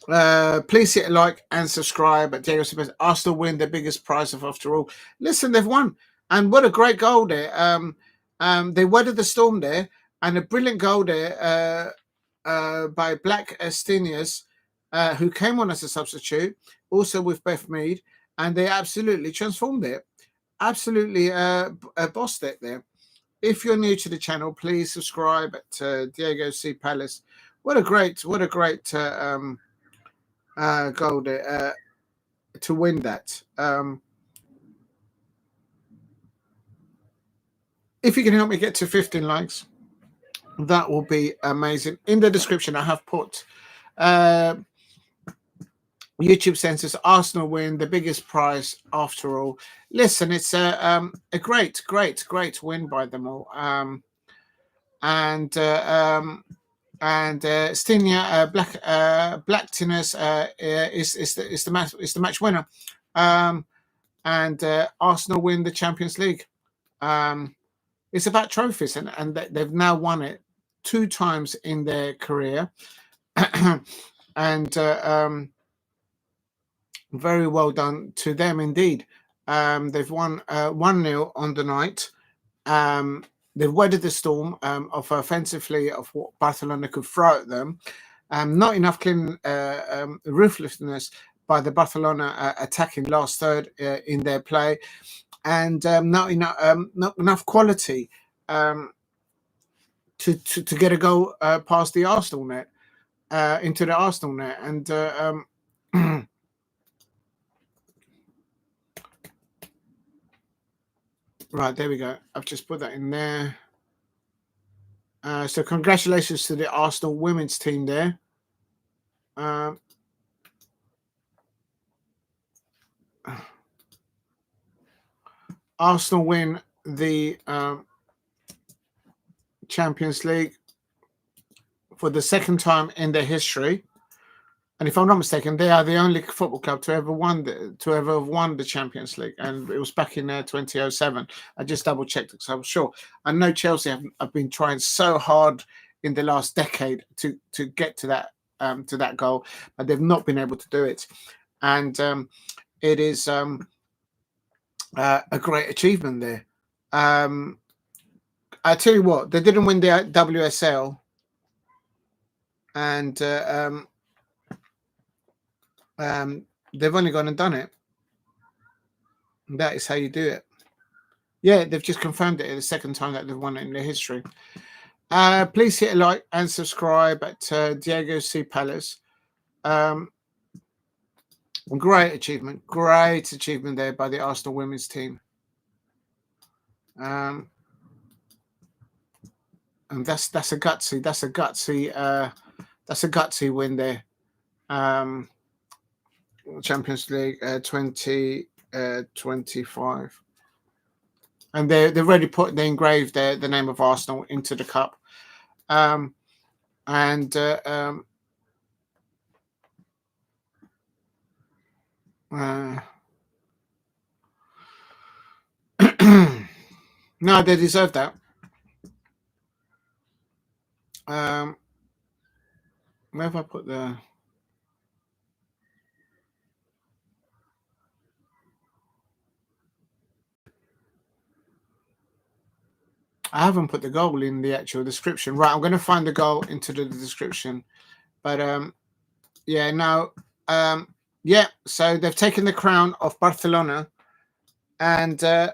Please hit a like and subscribe. At Diego says, Arsenal win the biggest prize of after all. Listen, they've won, and what a great goal there. They weathered the storm there, and a brilliant goal there by Black Estinius, who came on as a substitute, also with Beth Mead, and they absolutely transformed it. Absolutely bossed it there. If you're new to the channel, please subscribe at Diego C. Palace. What a great goal there, to win that. If you can help me get to 15 likes, that will be amazing. In the description, I have put YouTube census Arsenal win the biggest prize after all. Listen, it's a great win by them all. Stinia Black Tinners is the match winner. Arsenal win the Champions League. It's about trophies, and they've now won it 2 times in their career. And very well done to them indeed. They've won 1-0 on the night. They've weathered the storm of offensively of what Barcelona could throw at them. Not enough clean ruthlessness by the Barcelona attacking last third in their play, and not enough quality to get a goal past the Arsenal net, into the Arsenal net. And right, there we go. I've just put that in there. So congratulations to the Arsenal women's team there. Arsenal win the Champions League for the 2nd time in their history. And if I'm not mistaken, they are the only football club to ever have won the Champions League, and it was back in 2007. I just double checked because I was sure. I know Chelsea have been trying so hard in the last decade to get to that goal, but they've not been able to do it. And it is a great achievement there. I tell you what, they didn't win the WSL, and they've only gone and done it. That is how you do it. Yeah, they've just confirmed it the 2nd time that they've won it in their history. Please hit a like and subscribe at Diego C. Palace. Great achievement there by the Arsenal women's team. And that's a gutsy win there. Champions League 2025, and they've already engraved the name of Arsenal into the cup. Now they deserve that. Where have I put the? I haven't put the goal in the actual description. Right, I'm going to find the goal into the description. But yeah, now yeah, so they've taken the crown of Barcelona, and the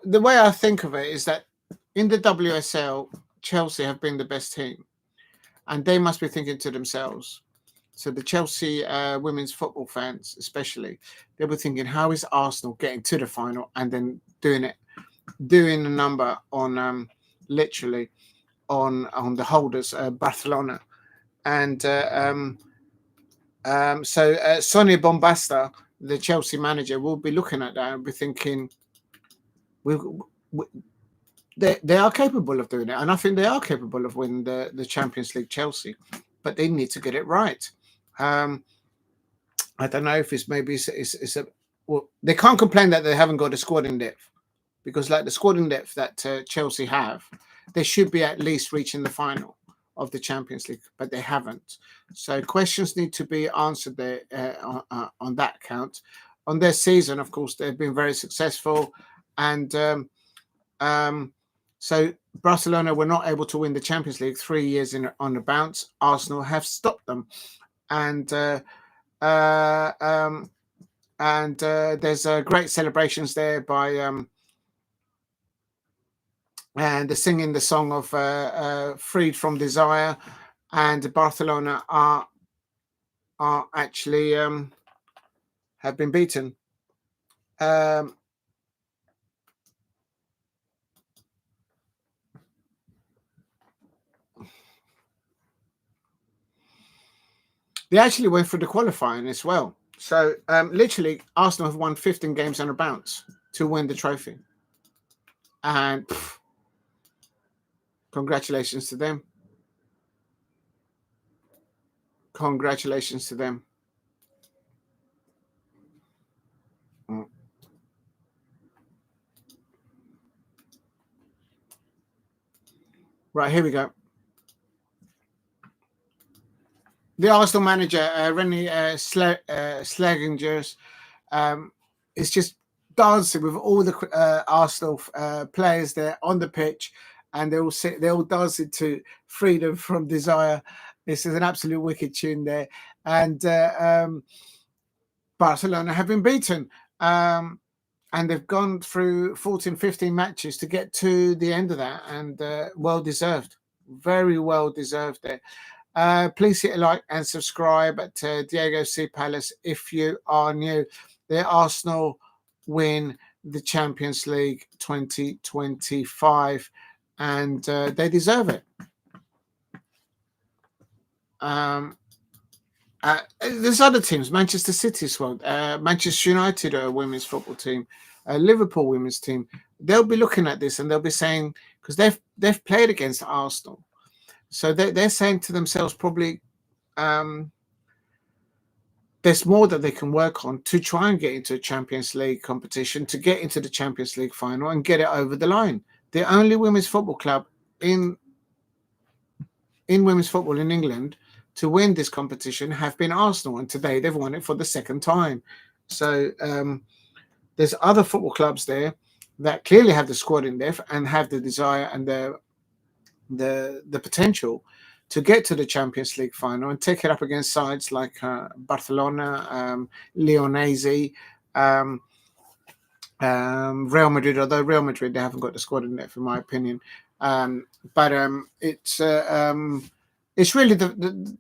way I think of it is that in the WSL, Chelsea have been the best team, and they must be thinking to themselves. So the Chelsea women's football fans, especially, they were thinking, how is Arsenal getting to the final and then doing a number on literally on the holders, Barcelona. And so Sonia Bombasta, the Chelsea manager, will be looking at that and be thinking, they are capable of doing it, and I think they are capable of winning the Champions League, Chelsea, but they need to get it right. I don't know if it's maybe it's a well, they can't complain that they haven't got a squad in depth, because like the squad in depth that Chelsea have, they should be at least reaching the final of the Champions League, but they haven't. So questions need to be answered there on that count. On their season, of course, they've been very successful, and so Barcelona were not able to win the Champions League 3 years on the bounce. Arsenal have stopped them, and there's great celebrations there by and they're singing the song of "Freed from Desire," and Barcelona are actually have been beaten. They actually went through the qualifying as well. So literally, Arsenal have won 15 games on a bounce to win the trophy. And congratulations to them. Congratulations to them. Right, here we go. The Arsenal manager, René Slagingers, is just dancing with all the Arsenal players there on the pitch, and they all dancing to "Freedom from Desire." This is an absolute wicked tune there, and Barcelona have been beaten, and they've gone through 14, 15 matches to get to the end of that, and well deserved, very well deserved there. Please hit a like and subscribe at Diego C. Palace if you are new. The Arsenal win the Champions League 2025, and they deserve it. There's other teams, Manchester City as well, Manchester United women's football team, Liverpool women's team. They'll be looking at this and they'll be saying, because they've played against Arsenal, so they're saying to themselves probably there's more that they can work on to try and get into a Champions League competition, to get into the Champions League final and get it over the line. The only women's football club in women's football in England to win this competition have been Arsenal, and today they've won it for the second time. So there's other football clubs there that clearly have the squad in depth and have the desire and the potential to get to the Champions League final and take it up against sides like Barcelona, Leonese, Real Madrid. Although Real Madrid, they haven't got the squad in depth, in my opinion. But it's really the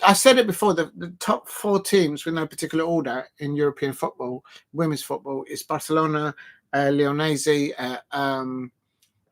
I said it before, the top 4 teams with no particular order in European football, women's football, is Barcelona, Leonese,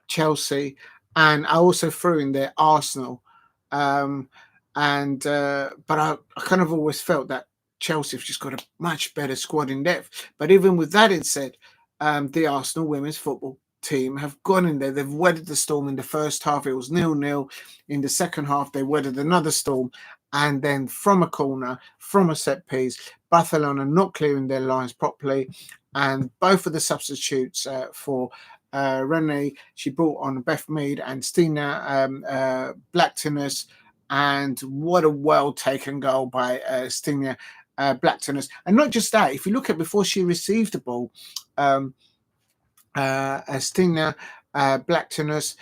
Chelsea, and I also threw in there Arsenal. But I kind of always felt that Chelsea have just got a much better squad in depth. But even with that said, the Arsenal women's football team have gone in there. They've weathered the storm. In the first half, it was 0-0. In the second half, they weathered another storm. And then from a corner, from a set piece, Barcelona not clearing their lines properly. And both of the substitutes for René, she brought on Beth Mead and Stina Blacktonus. And what a well-taken goal by Stina Blacktonus. And not just that, if you look at before she received the ball, Stina Blacktonus,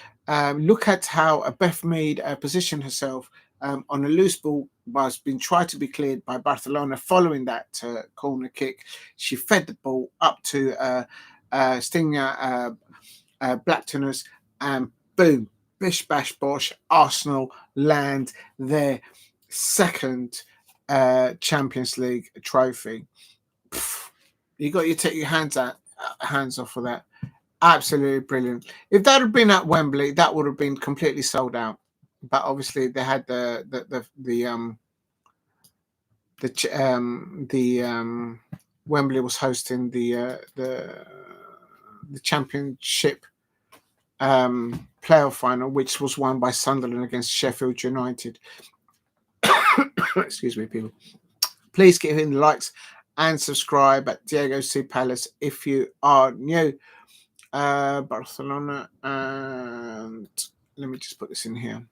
look at how Beth Mead positioned herself on a loose ball was being tried to be cleared by Barcelona following that corner kick. She fed the ball up to Stina Blacktonus, and boom, bish bash bosh, Arsenal land their second Champions League trophy. You got to take your hands off for that. Absolutely brilliant. If that had been at Wembley, that would have been completely sold out. But obviously, they had Wembley was hosting the Championship playoff final, which was won by Sunderland against Sheffield United. Excuse me, people. Please give in the likes and subscribe at Diego C. Palace if you are new. Barcelona, and let me just put this in here.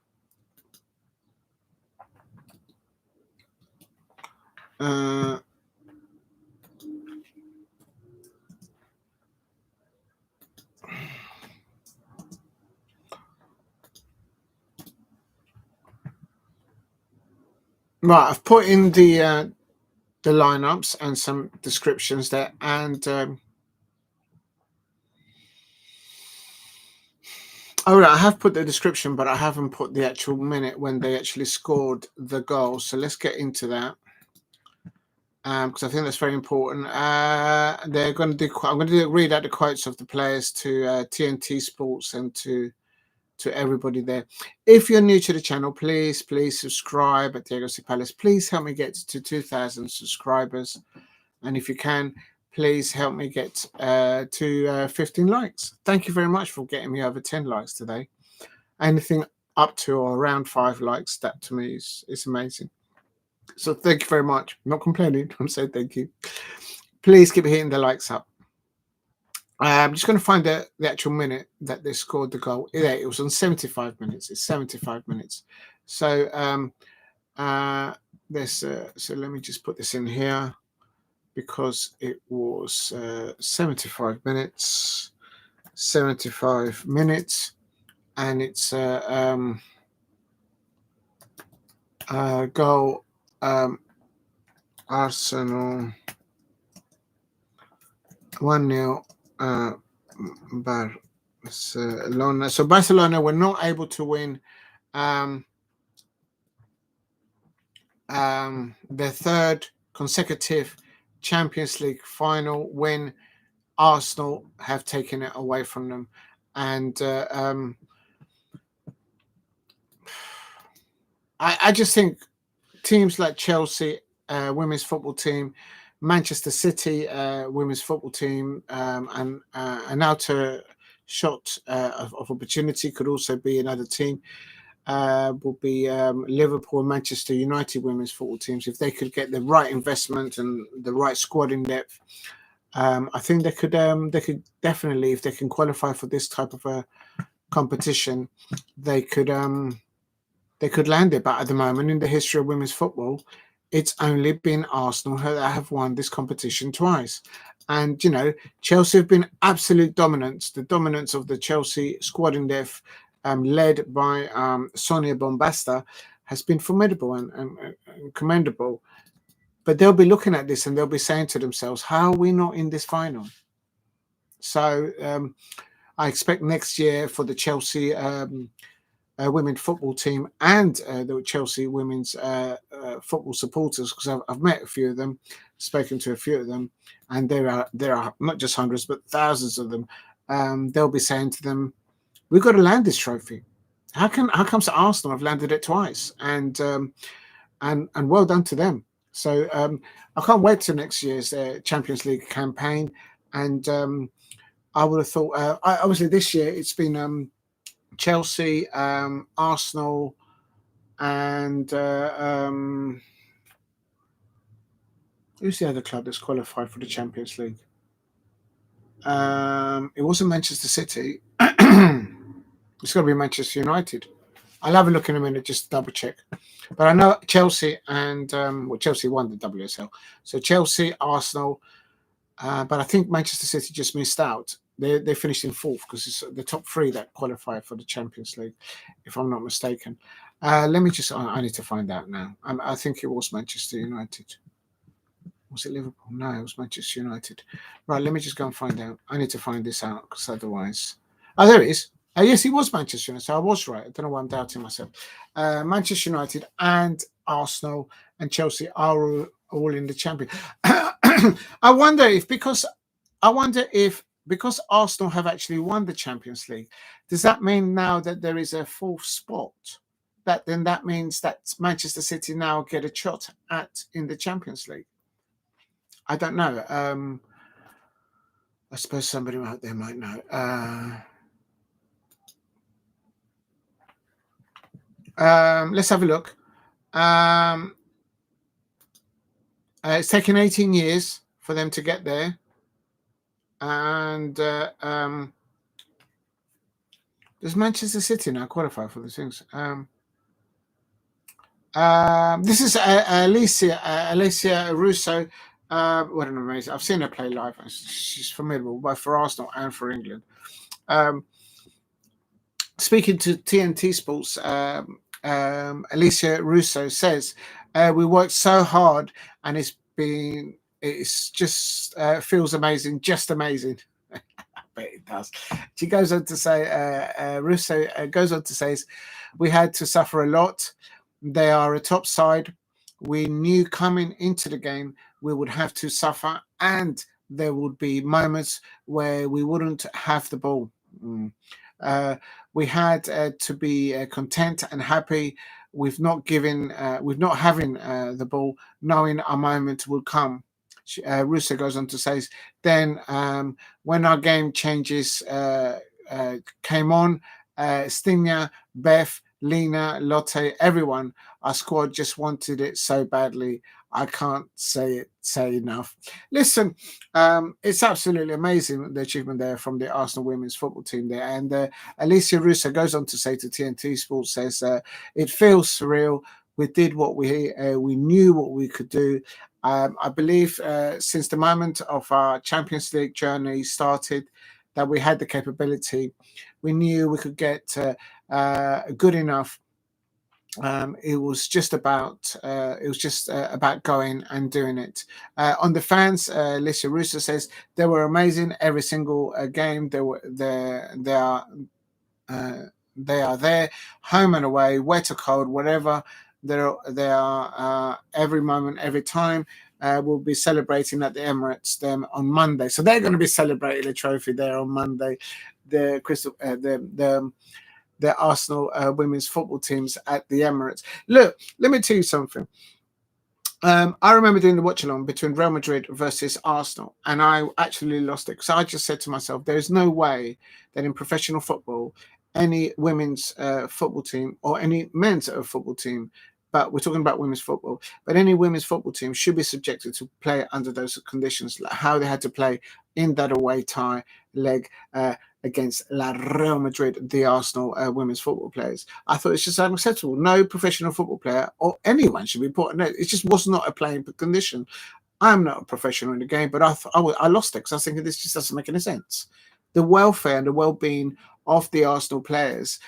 Right, I've put in the lineups and some descriptions there, and oh, right, I have put the description, but I haven't put the actual minute when they actually scored the goal. So let's get into that, because I think that's very important. They're going to do. I'm going to read out the quotes of the players to TNT Sports and to everybody there. If you're new to the channel, please subscribe at Diego C. Palace. Please help me get to 2,000 subscribers, and if you can, please help me get to 15 likes. Thank you very much for getting me over 10 likes today. Anything up to or around 5 likes, that to me is amazing. So thank you very much. I'm not complaining. I'm saying thank you. Please keep hitting the likes up. I'm just going to find the actual minute that they scored the goal. Yeah, it was on 75 minutes. It's 75 minutes. So so let me just put this in here, because it was 75 minutes. 75 minutes, and it's goal Arsenal 1-0 Barcelona. So Barcelona were not able to win their third consecutive Champions League final when Arsenal have taken it away from them. And I just think teams like Chelsea women's football team, Manchester City women's football team, and an outer shot of opportunity could also be another team. Will be Liverpool and Manchester United women's football teams. If they could get the right investment and the right squad in depth, I think they could definitely, if they can qualify for this type of a competition, they could land it. But at the moment, in the history of women's football, it's only been Arsenal that have won this competition twice. And, you know, Chelsea have been absolute dominance. The dominance of the Chelsea squad in depth, led by Sonia Bombasta, has been formidable and commendable. But they'll be looking at this and they'll be saying to themselves, how are we not in this final? So I expect next year for the Chelsea women's football team and the Chelsea women's football supporters, because I've met a few of them, spoken to a few of them, and there are not just hundreds but thousands of them. They'll be saying to them, we've got to land this trophy. How comes Arsenal have landed it twice? And well done to them. So I can't wait till next year's Champions League campaign. And I would have thought, obviously this year it's been Chelsea, Arsenal, and who's the other club that's qualified for the Champions League? It wasn't Manchester City. It's got to be Manchester United. I'll have a look in a minute just to double check. But I know Chelsea and Chelsea won the WSL. So Chelsea, Arsenal, but I think Manchester City just missed out. They finished in fourth because it's the top three that qualify for the Champions League, if I'm not mistaken. Let me just, I need to find out now. I think it was Manchester United. Was it Liverpool? No, it was Manchester United. Right, let me just go and find out. I need to find this out because otherwise... Oh, there it is. Yes, it was Manchester United. So I was right. I don't know why I'm doubting myself. Manchester United and Arsenal and Chelsea are all in the Champions. I wonder if because Arsenal have actually won the Champions League, does that mean now that there is a fourth spot? That means that Manchester City now get a shot in the Champions League. I don't know. I suppose somebody out there might know. Let's have a look. It's taken 18 years for them to get there. And does Manchester City now qualify for the things? This is Alicia Russo. What an amazing! I've seen her play live. She's formidable, both for Arsenal and for England. Speaking to TNT Sports, Alicia Russo says, "We worked so hard, and it's just feels amazing, just amazing." I bet it does. She goes on to say, Russo goes on to say, "We had to suffer a lot. They are a top side. We knew coming into the game we would have to suffer, and there would be moments where we wouldn't have the ball." We had to be content and happy with not having the ball, knowing our moment will come. Russo goes on to say, then when our game changes came on, Stinga, Beth, Lena, Lotte, everyone, our squad just wanted it so badly. I can't say enough. Listen, it's absolutely amazing, the achievement there from the Arsenal women's football team there. And Alicia Russo goes on to say to TNT Sports, says, it feels surreal. We did what we knew what we could do. I believe since the moment of our Champions League journey started, that we had the capability. We knew we could get good enough. It was just about going and doing it. On the fans, Alicia Russo says they were amazing every single game. They are there, home and away, wet or cold, whatever. They are every moment, every time. We'll be celebrating at the Emirates them on Monday, so they're going to be celebrating the trophy there on Monday. The Arsenal women's football teams at the Emirates. Look, let me tell you something. I remember doing the watch along between Real Madrid versus Arsenal, and I actually lost it because I just said to myself, there is no way that in professional football, any women's football team or any men's football team, but we're talking about women's football, but any women's football team should be subjected to play under those conditions, like how they had to play in that away tie leg against Real Madrid, the Arsenal women's football players. I thought it's just unacceptable. No professional football player or anyone should be put in it. It just was not a playing condition. I'm not a professional in the game, but I lost it because I was thinking this just doesn't make any sense. The welfare and the well-being of the Arsenal players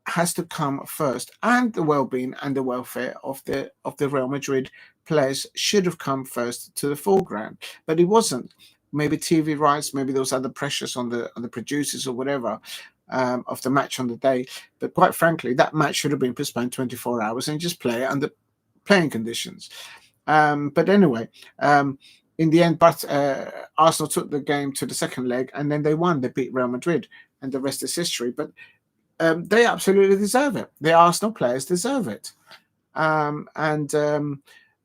has to come first, and the well-being and the welfare of the Real Madrid players should have come first to the foreground, but it wasn't. Maybe TV rights, maybe there was other pressures on the producers or whatever of the match on the day. But quite frankly, that match should have been postponed 24 hours and just play under playing conditions. But anyway, in the end, Arsenal took the game to the second leg and then they won. They beat Real Madrid, and the rest is history. But they absolutely deserve it. The Arsenal players deserve it.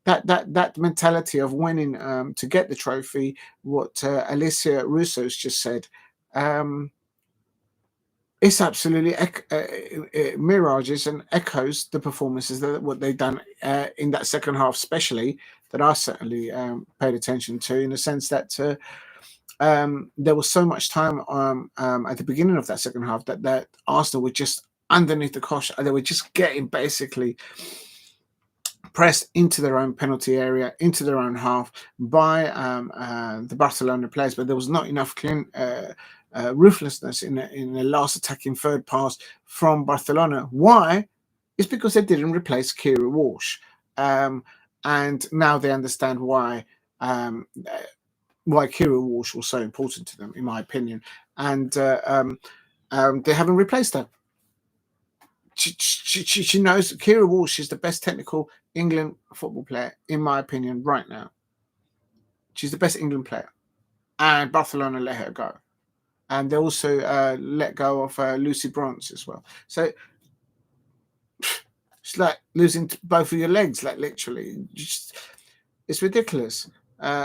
That mentality of winning to get the trophy, what Alicia Russo's just said, it's absolutely mirages and echoes the performances that what they've done in that second half, especially that I certainly paid attention to, in the sense that there was so much time at the beginning of that second half that Arsenal were just underneath the cosh. They were just getting basically pressed into their own penalty area, into their own half by the Barcelona players, but there was not enough clean ruthlessness in the last attacking third pass from Barcelona. Why? It's because they didn't replace Kira Walsh, and now they understand why Kira Walsh was so important to them, in my opinion, and they haven't replaced her. She knows Kira Walsh is the best technical England football player, in my opinion, right now. She's the best England player, and Barcelona let her go, and they also let go of Lucy Bronze as well. So it's like losing both of your legs, like literally. It's ridiculous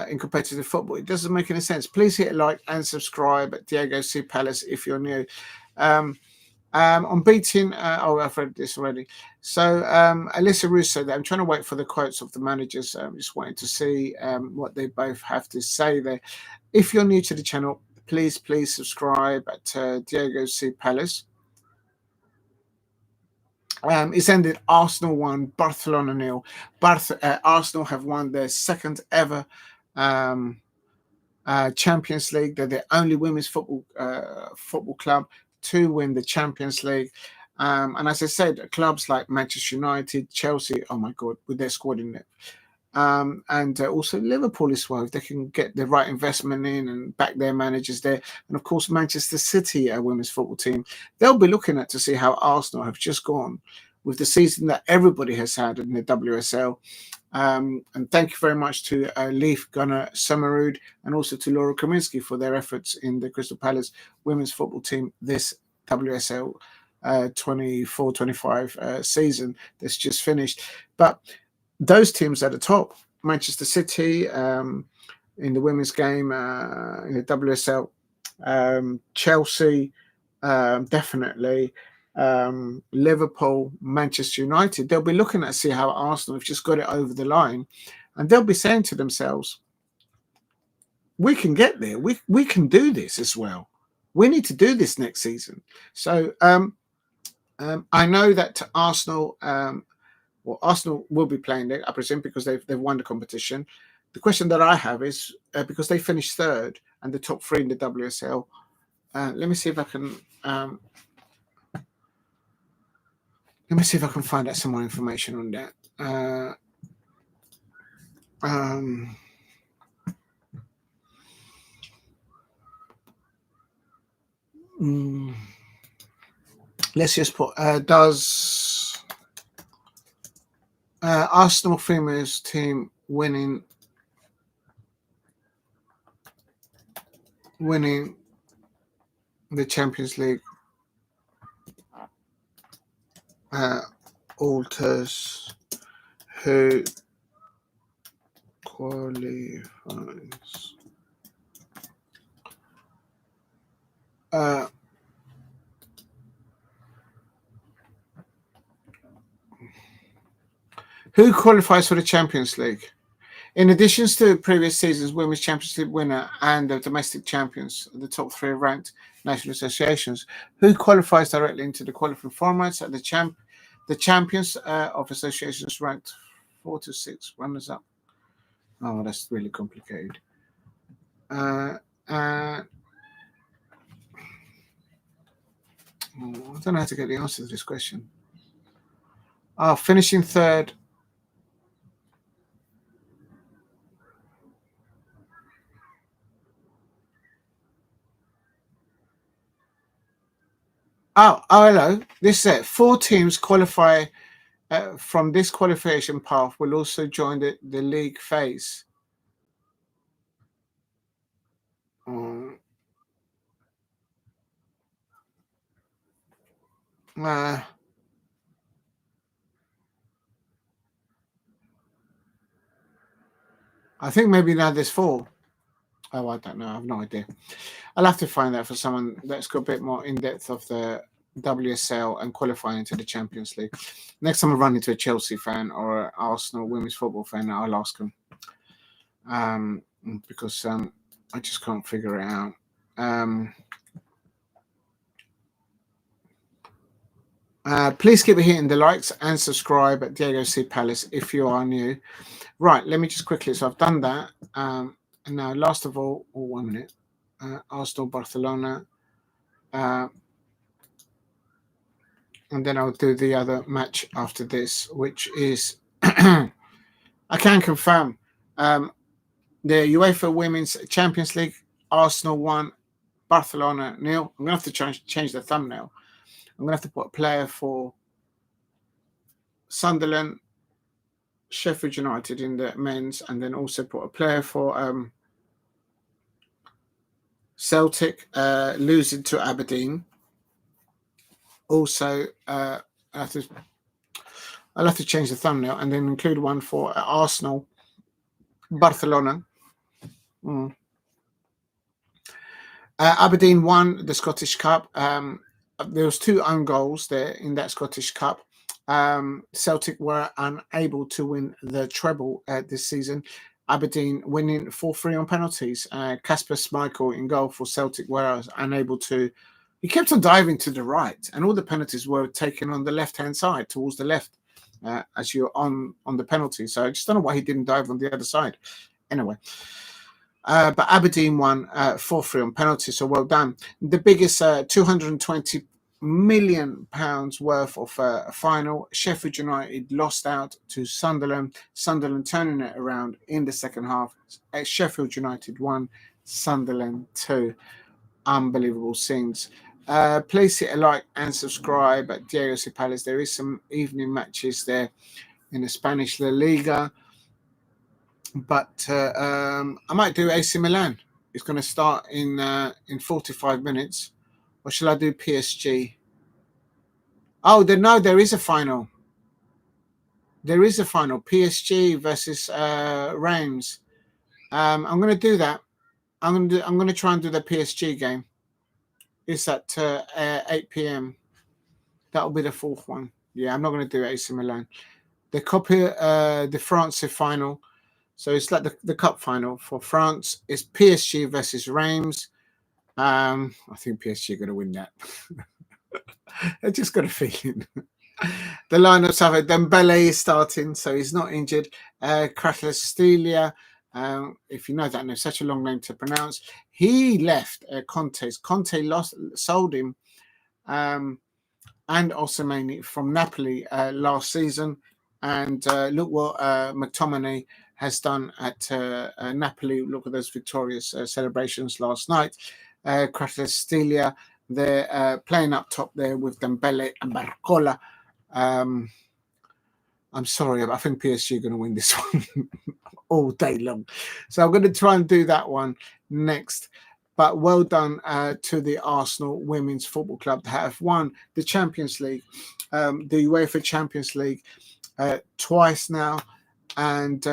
in competitive football. It doesn't make any sense. Please hit a like and subscribe at Diego C. Palace if you're new. On beating, I've read this already. So Alicia Russo, I'm trying to wait for the quotes of the managers. I'm just waiting to see what they both have to say there. If you're new to the channel, please subscribe at Diego C. Palace. It's ended Arsenal 1, Barcelona 0. Arsenal have won their second ever Champions League. They're the only women's football club to win the Champions League. And as I said, clubs like Manchester United, Chelsea, oh my God, with their squad in it. And also Liverpool as well, if they can get the right investment in and back their managers there. And of course, Manchester City, a women's football team, they'll be looking at to see how Arsenal have just gone with the season that everybody has had in the WSL. And thank you very much to Leif Gunnar Summerud and also to Laura Kaminsky for their efforts in the Crystal Palace women's football team this WSL 24-25 season that's just finished. But those teams at the top, Manchester City in the women's game, in the WSL, Chelsea, definitely, Liverpool, Manchester United, they'll be looking at see how Arsenal have just got it over the line, and they'll be saying to themselves, we can get there. We can do this as well. We need to do this next season. So I know that Arsenal... Arsenal will be playing it, I presume, because they've won the competition. The question that I have is because they finished third and the top three in the WSL. Let me see if I can. Let me see if I can find out some more information on that. Let's just put does Arsenal females team winning the Champions League alters who qualifies. Who qualifies for the Champions League? In addition to previous season's Women's Champions League winner and the domestic champions, the top three ranked national associations, who qualifies directly into the qualifying formats? The champions of associations ranked 4 to 6 runners up. Oh, that's really complicated. I don't know how to get the answer to this question. Finishing third. Oh, hello. This is it. 4 teams qualify from this qualification path will also join the league phase. I think maybe now there's 4. Oh, I don't know. I have no idea. I'll have to find out for someone that's got a bit more in depth of the WSL and qualifying into the Champions League. Next time I run into a Chelsea fan or an Arsenal women's football fan, I'll ask them because I just can't figure it out. Please keep hitting the likes and subscribe at Diego C. Palace if you are new. Right, let me just quickly. So I've done that. And now, last of all, 1 minute. Arsenal, Barcelona. And then I'll do the other match after this, which is, I can confirm, the UEFA Women's Champions League, Arsenal 1, Barcelona 0. I'm going to have to change the thumbnail. I'm going to have to put a player for Sunderland, Sheffield United in the men's, and then also put a player for Celtic losing to Aberdeen. Also, I'll have to change the thumbnail and then include one for Arsenal, Barcelona. Aberdeen won the Scottish Cup. There was 2 own goals there in that Scottish Cup. Celtic were unable to win the treble this season. Aberdeen winning 4-3 on penalties. Kasper Schmeichel in goal for Celtic were unable to He kept on diving to the right, and all the penalties were taken on the left-hand side, towards the left, as you're on the penalty. So I just don't know why he didn't dive on the other side. Anyway, but Aberdeen won 4-3 on penalty, so well done. The biggest £220 million worth of final. Sheffield United lost out to Sunderland. Sunderland turning it around in the second half. Sheffield United 1, Sunderland 2. Unbelievable scenes. Please hit a like and subscribe at Diego Cepales. There is some evening matches there in the Spanish La Liga, but I might do AC Milan. It's going to start in 45 minutes. Or shall I do PSG? Oh, there is a final. There is a final. PSG versus REIMS. I'm going to do that. I'm going to try and do the PSG game. It's at 8 p.m. That'll be the fourth one. Yeah, I'm not going to do AC Milan. The Coupe de France final. So it's like the cup final for France. It's PSG versus REIMS. I think PSG are going to win that. I just got a feeling. The lineups have it. Dembele is starting, so he's not injured. Kvaratskhelia, if you know that name, such a long name to pronounce. He left Conte's. Conte sold him, and Osimhen from Napoli last season. And look what McTominay has done at Napoli. Look at those victorious celebrations last night. Kvaratskhelia, they're playing up top there with Dembele and Barcola. I'm sorry, I think PSG are going to win this one all day long. So I'm going to try and do that one next. But well done to the Arsenal Women's Football Club that have won the Champions League, the UEFA Champions League twice now. And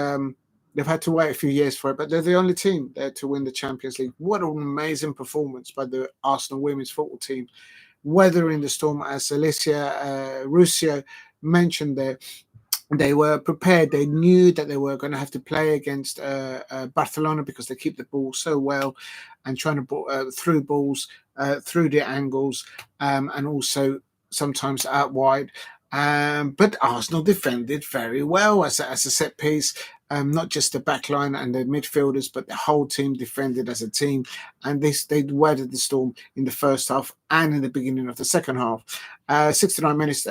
they've had to wait a few years for it, but they're the only team there to win the Champions League. What an amazing performance by the Arsenal Women's Football team. Weathering the storm, as Alicia Ruscio mentioned there. They were prepared. They knew that they were going to have to play against Barcelona because they keep the ball so well and trying to through balls, through the angles, and also sometimes out wide. But Arsenal defended very well as a set piece. Not just the back line and the midfielders, but the whole team defended as a team. And they weathered the storm in the first half and in the beginning of the second half. 69 minutes,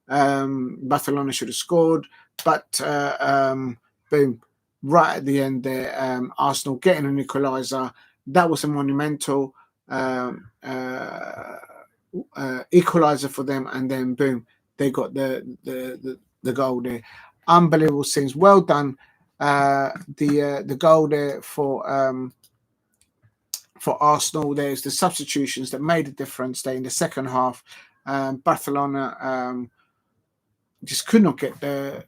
Barcelona should have scored. But boom, right at the end there, Arsenal getting an equalizer. That was a monumental equalizer for them. And then boom, they got the goal there. Unbelievable things. Well done. The goal there for Arsenal. There's the substitutions that made a difference there in the second half. Barcelona just could not get the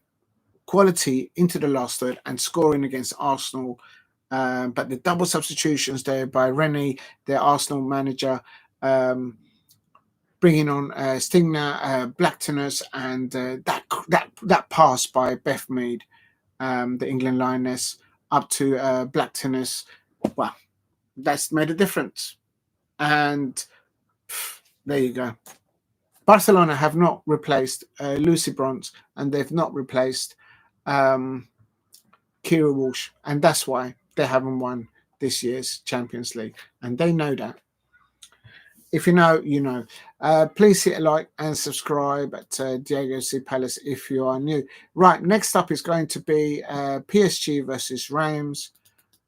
quality into the last third and scoring against Arsenal. But the double substitutions there by Rennie, the Arsenal manager, bringing on Stigner, Blacktoners, and that pass by Beth Mead, the England Lioness, up to Blacktoners. Well, that's made a difference. And there you go. Barcelona have not replaced Lucy Bronze, and they've not replaced Kira Walsh, and that's why they haven't won this year's Champions League, and they know that. If you know, you know. Please hit a like and subscribe at Diego Cepales if you are new. Right, next up is going to be PSG versus REIMS.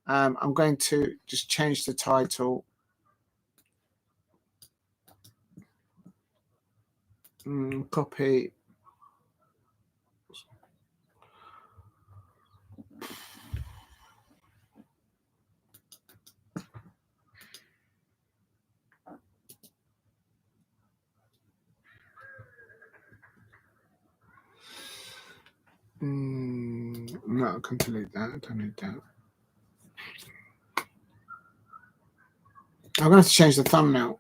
I'm going to just change the title. Copy. No, I can delete that. I don't need that. I'm going to have to change the thumbnail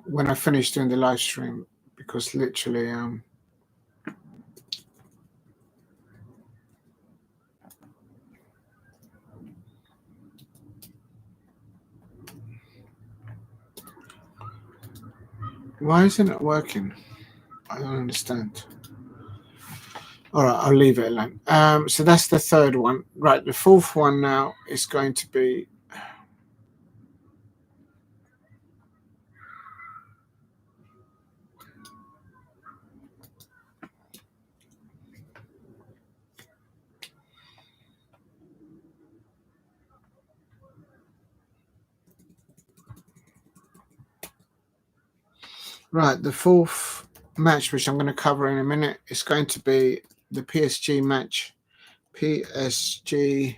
when I finish doing the live stream because literally Why isn't it working? I don't understand. All right, I'll leave it alone. So that's the third one. Right, the fourth one now is going to be. Right, the fourth match, which I'm going to cover in a minute, is going to be the PSG match. PSG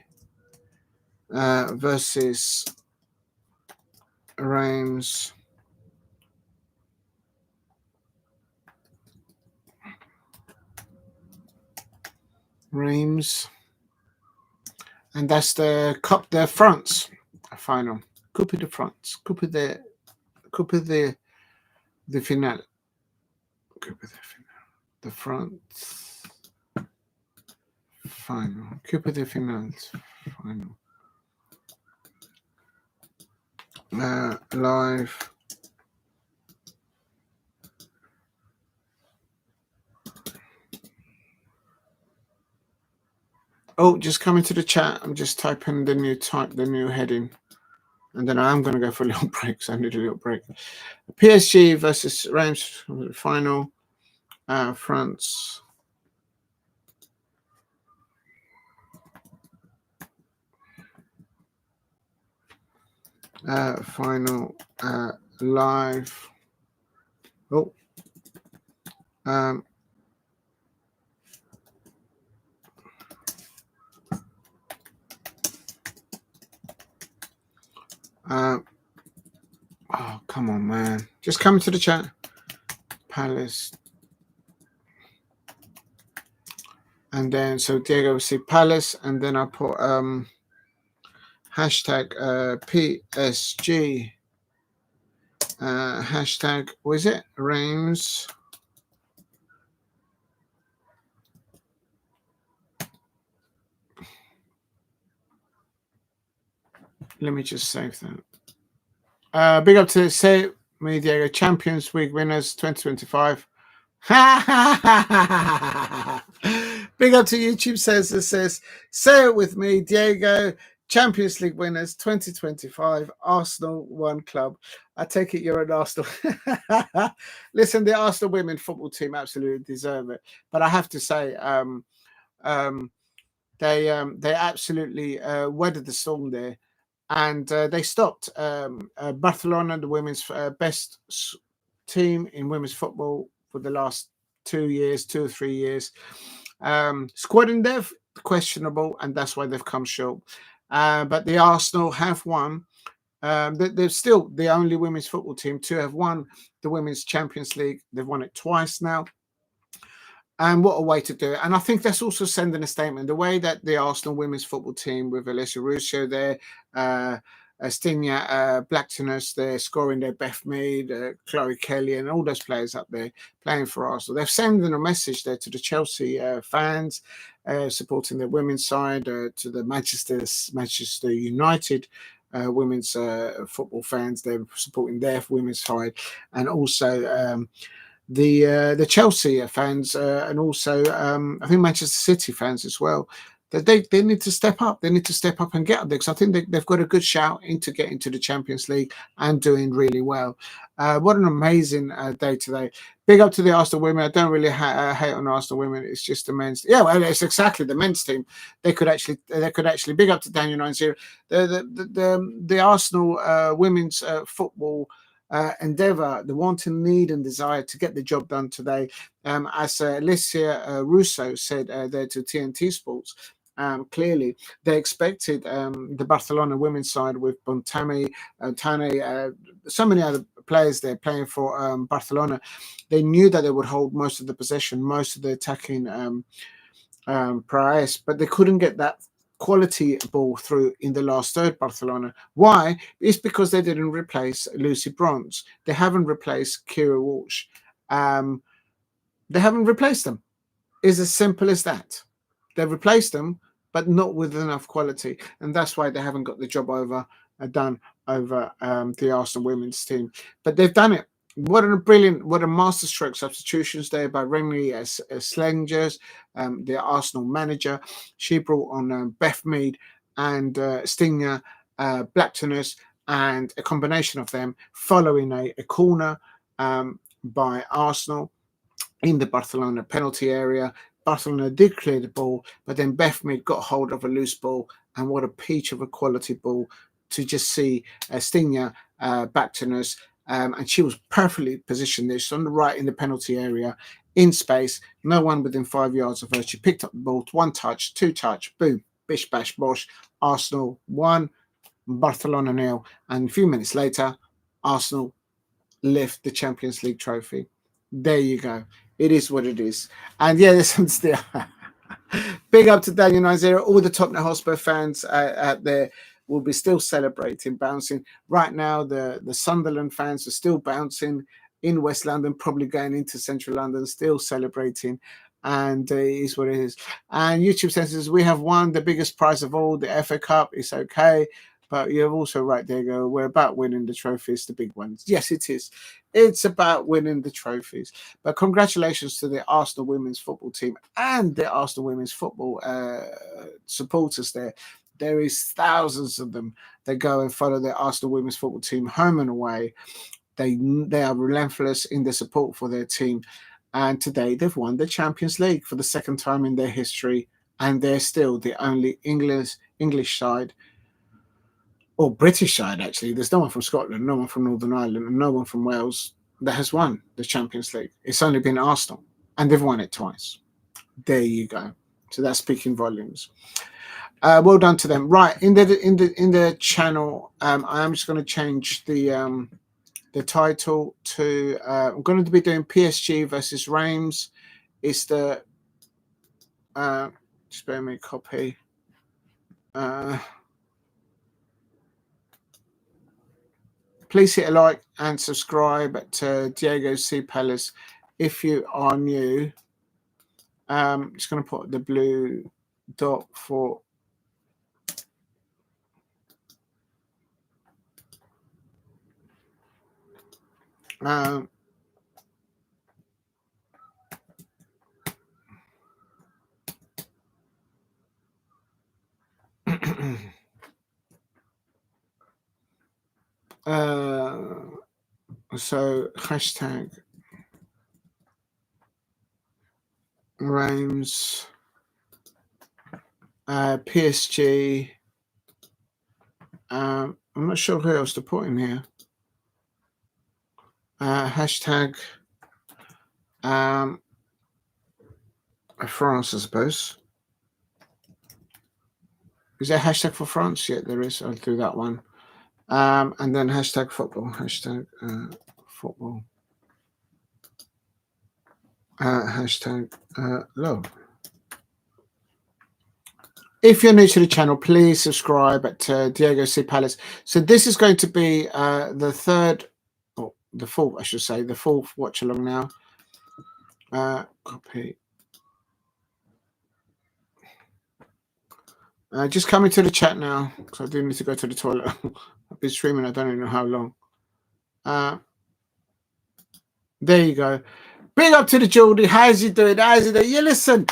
versus REIMS. And that's the Coupe de France final. Coupe de France. Coupe de Finale. Coupe de Finale. The France final. Coupe de Finale final. Live. Oh, just come into the chat. I'm just typing the new heading. And then I'm going to go for a little break, so I need a little break. PSG versus REIMS final. France. Final live. Oh. Oh, come on, man. Just come to the chat. Palace. And then, so Diego will see Palace. And then I put hashtag PSG. Hashtag, what is it? REIMS. Let me just save that. Big up to Say Me Diego, Champions League winners 2025. Big up to YouTube says, say it with me, Diego, Champions League winners 2025, Arsenal one club. I take it you're an Arsenal. Listen, the Arsenal women football team absolutely deserve it. But I have to say, they absolutely weathered the storm there. And they stopped Barcelona, the women's best team in women's football for the last 2 or 3 years. Squad in depth, questionable, and that's why they've come short. But the Arsenal have won. They're still the only women's football team to have won the Women's Champions League. They've won it twice now. And what a way to do it. And I think that's also sending a statement. The way that the Arsenal women's football team with Alessia Russo there, Stinia Blacktonus there, scoring their Beth Mead, Chloe Kelly, and all those players up there playing for Arsenal. They're sending a message there to the Chelsea fans, supporting their women's side, to the Manchester United women's football fans. They're supporting their women's side, and also the Chelsea fans, and also I think Manchester City fans as well. That they need to step up. They need to step up and get up there, because I think they've got a good shout into getting to the Champions League and doing really well. What an amazing day today. Big up to the Arsenal women. I don't really hate on Arsenal women. It's just the men's. Yeah, well, it's exactly the men's team. They could actually big up to Daniel 90. The Arsenal women's football endeavour, the wanting, need and desire to get the job done today. As Alessia Russo said there to TNT Sports, clearly they expected the Barcelona women's side with Bontami, Tane, so many other players there playing for Barcelona. They knew that they would hold most of the possession, most of the attacking prowess, but they couldn't get that quality ball through in the last third. Barcelona. Why? It's because they didn't replace Lucy Bronze. They haven't replaced Kira Walsh. They haven't replaced them. It's as simple as that. They've replaced them, but not with enough quality, and that's why they haven't got the job done over the Arsenal women's team. But they've done it. What a masterstroke substitutions there by Remy Slengers, the Arsenal manager. She brought on Beth Mead and Stinger Blacktonus, and a combination of them following a corner by Arsenal in the Barcelona penalty area. Barcelona did clear the ball, but then Beth Mead got hold of a loose ball, and what a peach of a quality ball to just see Stinger Blacktonus. And she was perfectly positioned there. She's on the right in the penalty area, in space, no one within 5 yards of her. She picked up the ball, one touch, two touch, boom, bish, bash, bosh. Arsenal 1, Barcelona 0. And a few minutes later, Arsenal lift the Champions League trophy. There you go. It is what it is. And yeah, this one's still big up to Daniel 90. All the Tottenham Hotspur fans out there will be still celebrating, bouncing. Right now, the Sunderland fans are still bouncing in West London, probably going into Central London, still celebrating. And it is what it is. And YouTube says, we have won the biggest prize of all, the FA Cup. It's okay. But you're also right there, go. We're about winning the trophies, the big ones. Yes, it is. It's about winning the trophies. But congratulations to the Arsenal women's football team and the Arsenal women's football supporters there. There is thousands of them that go and follow the Arsenal women's football team home and away. They are relentless in their support for their team. And today they've won the Champions League for the second time in their history. And they're still the only English side, or British side, actually. There's no one from Scotland, no one from Northern Ireland, and no one from Wales that has won the Champions League. It's only been Arsenal, and they've won it twice. There you go. So that's speaking volumes. Well done to them. Right, in the channel, I am just going to change the title to. I'm going to be doing PSG versus REIMS. It's the. Just bear me a copy. Please hit a like and subscribe to Diego C. Palace if you are new. I'm just going to put the blue dot for so hashtag REIMS PSG. I'm not sure who else to put in here. Hashtag France, I suppose. Is there a hashtag for France? Yeah, there is. I'll do that one. And then hashtag football. Hashtag football. Hashtag love. If you're new to the channel, please subscribe at Diego C. Palace. So this is going to be the third, or the fourth, I should say, the fourth watch along now. Copy. Just coming to the chat now, because I do need to go to the toilet. I've been streaming, I don't even know how long. There you go. Big up to the Geordie. How's he doing? How's he doing? Yeah, listen,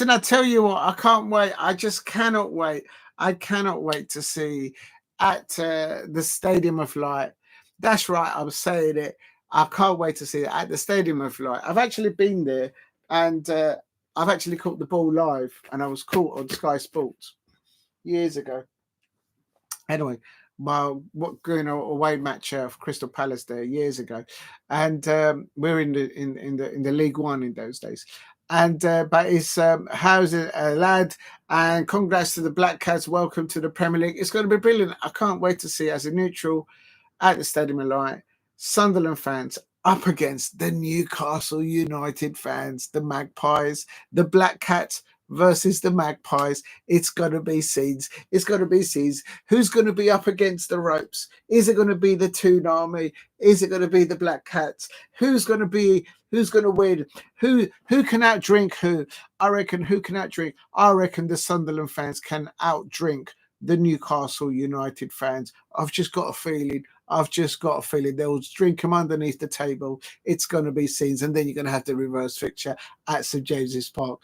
I tell you what, I can't wait. I just cannot wait. I cannot wait to see at the Stadium of Light. That's right, I was saying it. I can't wait to see it at the Stadium of Light. I've actually been there, and I've actually caught the ball live, and I was caught on Sky Sports years ago. Anyway, what going away match of Crystal Palace there years ago, and we're in the League One in those days. And but it's how's it, lad? And congrats to the Black Cats. Welcome to the Premier League. It's going to be brilliant. I can't wait to see as a neutral at the Stadium of Light, Sunderland fans up against the Newcastle United fans, the Magpies, the Black Cats versus the Magpies. It's going to be scenes. It's going to be scenes. Who's going to be up against the ropes? Is it going to be the Toon Army? Is it going to be the Black Cats? Who's going to win? Who can outdrink who? I reckon who can outdrink? I reckon the Sunderland fans can outdrink the Newcastle United fans. I've just got a feeling. I've just got a feeling they'll drink them underneath the table. It's going to be scenes, and then you're going to have the reverse fixture at St James's Park.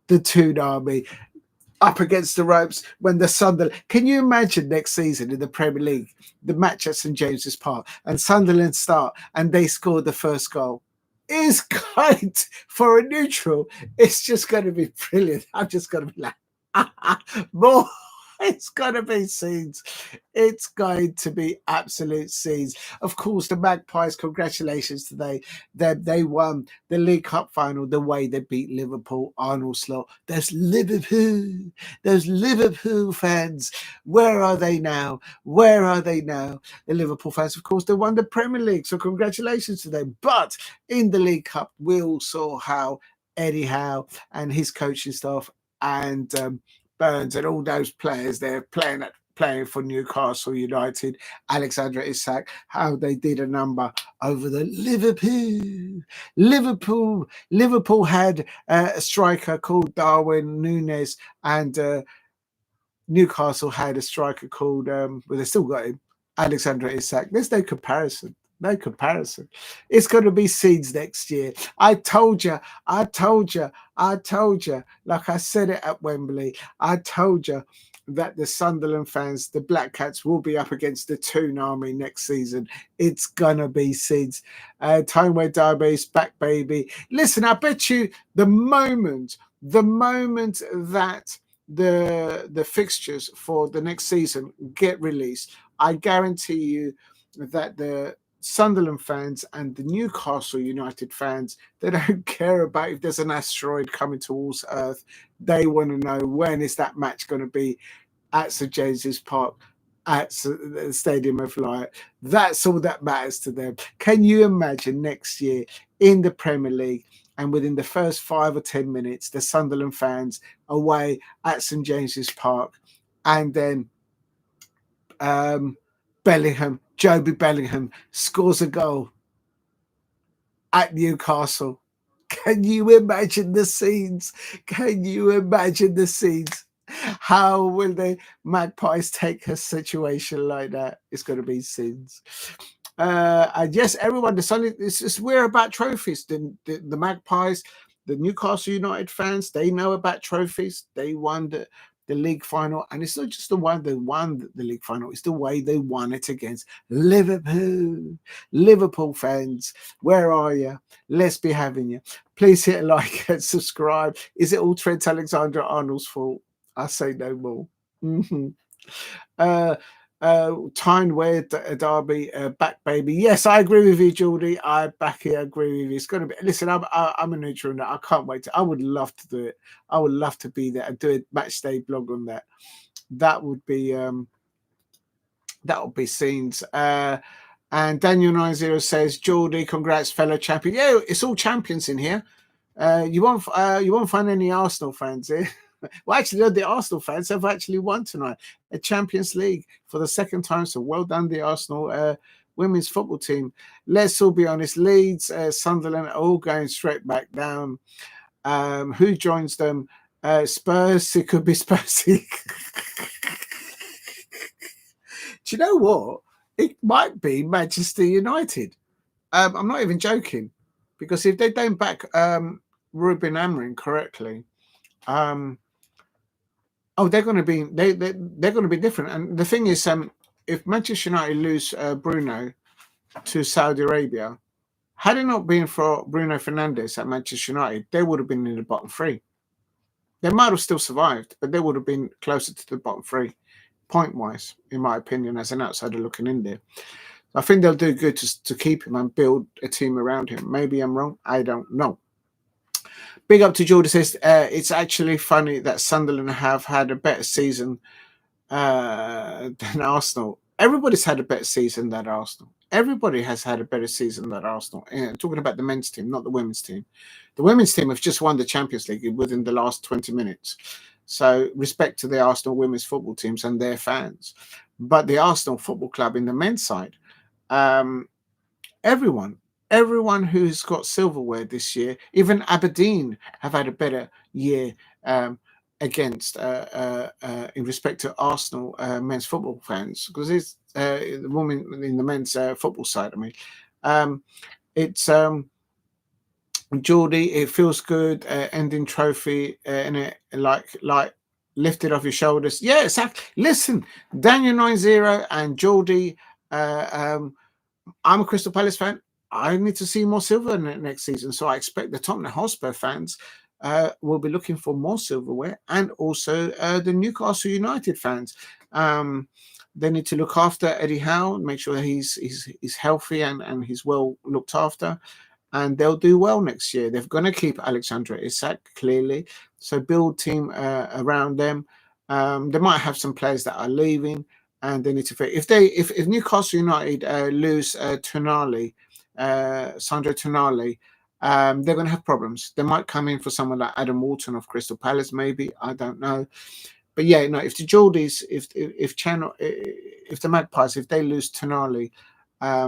The Toon Army up against the ropes when the Sunderland. Can you imagine next season in the Premier League, the match at St James's Park, and Sunderland start and they score the first goal? Is kind for a neutral. It's just going to be brilliant. I'm just going to be like, more. It's going to be scenes. It's going to be absolute scenes. Of course, the Magpies, congratulations today. They won the League Cup final the way they beat Liverpool, Arnold Slot. Those Liverpool fans. Where are they now? Where are they now? The Liverpool fans, of course, they won the Premier League. So congratulations to them. But in the League Cup, we all saw how Eddie Howe and his coaching staff and Burns and all those players there playing for Newcastle United, Alexander Isak, how they did a number over the Liverpool had a striker called Darwin Núñez, and Newcastle had a striker called, well, they still got him, Alexander Isak. There's no comparison. No comparison. It's going to be seeds next year. I told you. Like I said it at Wembley. I told you that the Sunderland fans, the Black Cats, will be up against the Toon Army next season. It's going to be seeds. Timeware Derby's back, baby. Listen, I bet you the moment that the fixtures for the next season get released, I guarantee you that the Sunderland fans and the Newcastle United fans, they don't care about if there's an asteroid coming towards Earth. They want to know when is that match going to be at St James's Park, at the Stadium of Light. That's all that matters to them. Can you imagine next year in the Premier League, and within the first 5 or 10 minutes, the Sunderland fans away at St James's Park, and then Joby Bellingham scores a goal at Newcastle. Can you imagine the scenes? Can you imagine the scenes? How will the Magpies take a situation like that? It's going to be scenes. And yes, everyone, we're about trophies. The Magpies, the Newcastle United fans, they know about trophies. They won the league final, and it's not just the one they won the league final, it's the way they won it against Liverpool. Liverpool fans, where are you? Let's be having you. Please hit a like and subscribe. Is it all Trent Alexander-Arnold's fault? I say no more. Timeware Derby, back, baby. Yes, I agree with you, Geordie. I agree with you. It's going to be. Listen, I'm a neutral on that. I can't wait. I would love to do it. I would love to be there and do a match day blog on that. That would be scenes. And Daniel90 says, Geordie, congrats, fellow champion. Yeah, it's all champions in here. You won't find any Arsenal fans here. Well, actually, the Arsenal fans have actually won tonight a Champions League for the second time. So well done, the Arsenal women's football team. Let's all be honest. Leeds, Sunderland are all going straight back down. Who joins them? Spurs. It could be Spurs. Do you know what? It might be Manchester United. I'm not even joking, because if they don't back Ruben Amorim correctly, they're going to be they're going to be different. And the thing is, if Manchester United lose Bruno to Saudi Arabia, had it not been for Bruno Fernandes at Manchester United, they would have been in the bottom three. They might have still survived, but they would have been closer to the bottom three, point-wise, in my opinion, as an outsider looking in there. I think they'll do good to keep him and build a team around him. Maybe I'm wrong. I don't know. Big up to Jordan says, it's actually funny that Sunderland have had a better season than Arsenal. Everybody's had a better season than Arsenal. Everybody has had a better season than Arsenal. I'm talking about the men's team, not the women's team. The women's team have just won the Champions League within the last 20 minutes. So respect to the Arsenal women's football teams and their fans. But the Arsenal Football Club in the men's side, everyone who's got silverware this year, even Aberdeen have had a better year against in respect to Arsenal men's football fans, because the women in the men's football side. I mean, it's Geordie. It feels good ending trophy in it, like lifted off your shoulders. Yeah, exactly. Listen, Daniel 9-0 and Geordie. I'm a Crystal Palace fan. I need to see more silver next season, so I expect the Tottenham Hotspur fans will be looking for more silverware, and also the Newcastle United fans. They need to look after Eddie Howe, make sure he's healthy and he's well looked after, and they'll do well next year. They're going to keep Alexandra Isak, clearly, so build team around them. They might have some players that are leaving, and they need to fit. If Newcastle United lose Tonali, Sandro Tonali, they're going to have problems. They might come in for someone like Adam Walton of Crystal Palace, maybe. I don't know. But yeah, no. If the Geordies, if the Magpies, if they lose Tonali, I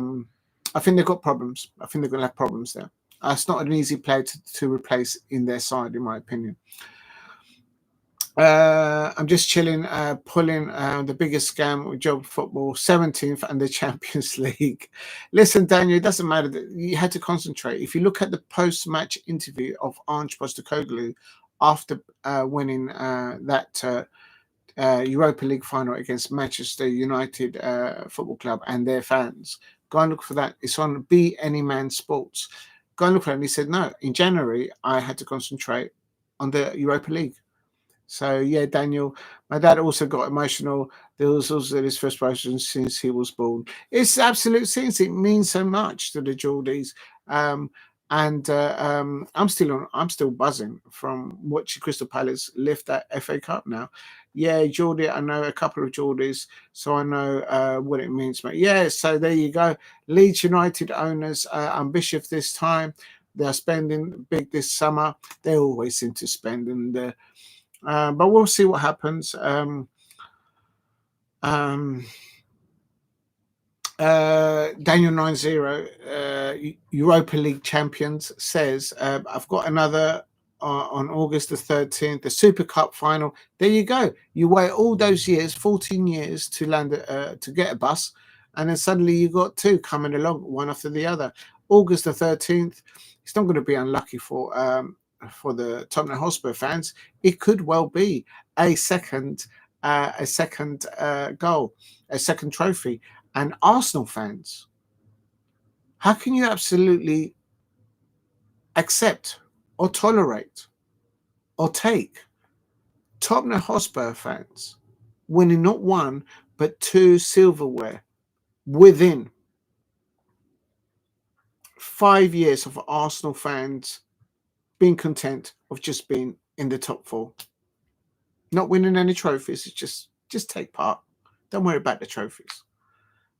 think they've got problems. I think they're going to have problems there. It's not an easy player to replace in their side, in my opinion. I'm just chilling, pulling the biggest scam with job football, 17th and the Champions League. Listen, Daniel, it doesn't matter. You had to concentrate. If you look at the post-match interview of Ange Postecoglou after winning that Europa League final against Manchester United Football Club and their fans, go and look for that. It's on Be Any Man Sports. Go and look for it. And he said, no, in January, I had to concentrate on the Europa League. So, yeah, Daniel, my dad also got emotional. There was also his frustration since he was born. It's absolute sense. It means so much to the Geordies. I'm still buzzing from watching Crystal Palace lift that FA Cup now. Yeah, Geordie, I know a couple of Geordies, so I know what it means, mate. Yeah, so there you go. Leeds United owners ambitious this time. They're spending big this summer. They always seem to spend, and but we'll see what happens. Daniel 9-0, Europa League champions, says, I've got another on August the 13th, the Super Cup final. There you go. You wait all those years, 14 years to land to get a bus, and then suddenly you got two coming along, one after the other. August the 13th. It's not going to be unlucky for the Tottenham Hotspur fans. It could well be a second goal, a second trophy. And Arsenal fans, how can you absolutely accept or tolerate or take Tottenham Hotspur fans winning not one but two silverware within 5 years of Arsenal fans being content of just being in the top four, not winning any trophies? It's just take part. Don't worry about the trophies.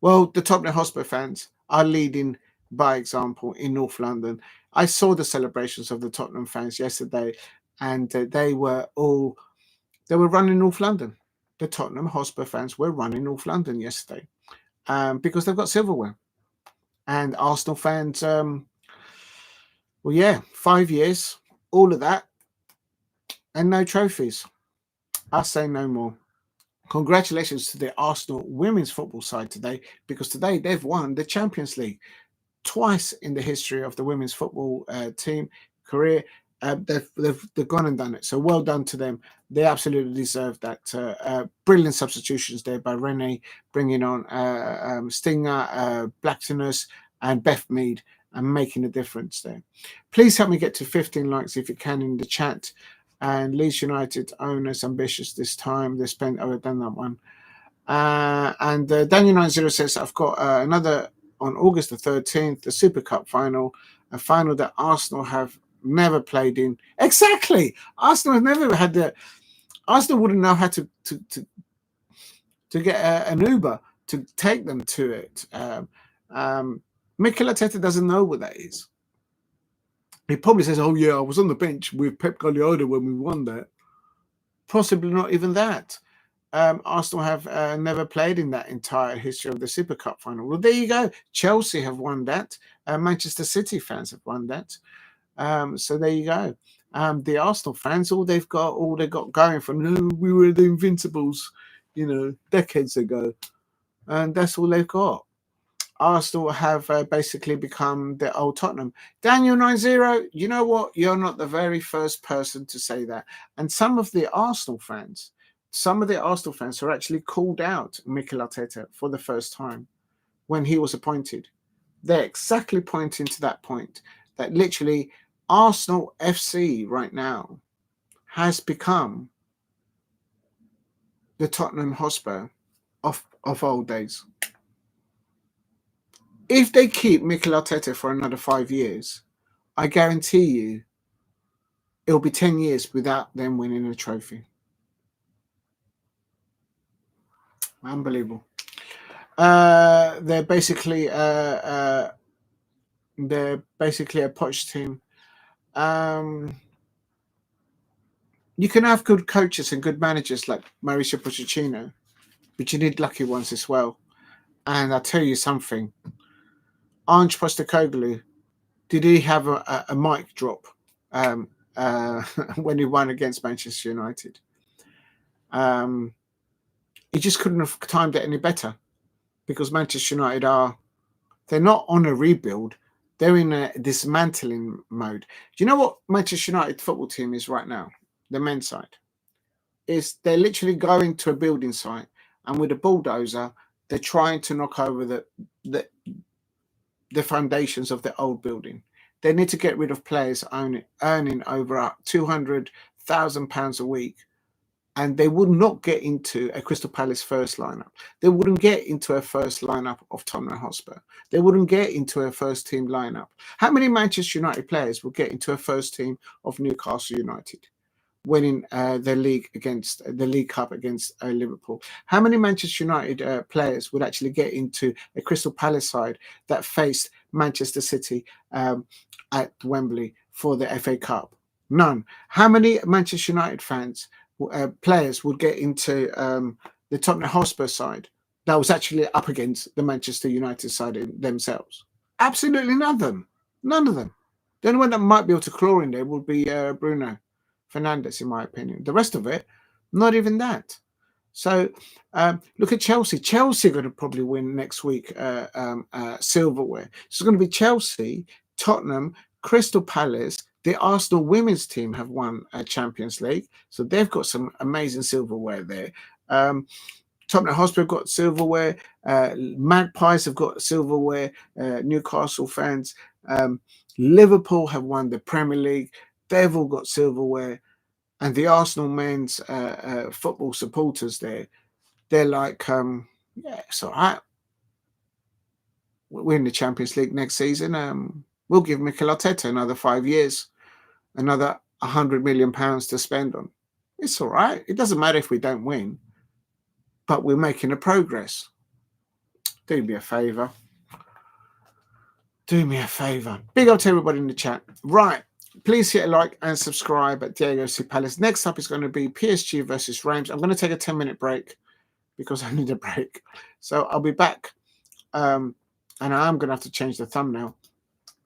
Well, the Tottenham Hotspur fans are leading by example in North London. I saw the celebrations of the Tottenham fans yesterday, and they were running North London. The Tottenham Hotspur fans were running North London yesterday because they've got silverware. And Arsenal fans, 5 years, all of that, and no trophies. I say no more. Congratulations to the Arsenal women's football side today, because today they've won the Champions League twice in the history of the women's football team career. They've gone and done it. So well done to them. They absolutely deserve that. Brilliant substitutions there by Renee, bringing on Stinger, Blacktonus, and Beth Mead, and making a difference there. Please help me get to 15 likes if you can in the chat. And Leeds United owners ambitious this time. They spent, I've done that one. And Daniel 90 says, I've got another on August the 13th, the Super Cup final, a final that Arsenal have never played in. Exactly. Arsenal have never had Arsenal wouldn't know how to get an Uber to take them to it. Mikel Arteta doesn't know what that is. He probably says, oh, yeah, I was on the bench with Pep Guardiola when we won that. Possibly not even that. Arsenal have never played in that entire history of the Super Cup final. Well, there you go. Chelsea have won that. Manchester City fans have won that. So there you go. The Arsenal fans, all they've got going from, no, we were the Invincibles, decades ago. and that's all they've got. Arsenal have basically become the old Tottenham. Daniel 90, you know what? You're not the very first person to say that. And some of the Arsenal fans who actually called out Mikel Arteta for the first time when he was appointed. They're exactly pointing to that point, that literally Arsenal FC right now has become the Tottenham Hotspur of old days. If they keep Mikel Arteta for another 5 years, I guarantee you it'll be 10 years without them winning a trophy. Unbelievable. They're basically a poach team. You can have good coaches and good managers like Mauricio Pochettino, but you need lucky ones as well. And I'll tell you something. Ange Postecoglou, did he have a mic drop when he won against Manchester United? He just couldn't have timed it any better, because Manchester United they're not on a rebuild. They're in a dismantling mode. Do you know what Manchester United football team is right now? The men's side. They're literally going to a building site, and with a bulldozer, they're trying to knock over the foundations of the old building. They need to get rid of players earning over £200,000 a week, and they would not get into a Crystal Palace first lineup. They wouldn't get into a first lineup of Tottenham Hotspur. They wouldn't get into a first team lineup. How many Manchester United players will get into a first team of Newcastle United, winning the League Cup against Liverpool? How many Manchester United players would actually get into a Crystal Palace side that faced Manchester City at Wembley for the FA Cup? None. How many Manchester United players would get into the Tottenham Hotspur side that was actually up against the Manchester United side themselves? Absolutely none of them. None of them. The only one that might be able to claw in there would be Bruno Fernandes, in my opinion. The rest of it, not even that. So look at Chelsea. Chelsea are going to probably win next week silverware. So it's going to be Chelsea, Tottenham, Crystal Palace. The Arsenal women's team have won a Champions League, so they've got some amazing silverware there. Tottenham Hotspur have got silverware. Magpies have got silverware. Newcastle fans. Liverpool have won the Premier League. They've all got silverware. And the Arsenal men's football supporters they're like, yeah, it's all right. We're in the Champions League next season. We'll give Mikel Arteta another 5 years, another £100 million to spend on. It's all right. It doesn't matter if we don't win, but we're making a progress. Do me a favour. Do me a favour. Big up to everybody in the chat. Right. Please hit a like and subscribe at Diego C. Palace. Next up is going to be PSG versus REIMS. I'm going to take a 10-minute break because I need a break. So I'll be back. And I am going to have to change the thumbnail.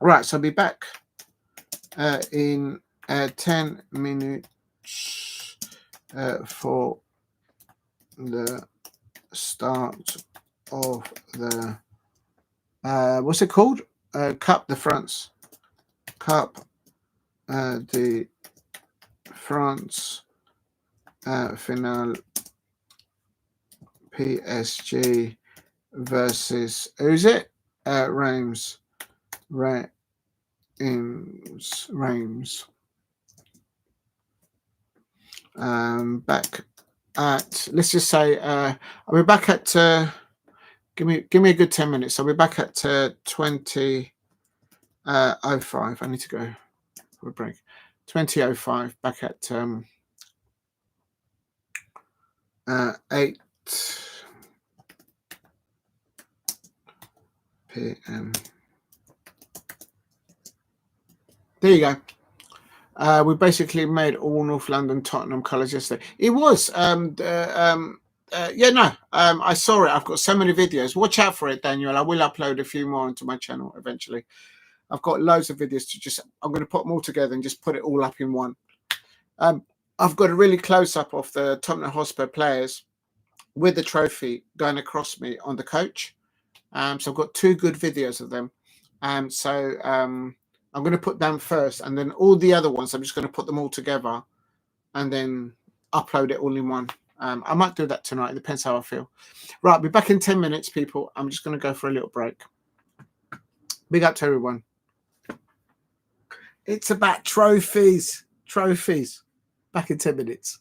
Right, so I'll be back in 10 minutes for the start of the what's it called? Coupe de France. Coupe de France final. PSG versus, who's it? REIMS. REIMS. Back at, let's just say, I'll be back at, give me a good 10 minutes. I'll be back at 20:05. I need to go for a break. 20:05, back at 8 p.m. There you go. We basically made all North London Tottenham colours yesterday. It was I saw it. I've got so many videos. Watch out for it, Daniel. I will upload a few more onto my channel eventually. I've got loads of videos I'm going to put them all together and just put it all up in one. I've got a really close up of the Tottenham Hotspur players with the trophy going across me on the coach. So I've got 2 good videos of them. So I'm going to put them first, and then all the other ones, I'm just going to put them all together and then upload it all in one. I might do that tonight. It depends how I feel. Right, I'll be back in 10 minutes, people. I'm just going to go for a little break. Big up to everyone. It's about trophies. Trophies. Back in 10 minutes.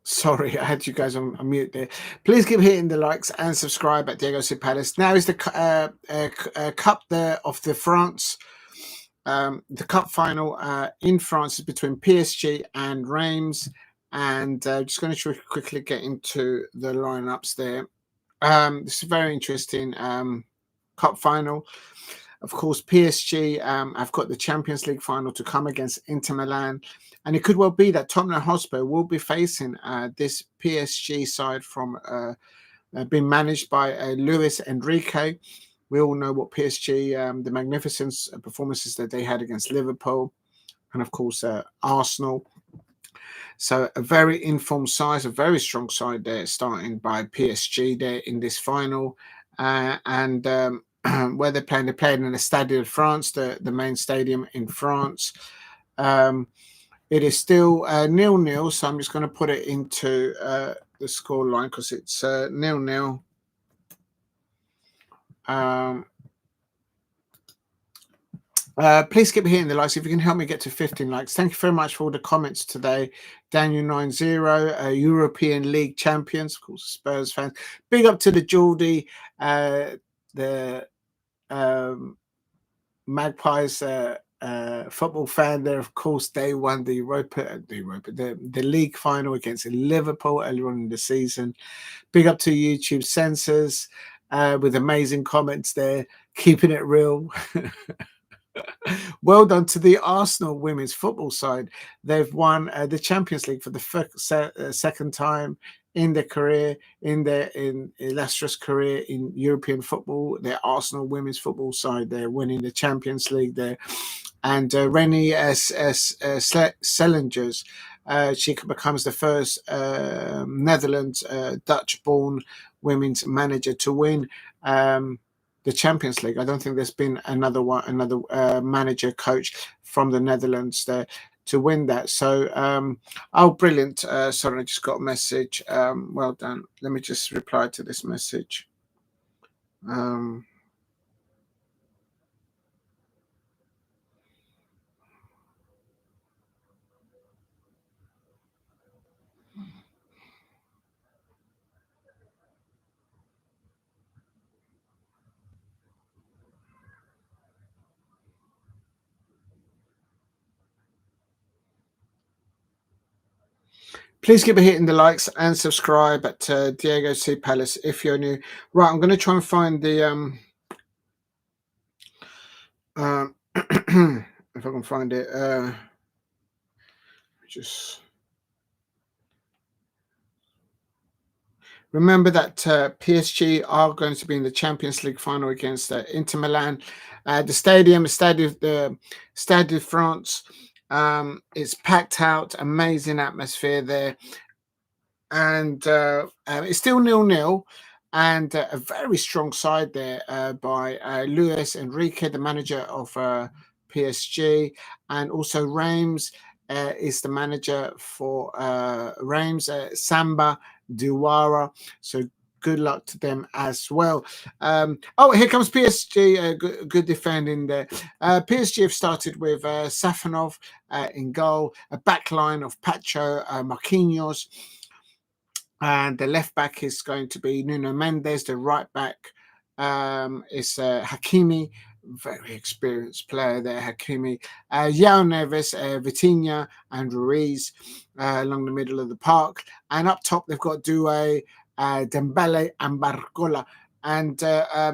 Sorry, I had you guys on mute there. Please keep hitting the likes and subscribe at Diego C. Palace. Now is the cup there of the France. The cup final in France is between PSG and Reims. And just going to quickly get into the lineups there. This is very interesting cup final. Of course, PSG have got the Champions League final to come against Inter Milan. And it could well be that Tottenham Hotspur will be facing this PSG side from being managed by Luis Enrique. We all know what PSG, the magnificent performances that they had against Liverpool and, of course, Arsenal. So a very informed side, a very strong side there, starting by PSG there in this final. And where they're playing in the Stade de France, the main stadium in France. It is still 0-0, so I'm just going to put it into the score line because it's 0-0. Please keep hitting the likes if you can help me get to 15 likes. Thank you very much for all the comments today. Daniel 90, European League champions, of course, Spurs fans. Big up to the Geordie, the Magpies football fan there. Of course, they won the league final against Liverpool earlier on in the season. Big up to YouTube censors with amazing comments there, keeping it real. Well done to the Arsenal women's football side. They've won the Champions League for the second time in their career, in their illustrious career in European football. Their Arsenal women's football side, they're winning the Champions League there. And Rennie Sellingers, she becomes the first Netherlands Dutch-born women's manager to win the Champions League. I don't think there's been another manager coach from the Netherlands there to win that. So, brilliant. Sorry, I just got a message. Well done. Let me just reply to this message. Please keep hitting the likes and subscribe at Diego C. Palace if you're new. Right, I'm going to try and find the if I can find it. Just remember that PSG are going to be in the Champions League final against Inter Milan. The Stade de France. It's packed out, amazing atmosphere there, and it's still 0-0, and a very strong side there by Luis Enrique, the manager of PSG, and also Reims is the manager for Reims, Samba Diawara. So good luck to them as well. Here comes PSG. Good defending there. PSG have started with Safanov in goal, a back line of Pacho, Marquinhos, and the left back is going to be Nuno Mendes. The right back is Hakimi, very experienced player there, Hakimi. João Neves, Vitinha, and Ruiz along the middle of the park. And up top, they've got Doué, Dembele, and Barcola. And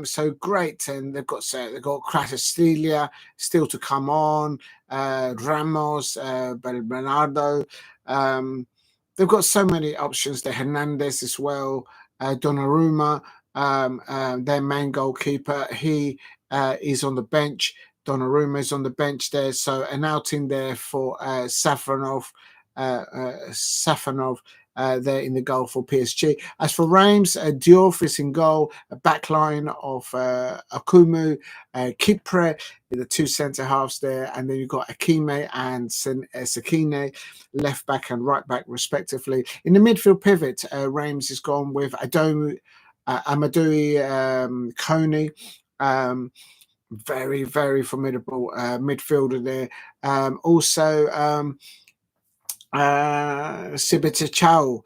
so great. And they've got Kvaratskhelia still to come on, Ramos, Bernardo. They've got so many options. The Hernandez as well, Donnarumma, their main goalkeeper. He is on the bench. Donnarumma is on the bench there. So an outing there for Safanov there in the goal for PSG. As for Reims, Diouf is in goal, a back line of Akumu, Kipre, the two centre halves there, and then you've got Akime and Sekine, left back and right back respectively. In the midfield pivot, Reims has gone with Amadou Kone, very, very formidable midfielder there. Also, Sibita Chow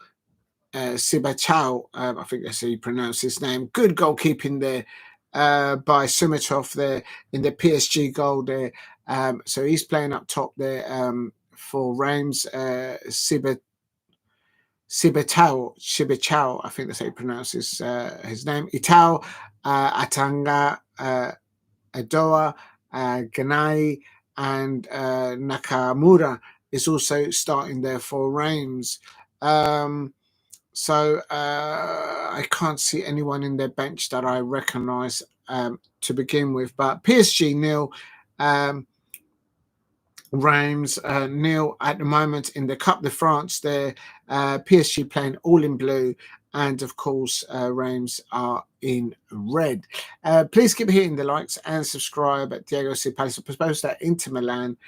Sibachau, I think that's how you pronounce his name. Good goalkeeping there by Sumitov there in the PSG goal there. So he's playing up top there for REIMS. Sibachau, I think that's how you pronounce his name. Itao, Atanga, Adoa, Ganai, and Nakamura is also starting there for REIMS. So I can't see anyone in their bench that I recognise to begin with. But PSG nil, REIMS nil at the moment in the Coupe de France. There, PSG playing all in blue, and of course REIMS are in red. Please keep hitting the likes and subscribe at Diego C. Palace. I suppose that Inter Milan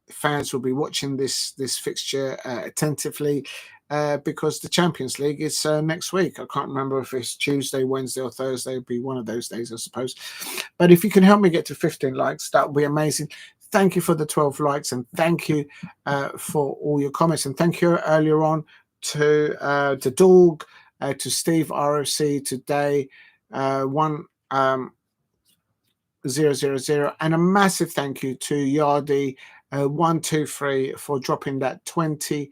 fans will be watching this fixture attentively because the Champions League is next week. I can't remember if it's Tuesday, Wednesday, or Thursday. It'll be one of those days, I suppose. But if you can help me get to 15 likes, that would be amazing. Thank you for the 12 likes, and thank you for all your comments. And thank you earlier on to Dog, to Steve ROC, today 1000, and a massive thank you to Yardi 123 for dropping that £20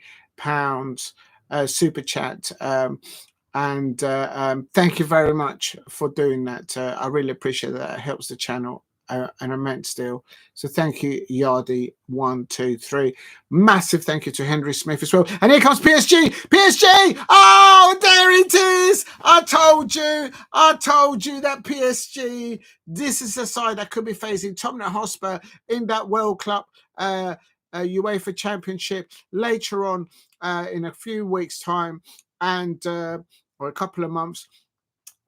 super chat. And thank you very much for doing that. I really appreciate that. It helps the channel an immense deal. So thank you, Yardi 123. Massive thank you to Henry Smith as well. And here comes PSG. PSG! Oh, there it is! I told you that PSG, this is the side that could be facing Tottenham Hotspur in that World Cup UEFA Championship later on in a few weeks' time, and or a couple of months.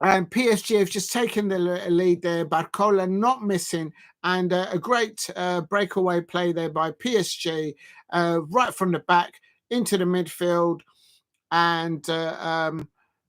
And PSG have just taken the lead there. Barcola not missing, and a great breakaway play there by PSG, right from the back into the midfield. And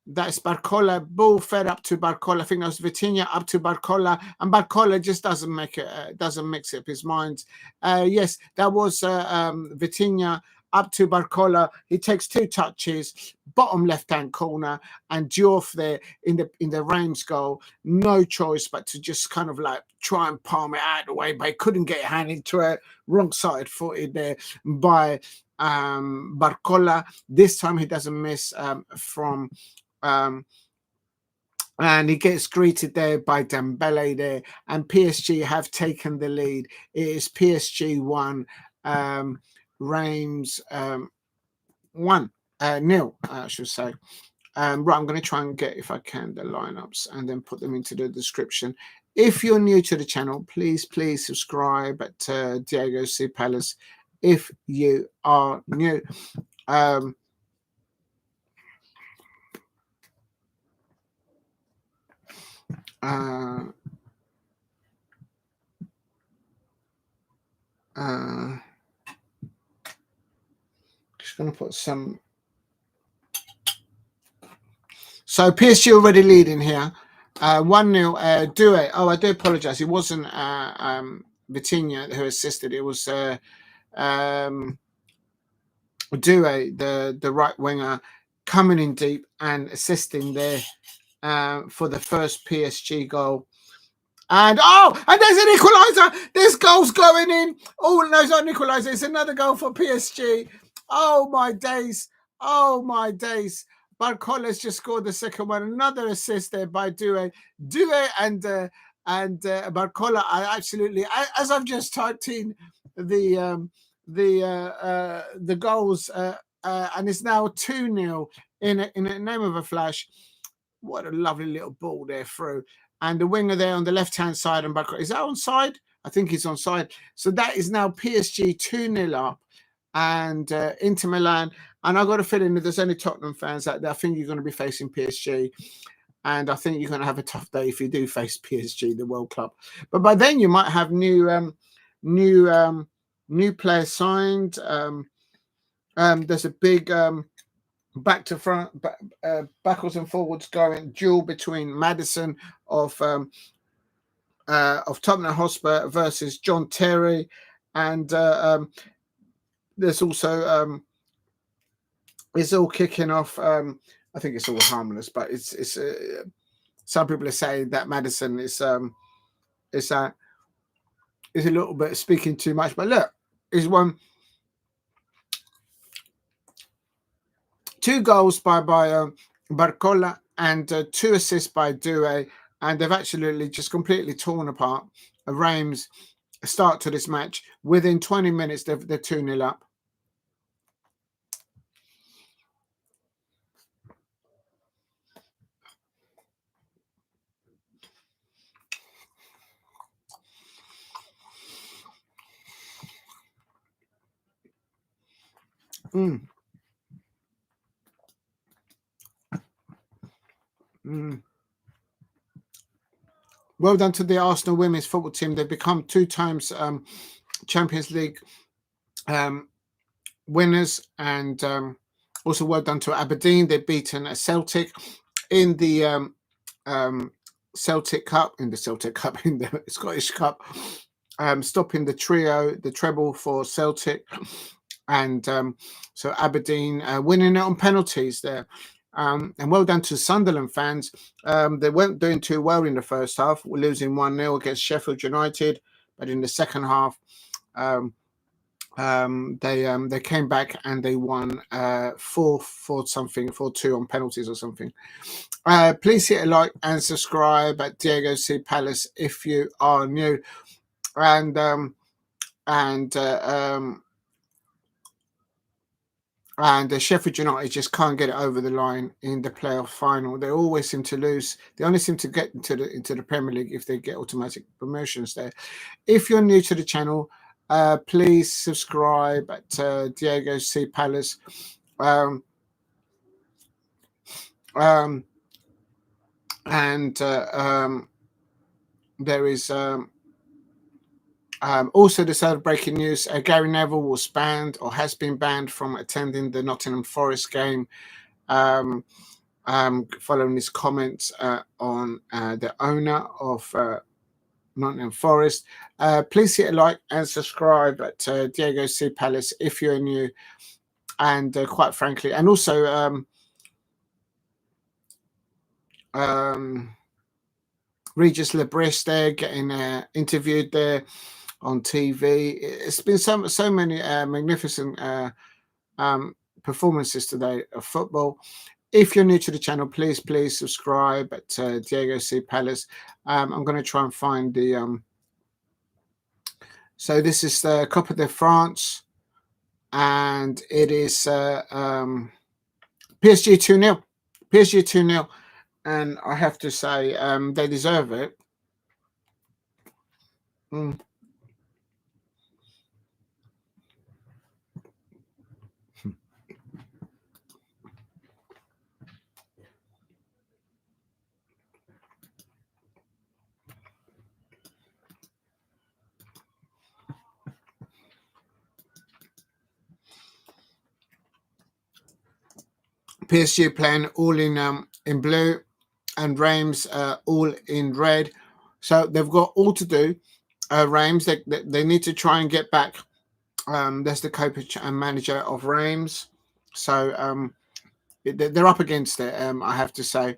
that's Barcola, ball fed up to Barcola. I think that was Vitinha up to Barcola, and Barcola just doesn't make it, doesn't mix up his mind. Yes, that was Vitinha up to Barcola. He takes two touches, bottom left-hand corner, and Diouf there in the REIMS goal. No choice but to just kind of like try and palm it out of the way, but he couldn't get a hand into it. Wrong side footed there by Barcola. This time he doesn't miss from and he gets greeted there by Dembele there, and PSG have taken the lead. It is PSG 1, REIMS 1 nil, I should say. Right, I'm going to try and get, if I can, the lineups and then put them into the description. If you're new to the channel, please subscribe at Diego C. Palace if you are new. Just going to put some. So PSG already leading here, 1-0. Due. Oh, I do apologise. It wasn't Vitinha who assisted. It was Due, the right winger, coming in deep and assisting there for the first PSG goal. And there's an equaliser. This goal's going in. Oh, no, it's not an equaliser. It's another goal for PSG. Oh my days. Oh my days. Barcola's just scored the second one. Another assist there by Due. Due and Barcola are absolutely, as I've just typed in the goals, and it's now 2-0 in a name of a flash. What a lovely little ball there through. And the winger there on the left-hand side, and Barcola, is that onside? I think he's onside. So that is now PSG 2-0 up, and Inter Milan. And I've got a feeling that there's only Tottenham fans out there. I think you're going to be facing PSG, and I think you're going to have a tough day if you do face PSG, the World Cup. But by then you might have new players signed. There's a big back to front, backwards and forwards going duel between Madison of Tottenham Hotspur versus John Terry, and there's also it's all kicking off. I think it's all harmless, but it's some people are saying that Maddison is a little bit speaking too much. But look, he's won 2 goals by Barcola and 2 assists by Doué, and they've absolutely just completely torn apart REIMS start to this match. Within 20 minutes, they're 2-0 up. Mm. Mm. Well done to the Arsenal women's football team. They've become 2 times Champions League winners, and also well done to Aberdeen. They've beaten a Celtic in the Celtic Cup, in the Scottish Cup, stopping the treble for Celtic, and so Aberdeen winning it on penalties there. And well done to Sunderland fans. They weren't doing too well in the first half. We're losing 1-0 against Sheffield United, but in the second half, they came back and they won 4-2 on penalties or something. Please hit a like and subscribe at Diego C Palace if you are new, and Sheffield United just can't get it over the line in the playoff final. They always seem to lose. They only seem to get into the Premier League if they get automatic promotions there. If you're new to the channel, please subscribe at Diego C Palace. There is also this other breaking news. Gary Neville was banned or has been banned from attending the Nottingham Forest game following his comments on the owner of Nottingham Forest. Please hit a like and subscribe at Diego C Palace if you're new, and quite frankly, and also Regis Lebris there getting interviewed there on TV. It's been so many magnificent performances today of football. If you're new to the channel, please subscribe at Diego C Palace. I'm going to try and find the so this is the Coupe de France, and it is PSG 2-0. PSG 2-0, and I have to say they deserve it. PSG playing all in blue, and REIMS all in red. So they've got all to do. REIMS, they need to try and get back. That's the coach and manager of REIMS. So they're up against it. I have to say,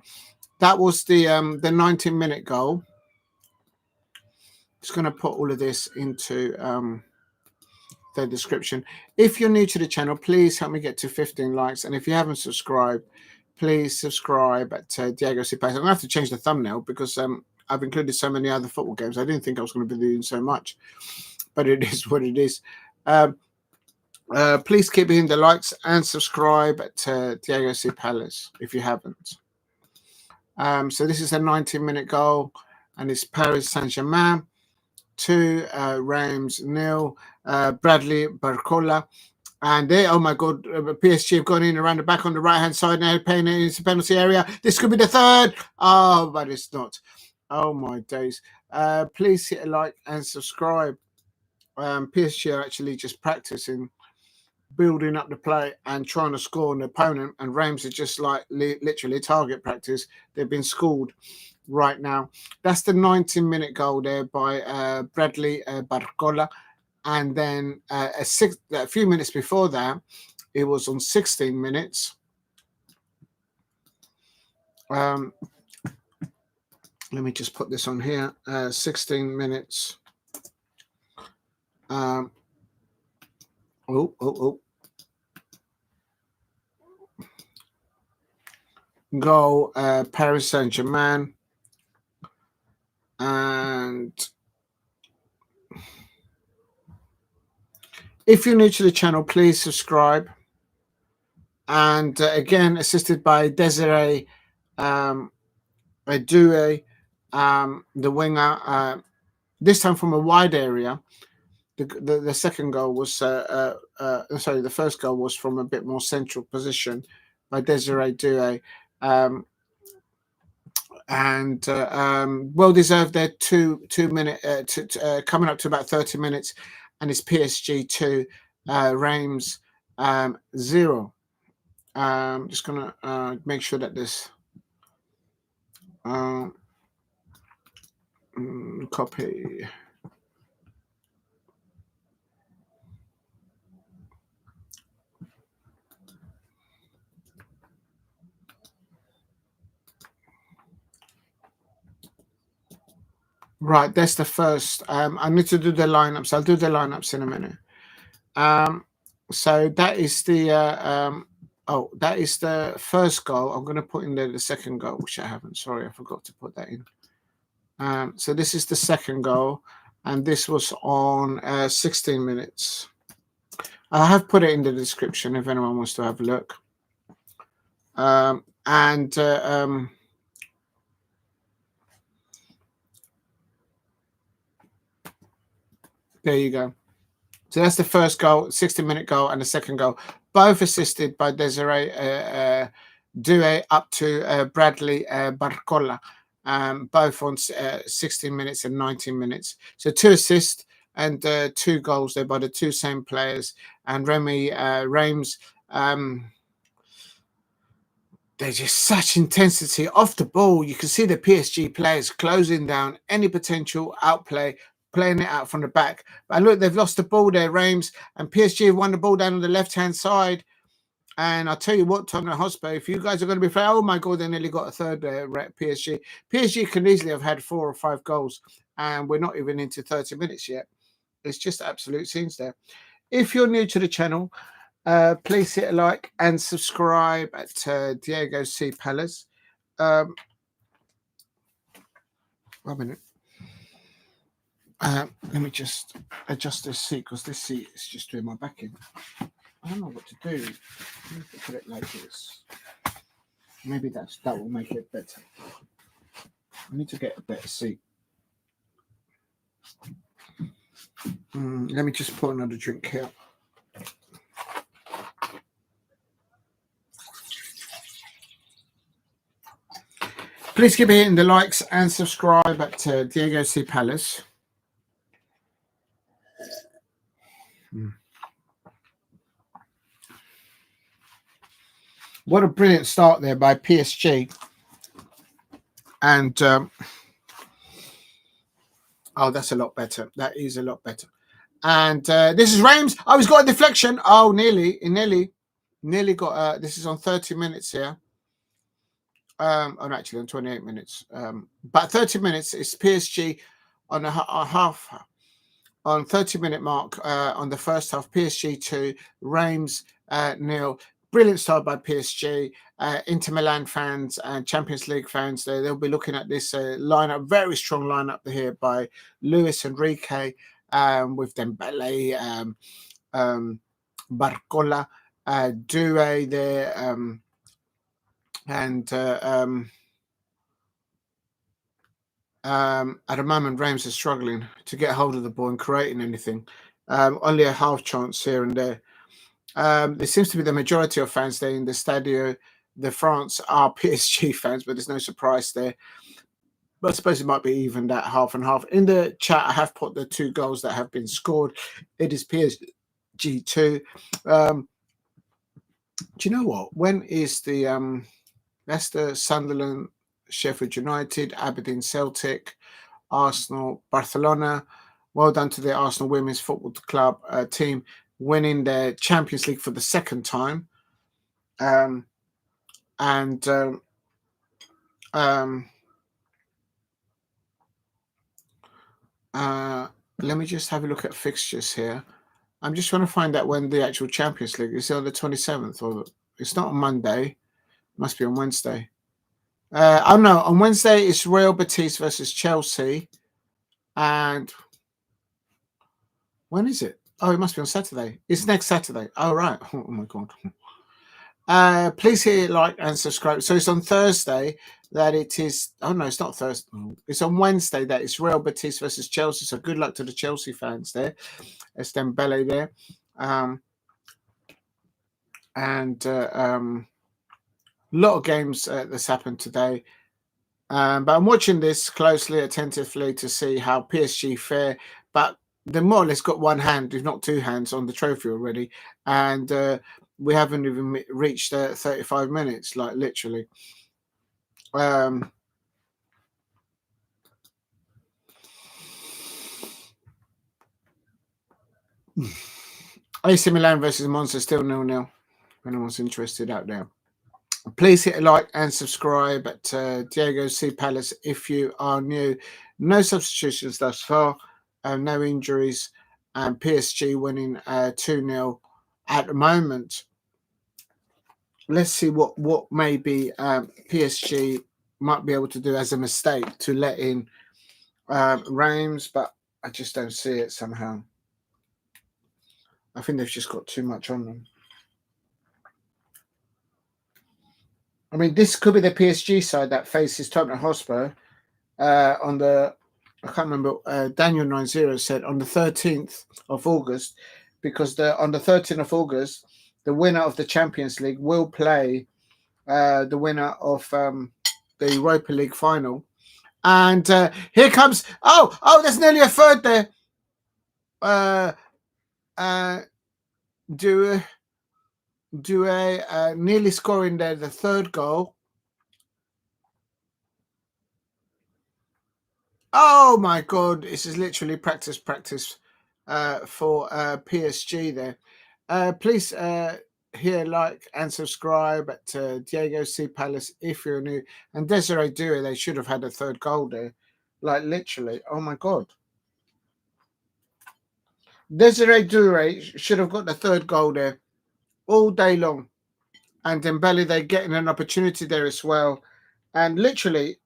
that was the 19-minute goal. Just going to put all of this into the description. If you're new to the channel, please help me get to 15 likes, and if you haven't subscribed, please subscribe at Diego C Palace. I'm going to have to change the thumbnail because I've included so many other football games. I didn't think I was going to be doing so much, but it is what it is. Please keep hitting the likes and subscribe at Diego C Palace if you haven't. So this is a 19-minute goal, and it's Paris Saint-Germain 2, REIMS 0. Bradley Barcola, and they, oh my god, PSG have gone in around the back on the right hand side now, paying it into the penalty area. This could be the third. Oh, but it's not. Oh my days. Please hit a like and subscribe. PSG are actually just practicing building up the play and trying to score an opponent, and REIMS are just like literally target practice. They've been schooled right now. That's the 19-minute goal there by Bradley Barcola. And then a few minutes before that, it was on 16 minutes. Let me just put this on here. 16 minutes. Goal, Paris Saint-Germain. And if you're new to the channel, please subscribe. And again, assisted by Desiree Doué, the winger, this time from a wide area. The second goal was, sorry, the first goal was from a bit more central position by Desiree Doué. And well deserved their 2 minute, coming up to about 30 minutes, and it's PSG 2, REIMS 0. Just gonna make sure that this copy. Right, that's the first. I need to do the lineups. I'll do the lineups in a minute. So that is the that is the first goal. I'm going to put in there the second goal, which I haven't. Sorry, I forgot to put that in. So this is the second goal, and this was on 16 minutes. I have put it in the description if anyone wants to have a look. There you go. So that's the first goal, 60-minute goal, and the second goal, both assisted by Desiree Doué up to Bradley Barcola, both on 16 minutes and 19 minutes. So 2 assists and 2 goals there by the 2 same players. And REIMS, there's just such intensity off the ball. You can see the PSG players closing down any potential outplay, playing it out from the back. But look, they've lost the ball there, REIMS, and PSG won the ball down on the left-hand side. And I'll tell you what, Tottenham Hotspur, if you guys are going to be playing, oh my God, they nearly got a third there, PSG. PSG can easily have had 4 or 5 goals, and we're not even into 30 minutes yet. It's just absolute scenes there. If you're new to the channel, please hit a like and subscribe at Diego C. Palace. 1 minute. Let me just adjust this seat, because this seat is just doing my back in. I don't know what to do. I need to put it like this. Maybe that will make it better. I need to get a better seat. Let me just put another drink here. Please keep hitting the likes and subscribe at Diego C. Palace. What a brilliant start there by PSG. And oh, that's a lot better. That is a lot better. And this is REIMS. Oh, he's got a deflection. Oh, nearly got. This is on 30 minutes here. Oh, actually on 28 minutes. But 30 minutes is PSG on a half. On 30-minute mark on the first half, PSG 2, REIMS 0. Brilliant start by PSG. Inter Milan fans and Champions League fans, they'll be looking at this lineup, very strong lineup here by Luis Enrique, with Dembele, Barcola, Doué there, and at the moment, REIMS is struggling to get hold of the ball and creating anything. Only a half chance here and there. There seems to be the majority of fans there in the Stadio de France are PSG fans, but there's no surprise there. But I suppose it might be even that half and half. In the chat, I have put the 2 goals that have been scored. It is PSG 2. Do you know what? When is the that's the Sunderland, Sheffield United, Aberdeen, Celtic, Arsenal, Barcelona. Well done to the Arsenal Women's Football Club team winning their Champions League for the second time. Let me just have a look at fixtures here. I'm just trying to find out when the actual Champions League is. On the 27th, or it's not on Monday. It must be on Wednesday. Oh no, on Wednesday it's Real Betis versus Chelsea. And when is it? Oh, it must be on Saturday. It's next Saturday. Oh, right. Oh my God. Please hit like and subscribe. So it's on Thursday that it is. Oh no, it's not Thursday. It's on Wednesday that it's Real Betis versus Chelsea. So good luck to the Chelsea fans there. It's Dembele there. A lot of games that's happened today. But I'm watching this closely, attentively to see how PSG fare. But they more or less got one hand, if not two hands, on the trophy already. And we haven't even reached 35 minutes, like literally. AC Milan versus Monza still 0-0. If anyone's interested out there. Please hit a like and subscribe at Diego C. Palace if you are new. No substitutions thus far, no injuries, and PSG winning 2-0 at the moment. Let's see what maybe PSG might be able to do as a mistake to let in REIMS, but I just don't see it somehow. I think they've just got too much on them. I mean, this could be the PSG side that faces Tottenham Hotspur on the, I can't remember, Daniel 90 said on the 13th of August, because on the 13th of August, the winner of the Champions League will play the winner of the Europa League final. And here comes, there's nearly a third there. Nearly scoring there, the third goal. Oh my God, this is literally practice for PSG there. Please here like and subscribe at Diego C. Palace if you're new. And Desiree Doué, they should have had a third goal there. Like literally, oh my God. Desiree Doué should have got the third goal there all day long. And Dembele, they're getting an opportunity there as well. And literally,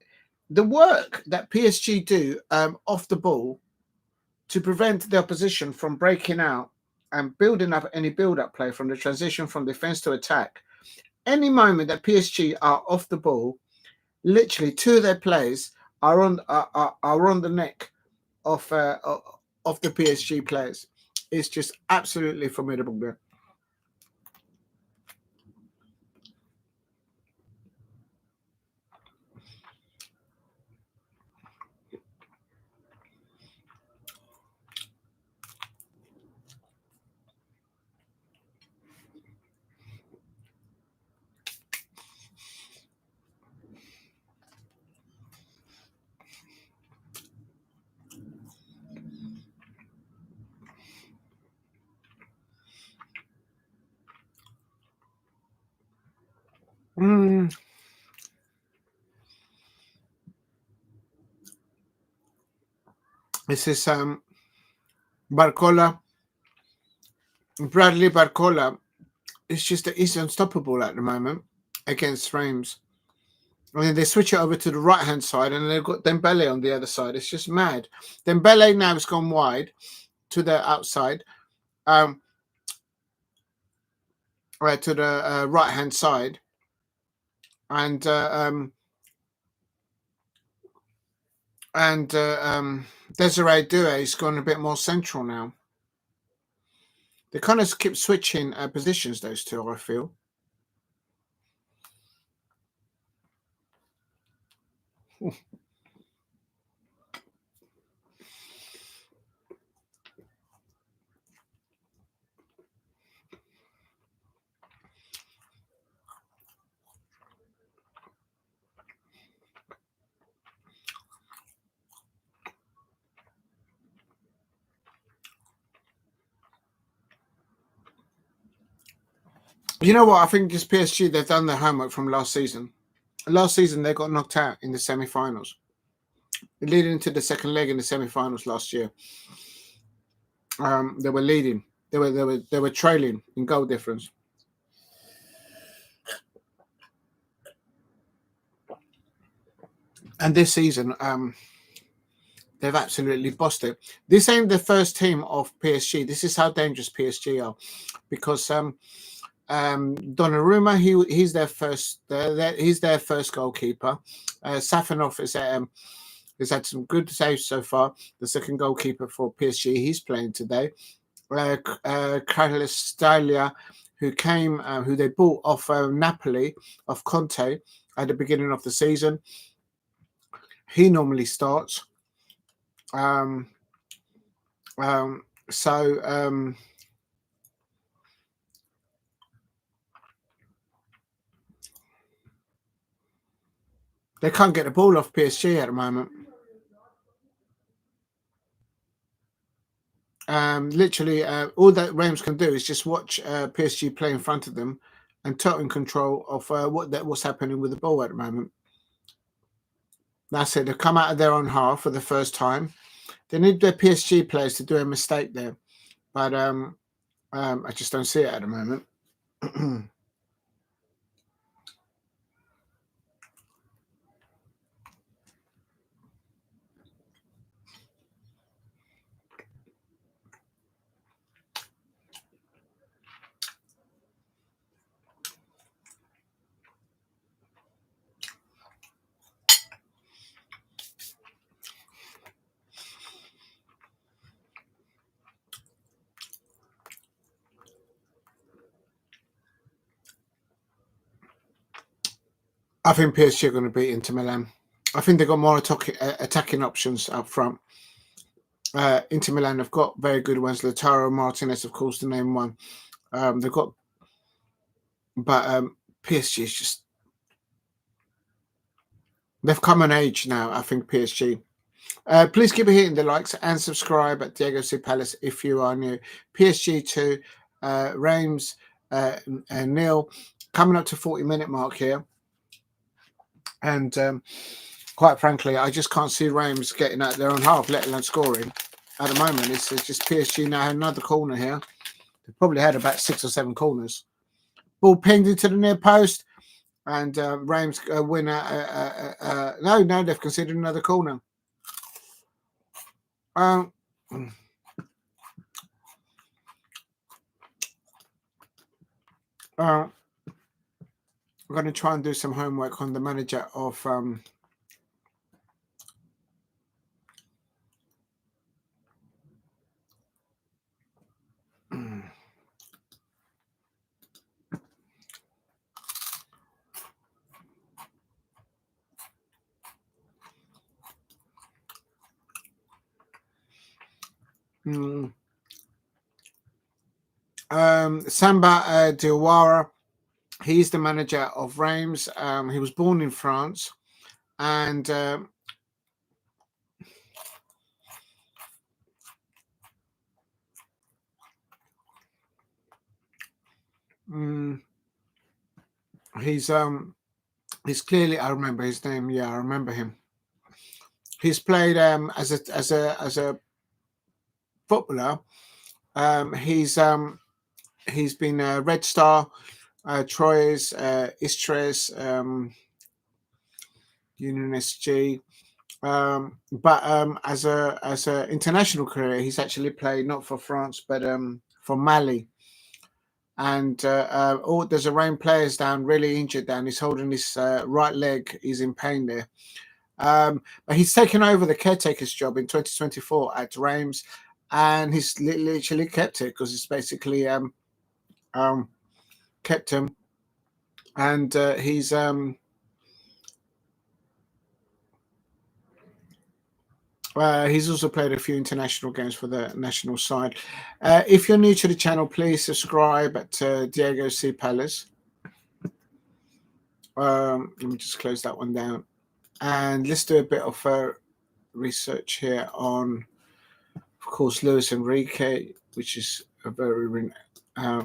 the work that PSG do off the ball to prevent the opposition from breaking out and building up any build-up play from the transition from defense to attack. Any moment that PSG are off the ball, literally two of their players are on the neck of the PSG players. It's just absolutely formidable there. This is Barcola. Bradley Barcola. It's just that he's unstoppable at the moment against REIMS. I mean, they switch it over to the right-hand side, and they've got Dembele on the other side. It's just mad. Dembele now has gone wide to the outside, to the right-hand side, and Desiree Doué has gone a bit more central now. They kind of keep switching positions, those two, I feel. You know what? I think just PSG, they've done their homework from last season. Last season, they got knocked out in the semi-finals, leading into the second leg in the semi-finals last year. They were leading. They were trailing in goal difference. And this season, they've absolutely bossed it. This ain't the first team of PSG. This is how dangerous PSG are, because Donnarumma, he's their first. He's their first goalkeeper. Safanov has had some good saves so far. The second goalkeeper for PSG, he's playing today. Carlos Stalia, who they bought off Napoli, off Conte at the beginning of the season. He normally starts. They can't get the ball off PSG at the moment. Literally, all that REIMS can do is just watch PSG play in front of them and total control of what's happening with the ball at the moment. That's it. They've come out of their own half for the first time. They need their PSG players to do a mistake there, but I just don't see it at the moment. I think PSG are going to beat Inter Milan. I think they've got more attacking options up front. Inter Milan have got very good ones. Lautaro Martinez, of course, the name one. They've got, but PSG is just, they've come on age now. I think PSG. Please keep hitting the likes and subscribe at Diego C Palace if you are new. PSG 2, REIMS and nil, coming up to 40-minute mark here. And quite frankly, I just can't see REIMS getting out their own half, let alone scoring. At the moment, it's just PSG now. Another corner here. They probably had about 6 or 7 corners. Ball pinged into the near post, and REIMS win. No, they've considered another corner. I'm going to try and do some homework on the manager of Samba Diawara. He's the manager of REIMS. He was born in France, and he's clearly, I remember his name. Yeah, I remember him. He's played as a footballer. He's been a Red Star, Troyes, Istres, Union SG. But as a international career, he's actually played not for France but for Mali. And there's a REIMS players down, really injured down. He's holding his right leg. He's in pain there. But he's taken over the caretaker's job in 2024 at REIMS, and he's literally kept it because it's basically kept him. And he's also played a few international games for the national side. If you're new to the channel, please subscribe at Diego C Palace. Let me just close that one down. And let's do a bit of research here on, of course, Luis Enrique, which is a very...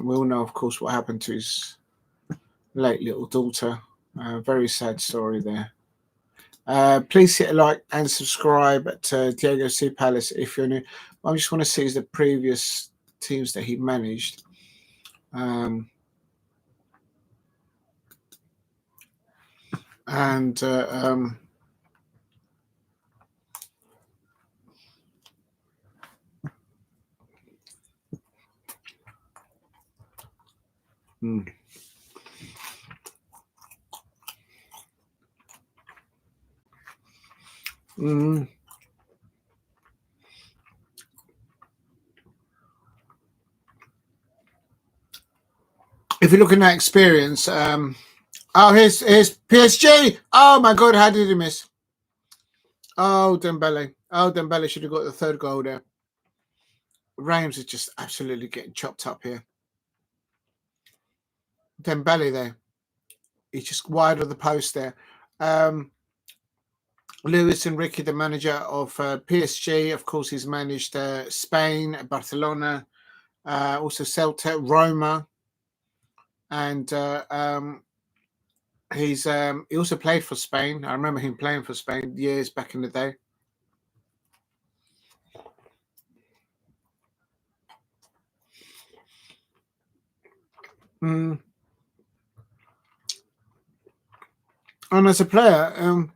we'll know, of course, what happened to his late little daughter. Very sad story there. Please hit a like and subscribe to Diego C. Palace if you're new. I just want to see the previous teams that he managed. If you're looking at experience, here's PSG. Oh my God, how did he miss? Oh, Dembele. Oh, Dembele should have got the third goal there. REIMS is just absolutely getting chopped up here. Dembele there. He's just wide of the post there. Luis Enrique, the manager of PSG, of course, he's managed Spain, Barcelona, also Celtic, Roma, and he also played for Spain. I remember him playing for Spain years back in the day. And as a player,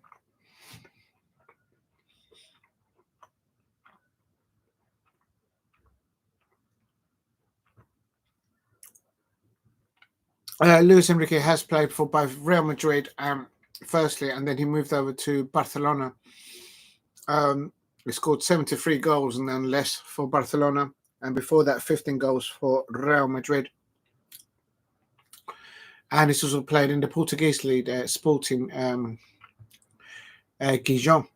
Luis Enrique has played for both Real Madrid, firstly, and then he moved over to Barcelona. He scored 73 goals and then less for Barcelona, and before that, 15 goals for Real Madrid. And he's also played in the Portuguese league, Sporting Gijon.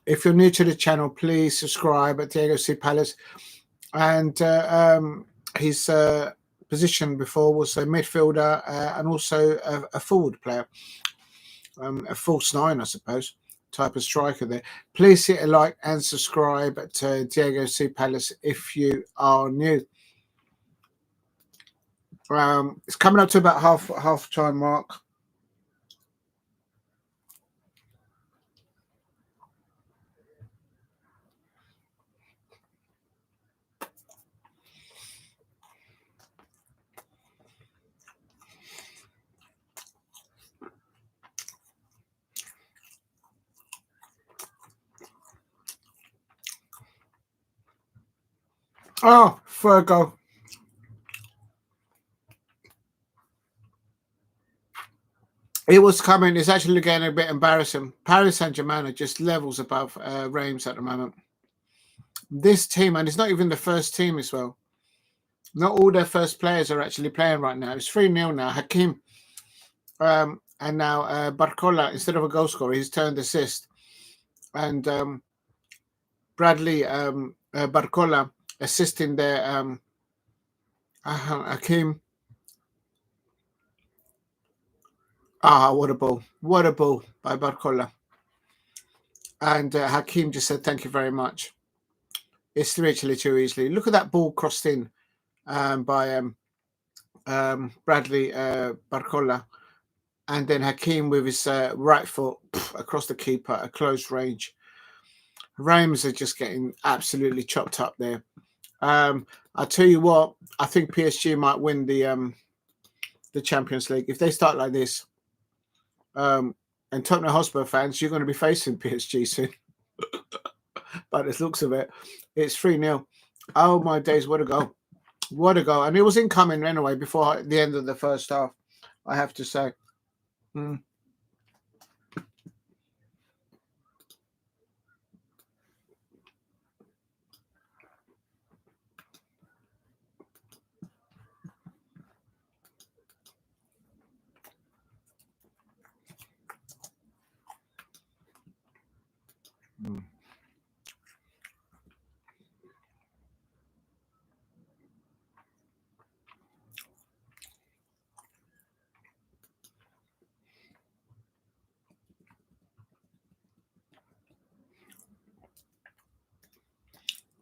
If you're new to the channel, please subscribe at Diego C. Palace. And his position before was a midfielder and also a forward player, a false nine, I suppose, type of striker there. Please hit a like and subscribe to Diego C. Palace if you are new. It's coming up to about half time mark. Oh, third goal. It was coming. It's actually getting a bit embarrassing. Paris Saint-Germain are just levels above REIMS at the moment. This team, and it's not even the first team as well. Not all their first players are actually playing right now. It's 3-0 now. Hakim. And now Barcola, instead of a goal scorer, he's turned assist. And Bradley Barcola assisting their Hakim. What a ball. What a ball by Barcola. And Hakim just said, thank you very much. It's literally too easily. Look at that ball crossed in by Bradley Barcola. And then Hakim with his right foot across the keeper at close range. REIMS are just getting absolutely chopped up there. I'll tell you what, I think PSG might win the Champions League. If they start like this, and Tottenham Hotspur fans, you're going to be facing PSG soon. By the looks of it, it's 3-0. Oh my days, what a goal. What a goal. And it was incoming anyway before the end of the first half, I have to say.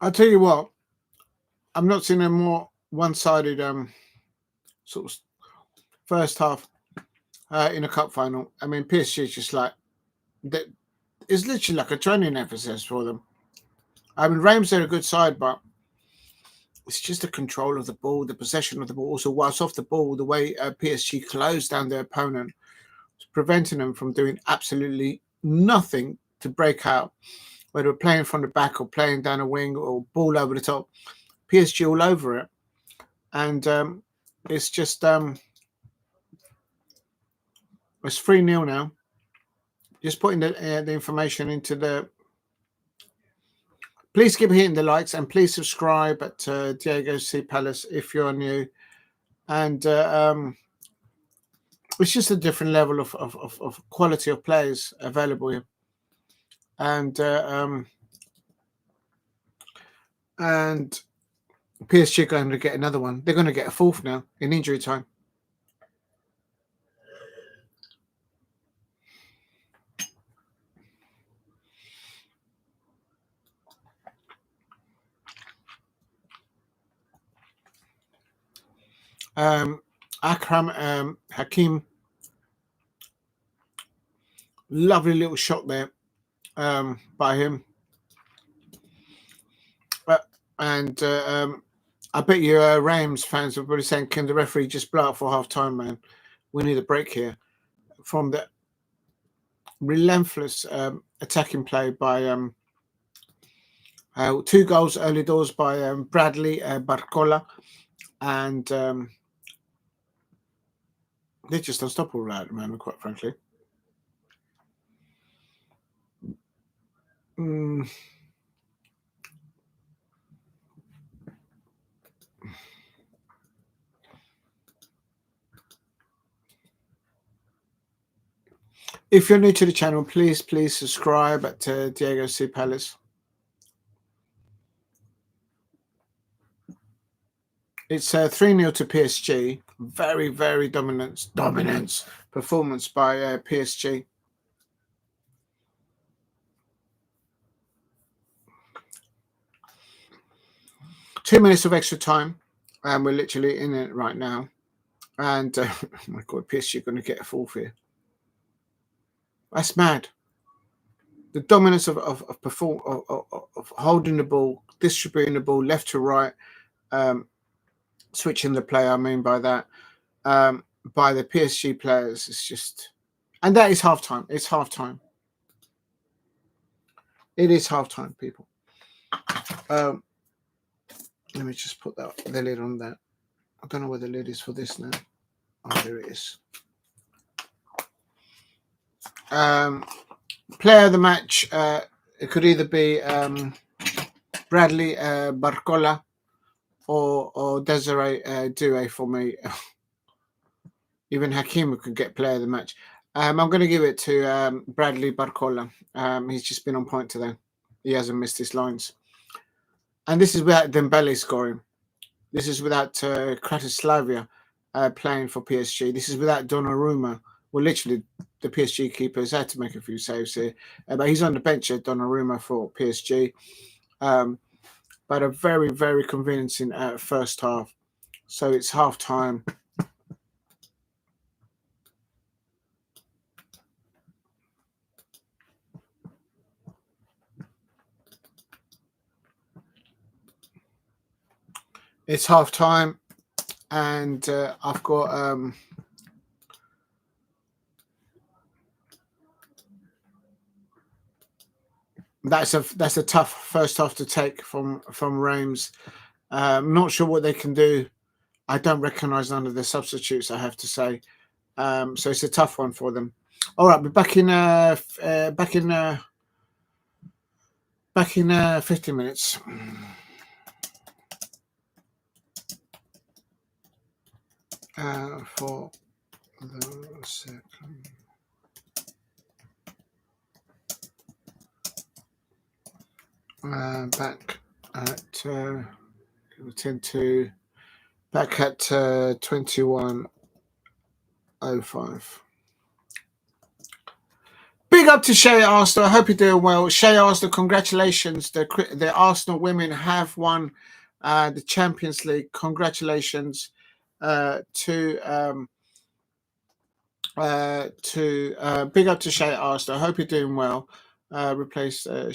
I'll tell you what, I'm not seeing a more one-sided first half in a cup final. I mean, PSG is just like that. It's literally like a training exercise for them. I mean, REIMS are a good side, but it's just the control of the ball, the possession of the ball. Also, whilst off the ball, the way PSG closed down their opponent, preventing them from doing absolutely nothing to break out, whether we're playing from the back or playing down a wing or ball over the top. PSG all over it. And it's just, it's 3-0 now. Just putting the information into the... Please keep hitting the likes and please subscribe at Diego C. Palace if you're new. And it's just a different level of quality of players available here. And PSG are going to get another one. They're going to get a fourth now in injury time. Akram Hakim, lovely little shot there by him. And I bet you REIMS fans are probably saying, can the referee just blow up for half time, man? We need a break here. From the relentless attacking play by 2 goals early doors by Bradley Barcola, and they're just unstoppable at the moment, quite frankly. If you're new to the channel, please subscribe at Diego C. Palace. It's 3-0 to PSG. Very, very dominance performance by PSG. Two minutes of extra time, and we're literally in it right now. And oh my God, PSG are going to get a fourth here. That's mad. The dominance of holding the ball, distributing the ball left to right, switching the play. I mean by that, by the PSG players. It's just, and that is halftime. It's halftime. It is halftime, people. Let me just put the lid on that. I don't know where the lid is for this now. Oh, there it is. Player of the match, it could either be Bradley Barcola or Desiree Doué for me. Even Hakim could get player of the match. I'm going to give it to Bradley Barcola. He's just been on point today. He hasn't missed his lines. And this is without Dembele scoring. This is without Kratislavia playing for PSG. This is without Donnarumma. Well, literally, the PSG keepers had to make a few saves here. But he's on the bench at Donnarumma for PSG. But a very, very convincing first half. So it's half time. It's half time, and I've got that's a tough first half to take from REIMS. I'm not sure what they can do. I don't recognise none of the substitutes, I have to say. So it's a tough one for them. All right, we're back in 50 minutes. For the second. Back at 10-2. Back at 21:05. Big up to Shea Arsenal. I hope you're doing well. Shea Arsenal, congratulations. The Arsenal women have won the Champions League. Congratulations to to big up to Shay Arsenal. I hope you're doing well. Replace oh,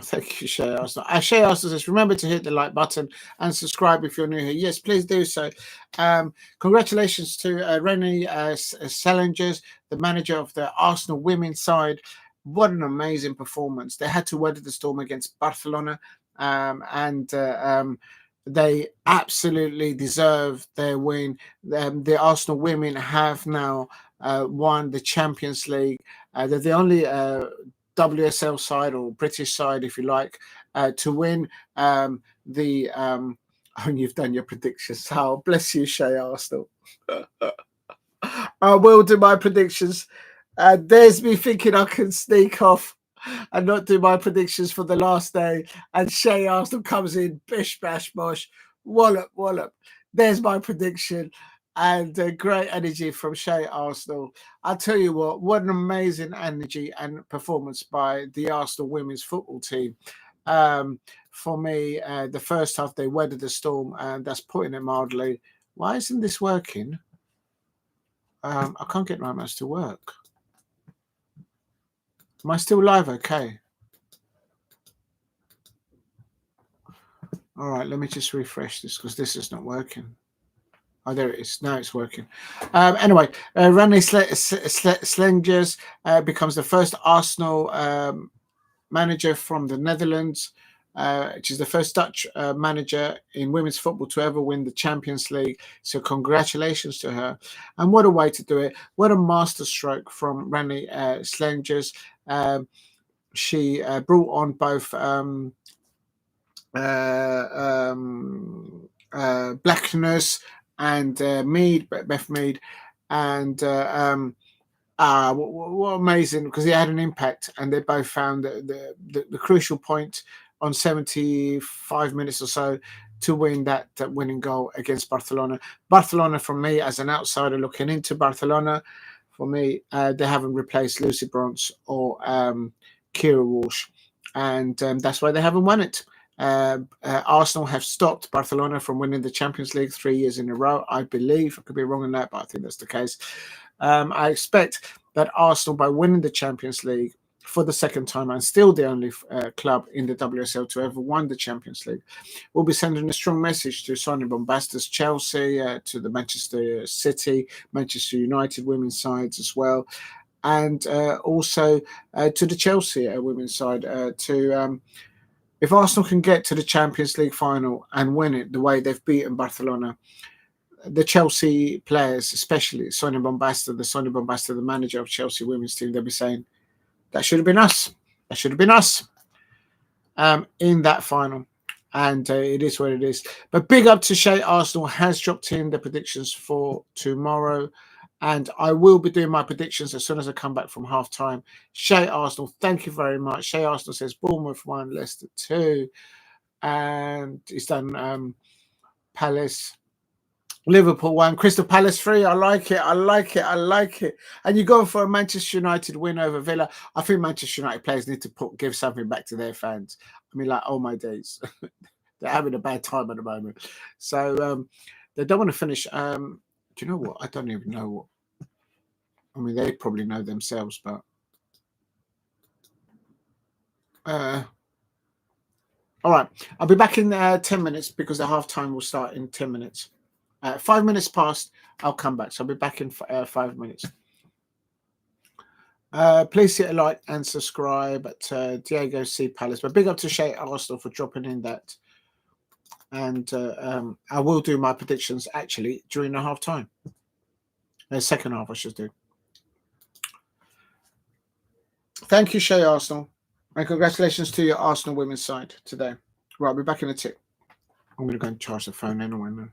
thank you, Shay Arsenal. Shay Arsenal says, remember to hit the like button and subscribe if you're new here. Yes, please do so. Congratulations to Rennie Sellingers, the manager of the Arsenal women's side. What an amazing performance. They had to weather the storm against Barcelona, and they absolutely deserve their win. The Arsenal women have now won the Champions League. They're the only WSL side, or British side, if you like, to win the. Oh, you've done your predictions. Oh, bless you, Shay Arsenal. I will do my predictions. There's me thinking I can sneak off and not do my predictions for the last day. And Shay Arsenal comes in, bish, bash, bosh, wallop, wallop. There's my prediction. And great energy from Shay Arsenal. I'll tell you what an amazing energy and performance by the Arsenal women's football team. For me, the first half, they weathered the storm, and that's putting it mildly. Why isn't this working? I can't get my mouse to work. Am I still live? Okay. All right, let me just refresh this because this is not working. Oh, there it is. Now it's working. Anyway, Randy Slengers becomes the first Arsenal manager from the Netherlands. She's the first Dutch manager in women's football to ever win the Champions League. So congratulations to her. And what a way to do it. What a masterstroke from Randy Slengers. She brought on both Blackness and Mead, Beth Mead, and what amazing, because he had an impact, and they both found the crucial point on 75 minutes or so to win that winning goal against Barcelona. Barcelona, for me, as an outsider looking into Barcelona, for me, they haven't replaced Lucy Bronze or Kira Walsh, and that's why they haven't won it. Arsenal have stopped Barcelona from winning the Champions League 3 years in a row, I believe. I could be wrong on that, but I think that's the case. I expect that Arsenal, by winning the Champions League for the second time, and still the only club in the WSL to ever won the Champions League, will be sending a strong message to Sonia Bombasta's Chelsea, to the Manchester City, Manchester United women's sides as well, and also to the Chelsea women's side to... if Arsenal can get to the Champions League final and win it the way they've beaten Barcelona, the Chelsea players, especially Sonia Bombasta, the manager of Chelsea women's team, they'll be saying, that should have been us. That should have been us in that final. And it is what it is. But big up to Shay Arsenal, has dropped in the predictions for tomorrow. And I will be doing my predictions as soon as I come back from halftime. Shay Arsenal, thank you very much. Shay Arsenal says Bournemouth 1, Leicester 2. And he's done Palace, Liverpool 1, Crystal Palace 3. I like it. I like it. I like it. And you're going for a Manchester United win over Villa. I think Manchester United players need to give something back to their fans. I mean, like, oh my days. They're having a bad time at the moment. So they don't want to finish. Do you know what? I don't even know what. I mean, they probably know themselves, but all right. I'll be back in 10 minutes because the half time will start in 10 minutes. 5 minutes past, I'll come back. So I'll be back in 5 minutes. Please hit a like and subscribe at Diego C. Palace. But big up to Shay Arsenal for dropping in that. And I will do my predictions actually during the half time. The second half, I should do. Thank you, Shay Arsenal. And congratulations to your Arsenal women's side today. Right, I'll be back in a tick. I'm going to go and charge the phone anyway now.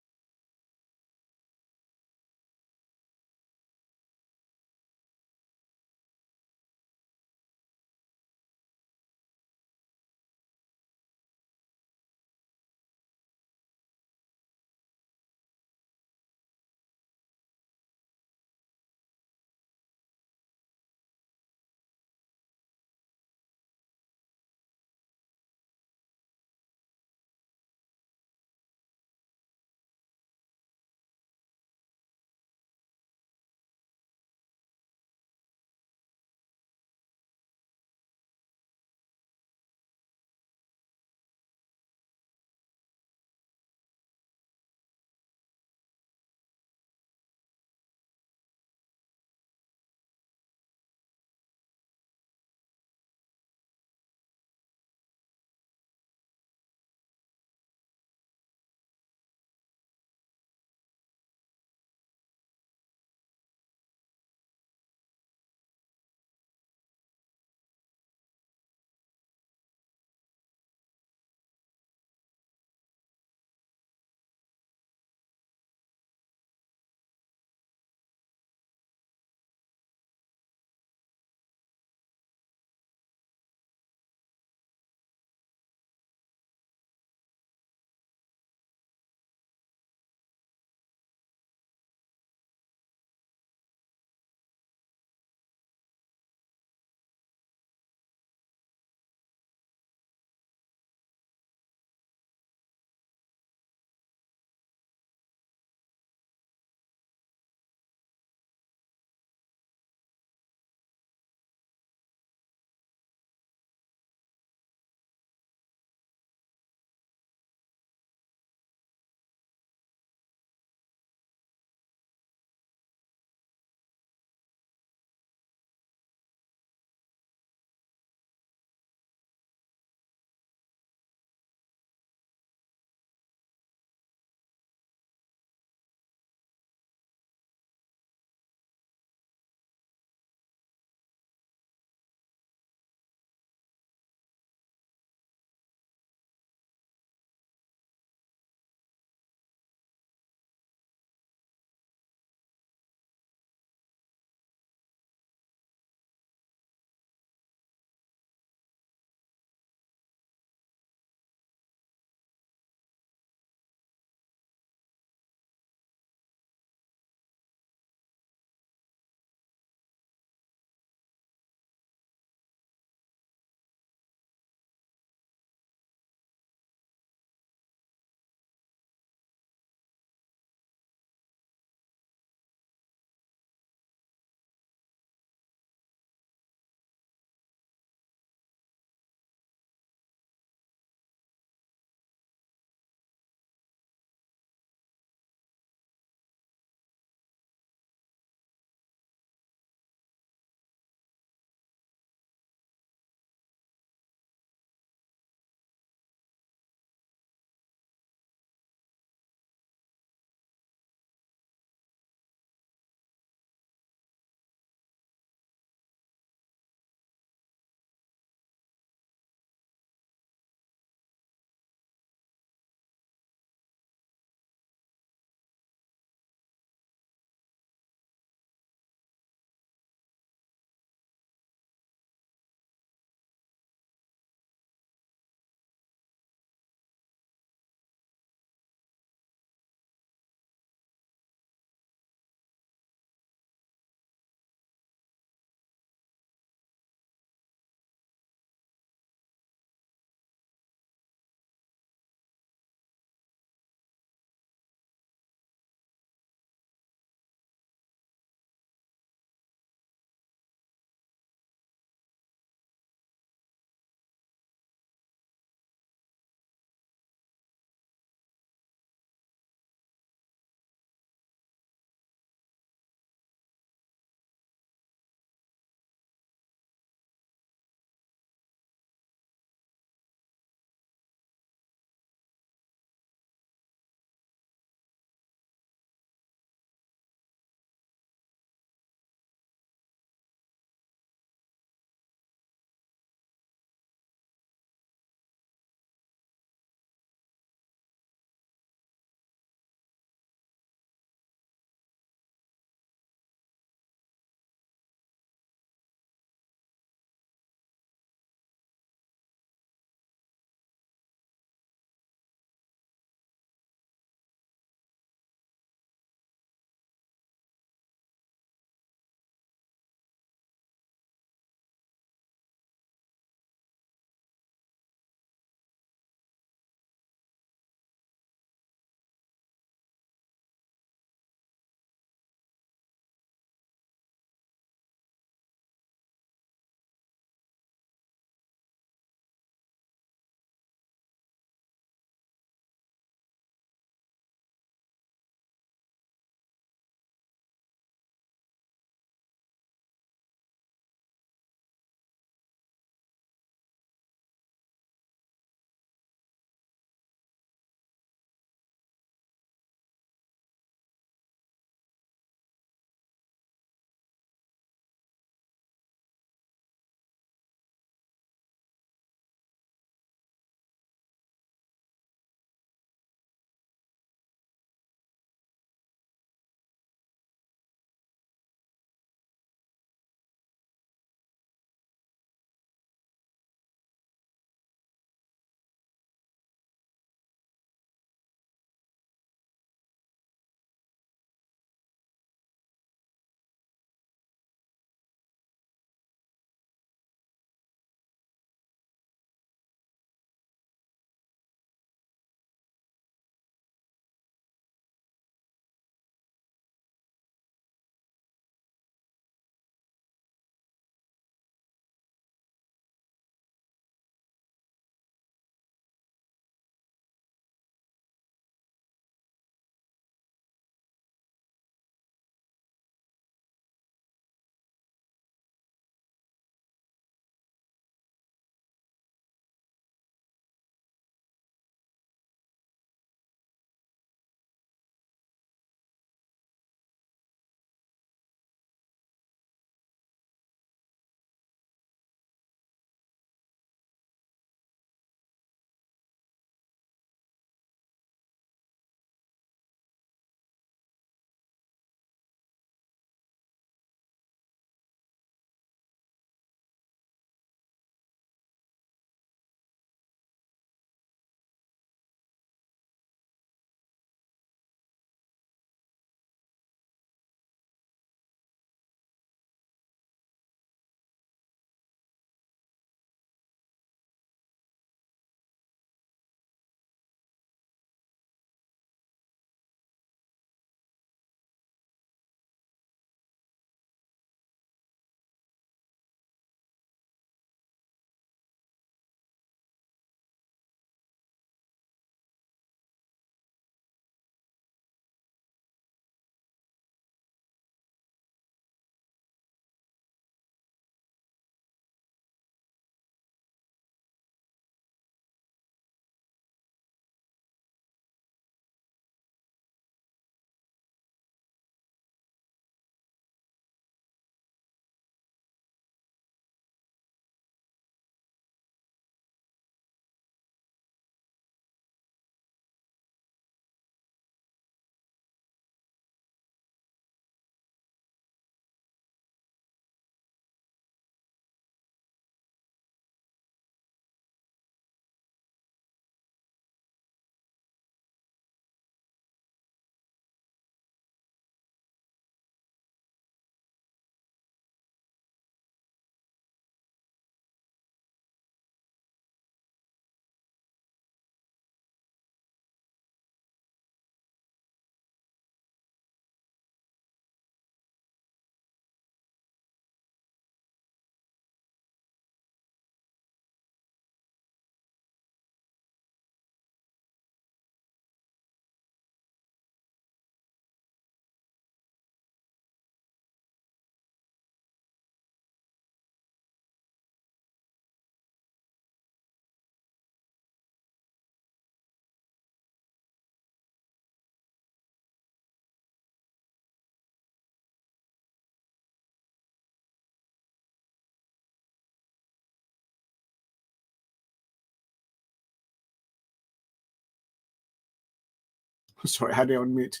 Sorry, I had it on mute.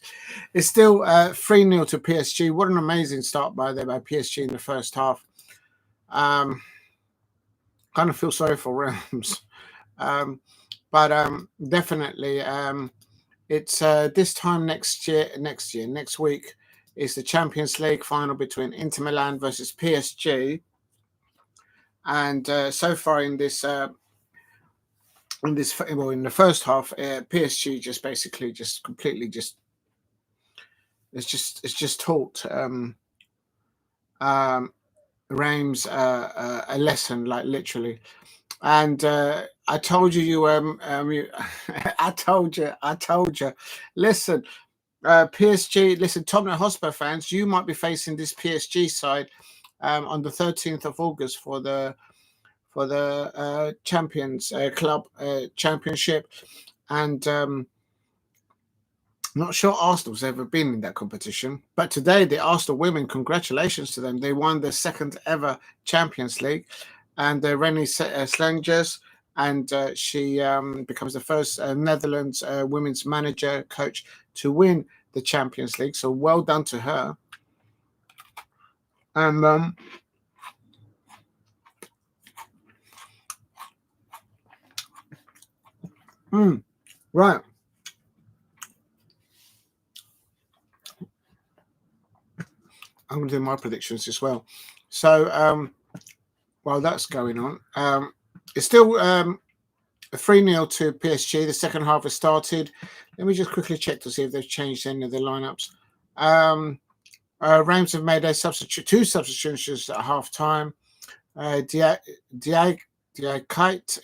It's still 3-0 to PSG. What an amazing start by PSG in the first half. Kind of feel sorry for REIMS. But definitely it's this time next week is the Champions League final between Inter Milan versus PSG. And so far in the first half, PSG just taught REIMS a lesson, like literally. And I told you, I told you. Listen, PSG. Listen, Tottenham Hotspur fans, you might be facing this PSG side on the 13th of August for the Champions Club Championship, and not sure Arsenal's ever been in that competition. But today, the Arsenal women, congratulations to them. They won their second ever Champions League, and Rennie Slangers, and she becomes the first Netherlands women's manager coach to win the Champions League. So well done to her. And right. I'm going to do my predictions as well. So while that's going on, it's still 3-0 to PSG. The second half has started. Let me just quickly check to see if they've changed any of the lineups. REIMS have made two substitutions at half time. Diakite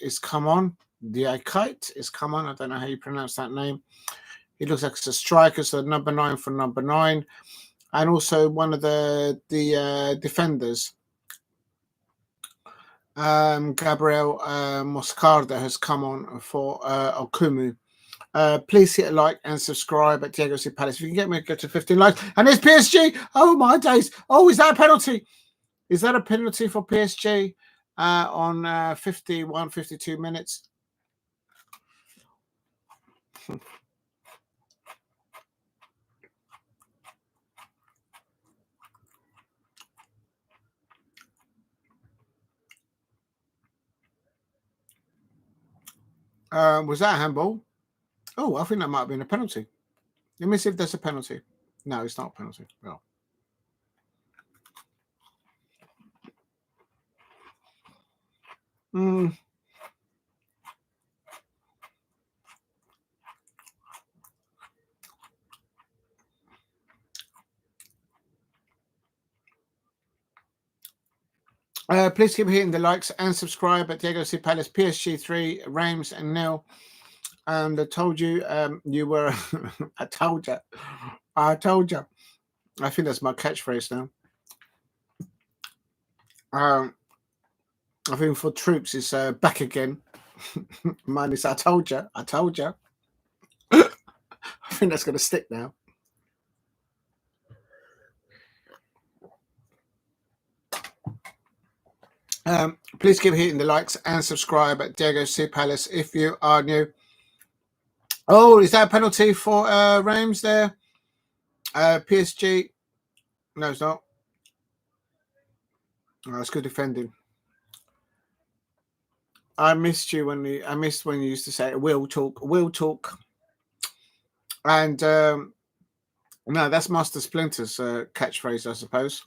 is come on. Diakite is come on. I don't know how you pronounce that name. He looks like it's a striker, so number 9 for number 9. And also one of the defenders, Gabriel Moscarda, has come on for Okumu. Please hit a like and subscribe at Diego C. Palace. If you can get me to 15 likes. And it's PSG. Oh, my days. Oh, is that a penalty? Is that a penalty for PSG on 52 minutes? Was that a handball? Oh, I think that might have been a penalty. Let me see if there's a penalty. No, it's not a penalty. Well. Please keep hitting the likes and subscribe at Diego C. Palace. PSG 3, REIMS and 0. And I told you, you were. I told you. I think that's my catchphrase now. I think for troops, it's back again. Mine is I told you. I think that's going to stick now. Please keep hitting the likes and subscribe at Diego C. Palace if you are new. Oh, is that a penalty for REIMS there? PSG. No, it's not. Oh, it's good defending. I missed when you used to say we'll talk. And no, that's Master Splinter's catchphrase, I suppose.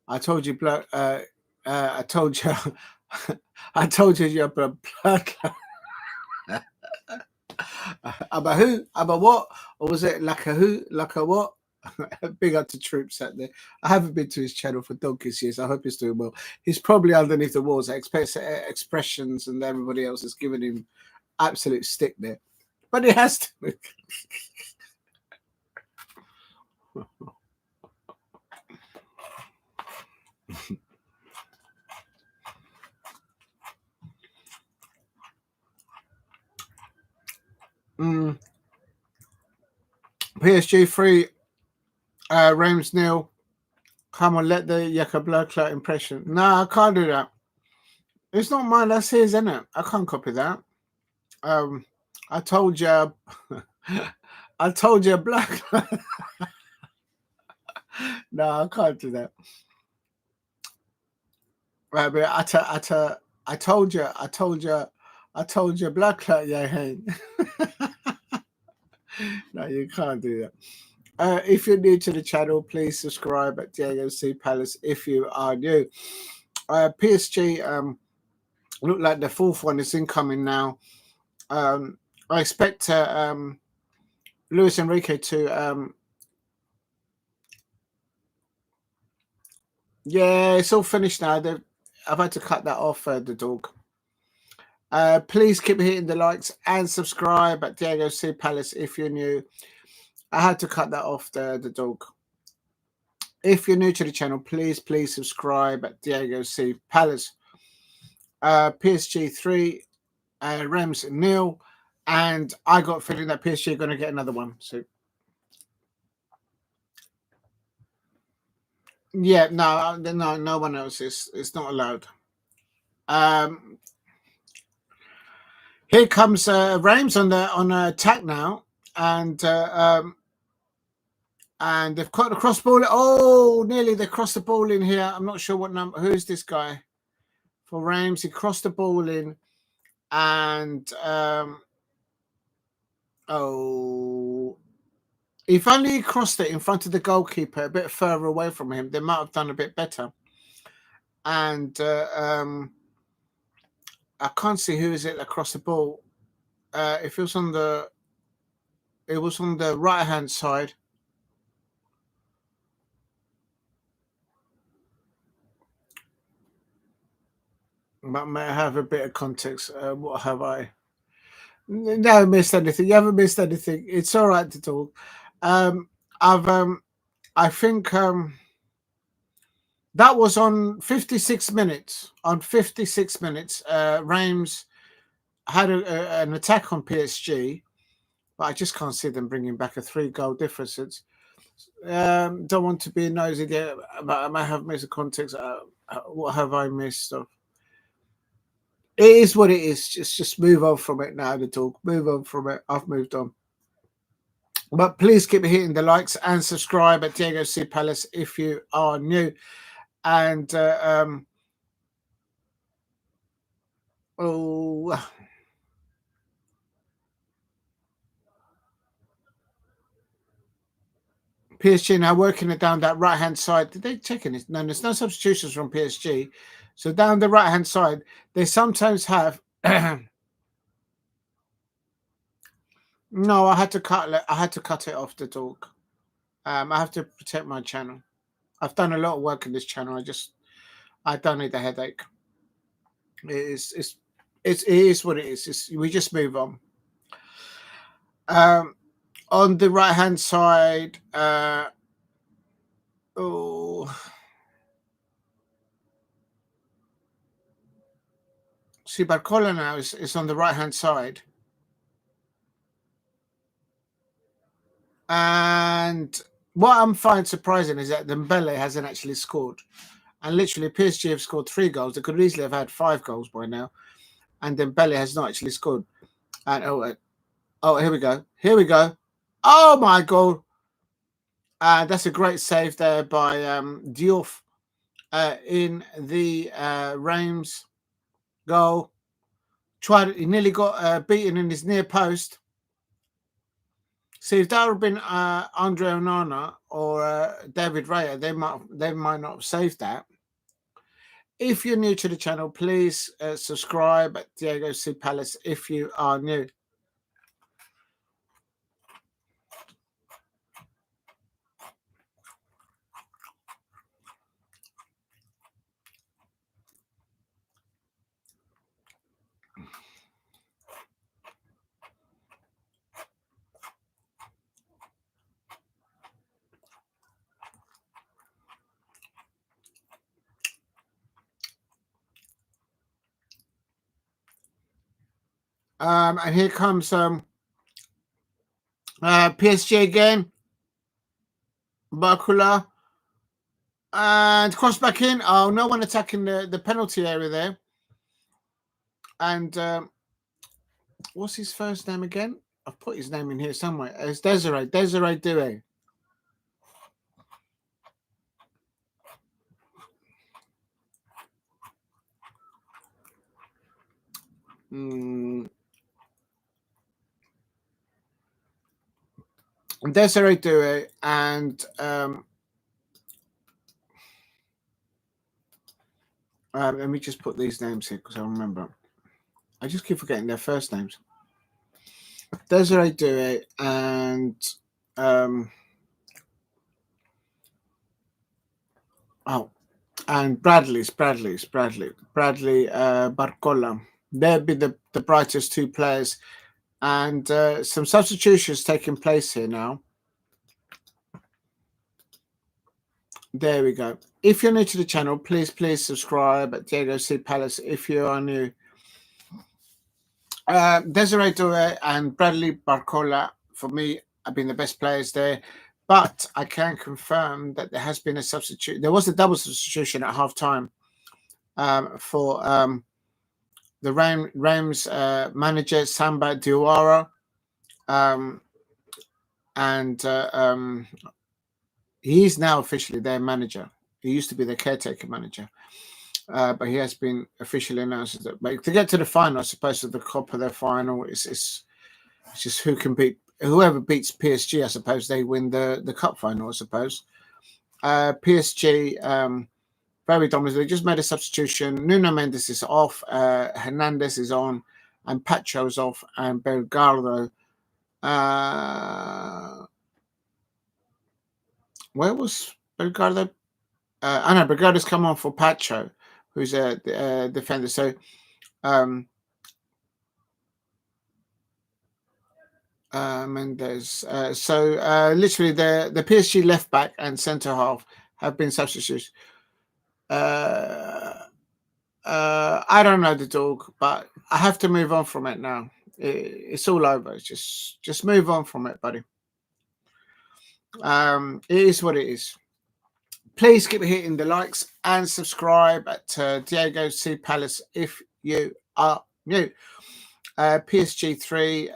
I told you, I told you, you're blood. About who? About what? Or was it like a who? Like a what? Big up to troops out there. I haven't been to his channel for donkey's years. I hope he's doing well. He's probably underneath the walls. I expect expressions and everybody else is giving him absolute stick there. But it has to. PSG 3, REIMS 0. Come on, let the Yaka blood clot impression. No, I can't do that. It's not mine. That's his, isn't it? I can't copy that. I told you. I told you a black. No, I can't do that. Right, but I told you, black clout, yeah, hey. No, you can't do that. If you're new to the channel, please subscribe at Diego C Palace if you are new. PSG look like the fourth one is incoming now. I expect Luis Enrique to yeah, it's all finished now. I've had to cut that off, the dog. Please keep hitting the likes and subscribe at Diego C Palace if you're new. I had to cut that off, the dog. If you're new to the channel, please subscribe at Diego C Palace. PSG 3, Reims 0, and I got a feeling that PSG are going to get another one. So yeah, no one else is. It's not allowed. Here comes Reims on attack now, and they've caught the cross ball. Oh, nearly they crossed the ball in here. I'm not sure what number. Who's this guy for Reims? He crossed the ball in, and oh, if only he crossed it in front of the goalkeeper, a bit further away from him, they might have done a bit better. And I can't see who is it across the ball. If it was on the right hand side. But may I have a bit of context? What have I? No, missed anything. You haven't missed anything. It's all right to talk. I think that was on 56 minutes. On 56 minutes, Reims had an attack on PSG, but I just can't see them bringing back a 3-goal difference. Don't want to be nosy there, but I might have missed a context. What have I missed? It is what it is. Just move on from it now, the talk. Move on from it. I've moved on. But please keep hitting the likes and subscribe at Diego C Palace if you are new. And PSG now working it down that right hand side. Did they check it? No, there's no substitutions from PSG. So down the right hand side, they sometimes have. No, I had to cut it off the talk. I have to protect my channel. I've done a lot of work in this channel. I don't need a headache. It is what it is. We just move on. On the right hand side, see, Barcola now is on the right hand side. And what I'm finding surprising is that Dembele hasn't actually scored. And literally, PSG have scored 3 goals. They could easily have had 5 goals by now. And Dembele has not actually scored. And here we go. Here we go. Oh my God! That's a great save there by Diouf in the Reims goal. He nearly got beaten in his near post. See, if that would have been Andre Onana or David Raya, they might not have saved that. If you're new to the channel, please subscribe at Diego C Palace if you are new. And here comes PSG again. Bakula. And cross back in. Oh, no one attacking the penalty area there. And what's his first name again? I've put his name in here somewhere. It's Desiree Doué. Desiree Doué, and let me just put these names here because I remember. I just keep forgetting their first names. Desiree Doué and and Bradley Barcola. They'd be the brightest two players, and some substitutions taking place here now. There we go. If you're new to the channel, please subscribe at Diego C Palace if you are new. Desiree Doué and Bradley Barcola, for me, have been the best players there. But I can confirm that there has been a substitute. There was a double substitution at half time for the REIMS manager, Samba Diawara. And he's now officially their manager. He used to be the caretaker manager. But he has been officially announced. But to get to the final, I suppose, of the Coupe of their final, it's just whoever beats PSG. I suppose they win the cup final. I suppose PSG very dominant. They just made a substitution. Nuno Mendes is off. Hernandez is on, and Pacho's off, and Belgardo. Where was Belgardo? I know Belgardo's come on for Pacho, who's a defender. So Mendes. Literally the PSG left back and centre half have been substituted. I don't know the dog, but I have to move on from it now. It's all over. Just move on from it, buddy. It is what it is. Please keep hitting the likes and subscribe at Diego C Palace if you are new. PSG 3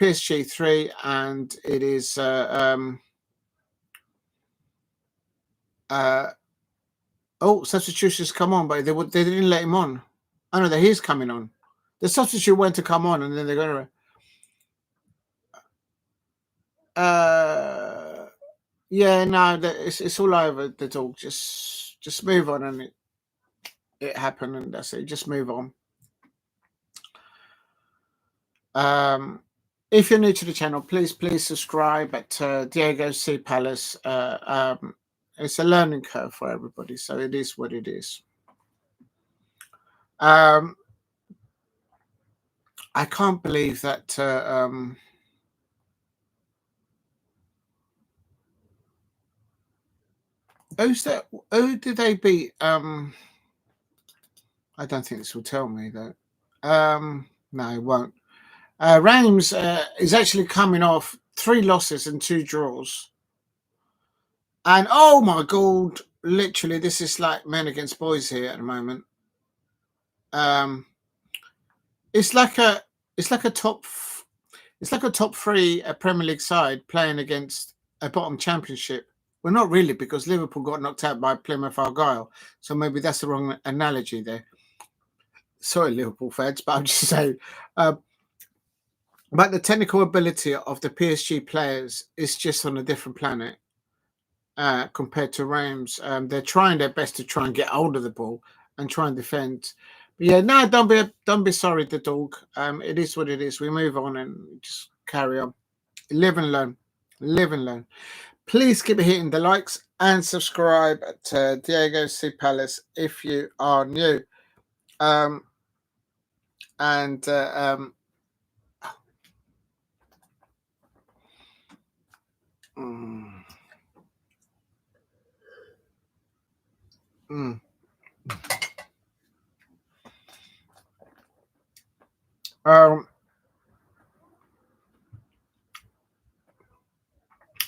PSG 3, and it is substitutions come on, but they didn't let him on. I know that he's coming on. The substitute went to come on, and then they're going to yeah, no, it's all over the talk. Just move on, and it happened, and that's it. Just move on. If you're new to the channel, please subscribe at Diego C Palace. It's a learning curve for everybody, so it is what it is. I can't believe that who did they beat? I don't think this will tell me though. No, it won't. REIMS is actually coming off 3 losses and 2 draws. And oh my God, literally, this is like men against boys here at the moment. It's like a top 3 Premier League side playing against a bottom championship. Well, not really, because Liverpool got knocked out by Plymouth Argyle, so maybe that's the wrong analogy there. Sorry, Liverpool fans, but I'm just saying. But the technical ability of the PSG players is just on a different planet compared to REIMS. They're trying their best to try and get hold of the ball and try and defend. But yeah, no, don't be sorry, the dog. It is what it is. We move on and just carry on. Live and learn. Live and learn. Please keep hitting the likes and subscribe to Diego C Palace if you are new.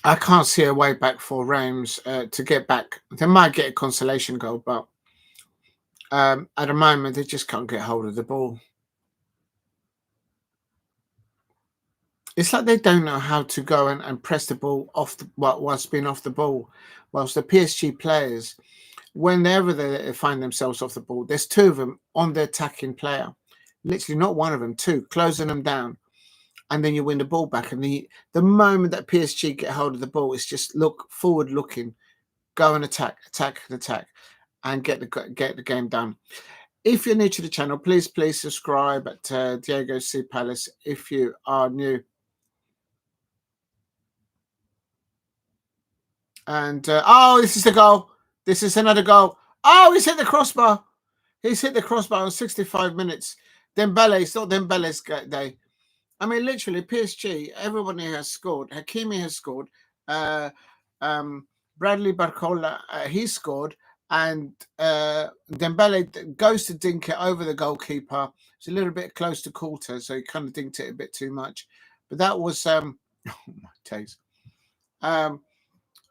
I can't see a way back for REIMS to get back. They might get a consolation goal, but At the moment, they just can't get hold of the ball. It's like they don't know how to go and press the ball off what's been off the ball. Whilst the PSG players, whenever they find themselves off the ball, there's two of them on the attacking player. Literally, not one of them, two, closing them down. And then you win the ball back. And the moment that PSG get hold of the ball, it's just look forward looking, go and attack, and get the game done. If you're new to the channel, please subscribe at Diego C Palace if you are new. And oh, this is the goal. This is another goal. Oh, he's hit the crossbar. He's hit the crossbar on 65 minutes. Dembele, it's not Dembele's day. I mean, literally, PSG, everybody has scored. Hakimi has scored. Bradley Barcola, he scored. And Dembele goes to dink it over the goalkeeper. It's a little bit close to quarter, so he kind of dinked it a bit too much. But that was, oh my days.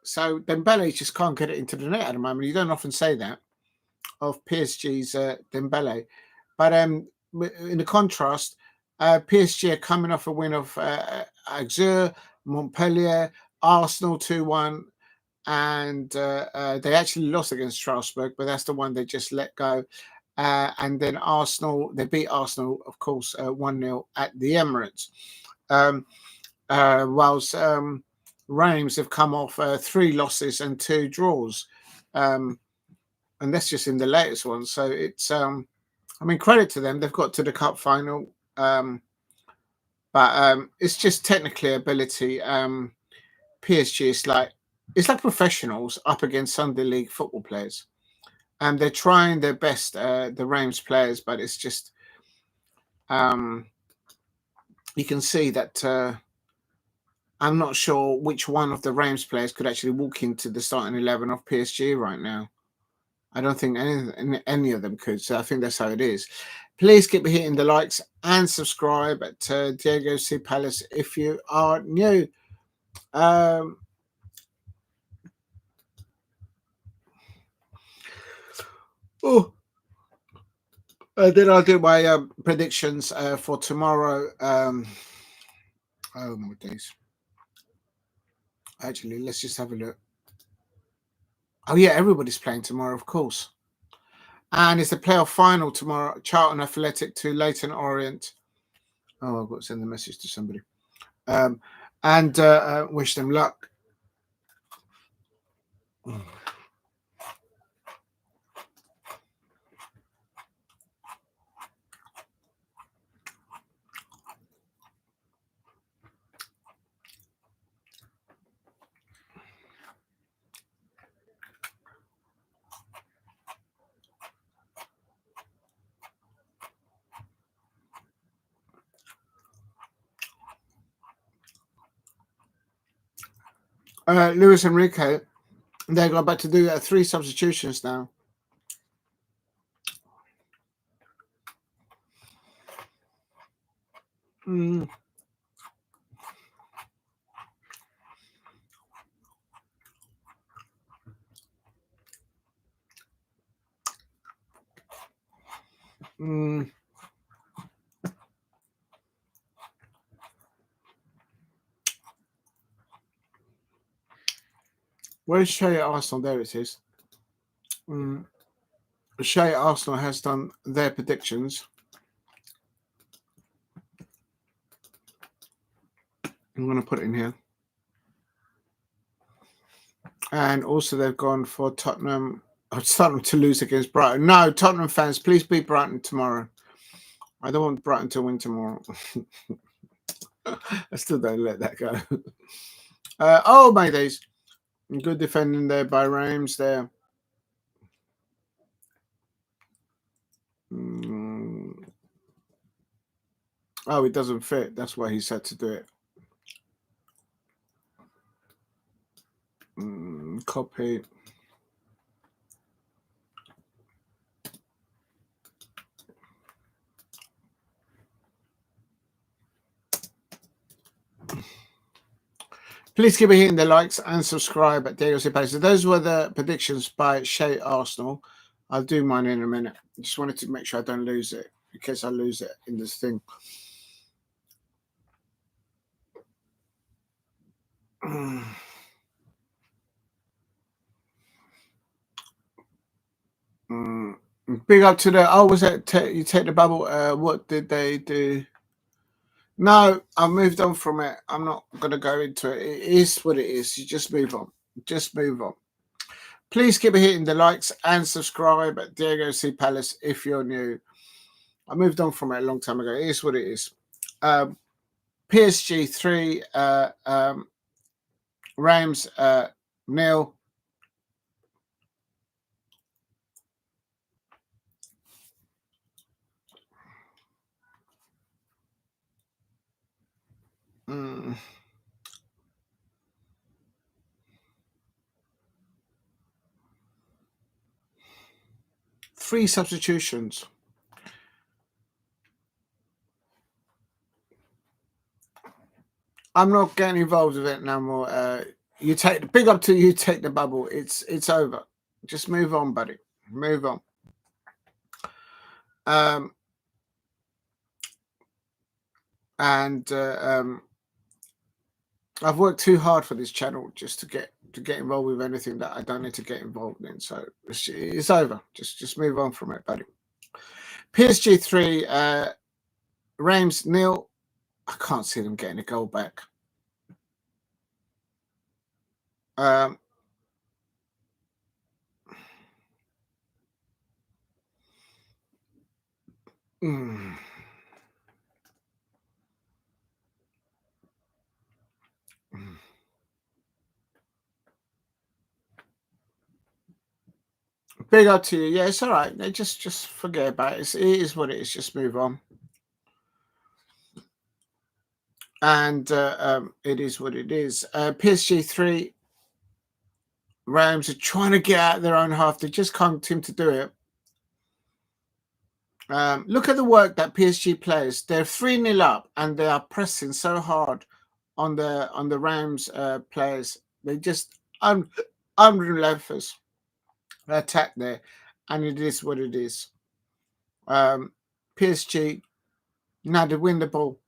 So Dembele just can't get it into the net at the moment. You don't often say that of PSG's Dembele. But in the contrast, PSG are coming off a win of Auxerre, Montpellier, Arsenal 2-1, and they actually lost against Strasbourg, but that's the one they just let go. And then Arsenal, they beat Arsenal, of course, 1-0 at the Emirates. Whilst REIMS have come off 3 losses and 2 draws. And that's just in the latest one. So it's, I mean, credit to them. They've got to the cup final. But it's just technically ability. PSG is it's like professionals up against Sunday League football players. And they're trying their best, the REIMS players, but it's just, you can see that I'm not sure which one of the REIMS players could actually walk into the starting 11 of PSG right now. I don't think any of them could. So I think that's how it is. Please keep hitting the likes and subscribe at Diego C Palace if you are new. Then I'll do my predictions for tomorrow. Oh my days. Actually, let's just have a look. Oh yeah, everybody's playing tomorrow, of course. And it's the playoff final tomorrow. Charlton Athletic to Leyton Orient. Oh, I've got to send the message to somebody. And wish them luck. Luis Enrique, they're about to do 3 substitutions now. Where's Shay at Arsenal? There it is. Shay at Arsenal has done their predictions. I'm going to put it in here. And also they've gone for Tottenham. Tottenham to lose against Brighton. No, Tottenham fans, please beat Brighton tomorrow. I don't want Brighton to win tomorrow. I still don't let that go. Oh, my days. Good defending there by REIMS there. Oh, it doesn't fit. That's why he said to do it. Copy. Please keep hitting the likes and subscribe at Diego C Palace. So those were the predictions by Shay Arsenal. I'll do mine in a minute. I just wanted to make sure I don't lose it, in case I lose it in this thing. Big up to the. Oh, was that you take the bubble? What did they do? No, I moved on from it. I'm not going to go into it. It is what it is. You just move on. Just move on. Please keep hitting the likes and subscribe at Diego C. Palace if you're new. I moved on from it a long time ago. It is what it is. PSG 3, REIMS 0. Three substitutions. I'm not getting involved with it no more. You take the big up to you. Take the bubble. It's over. Just move on, buddy. Move on. I've worked too hard for this channel just to get involved with anything that I don't need to get involved in. So it's over. Just move on from it, buddy. PSG 3, REIMS 0. I can't see them getting a goal back. Big up to you. Yeah, it's all right. Just forget about it. It is what it is. Just move on. And it is what it is. PSG 3, REIMS are trying to get out their own half. They just can't seem to do it. Look at the work that PSG plays. They're 3-0 up, and they are pressing so hard on the REIMS players. They just unrelentless attack there, and it is what it is. PSG now they win the ball.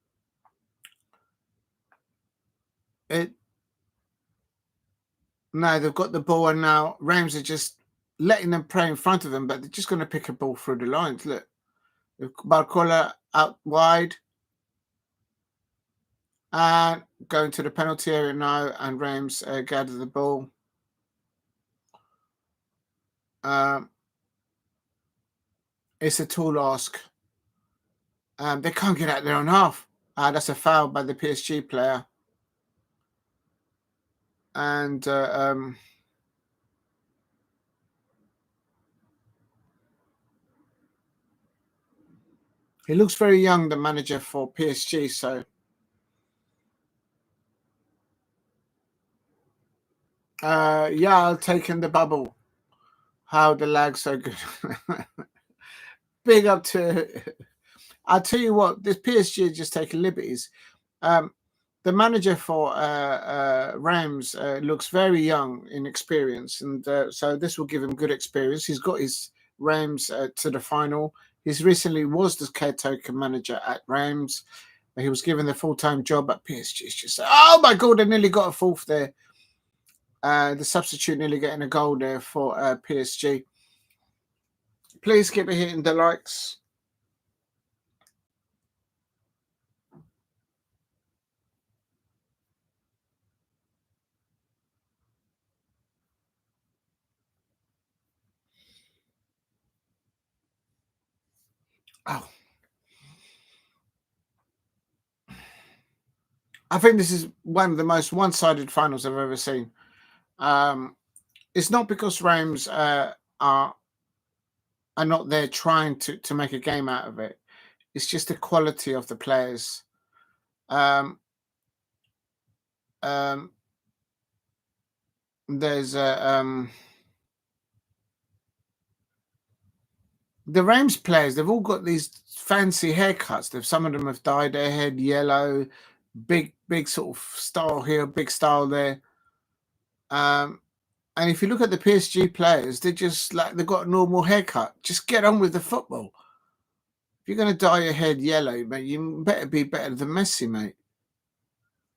Now they've got the ball, and now REIMS are just letting them play in front of them, but they're just going to pick a ball through the lines. Look, Barcola out wide and going to the penalty area now, and REIMS gather the ball. It's a tall ask. They can't get out their own half. That's a foul by the PSG player. And he looks very young, the manager for PSG. So yeah, I'll take in the bubble. How the lag so good. Big up to. I'll tell you what, this PSG is just taking liberties. The manager for REIMS looks very young in experience, and so this will give him good experience. He's got his REIMS to the final. He's recently was the caretaker manager at REIMS. He was given the full-time job at PSG. It's just, oh my God, they nearly got a fourth there. The substitute nearly getting a goal there for PSG. Please keep hitting the likes. Oh, I think this is one of the most one-sided finals I've ever seen. It's not because REIMS are not there trying to make a game out of it. It's just the quality of the players. There's the REIMS players. They've all got these fancy haircuts. Some of them have dyed their head yellow. Big sort of style here, big style there. And if you look at the PSG players, they're just like they've got a normal haircut. Just get on with the football. If you're going to dye your head yellow, mate, you better be better than Messi, mate.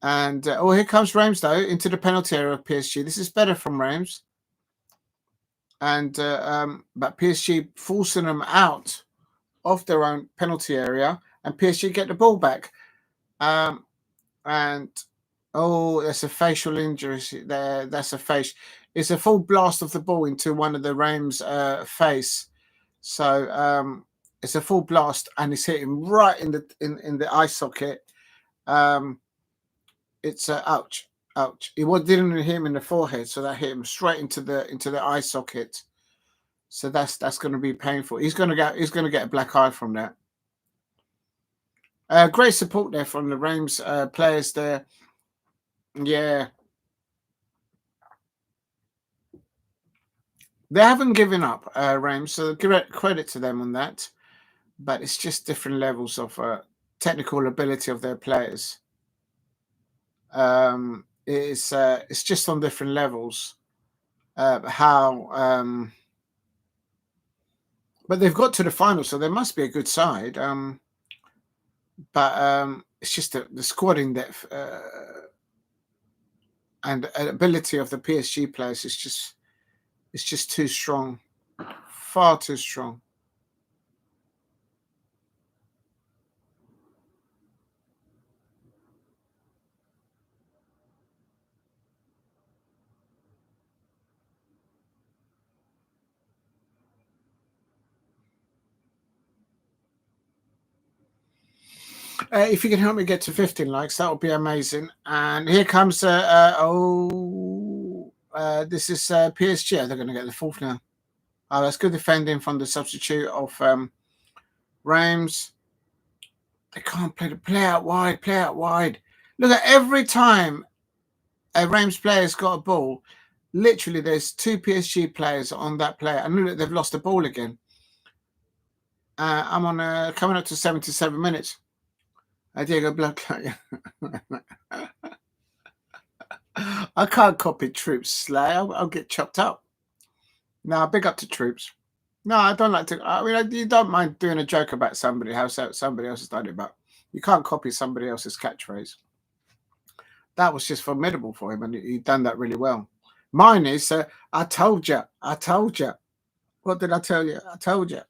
And here comes Reims though into the penalty area of PSG. This is better from Reims. And but PSG forcing them out of their own penalty area, and PSG get the ball back. And that's a facial injury there. That's a face. It's a full blast of the ball into one of the Reims face. So it's a full blast, and it's hitting right in the eye socket. It's ouch. It didn't hit him in the forehead, so that hit him straight into the eye socket. So that's going to be painful. He's going to get a black eye from that. Great support there from the Reims players there. Yeah, they haven't given up, Reims. So give credit to them on that. But it's just different levels of technical ability of their players. It's just on different levels. But they've got to the final, so there must be a good side. But it's just the squad in depth and ability of the PSG players is just too strong, far too strong. If you can help me get to 15 likes, that would be amazing. And here comes this is PSG. They're going to get the fourth now. Oh, that's good defending from the substitute of Reims. They can't play out wide. Look at every time a Reims player's got a ball, literally there's two PSG players on that player. I know that they've lost the ball again. I'm on coming up to 77 minutes. Diego Black. I can't copy Troops Slay. I'll get chopped up. No, big up to Troops. No, I don't like to. I mean, you don't mind doing a joke about somebody, how somebody else has done it, but you can't copy somebody else's catchphrase. That was just formidable for him, and he'd done that really well. Mine is, I told you. What did I tell you? I told you.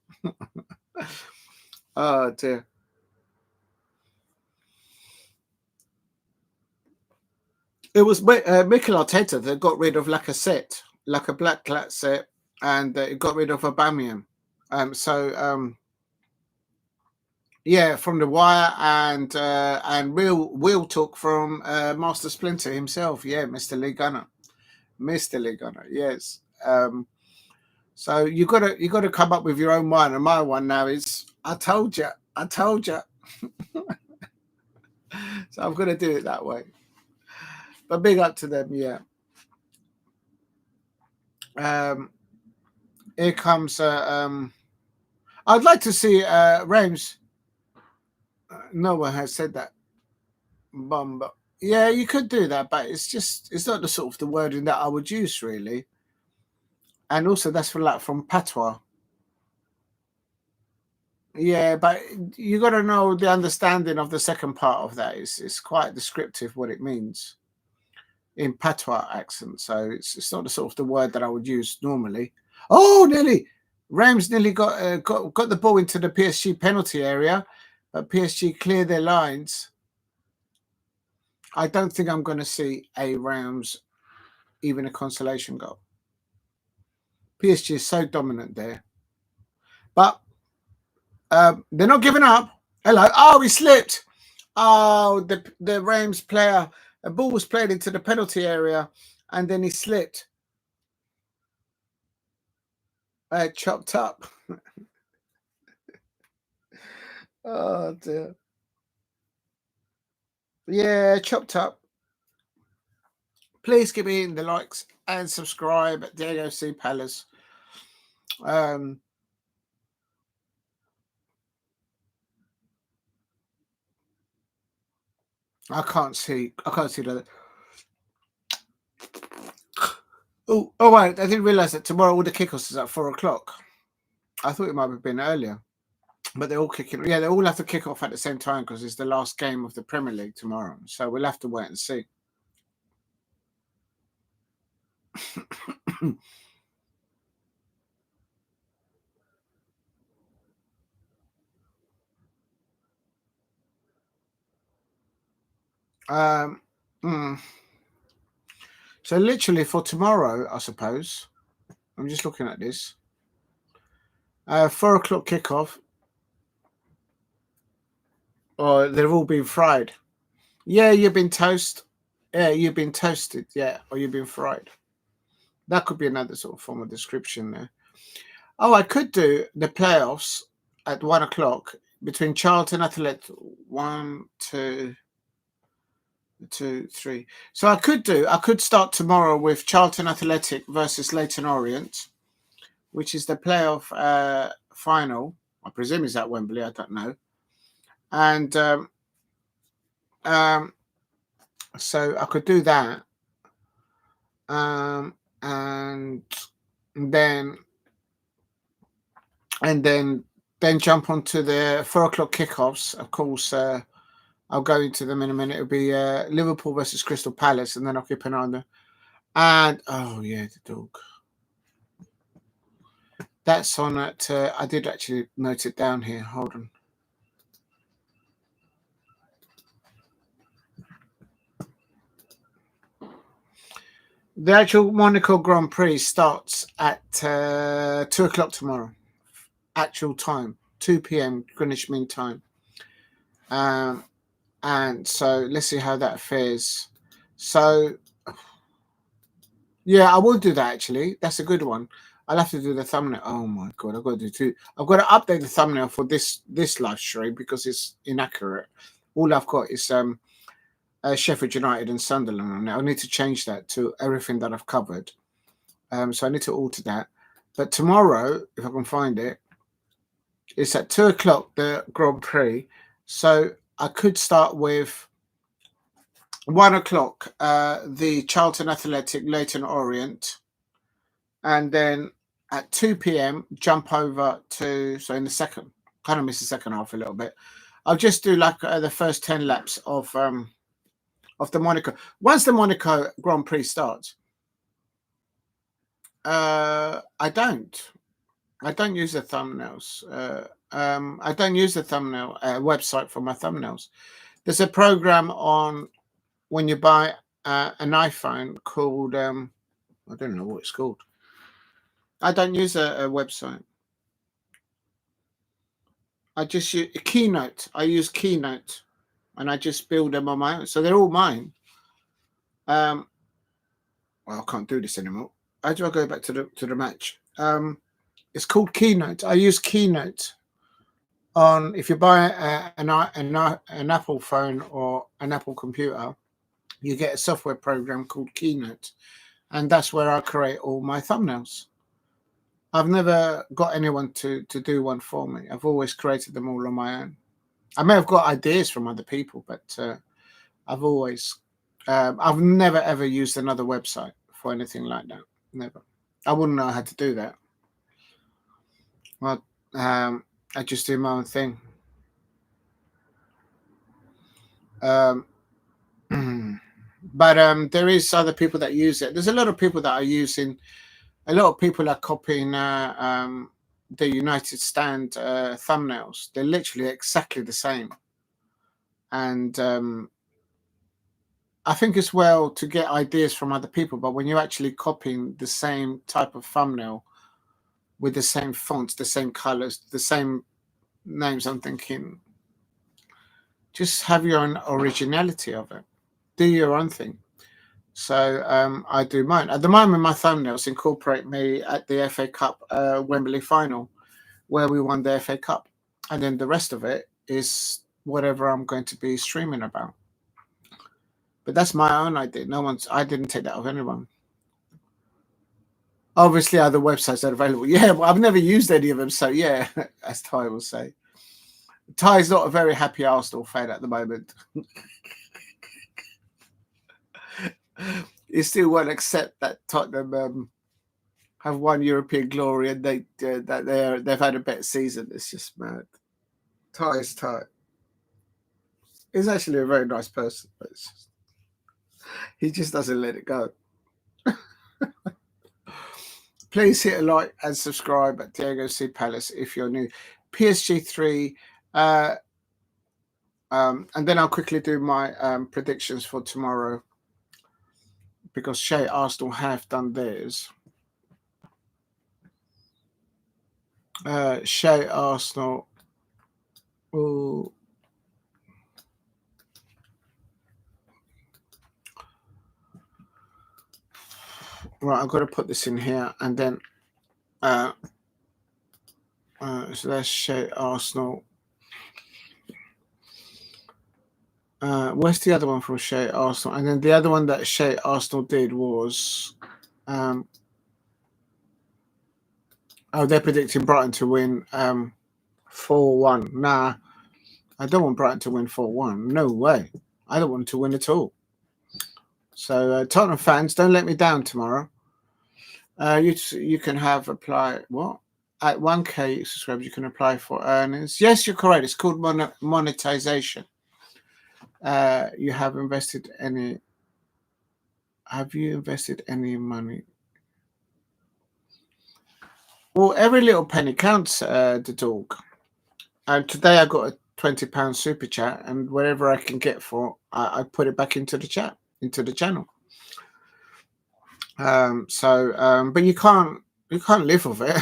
Oh, dear. It was Mikel Arteta that got rid of Lacazette, like a black Lacazette, and it got rid of Aubameyang. Yeah, from the Wire and Will took from Master Splinter himself. Yeah, Mr. Lee Gunner, yes. So you gotta come up with your own one, and my one now is I told you. So I'm gonna do it that way. But big up to them, yeah. Here comes. I'd like to see Reims. No one has said that. But yeah, you could do that, but it's not the sort of the wording that I would use really. And also that's from patois. Yeah, but you got to know the understanding of the second part of that. It's quite descriptive what it means in patois accent. So it's not the sort of the word that I would use normally. Oh, nearly. Reims nearly got the ball into the PSG penalty area, but PSG cleared their lines. I don't think I'm going to see a Reims even a consolation goal. PSG is so dominant there. But they're not giving up. Hello. Oh, he slipped. Oh, the Reims player, a ball was played into the penalty area, and then he slipped. Chopped up. Oh, dear. Yeah, chopped up. Please give me the likes and subscribe at Diego C. Palace. I can't see that. Oh, right. I didn't realise that tomorrow all the kickoffs is at 4:00. I thought it might have been earlier, but they're all kicking. Yeah, they all have to kick off at the same time because it's the last game of the Premier League tomorrow. So we'll have to wait and see. um, mm. So literally for tomorrow, I suppose. I'm just looking at this. 4:00 kickoff. Or they've all been fried. Yeah, you've been toast. Yeah, you've been toasted. Yeah, or you've been fried. That could be another sort of form of description there. Oh, I could do the playoffs at 1:00 between Charlton Athletic. 1, 2, 2, 3. So I could start tomorrow with Charlton Athletic versus Leyton Orient, which is the playoff final. I presume is at Wembley. I don't know. And so I could do that. And then jump onto the 4:00 kickoffs. Of course, I'll go into them in a minute. It'll be Liverpool versus Crystal Palace, and then I'll keep an eye on them. And oh yeah, the dog. That's on at. I did actually note it down here. Hold on. The actual Monaco Grand Prix starts at 2:00 tomorrow. Actual time, 2 p.m. Greenwich Mean Time. And so let's see how that fares. So yeah, I will do that actually. That's a good one. I'll have to do the thumbnail. Oh my god, I've got to do two. I've got to update the thumbnail for this live stream because it's inaccurate. All I've got is Sheffield United and Sunderland on it. I need to change that to everything that I've covered. So I need to alter that. But tomorrow, if I can find it, it's at 2:00 the Grand Prix. So I could start with 1:00 the Charlton Athletic Leyton Orient, and then at 2 p.m. jump over to, so in the second, kind of miss the second half a little bit. I'll just do like the first 10 laps of the Monaco. Once the Monaco Grand Prix starts, I don't use the thumbnails. I don't use the thumbnail website for my thumbnails. There's a program on when you buy an iPhone called I don't know what it's called. I don't use a website. I just use Keynote. I use Keynote, and I just build them on my own. So they're all mine. Well, I can't do this anymore. How do I go back to the match? It's called Keynote. I use Keynote on if you buy an Apple phone or an Apple computer, you get a software program called Keynote, and that's where I create all my thumbnails. I've never got anyone to do one for me. I've always created them all on my own. I may have got ideas from other people, but I've never ever used another website for anything like that. Never. I wouldn't know how to do that. Well, I just do my own thing. But there is other people that use it. There's a lot of people that are using. A lot of people are copying the United Stand thumbnails. They're literally exactly the same. And I think it's well to get ideas from other people, but when you're actually copying the same type of thumbnail with the same fonts, the same colors, the same names, I'm thinking, just have your own originality of it. Do your own thing. So I do mine. At the moment, my thumbnails incorporate me at the FA Cup Wembley final, where we won the FA Cup. And then the rest of it is whatever I'm going to be streaming about. But that's my own idea. I didn't take that off anyone. Obviously, other websites are available. Yeah, well, I've never used any of them. So yeah, as Ty will say. Ty's not a very happy Arsenal fan at the moment. he still won't accept that Tottenham have won European glory and they've had a better season. It's just mad. Ty is Ty. He's actually a very nice person, but he just doesn't let it go. Please hit a like and subscribe at Diego C. Palace if you're new. PSG 3. And then I'll quickly do my predictions for tomorrow because Shea Arsenal have done theirs. Shea Arsenal. Ooh. Right, I've got to put this in here and then so that's Shea Arsenal. Where's the other one from Shea Arsenal? And then the other one that Shea Arsenal did was they're predicting Brighton to win 4-1. Nah, I don't want Brighton to win 4-1. No way. I don't want them to win at all. So Tottenham fans, don't let me down tomorrow. You can have apply what at 1K subscribers you can apply for earnings. Yes, you're correct. It's called monetization. You have invested any? Have you invested any money? Well, every little penny counts. The dog. And today I got a £20 super chat, and whatever I can get for, I put it back into the chat, into the channel. But you can't live with it.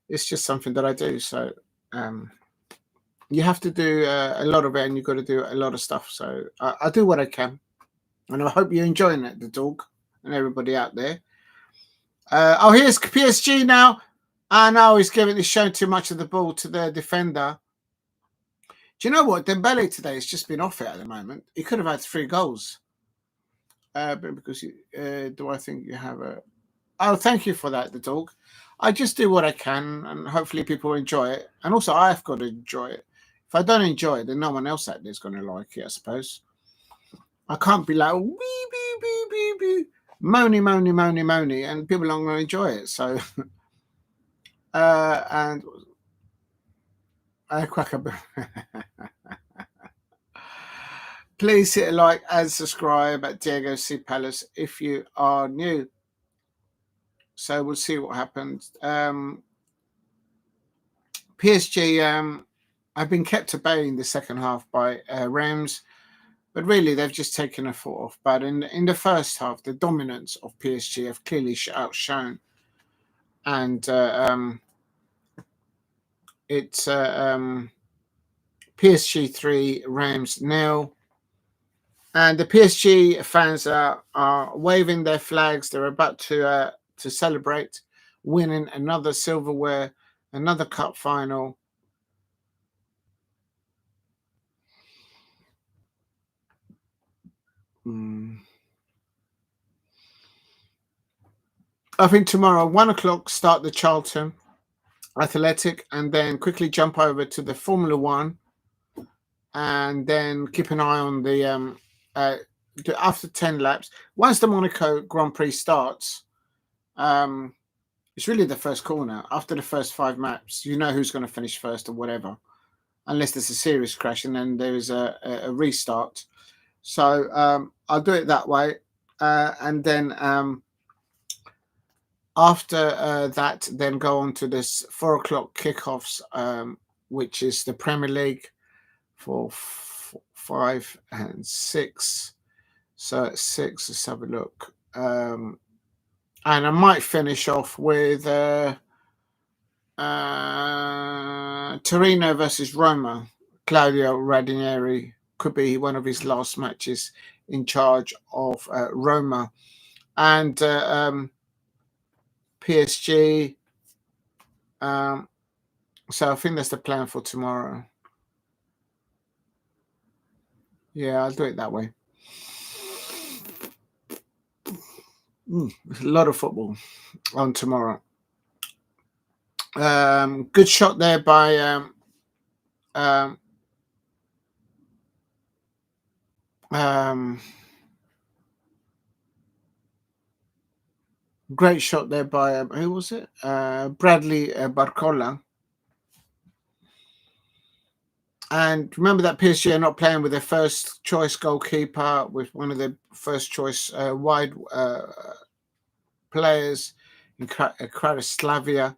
It's just something that I do. So you have to do a lot of it, and you've got to do a lot of stuff. So I do what I can, and I hope you're enjoying it, the dog, and everybody out there. Here's PSG now. Now he's showing too much of the ball to their defender. Do you know what? Dembele today has just been off it at the moment. He could have had 3 goals. But because do I think you have a? Oh, thank you for that, the dog. I just do what I can, and hopefully people enjoy it. And also, I've got to enjoy it. If I don't enjoy it, then no one else out there is going to like it, I suppose. I can't be like moany, and people aren't going to enjoy it. So, and crack up. Please hit a like and subscribe at Diego C. Palace if you are new. So we'll see what happens. PSG, I've been kept at bay in the second half by REIMS, but really they've just taken a foot off. But in the first half, the dominance of PSG have clearly outshone. And it's PSG 3, REIMS 0. And the PSG fans are waving their flags. They're about to celebrate winning another silverware, another cup final. I think tomorrow, 1 o'clock, start the Charlton Athletic, and then quickly jump over to the Formula One, and then keep an eye on the after 10 laps. Once the Monaco Grand Prix starts, it's really the first corner. After the first 5 laps, you know who's going to finish first or whatever, unless there's a serious crash and then there's a restart. So I'll do it that way, and then after that, then go on to this 4 o'clock kickoffs, which is the Premier League for 5 and 6. So at 6, let's have a look. And I might finish off with Torino versus Roma. Claudio Ranieri could be one of his last matches in charge of Roma. And PSG. So I think that's the plan for tomorrow. Yeah, I'll do it that way. There's a lot of football on tomorrow. Good shot there by Great shot there by who was it? Bradley Barcola. And remember that PSG are not playing with their first choice goalkeeper, with one of their first choice wide players in Kvaratskhelia,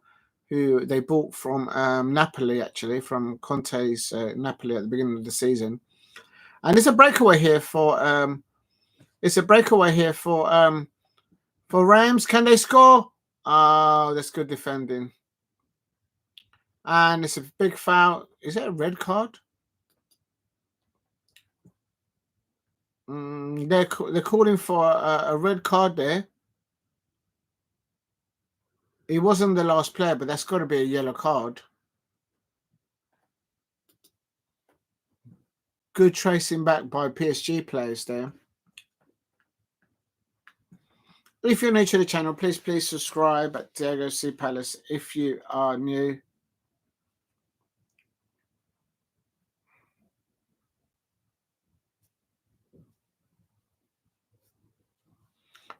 who they bought from Napoli, actually, from Conte's Napoli at the beginning of the season. And it's a breakaway here for Reims. Can they score? Oh, that's good defending. And it's a big foul. Is it a red card? They're calling for a red card there. He wasn't the last player, but that's got to be a yellow card. Good tracing back by PSG players there. If you're new to the channel, please subscribe at Diego C Palace if you are new.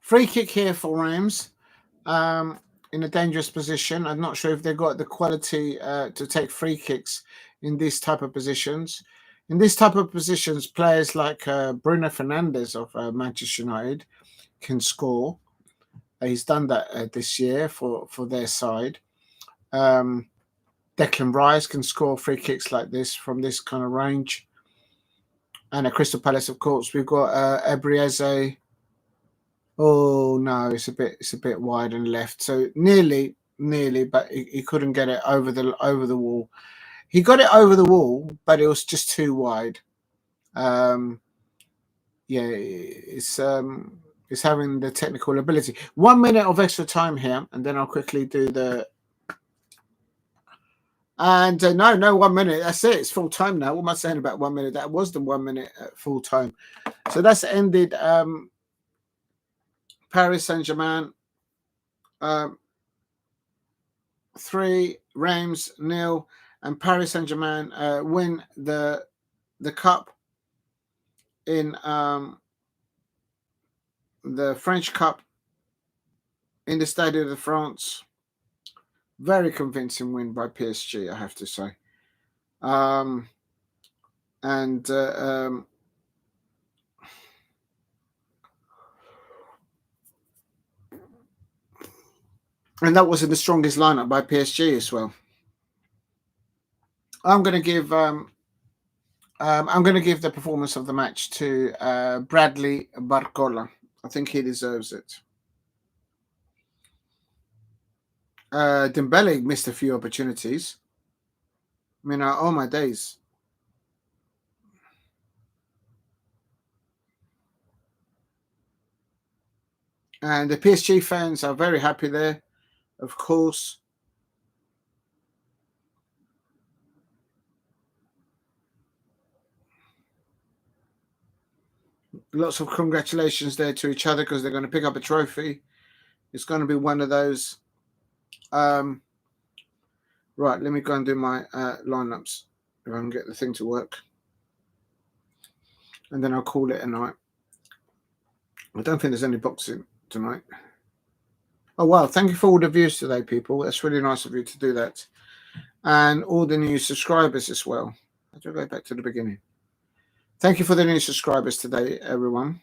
Free kick here for Reims. In a dangerous position. I'm not sure if they've got the quality to take free kicks in these type of positions. In this type of positions, players like Bruno Fernandes of Manchester United can score. He's done that this year for their side. Declan Rice can score free kicks like this from this kind of range. And at Crystal Palace, of course, we've got Ebrieze. Oh no, it's a bit wide and left. So nearly, but he couldn't get it over the wall. He got it over the wall, but it was just too wide. Yeah, it's having the technical ability. 1 minute of extra time here, and then I'll quickly do the. And no, 1 minute. That's it. It's full time now. What am I saying about 1 minute? That was the 1 minute at full time. So that's ended. Paris Saint-Germain 3, Reims 0, and Paris Saint-Germain win the cup in the French Cup in the Stade de France. Very convincing win by PSG, I have to say. And that wasn't the strongest lineup by PSG as well. I'm going to give the performance of the match to Bradley Barcola. I think he deserves it. Dembele missed a few opportunities. I mean, oh my days. And the PSG fans are very happy there, of course. Lots of congratulations there to each other because they're going to pick up a trophy. It's going to be one of those. Right, let me go and do my lineups if I can get the thing to work. And then I'll call it a night. I don't think there's any boxing tonight. Oh, wow. Thank you for all the views today, people. That's really nice of you to do that. And all the new subscribers as well. I do go back to the beginning. Thank you for the new subscribers today, everyone.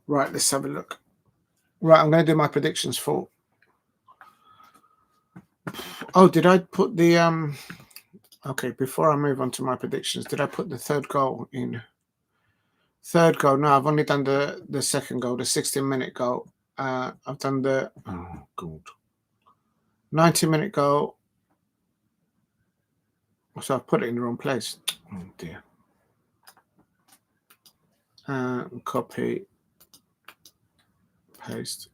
Right, let's have a look. Right, I'm going to do my predictions for. Oh, did I put the okay, before I move on to my predictions, did I put the third goal in? Third goal. No, I've only done the second goal, the 16-minute goal. I've done the 90-minute goal. So I've put it in the wrong place. Oh dear. Copy, paste.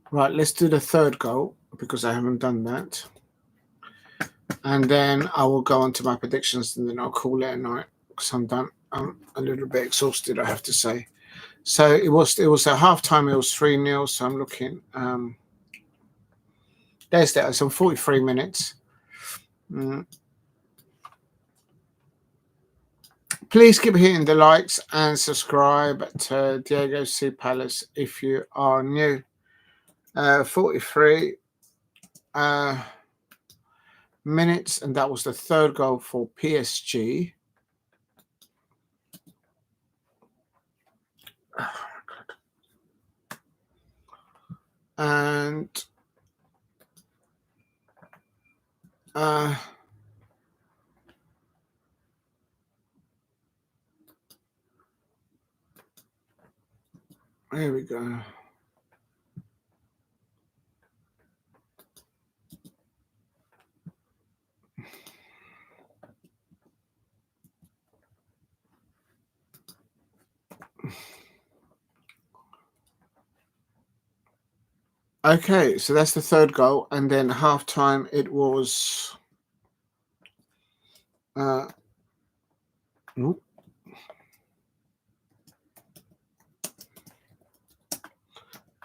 Right, let's do the third goal because I haven't done that. And then I will go on to my predictions and then I'll call it a night because I'm done. I'm a little bit exhausted, I have to say. So it was at half time. It was 3-0. So I'm looking. There's that. Some 43 minutes. Please keep hitting the likes and subscribe to Diego C Palace if you are new. 43 minutes, and that was the third goal for PSG. Oh, and here we go. Okay, so that's the third goal, and then half time it was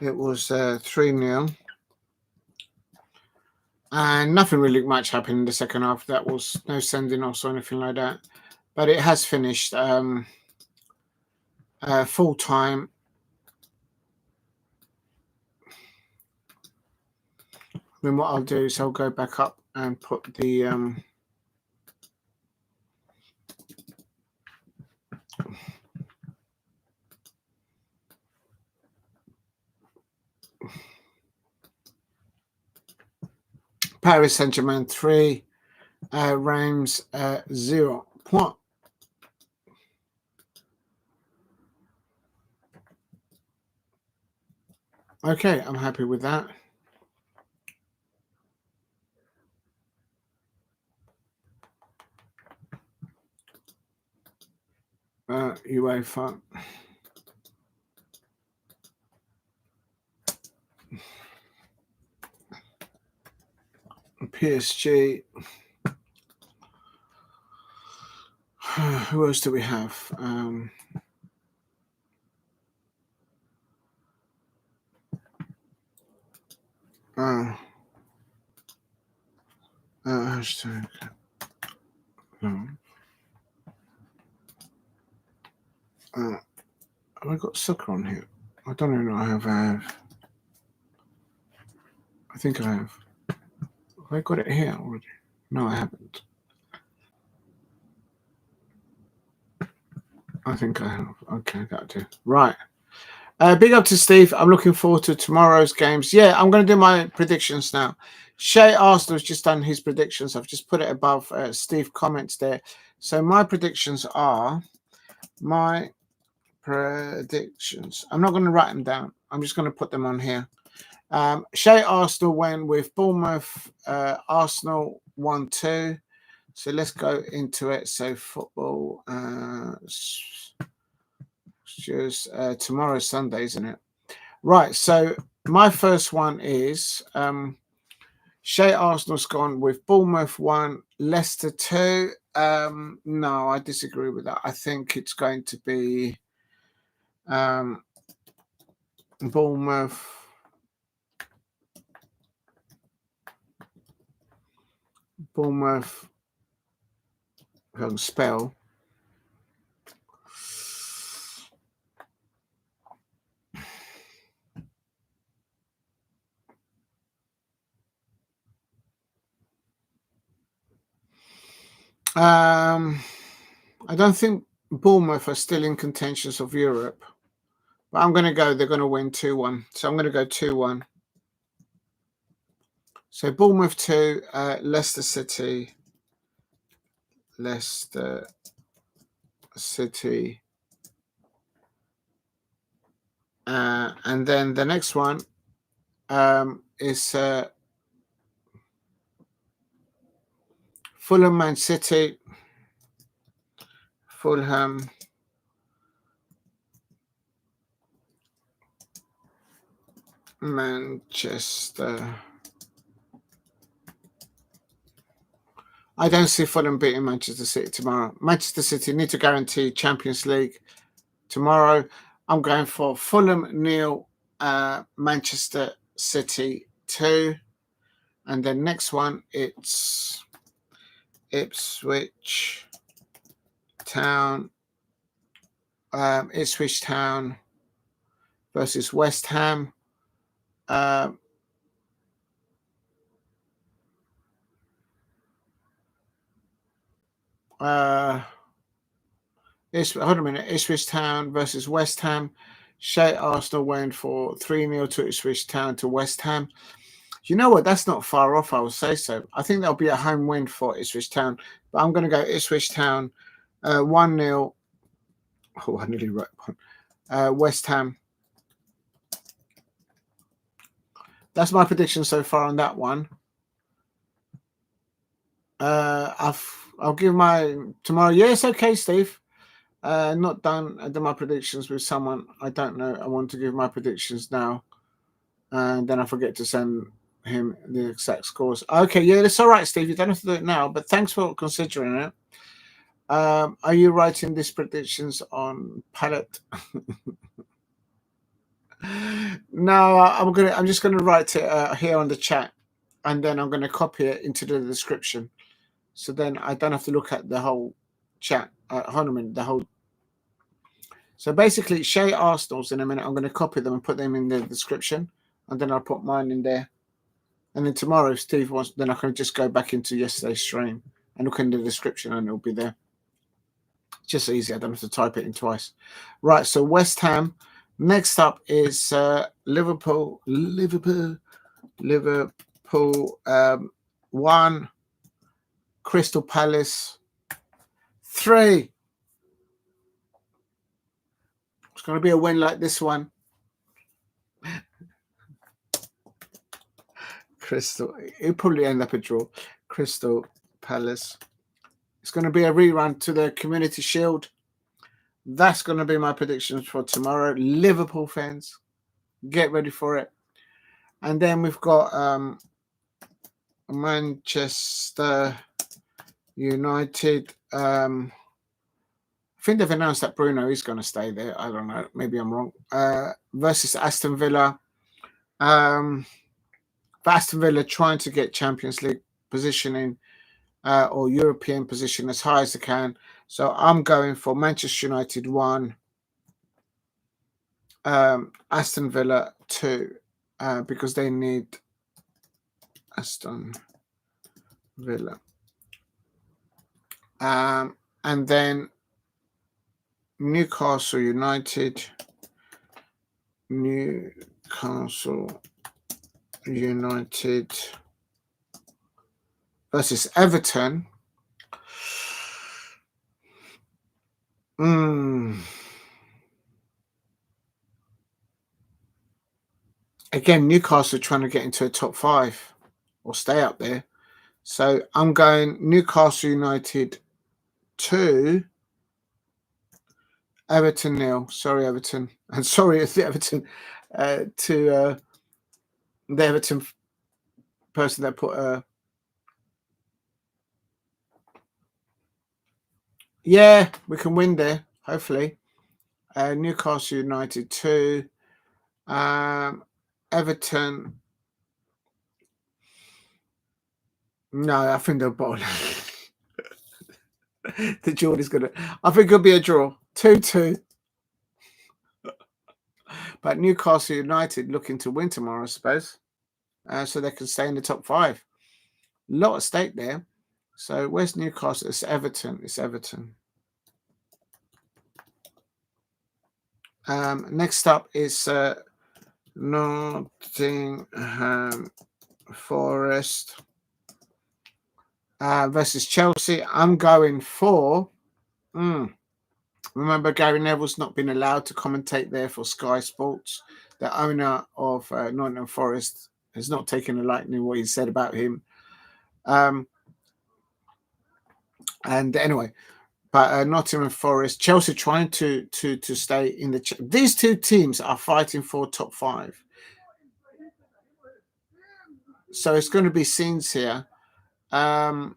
it was 3-0, and nothing really much happened in the second half. That was no sending offs or anything like that, but it has finished full time. Then what I'll do is I'll go back up and put the Paris Saint-Germain 3, Reims 0 point. Okay, I'm happy with that. UEFA. PSG. Who else do we have? Hashtag. Have I got soccer on here? I don't even know if I have. I think I have. Have I got it here already? No, I haven't. I think I have. Okay, that'll do. Right. Big up to Steve. I'm looking forward to tomorrow's games. Yeah, I'm going to do my predictions now. Shay Arsenal's just done his predictions. I've just put it above Steve comments there. So my predictions are I'm not going to write them down. I'm just going to put them on here. Shay Arsenal went with Bournemouth. Arsenal 1-2. So let's go into it. So football. Just tomorrow, Sunday, isn't it? Right. So my first one is Shay Arsenal's gone with Bournemouth 1, Leicester 2. No, I disagree with that. I think it's going to be Bournemouth. Bournemouth. If I can spell. I don't think Bournemouth are still in contentions of Europe, but I'm going to go. They're going to win 2-1. So I'm going to go 2-1. So Bournemouth 2, Leicester City. Leicester City. And then the next one is Fulham Man City. Fulham. Manchester. I don't see Fulham beating Manchester City tomorrow. Manchester City need to guarantee Champions League tomorrow. I'm going for Fulham 0, Manchester City 2. And then next one, it's Ipswich Town. Ipswich Town versus West Ham. Hold on a minute. Ipswich Town versus West Ham. Arsenal went for 3-0 to Ipswich Town to West Ham. You know what? That's not far off, I would say so. I think that'll be a home win for Ipswich Town. But I'm going to go Ipswich Town 1-0. Oh, I nearly wrote one. West Ham. That's my prediction so far on that one. I'll give my tomorrow. Yes, okay, Steve. Not done. I did my predictions with someone I don't know. I want to give my predictions now, and then I forget to send him the exact scores. Okay, yeah, that's all right, Steve. You don't have to do it now, but thanks for considering it. Are you writing these predictions on palette? No, I'm just gonna write it here on the chat, and then I'm gonna copy it into the description. So then I don't have to look at the whole chat. Hold on a minute, the whole. So basically, Arsenal's in a minute. I'm going to copy them and put them in the description, and then I'll put mine in there. And then tomorrow, if Steve wants, then I can just go back into yesterday's stream and look in the description, and it'll be there. Just easy. I don't have to type it in twice. Right. So West Ham. Next up is Liverpool. Liverpool. 1. Crystal Palace 3. It's going to be a win like this one. It'll probably end up a draw. Crystal Palace. It's going to be a rerun to the Community Shield. That's going to be my predictions for tomorrow. Liverpool fans, get ready for it. And then we've got Manchester United. I think they've announced that Bruno is going to stay there. I don't know. Maybe I'm wrong. Versus Aston Villa. Aston Villa trying to get Champions League positioning or European position as high as they can. So I'm going for Manchester United 1, Aston Villa 2, because they need Aston Villa. And then Newcastle United versus Everton. Again, Newcastle trying to get into a top 5 or stay up there. So I'm going Newcastle United 2, Everton 0. Sorry, Everton. And sorry, it's the Everton to the Everton person that put yeah, we can win there, hopefully. Newcastle United 2. Everton. No, I think they'll bowl. The draw is going to. I think it'll be a draw. 2-2. But Newcastle United looking to win tomorrow, I suppose. So they can stay in the top 5. A lot at stake there. So where's Newcastle? It's Everton. It's Everton. Next up is Nottingham Forest versus Chelsea. I'm going for. Remember, Gary Neville's not been allowed to commentate there for Sky Sports. The owner of Nottingham Forest has not taken a liking what he said about him. And anyway, but Nottingham Forest, Chelsea trying to stay in the. These two teams are fighting for top 5. So it's going to be scenes here. I'm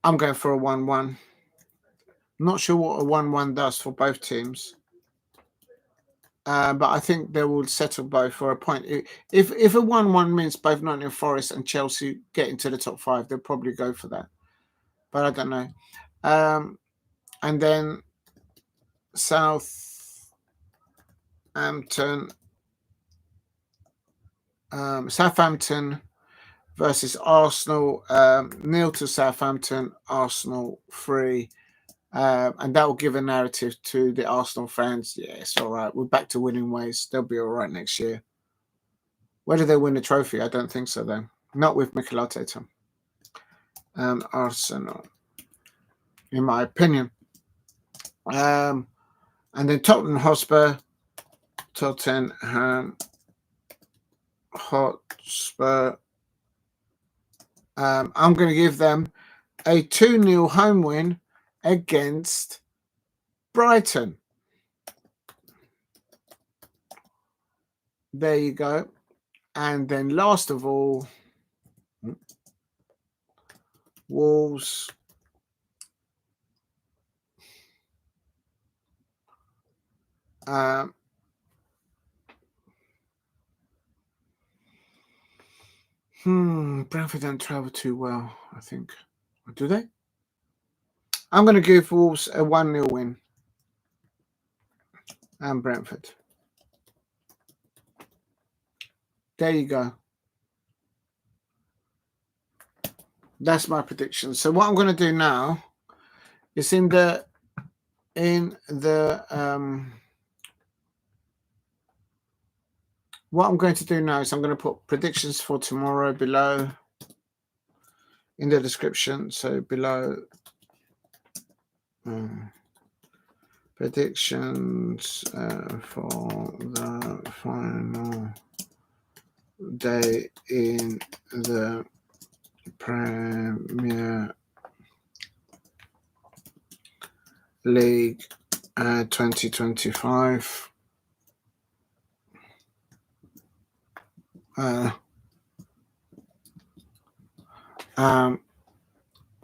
going for a 1-1. Not sure what a 1-1 does for both teams. but I think they will settle both for a point. If a 1-1 means both Nottingham Forest and Chelsea get into the top 5, they'll probably go for that. But I don't know. And then Southampton versus Arsenal. 0 to Southampton, Arsenal 3. And that will give a narrative to the Arsenal fans. Yeah, it's all right. We're back to winning ways. They'll be all right next year. Whether they win the trophy, I don't think so, though. Not with Mikel Arteta. Arsenal, in my opinion. And then Tottenham Hotspur. I'm going to give them a 2-0 home win against Brighton. There you go. And then last of all, Wolves. Brentford don't travel too well, I think. Do they? I'm going to give Wolves a 1-0 win. And Brentford. There you go. That's my prediction. So what I'm going to do now is what I'm going to do now is I'm going to put predictions for tomorrow below in the description. So below predictions for the final day in the Premier League 2025.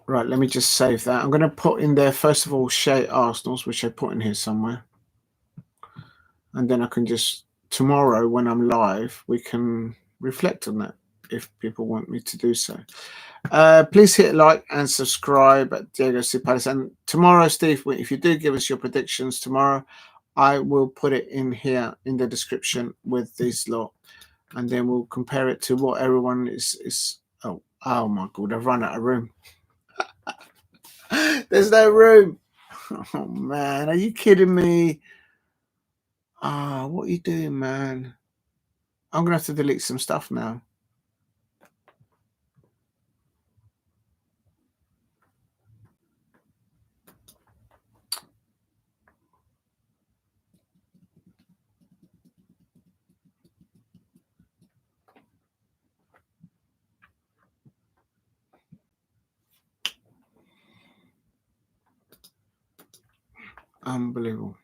Right, let me just save that. I'm going to put in there, first of all, Shea Arsenal's, which I put in here somewhere. And then I can just, tomorrow when I'm live, we can reflect on that if people want me to do so. Please hit like and subscribe at Diego C. Palace. And tomorrow, Steve, if you do give us your predictions tomorrow, I will put it in here in the description with this lot. And then we'll compare it to what everyone is. Oh my God, I've run out of room. There's no room. Oh man, are you kidding me? What are you doing, man? I'm gonna have to delete some stuff now. Unbelievable.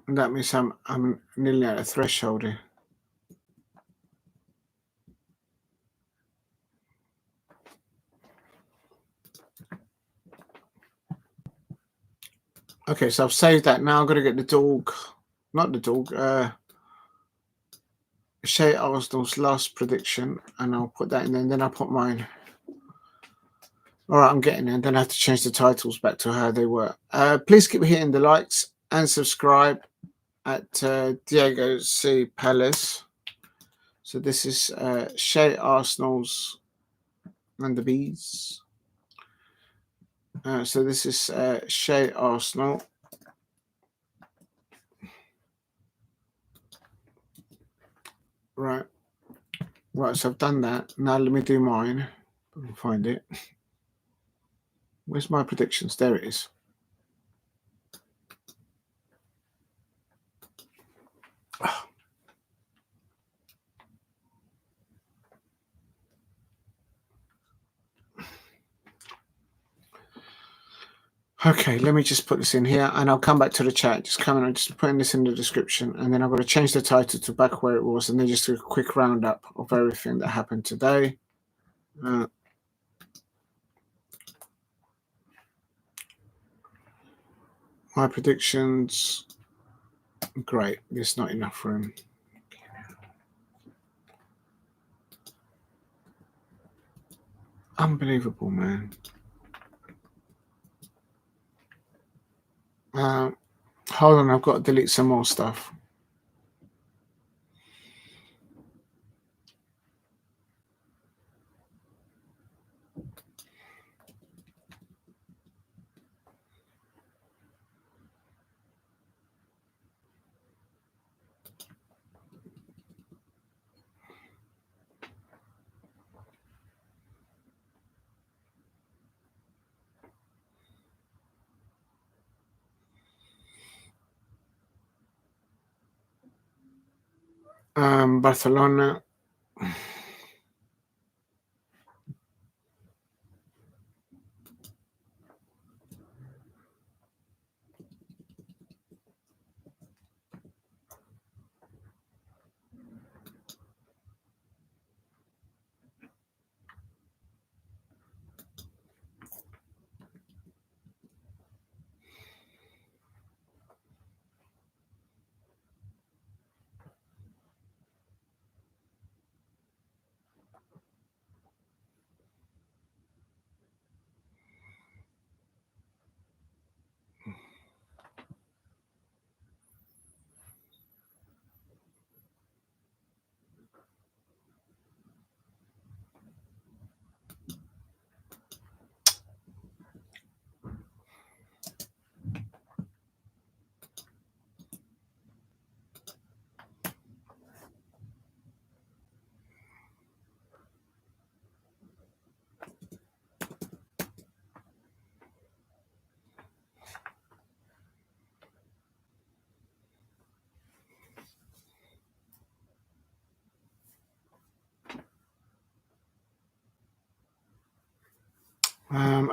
That means I'm nearly at a threshold here. Okay, so I've saved that. Now I'm gonna get the dog, not the dog. Shea Arsenal's last prediction, and I'll put that in there, and then I'll put mine. All right, I'm getting there. Then I have to change the titles back to how they were. Please keep hitting the likes and subscribe at Diego C. Palace. So this is Shea Arsenal's and the Bees. So this is Shea Arsenal. Right. So I've done that. Now let me do mine. I can find it. Where's my predictions? There it is. Oh. Okay, let me just put this in here, and I'll come back to the chat. Just coming, I'm just putting this in the description, and then I've got to change the title to back where it was, and then just do a quick roundup of everything that happened today. My predictions. Great. There's not enough room. Unbelievable, man. Hold on, I've got to delete some more stuff. Barcelona.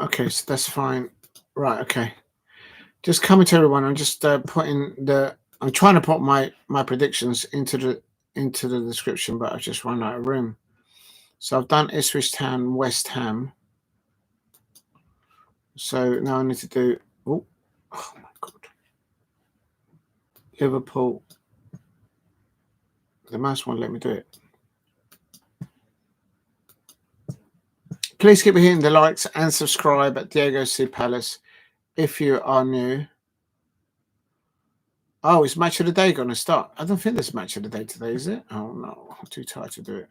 Okay, so that's fine. Right, okay. Just coming to everyone. I'm just putting the. I'm trying to put my predictions into the description, but I've just run out of room. So I've done Ipswich Town, West Ham. So now I need to do. Oh my god. Liverpool. The mouse won't let me do it. Please keep hitting the likes and subscribe at Diego C Palace if you are new. Oh, is match of the day going to start? I don't think there's match of the day today, is it? Oh no, I'm too tired to do it.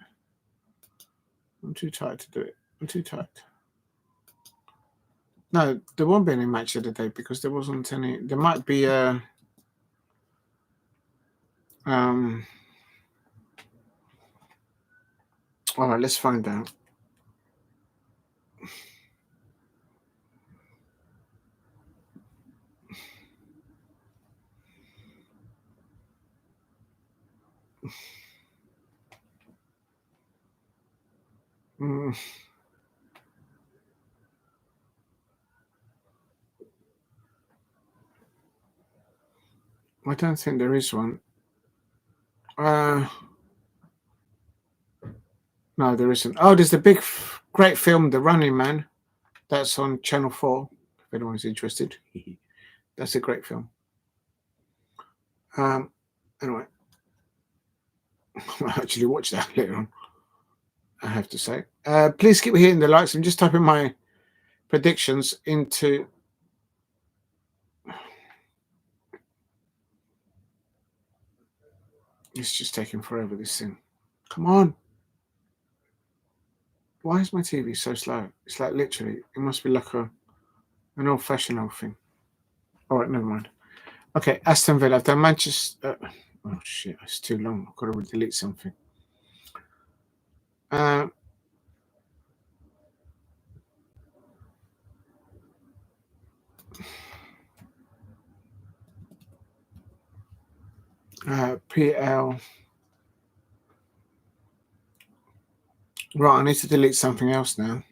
I'm too tired to do it. I'm too tired. No, there won't be any match of the day because there wasn't any. There might be a. All right, let's find out. I don't think there is one. No, there isn't. Oh, there's the big, great film, The Running Man. That's on Channel 4, if anyone's interested. That's a great film. Anyway, I'll actually watch that later on, I have to say. Please keep hitting the likes. I'm just typing my predictions into... It's just taking forever, this thing. Come on. Why is my TV so slow? It's like literally, it must be like an old-fashioned old thing. All right, never mind. Okay, Aston Villa. I've done Manchester... oh, shit, it's too long. I've got to delete something. PL. Right, I need to delete something else now.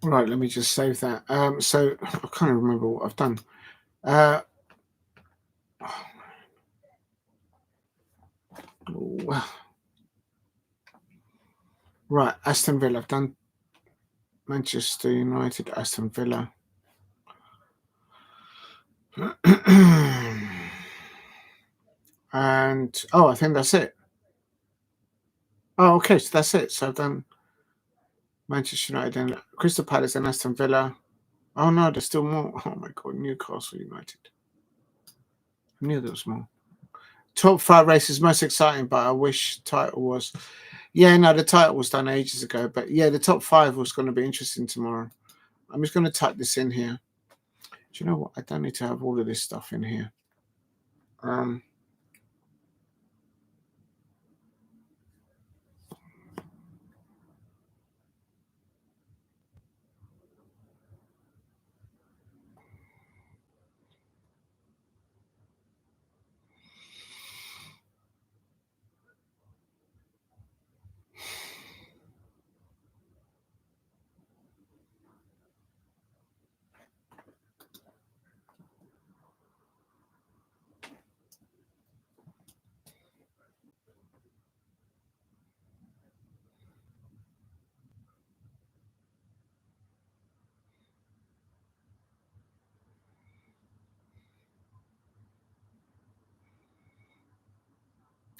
Right, let me just save that. So I can't remember what I've done. Oh, right, Aston Villa. I've done Manchester United, Aston Villa. And I think that's it. Oh, okay, so that's it. So I've done Manchester United and Crystal Palace and Aston Villa. Oh no, there's still more. Oh my god, Newcastle United. I knew there was more. Top 5 races most exciting, but I wish title was. Yeah, no, the title was done ages ago. But yeah, the top 5 was going to be interesting tomorrow. I'm just going to type this in here. Do you know what? I don't need to have all of this stuff in here.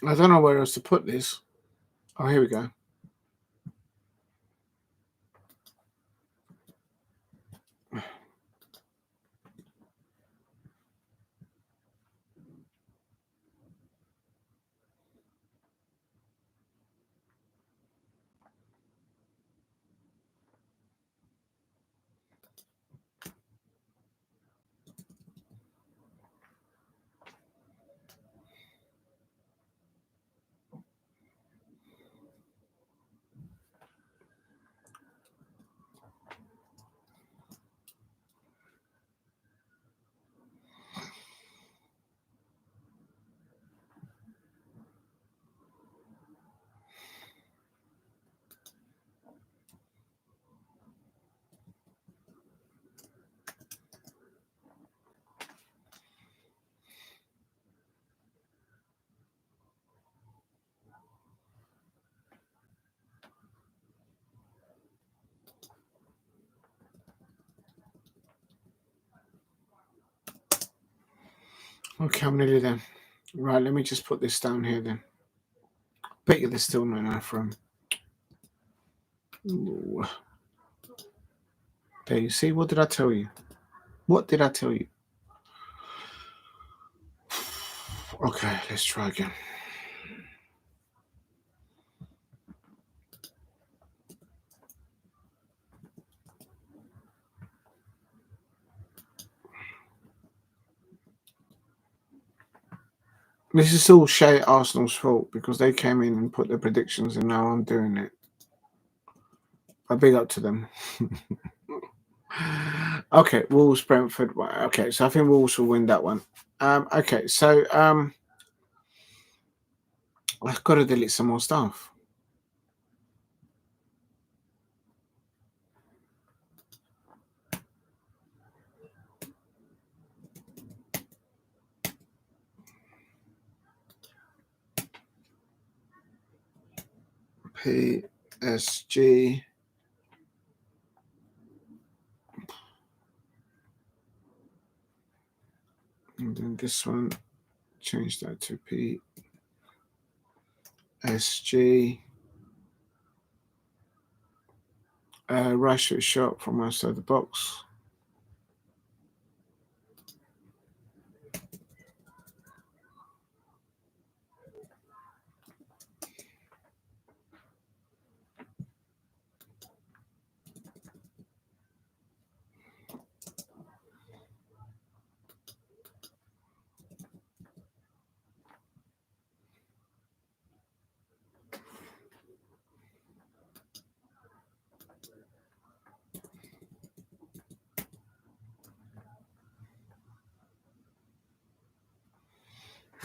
I don't know where else to put this. Oh, here we go. Okay, I'm nearly there. Right, let me just put this down here then. Bet you there's still not enough room. Ooh. There you see. What did I tell you? What did I tell you? Okay, let's try again. This is all Shea Arsenal's fault because they came in and put their predictions and now I'm doing it. I big up to them. Okay, Wolves, Brentford. Okay, so I think Wolves will win that one. Okay, so I've got to delete some more stuff. PSG. And then this one, change that to PSG. Russia shot from outside the box.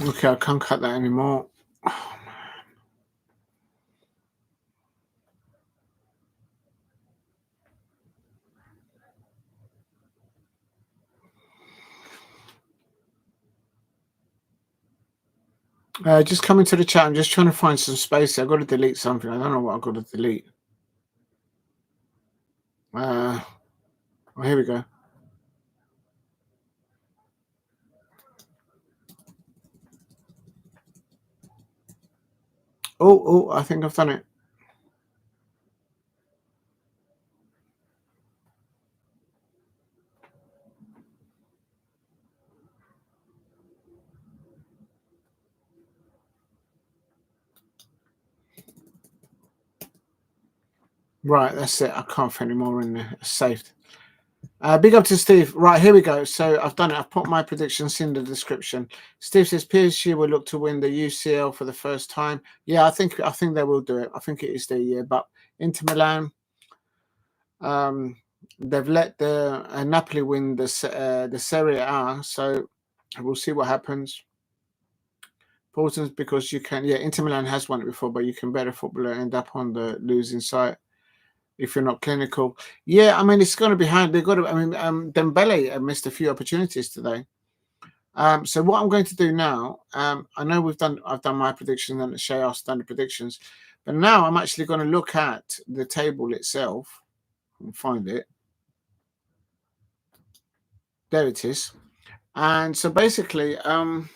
Okay, I can't cut that anymore. Oh, Just coming to the chat. I'm just trying to find some space. I've got to delete something. I don't know what I've got to delete. Well, here we go. Oh, I think I've done it. Right, that's it. I can't fit any more in there. It's saved. Big up to Steve. Right, here we go. So I've done it. I've put my predictions in the description. Steve says PSG will look to win the UCL for the first time. Yeah, I think they will do it. I think it is their year. But Inter Milan, they've let the Napoli win the Serie A, so we'll see what happens. Important because you can. Yeah, Inter Milan has won it before, but you can bet a footballer end up on the losing side if you're not clinical. Yeah, I mean, it's going to be hard. They've got to. I mean, Dembele missed a few opportunities today. So what I'm going to do now, I know I've done my prediction and Shay's done the predictions, but now I'm actually going to look at the table itself and find it. There it is. And so basically, if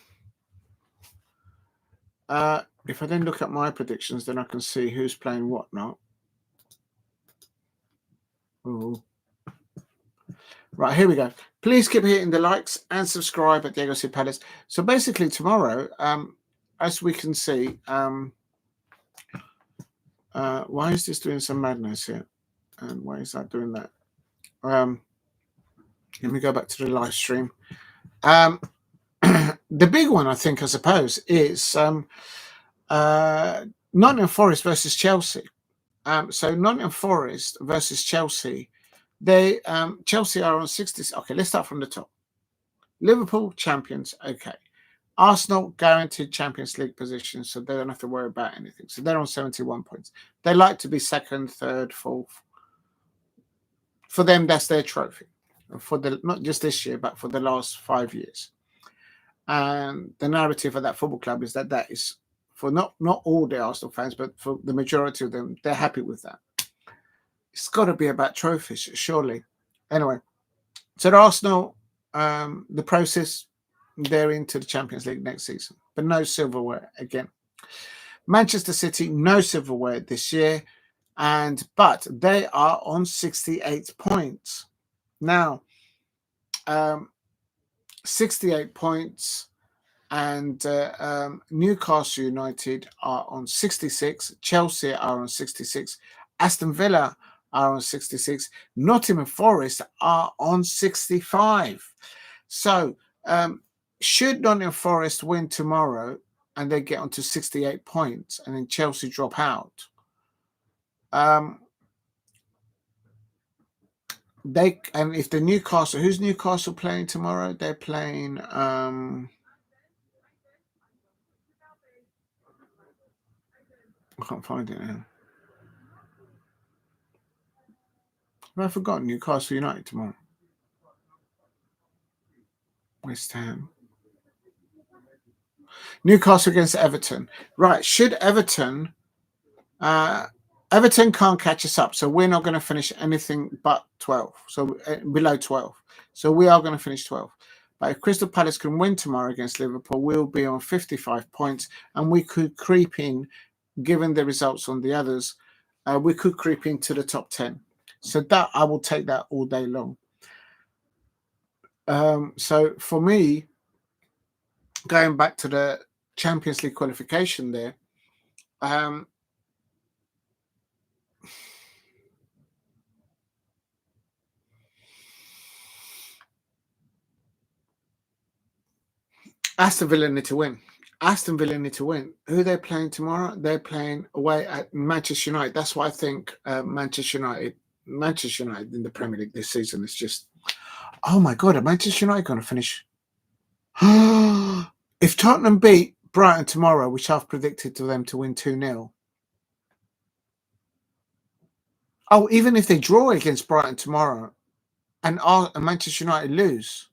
I then look at my predictions, then I can see who's playing what now. Ooh. Right, here we go. Please keep hitting the likes and subscribe at Diego C. Palace. So basically tomorrow, as we can see, why is this doing some madness here? And why is that doing that? Let me go back to the live stream. The big one, I think, I suppose, is Nottingham Forest versus Chelsea. So Nottingham Forest versus Chelsea. They Chelsea are on 60. Okay, let's start from the top. Liverpool champions. Okay. Arsenal guaranteed Champions League position, so they don't have to worry about anything. So they're on 71 points. They like to be second, third, fourth. For them, that's their trophy. For the not just this year, but for the last 5 years. And the narrative of that football club is that is for not all the Arsenal fans, but for the majority of them, they're happy with that. It's got to be about trophies, surely. Anyway, so the Arsenal, the process, they're into the Champions League next season, but no silverware again. Manchester City, no silverware this year, but they are on 68 points. Now, 68 points, and Newcastle United are on 66. Chelsea are on 66. Aston Villa are on 66. Nottingham Forest are on 65. So, should Nottingham Forest win tomorrow and they get onto 68 points and then Chelsea drop out, if the Newcastle, who's Newcastle playing tomorrow? They're playing I can't find it now. I've forgotten Newcastle United tomorrow. West Ham. Newcastle against Everton. Right. Should Everton can't catch us up, so we're not going to finish anything but 12. So below 12. So we are going to finish 12. But if Crystal Palace can win tomorrow against Liverpool, we'll be on 55 points, and we could creep in, given the results on the others, we could creep into the top 10. So that I will take that all day long. So for me, going back to the Champions League qualification there, Aston Villa need to win. Aston Villa need to win. Who are they playing tomorrow? They're playing away at Manchester United. That's why I think Manchester United in the Premier League this season is just, oh my God, are Manchester United going to finish? If Tottenham beat Brighton tomorrow, which I've predicted to them to win 2-0. Oh, even if they draw against Brighton tomorrow and Manchester United lose.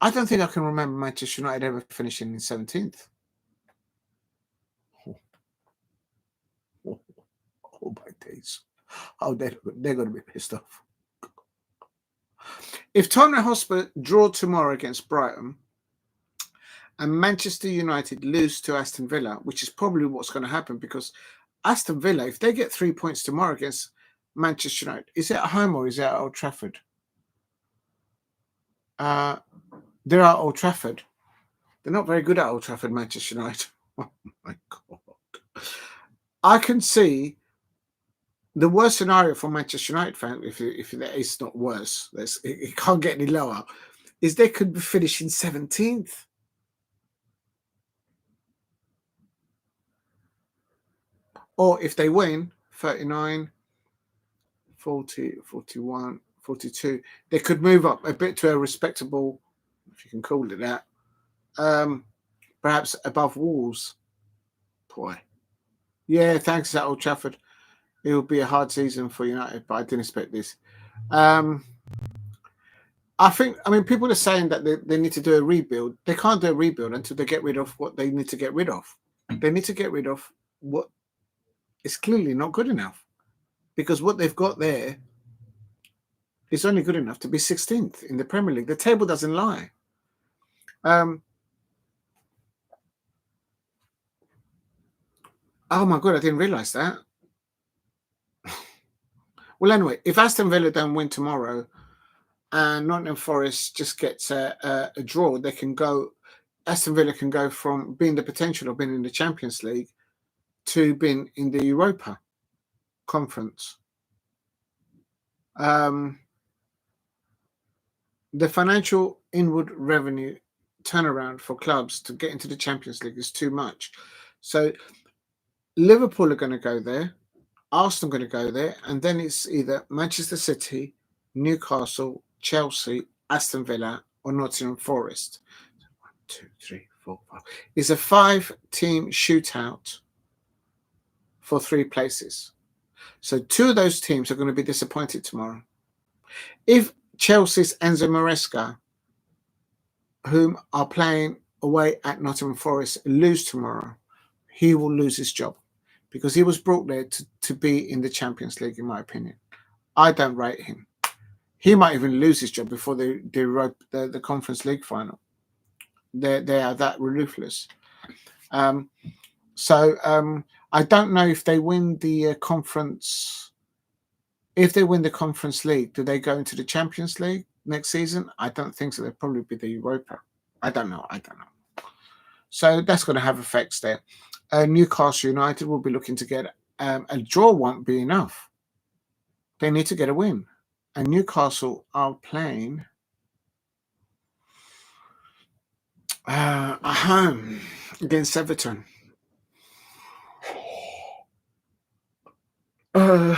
I don't think I can remember Manchester United ever finishing in 17th. Oh, my days. Oh, they're going to be pissed off. If Tottenham Hotspur draw tomorrow against Brighton and Manchester United lose to Aston Villa, which is probably what's going to happen, because Aston Villa, if they get 3 points tomorrow against Manchester United, is it at home or is it at Old Trafford? They're at Old Trafford. They're not very good at Old Trafford, Manchester United. Oh, my God. I can see the worst scenario for Manchester United fan, if it's not worse, it can't get any lower, is they could be finishing 17th. Or if they win 39, 40, 41, 42, they could move up a bit to a respectable, if you can call it that, perhaps above Wolves. Boy. Yeah, thanks at Old Trafford. It will be a hard season for United, but I didn't expect this. I mean, people are saying that they need to do a rebuild. They can't do a rebuild until they get rid of what they need to get rid of. They need to get rid of what is clearly not good enough, because what they've got there is only good enough to be 16th in the Premier League. The table doesn't lie. Oh my God, I didn't realise that. Well, anyway, if Aston Villa don't win tomorrow and Nottingham Forest just gets a draw, they can go. Aston Villa can go from being the potential of being in the Champions League to being in the Europa Conference. The financial inward revenue turnaround for clubs to get into the Champions League is too much. So Liverpool are going to go there, Arsenal are going to go there, and then it's either Manchester City, Newcastle, Chelsea, Aston Villa, or Nottingham Forest. 1, 2, 3, 4, 5. It's a 5-team shootout for 3 places. So 2 of those teams are going to be disappointed tomorrow. If Chelsea's Enzo Maresca, whom are playing away at Nottingham Forest, lose tomorrow, he will lose his job, because he was brought there to be in the Champions League, in my opinion. I don't rate him. He might even lose his job before the Conference League final. They are that ruthless. So I don't know if they win the conference. If they win the Conference League, do they go into the Champions League next season? I don't think so. They'll probably be the Europa. I don't know. So that's going to have effects there. Newcastle United will be looking to get a draw. Won't be enough. They need to get a win. And Newcastle are playing at home against Everton. Who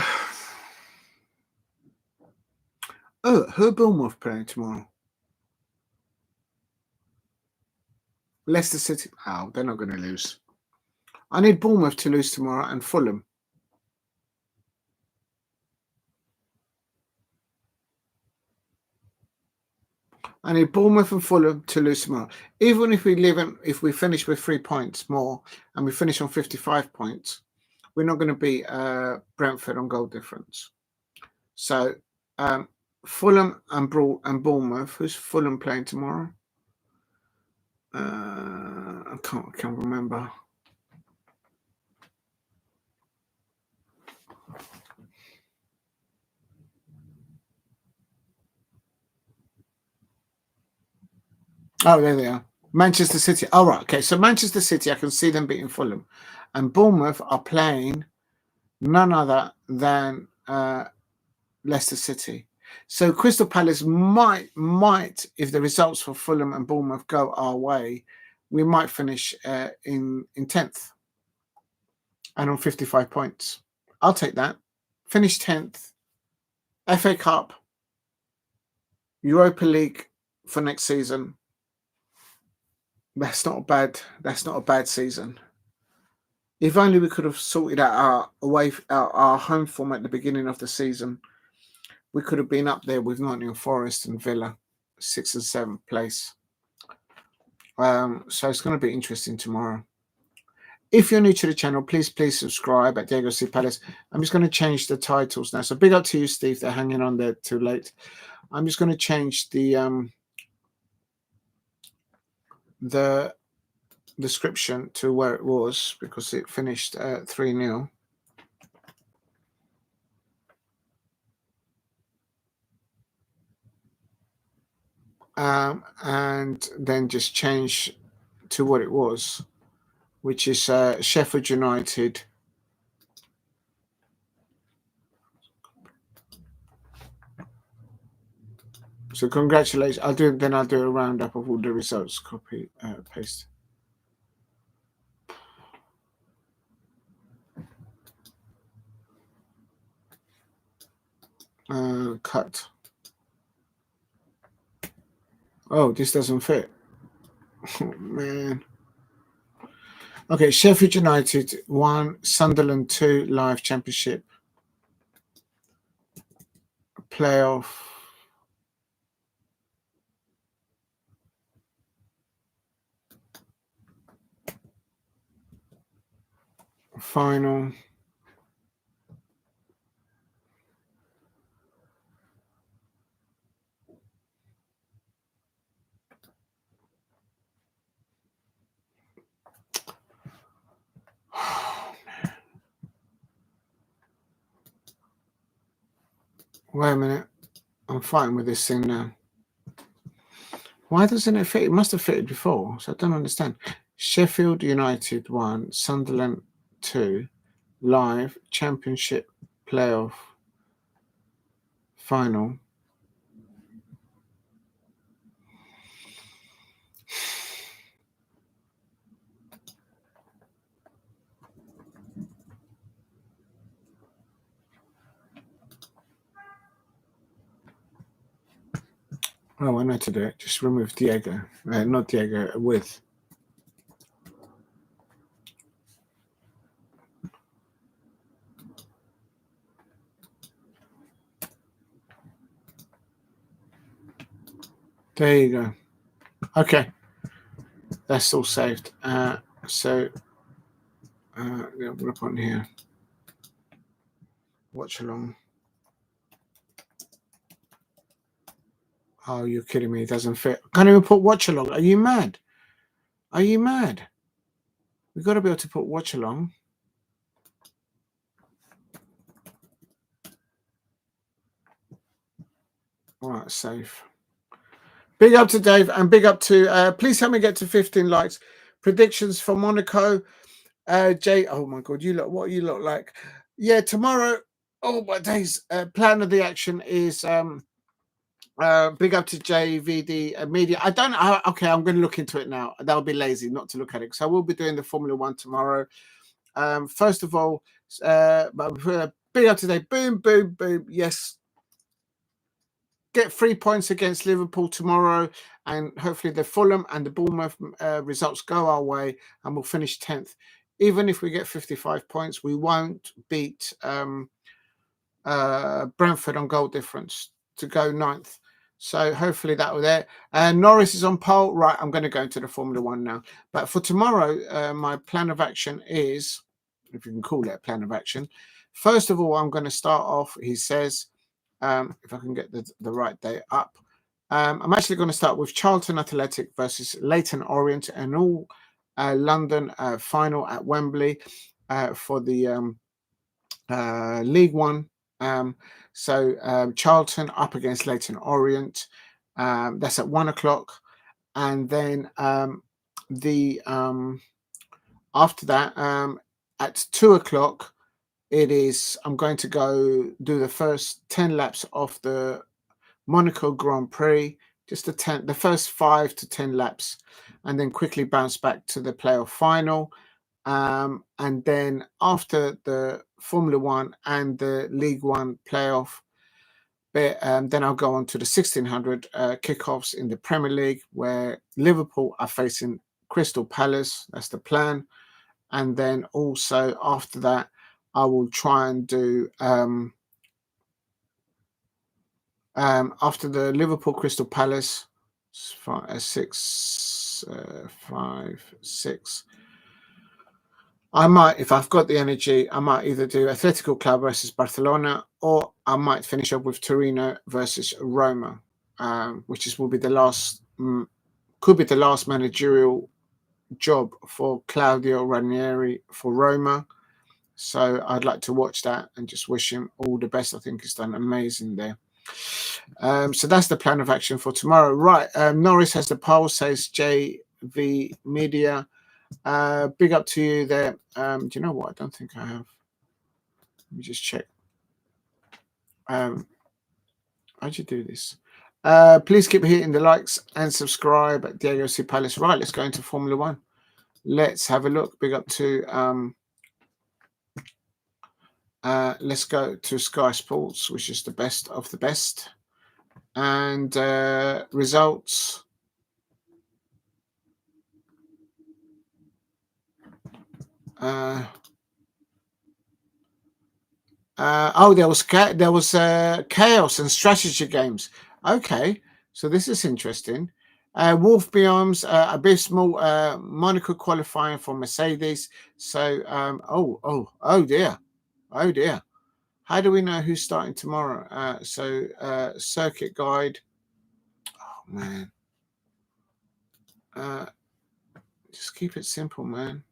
are Bournemouth playing tomorrow? Leicester City. Oh, they're not going to lose. I need Bournemouth to lose tomorrow and Fulham. I need Bournemouth and Fulham to lose tomorrow. Even if we finish with 3 points more and we finish on 55 points, we're not going to beat Brentford on goal difference. So Fulham and Bournemouth. Who's Fulham playing tomorrow? I can't remember. Oh, there they are. Manchester City. Oh, right. Okay. So Manchester City, I can see them beating Fulham. And Bournemouth are playing none other than Leicester City. So Crystal Palace might, if the results for Fulham and Bournemouth go our way, we might finish in 10th and on 55 points. I'll take that. Finish 10th. FA Cup, Europa League for next season. That's not a bad season. If only we could have sorted out our home form at the beginning of the season, we could have been up there with Nottingham Forest and Villa, 6th and 7th place. So it's going to be interesting tomorrow. If you're new to the channel, please subscribe at Diego C. Palace. I'm just going to change the titles now. So big up to you, Steve. They're hanging on there too late. I'm just going to change the description to where it was because it finished 3-0. And then just change to what it was, which is Sheffield United. So congratulations. I'll do a roundup of all the results. Copy, paste. Cut. Oh, this doesn't fit. Oh, man. Okay, Sheffield United 1, Sunderland 2, live championship playoff. Final. Wait a minute. I'm fighting with this thing now. Why doesn't it fit? It must have fitted before, so I don't understand. Sheffield United 1, Sunderland 2, live championship playoff final. Oh, I know to do it. Just remove Diego. Not Diego, with. There you go. Okay. That's all saved. So, we'll put on here. Watch along. Oh, you're kidding me. It doesn't fit. I can't even put watch along. Are you mad? Are you mad? We've got to be able to put watch along. All right, safe. Big up to Dave and big up to, please help me get to 15 likes. Predictions for Monaco. Jay, oh my God, you look, what you look like. Yeah, tomorrow, oh my days, plan of the action is, big up to JVD Media. I don't know. Okay, I'm going to look into it now. That'll be lazy not to look at it. So I will be doing the Formula One tomorrow. First of all, big up today. Boom, boom, boom. Yes. Get 3 points against Liverpool tomorrow, and hopefully the Fulham and the Bournemouth results go our way, and we'll finish 10th. Even if we get 55 points, we won't beat Brentford on goal difference to go 9th. So hopefully that will there. Norris is on pole. Right, I'm going to go into the Formula One now. But for tomorrow, my plan of action is, if you can call it a plan of action, first of all, I'm going to start off, he says, if I can get the right day up. I'm actually going to start with Charlton Athletic versus Leyton Orient, an all London final at Wembley for the League One. So Charlton up against Leyton Orient. That's at 1 o'clock. And then after that, at 2 o'clock, I'm going to go do the first 10 laps of the Monaco Grand Prix, just the first 5 to 10 laps, and then quickly bounce back to the playoff final. And then after the Formula One and the League One playoff bit, then I'll go on to the 1600 kickoffs in the Premier League, where Liverpool are facing Crystal Palace. That's the plan. And then also after that, I will try and do after the Liverpool Crystal Palace 6 that's 5, 6. I might, if I've got the energy, I might either do Atletico Club versus Barcelona, or I might finish up with Torino versus Roma, which will be the last, could be the last managerial job for Claudio Ranieri for Roma. So I'd like to watch that and just wish him all the best. I think he's done amazing there. So that's the plan of action for tomorrow. Right, Norris has the poll, says JV Media. Big up to you there. Do you know what? I don't think I have. Let me just check. How'd you do this? Please keep hitting the likes and subscribe at Diego C. Palace. Right, let's go into Formula One. Let's have a look. Big up to let's go to Sky Sports, which is the best of the best. And results. Oh, there was chaos and strategy games. Okay, so this is interesting. Wolf Beyond's abysmal Monaco qualifying for Mercedes. So, oh dear. How do we know who's starting tomorrow? Circuit guide. Oh man. Just keep it simple, man.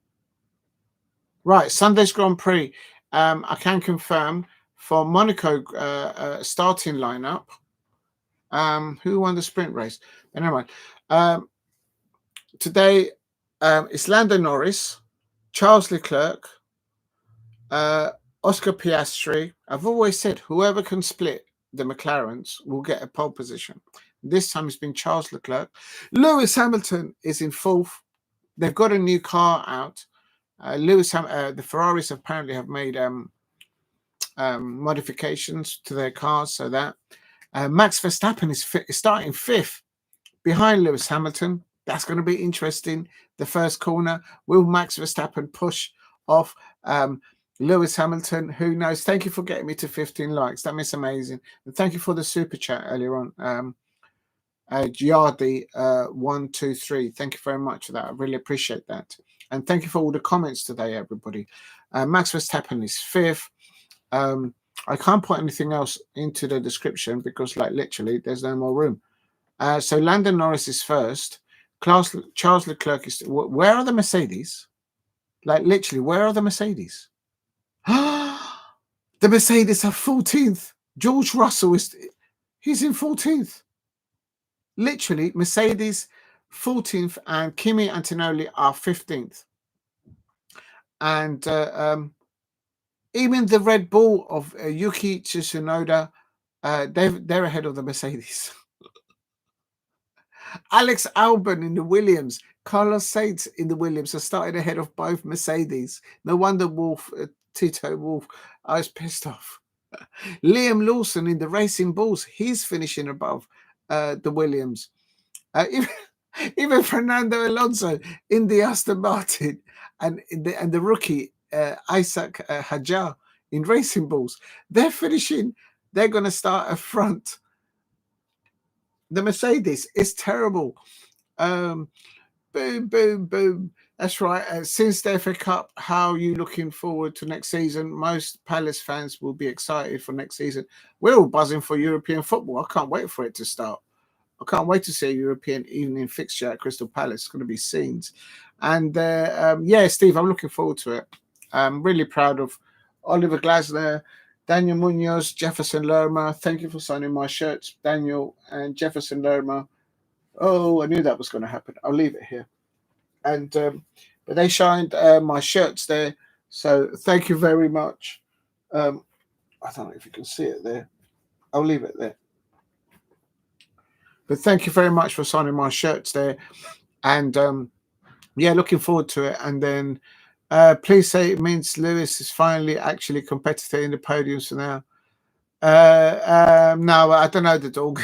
Right, Sunday's Grand Prix. I can confirm for Monaco starting lineup. Who won the sprint race? But never mind. Today, it's Lando Norris, Charles Leclerc, Oscar Piastri. I've always said whoever can split the McLarens will get a pole position. This time it's been Charles Leclerc. Lewis Hamilton is in fourth. They've got a new car out. The Ferraris apparently have made modifications to their cars, so that Max Verstappen is starting fifth behind Lewis Hamilton. That's going to be interesting. The first corner, will Max Verstappen push off Lewis Hamilton? Who knows? Thank you for getting me to 15 likes. That means amazing. And thank you for the super chat earlier on. Giardi 123. Thank you very much for that. I really appreciate that. And thank you for all the comments today, everybody. Max Verstappen is fifth. I can't put anything else into the description because, like, literally, there's no more room. So Lando Norris is first. Charles Leclerc is... Where are the Mercedes? Like, literally, where are the Mercedes? The Mercedes are 14th. George Russell he's in 14th. Literally, Mercedes 14th and Kimi Antonelli are 15th. And even the Red Bull of Yuki Tsunoda, they're ahead of the Mercedes. Alex Albon in the Williams, Carlos Sainz in the Williams are starting ahead of both Mercedes. No wonder Tito Wolff, I was pissed off. Liam Lawson in the Racing Bulls, he's finishing above the Williams. Even Fernando Alonso in the Aston Martin and the rookie Isaac Hadjar in Racing Bulls, they're finishing. They're going to start a front. The Mercedes is terrible. Boom, boom, boom. That's right. Since the FA Cup, how are you looking forward to next season? Most Palace fans will be excited for next season. We're all buzzing for European football. I can't wait for it to start. I can't wait to see a European evening fixture at Crystal Palace. It's going to be scenes. And yeah, Steve, I'm looking forward to it. I'm really proud of Oliver Glasner, Daniel Munoz, Jefferson Lerma. Thank you for signing my shirts, Daniel and Jefferson Lerma. Oh, I knew that was going to happen. I'll leave it here. And but they signed my shirts there. So thank you very much. I don't know if you can see it there. I'll leave it there. But thank you very much for signing my shirts there. And yeah, looking forward to it. And then please say it means Lewis is finally actually competitive in the podiums for now. No, I don't know the dog.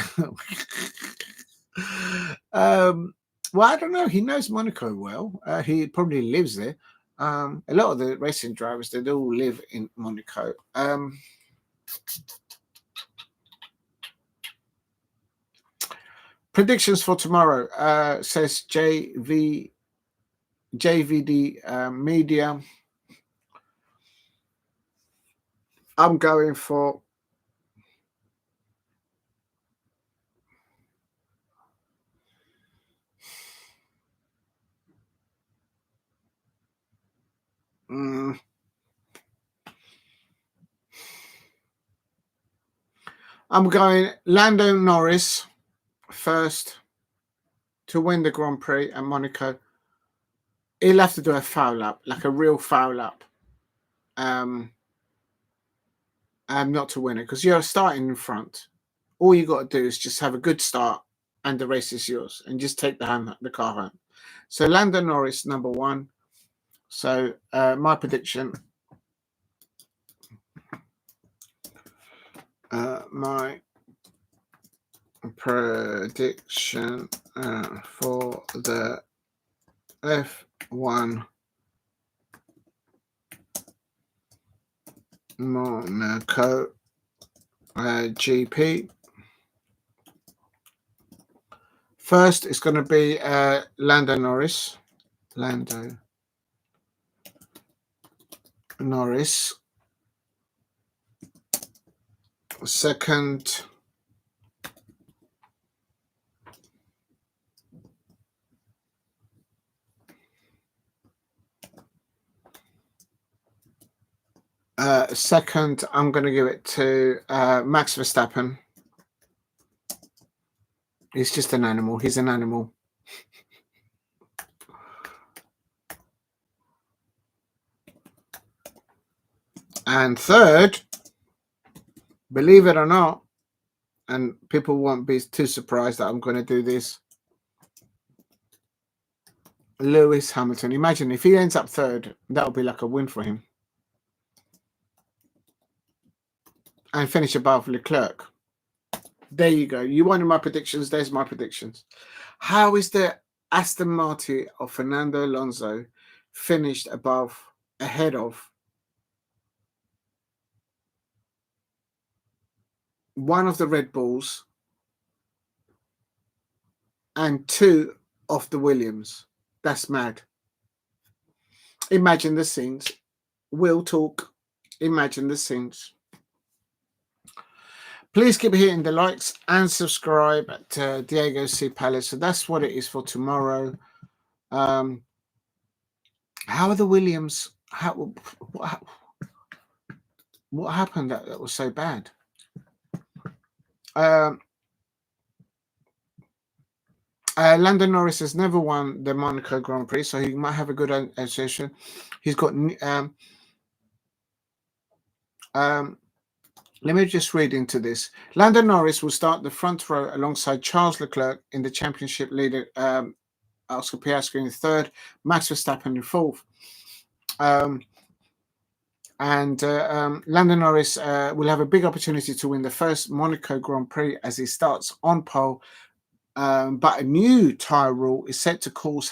Well, I don't know. He knows Monaco well. He probably lives there. A lot of the racing drivers, they all live in Monaco. Predictions for tomorrow, says JVD Media. I'm going for I'm going Lando Norris first to win the Grand Prix at Monaco. He'll have to do a foul up, like a real foul up, not to win it, because you're starting in front. All you got to do is just have a good start, and the race is yours, and just take the car home. So Lando Norris, number one. So my prediction. My prediction for the F1 Monaco GP. First, it's going to be Lando Norris. Lando Norris. Second, I'm going to give it to Max Verstappen. He's just an animal. He's an animal. And third, believe it or not, and people won't be too surprised that I'm going to do this, Lewis Hamilton. Imagine if he ends up third, that would be like a win for him. And finish above Leclerc. There you go. You wanted my predictions. There's my predictions. How is the Aston Martin of Fernando Alonso finished ahead of one of the Red Bulls and two of the Williams? That's mad. Imagine the scenes. We'll talk. Imagine the scenes. Please keep hitting the likes and subscribe to Diego C. Palace. So that's what it is for tomorrow. How are the Williams? What happened that was so bad? Lando Norris has never won the Monaco Grand Prix, so he might have a good association. He's got let me just read into this. Lando Norris will start the front row alongside Charles Leclerc in the championship leader, Oscar Piastri in third, Max Verstappen in fourth. Lando Norris will have a big opportunity to win the first Monaco Grand Prix as he starts on pole. But a new tyre rule is set to cause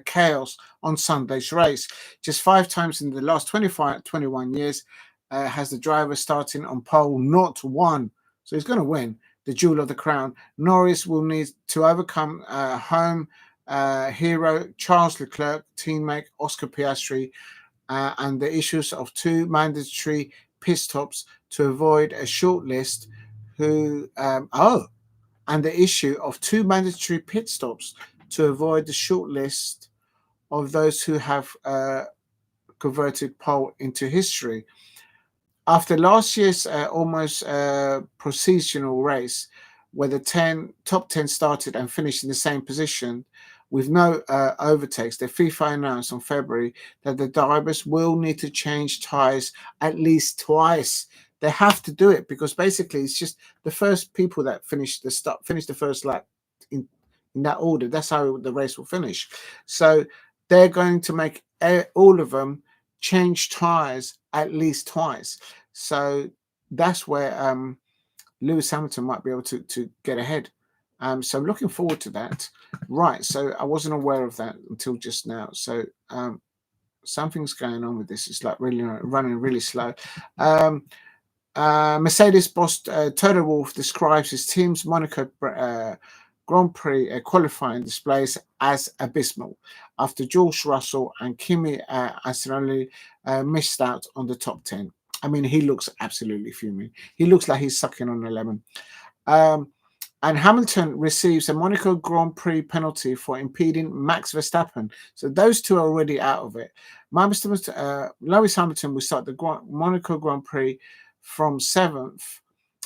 chaos on Sunday's race. Just 5 times in the last 21 years has the driver starting on pole not won. So he's going to win the jewel of the crown. Norris will need to overcome home hero Charles Leclerc, teammate Oscar Piastri, and the issues of 2 mandatory pit stops to avoid a short list. And the issue of 2 mandatory pit stops to avoid the short list of those who have converted pole into history. After last year's almost processional race, where the top 10 started and finished in the same position with no overtakes, the FIFA announced on February that the drivers will need to change tyres at least twice. They have to do it because basically it's just the first people that finish the first lap in that order. That's how the race will finish. So they're going to make all of them change tyres at least twice. So that's where Lewis Hamilton might be able to get ahead. So I'm looking forward to that. Right. So I wasn't aware of that until just now. So something's going on with this. It's like really running really slow. Mercedes boss Toto Wolff describes his team's Monaco Grand Prix qualifying displays as abysmal after George Russell and Kimi Antonelli missed out on the top 10. I mean, he looks absolutely fuming. He looks like he's sucking on a lemon. And Hamilton receives a Monaco Grand Prix penalty for impeding Max Verstappen. So those two are already out of it. Lewis Hamilton will start the Monaco Grand Prix from 7th.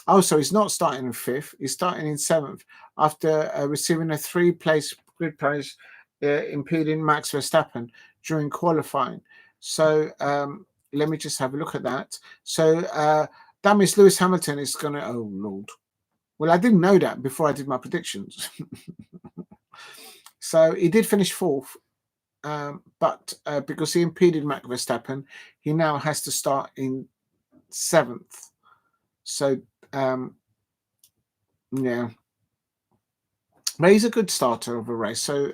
Oh, so he's not starting in 5th. He's starting in 7th after receiving a 3-place grid place impeding Max Verstappen during qualifying. So let me just have a look at that. So that means Lewis Hamilton is going to... Oh, Lord. Well, I didn't know that before I did my predictions. So he did finish 4th. But because he impeded Max Verstappen, he now has to start in 7th. So, yeah. But he's a good starter of a race. So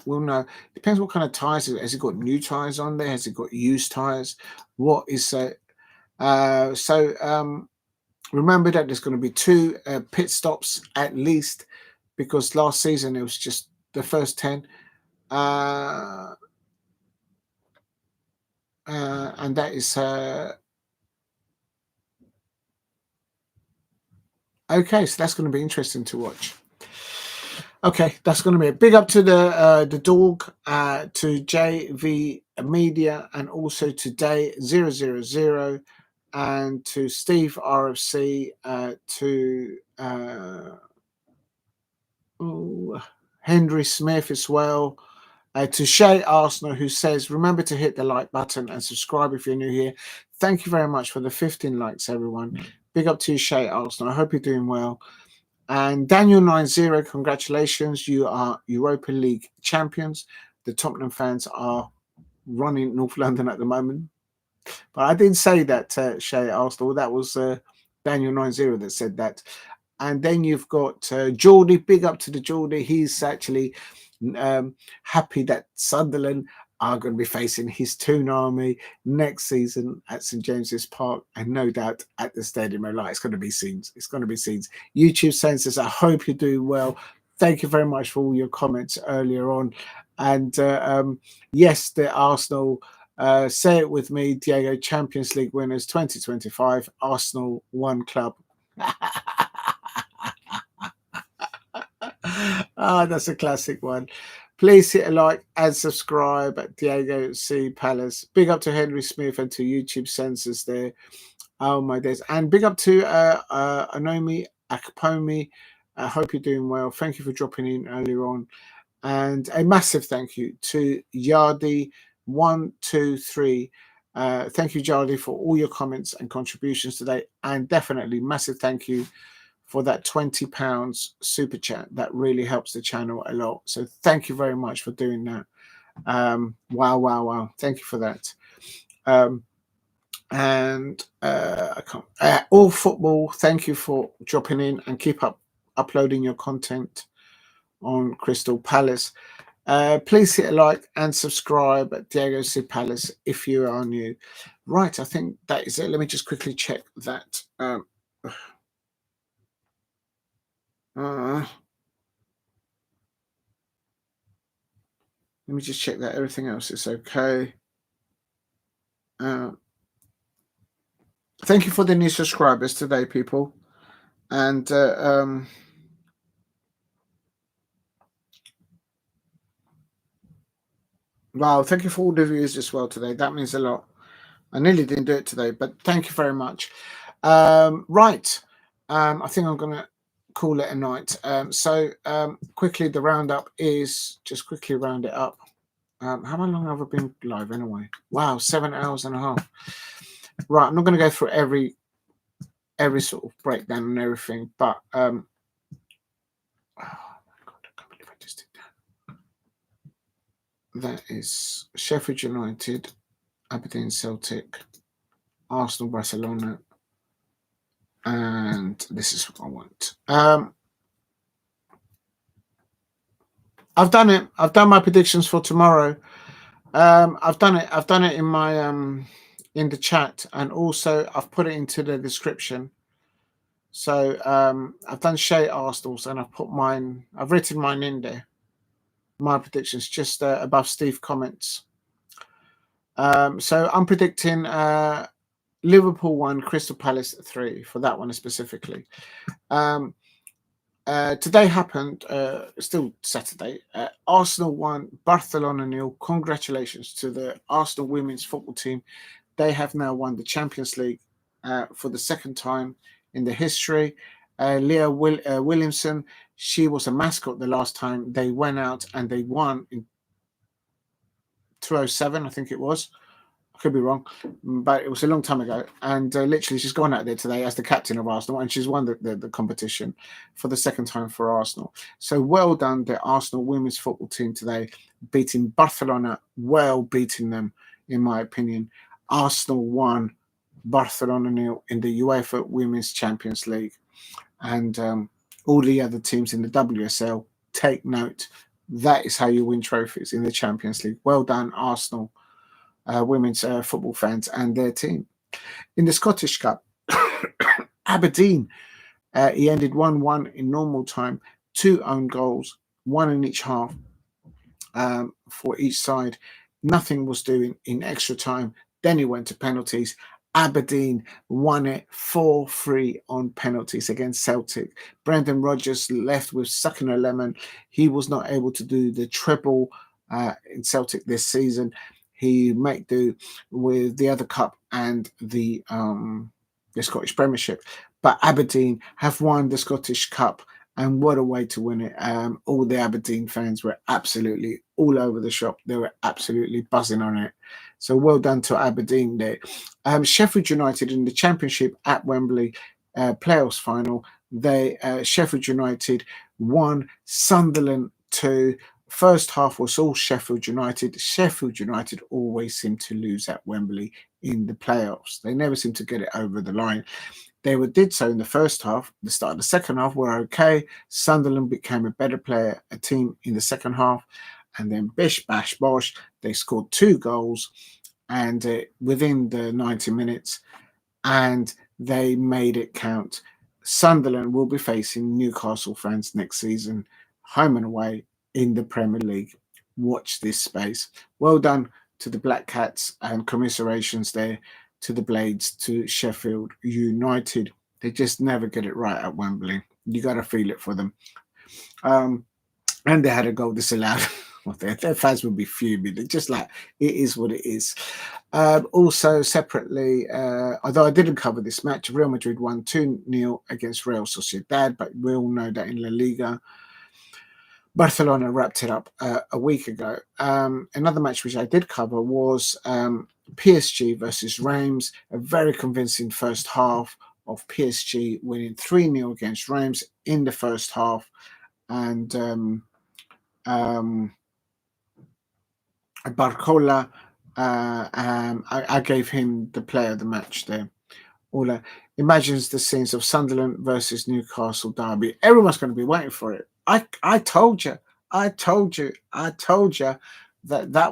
we'll know. Depends what kind of tyres. Has he got new tyres on there? Has he got used tyres? What is remember that there's going to be 2 pit stops at least, because last season it was just the first 10. And that is okay, so that's going to be interesting to watch. Okay, that's going to be a big up to the dog, to JV Media, and also to Day 000, and to Steve RFC, to Henry Smith as well, to Shay Arsenal, who says, remember to hit the like button and subscribe if you're new here. Thank you very much for the 15 likes, everyone. Big up to you, Shay Arsenal. I hope you're doing well. And Daniel90, congratulations. You are Europa League champions. The Tottenham fans are running North London at the moment. But I didn't say that, Shay Arsenal. That was Daniel90 that said that. And then you've got Geordie. Big up to the Geordie. He's actually happy that Sunderland are going to be facing his Toon Army next season at St James's Park, and no doubt at the Stadium of Light. It's going to be scenes. It's going to be scenes. YouTube Senses, I hope you're doing well. Thank you very much for all your comments earlier on. And yes, the Arsenal, say it with me, Diego, Champions League winners 2025, Arsenal one club. That's a classic one. Please hit a like and subscribe at Diego C. Palace. Big up to Henry Smith and to YouTube Censors there. Oh my days. And big up to Anomi Akpomi. I hope you're doing well. Thank you for dropping in earlier on. And a massive thank you to Yardi123. Thank you, Yardi, for all your comments and contributions today. And definitely massive thank you for that £20 super chat. That really helps the channel a lot. So thank you very much for doing that. Wow. Thank you for that. All Football, thank you for dropping in, and keep uploading your content on Crystal Palace. Please hit a like and subscribe at Diego C. Palace if you are new. Right, I think that is it. Let me just quickly check that. Let me just check that everything else is okay. Thank you for the new subscribers today, people. And wow, thank you for all the views as well today. That means a lot. I nearly didn't do it today, but thank you very much. Right. I think I'm going to call it a night. Quickly, the roundup is, just quickly round it up. How long have I been live anyway? Wow, 7 hours and a half. Right, I'm not going to go through every sort of breakdown and everything, but oh my God, I can't believe I just did that. That is Sheffield United, Aberdeen, Celtic, Arsenal, Barcelona, and this is what I want. I've done it. I've done my predictions for tomorrow. I've done it. I've done it in my in the chat, and also I've put it into the description. So I've done Shay Arsenal's and I've written mine in there. My predictions just above Steve comments. So I'm predicting Liverpool 1, Crystal Palace 3 for that one specifically. Today happened, still Saturday. Arsenal 1, Barcelona 0. Congratulations to the Arsenal women's football team. They have now won the Champions League for the second time in the history. Leah Williamson, she was a mascot the last time they went out and they won in 2007, I think it was. I could be wrong, but it was a long time ago. And literally, she's gone out there today as the captain of Arsenal, and she's won the competition for the second time for Arsenal. So well done, the Arsenal women's football team today, beating Barcelona, well beating them, in my opinion. Arsenal won, Barcelona 0 in the UEFA Women's Champions League. And all the other teams in the WSL, take note. That is how you win trophies in the Champions League. Well done, Arsenal. Women's football fans and their team. In the Scottish Cup, Aberdeen, he ended 1-1 in normal time, 2 own goals, 1 in each half for each side. Nothing was doing in extra time. Then he went to penalties. Aberdeen won it 4-3 on penalties against Celtic. Brendan Rodgers left with sucking a lemon. He was not able to do the treble in Celtic this season. He made do with the other cup and the Scottish Premiership. But Aberdeen have won the Scottish Cup, and what a way to win it. All the Aberdeen fans were absolutely all over the shop. They were absolutely buzzing on it. So well done to Aberdeen there. Sheffield United in the Championship at Wembley playoffs final. Sheffield United won, Sunderland 2. First half was all Sheffield United. Sheffield United always seem to lose at Wembley in the playoffs. They never seem to get it over the line. They did so in the first half. The start of the second half were okay. Sunderland became a better team in the second half. And then bish, bash, bosh, they scored 2 goals and within the 90 minutes, and they made it count. Sunderland will be facing Newcastle fans next season, home and away, in the Premier League. Watch this space. Well done to the Black Cats, and commiserations there to the Blades, to Sheffield United. They just never get it right at Wembley. You got to feel it for them. And they had a goal disallowed. Their fans would be fuming. They're just like, it is what it is. Also, separately, although I didn't cover this match, Real Madrid won 2-0 against Real Sociedad, but we all know that in La Liga, Barcelona wrapped it up a week ago. Another match which I did cover was PSG versus REIMS, a very convincing first half of PSG winning 3-0 against REIMS in the first half. And Barcola, I gave him the player of the match there. Ola imagines the scenes of Sunderland versus Newcastle derby. Everyone's going to be waiting for it. I told you that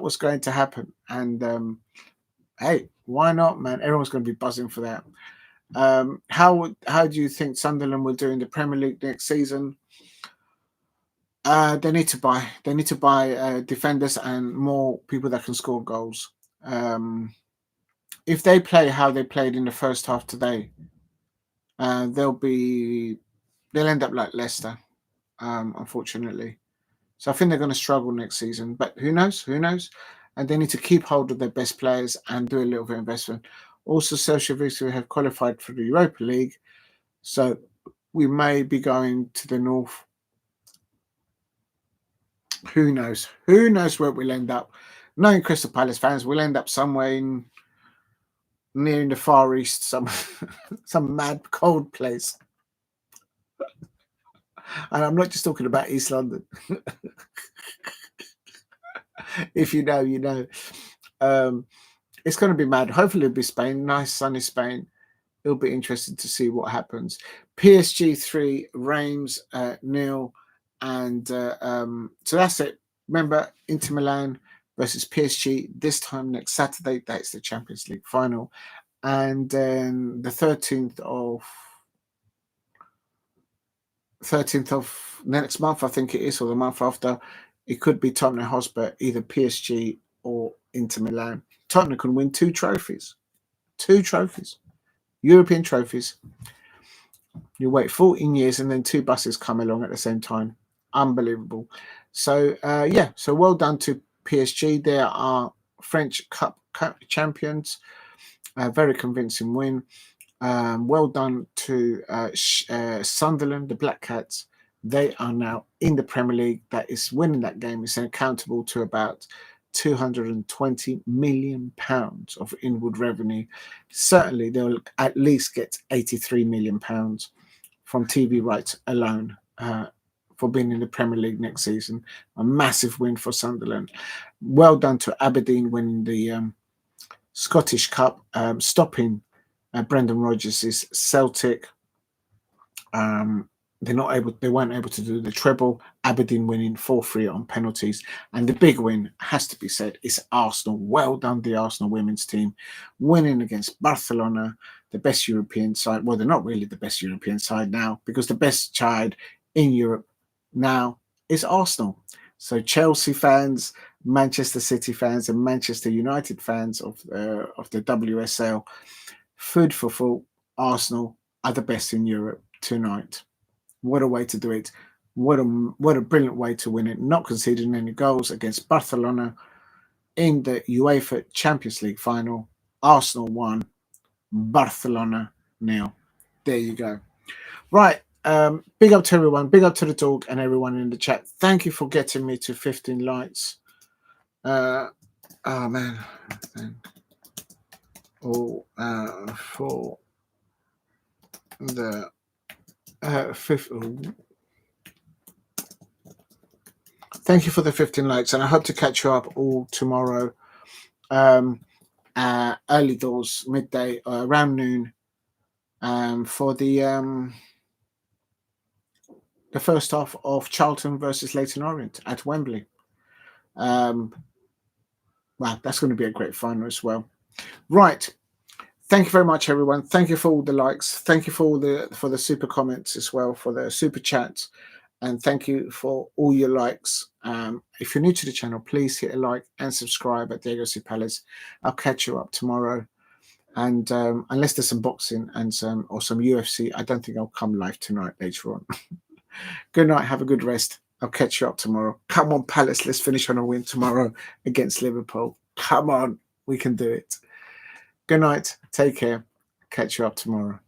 was going to happen. And hey, why not, man? Everyone's going to be buzzing for that. How do you think Sunderland will do in the Premier League next season? They need to buy defenders and more people that can score goals. If they play how they played in the first half today, they'll end up like Leicester, unfortunately. So I think they're going to struggle next season, but who knows? And they need to keep hold of their best players and do a little bit of investment. Also, Celtic have qualified for the Europa League, so we may be going to the north. Who knows? Who knows where we'll end up? Knowing Crystal Palace fans, we'll end up somewhere near in the Far East, some mad cold place. And I'm not just talking about East London. If you know, you know. It's going to be mad. Hopefully it'll be Spain. Nice, sunny Spain. It'll be interesting to see what happens. PSG 3, REIMS 0. And so that's it. Remember, Inter Milan versus PSG this time next Saturday. That's the Champions League final. And then the 13th of 13th of next month, I think it is, or the month after. It could be Tottenham Hotspur, either PSG or Inter Milan. Tottenham can win 2 trophies. 2 trophies. European trophies. You wait 14 years and then 2 buses come along at the same time. Unbelievable. So, yeah, so well done to PSG. They are French Cup champions. A very convincing win. Well done to Sunderland, the Black Cats. They are now in the Premier League. That is winning that game is accountable to about £220 million of inward revenue. Certainly, they'll at least get £83 million from TV rights alone for being in the Premier League next season. A massive win for Sunderland. Well done to Aberdeen winning the Scottish Cup, stopping Brendan Rodgers' Celtic. They weren't able to do the treble. Aberdeen winning 4-3 on penalties. And the big win, has to be said, is Arsenal. Well done, the Arsenal women's team, winning against Barcelona, the best European side. Well, they're not really the best European side now, because the best side in Europe now is Arsenal. So Chelsea fans, Manchester City fans, and Manchester United fans of the WSL, food for thought. Arsenal are the best in Europe tonight. What a way to do it. What a brilliant way to win it. Not conceding any goals against Barcelona in the UEFA Champions League final. Arsenal 1, Barcelona 0. There you go. Right. Big up to everyone. Big up to the dog and everyone in the chat. Thank you for getting me to 15 likes. Oh, man. Oh, for the fifth. Thank you for the 15 likes, and I hope to catch you up all tomorrow. Early doors, midday, around noon, for the first half of Charlton versus Leyton Orient at Wembley. Wow, that's going to be a great final as well. Right. Thank you very much, everyone. Thank you for all the likes. Thank you for the super comments as well, for the super chats, and thank you for all your likes. If you're new to the channel, please hit a like and subscribe at Diego C. Palace. I'll catch you up tomorrow, and unless there's some boxing and some UFC, I don't think I'll come live tonight later on. Good night. Have a good rest. I'll catch you up tomorrow. Come on, Palace. Let's finish on a win tomorrow against Liverpool. Come on. We can do it. Good night. Take care. Catch you up tomorrow.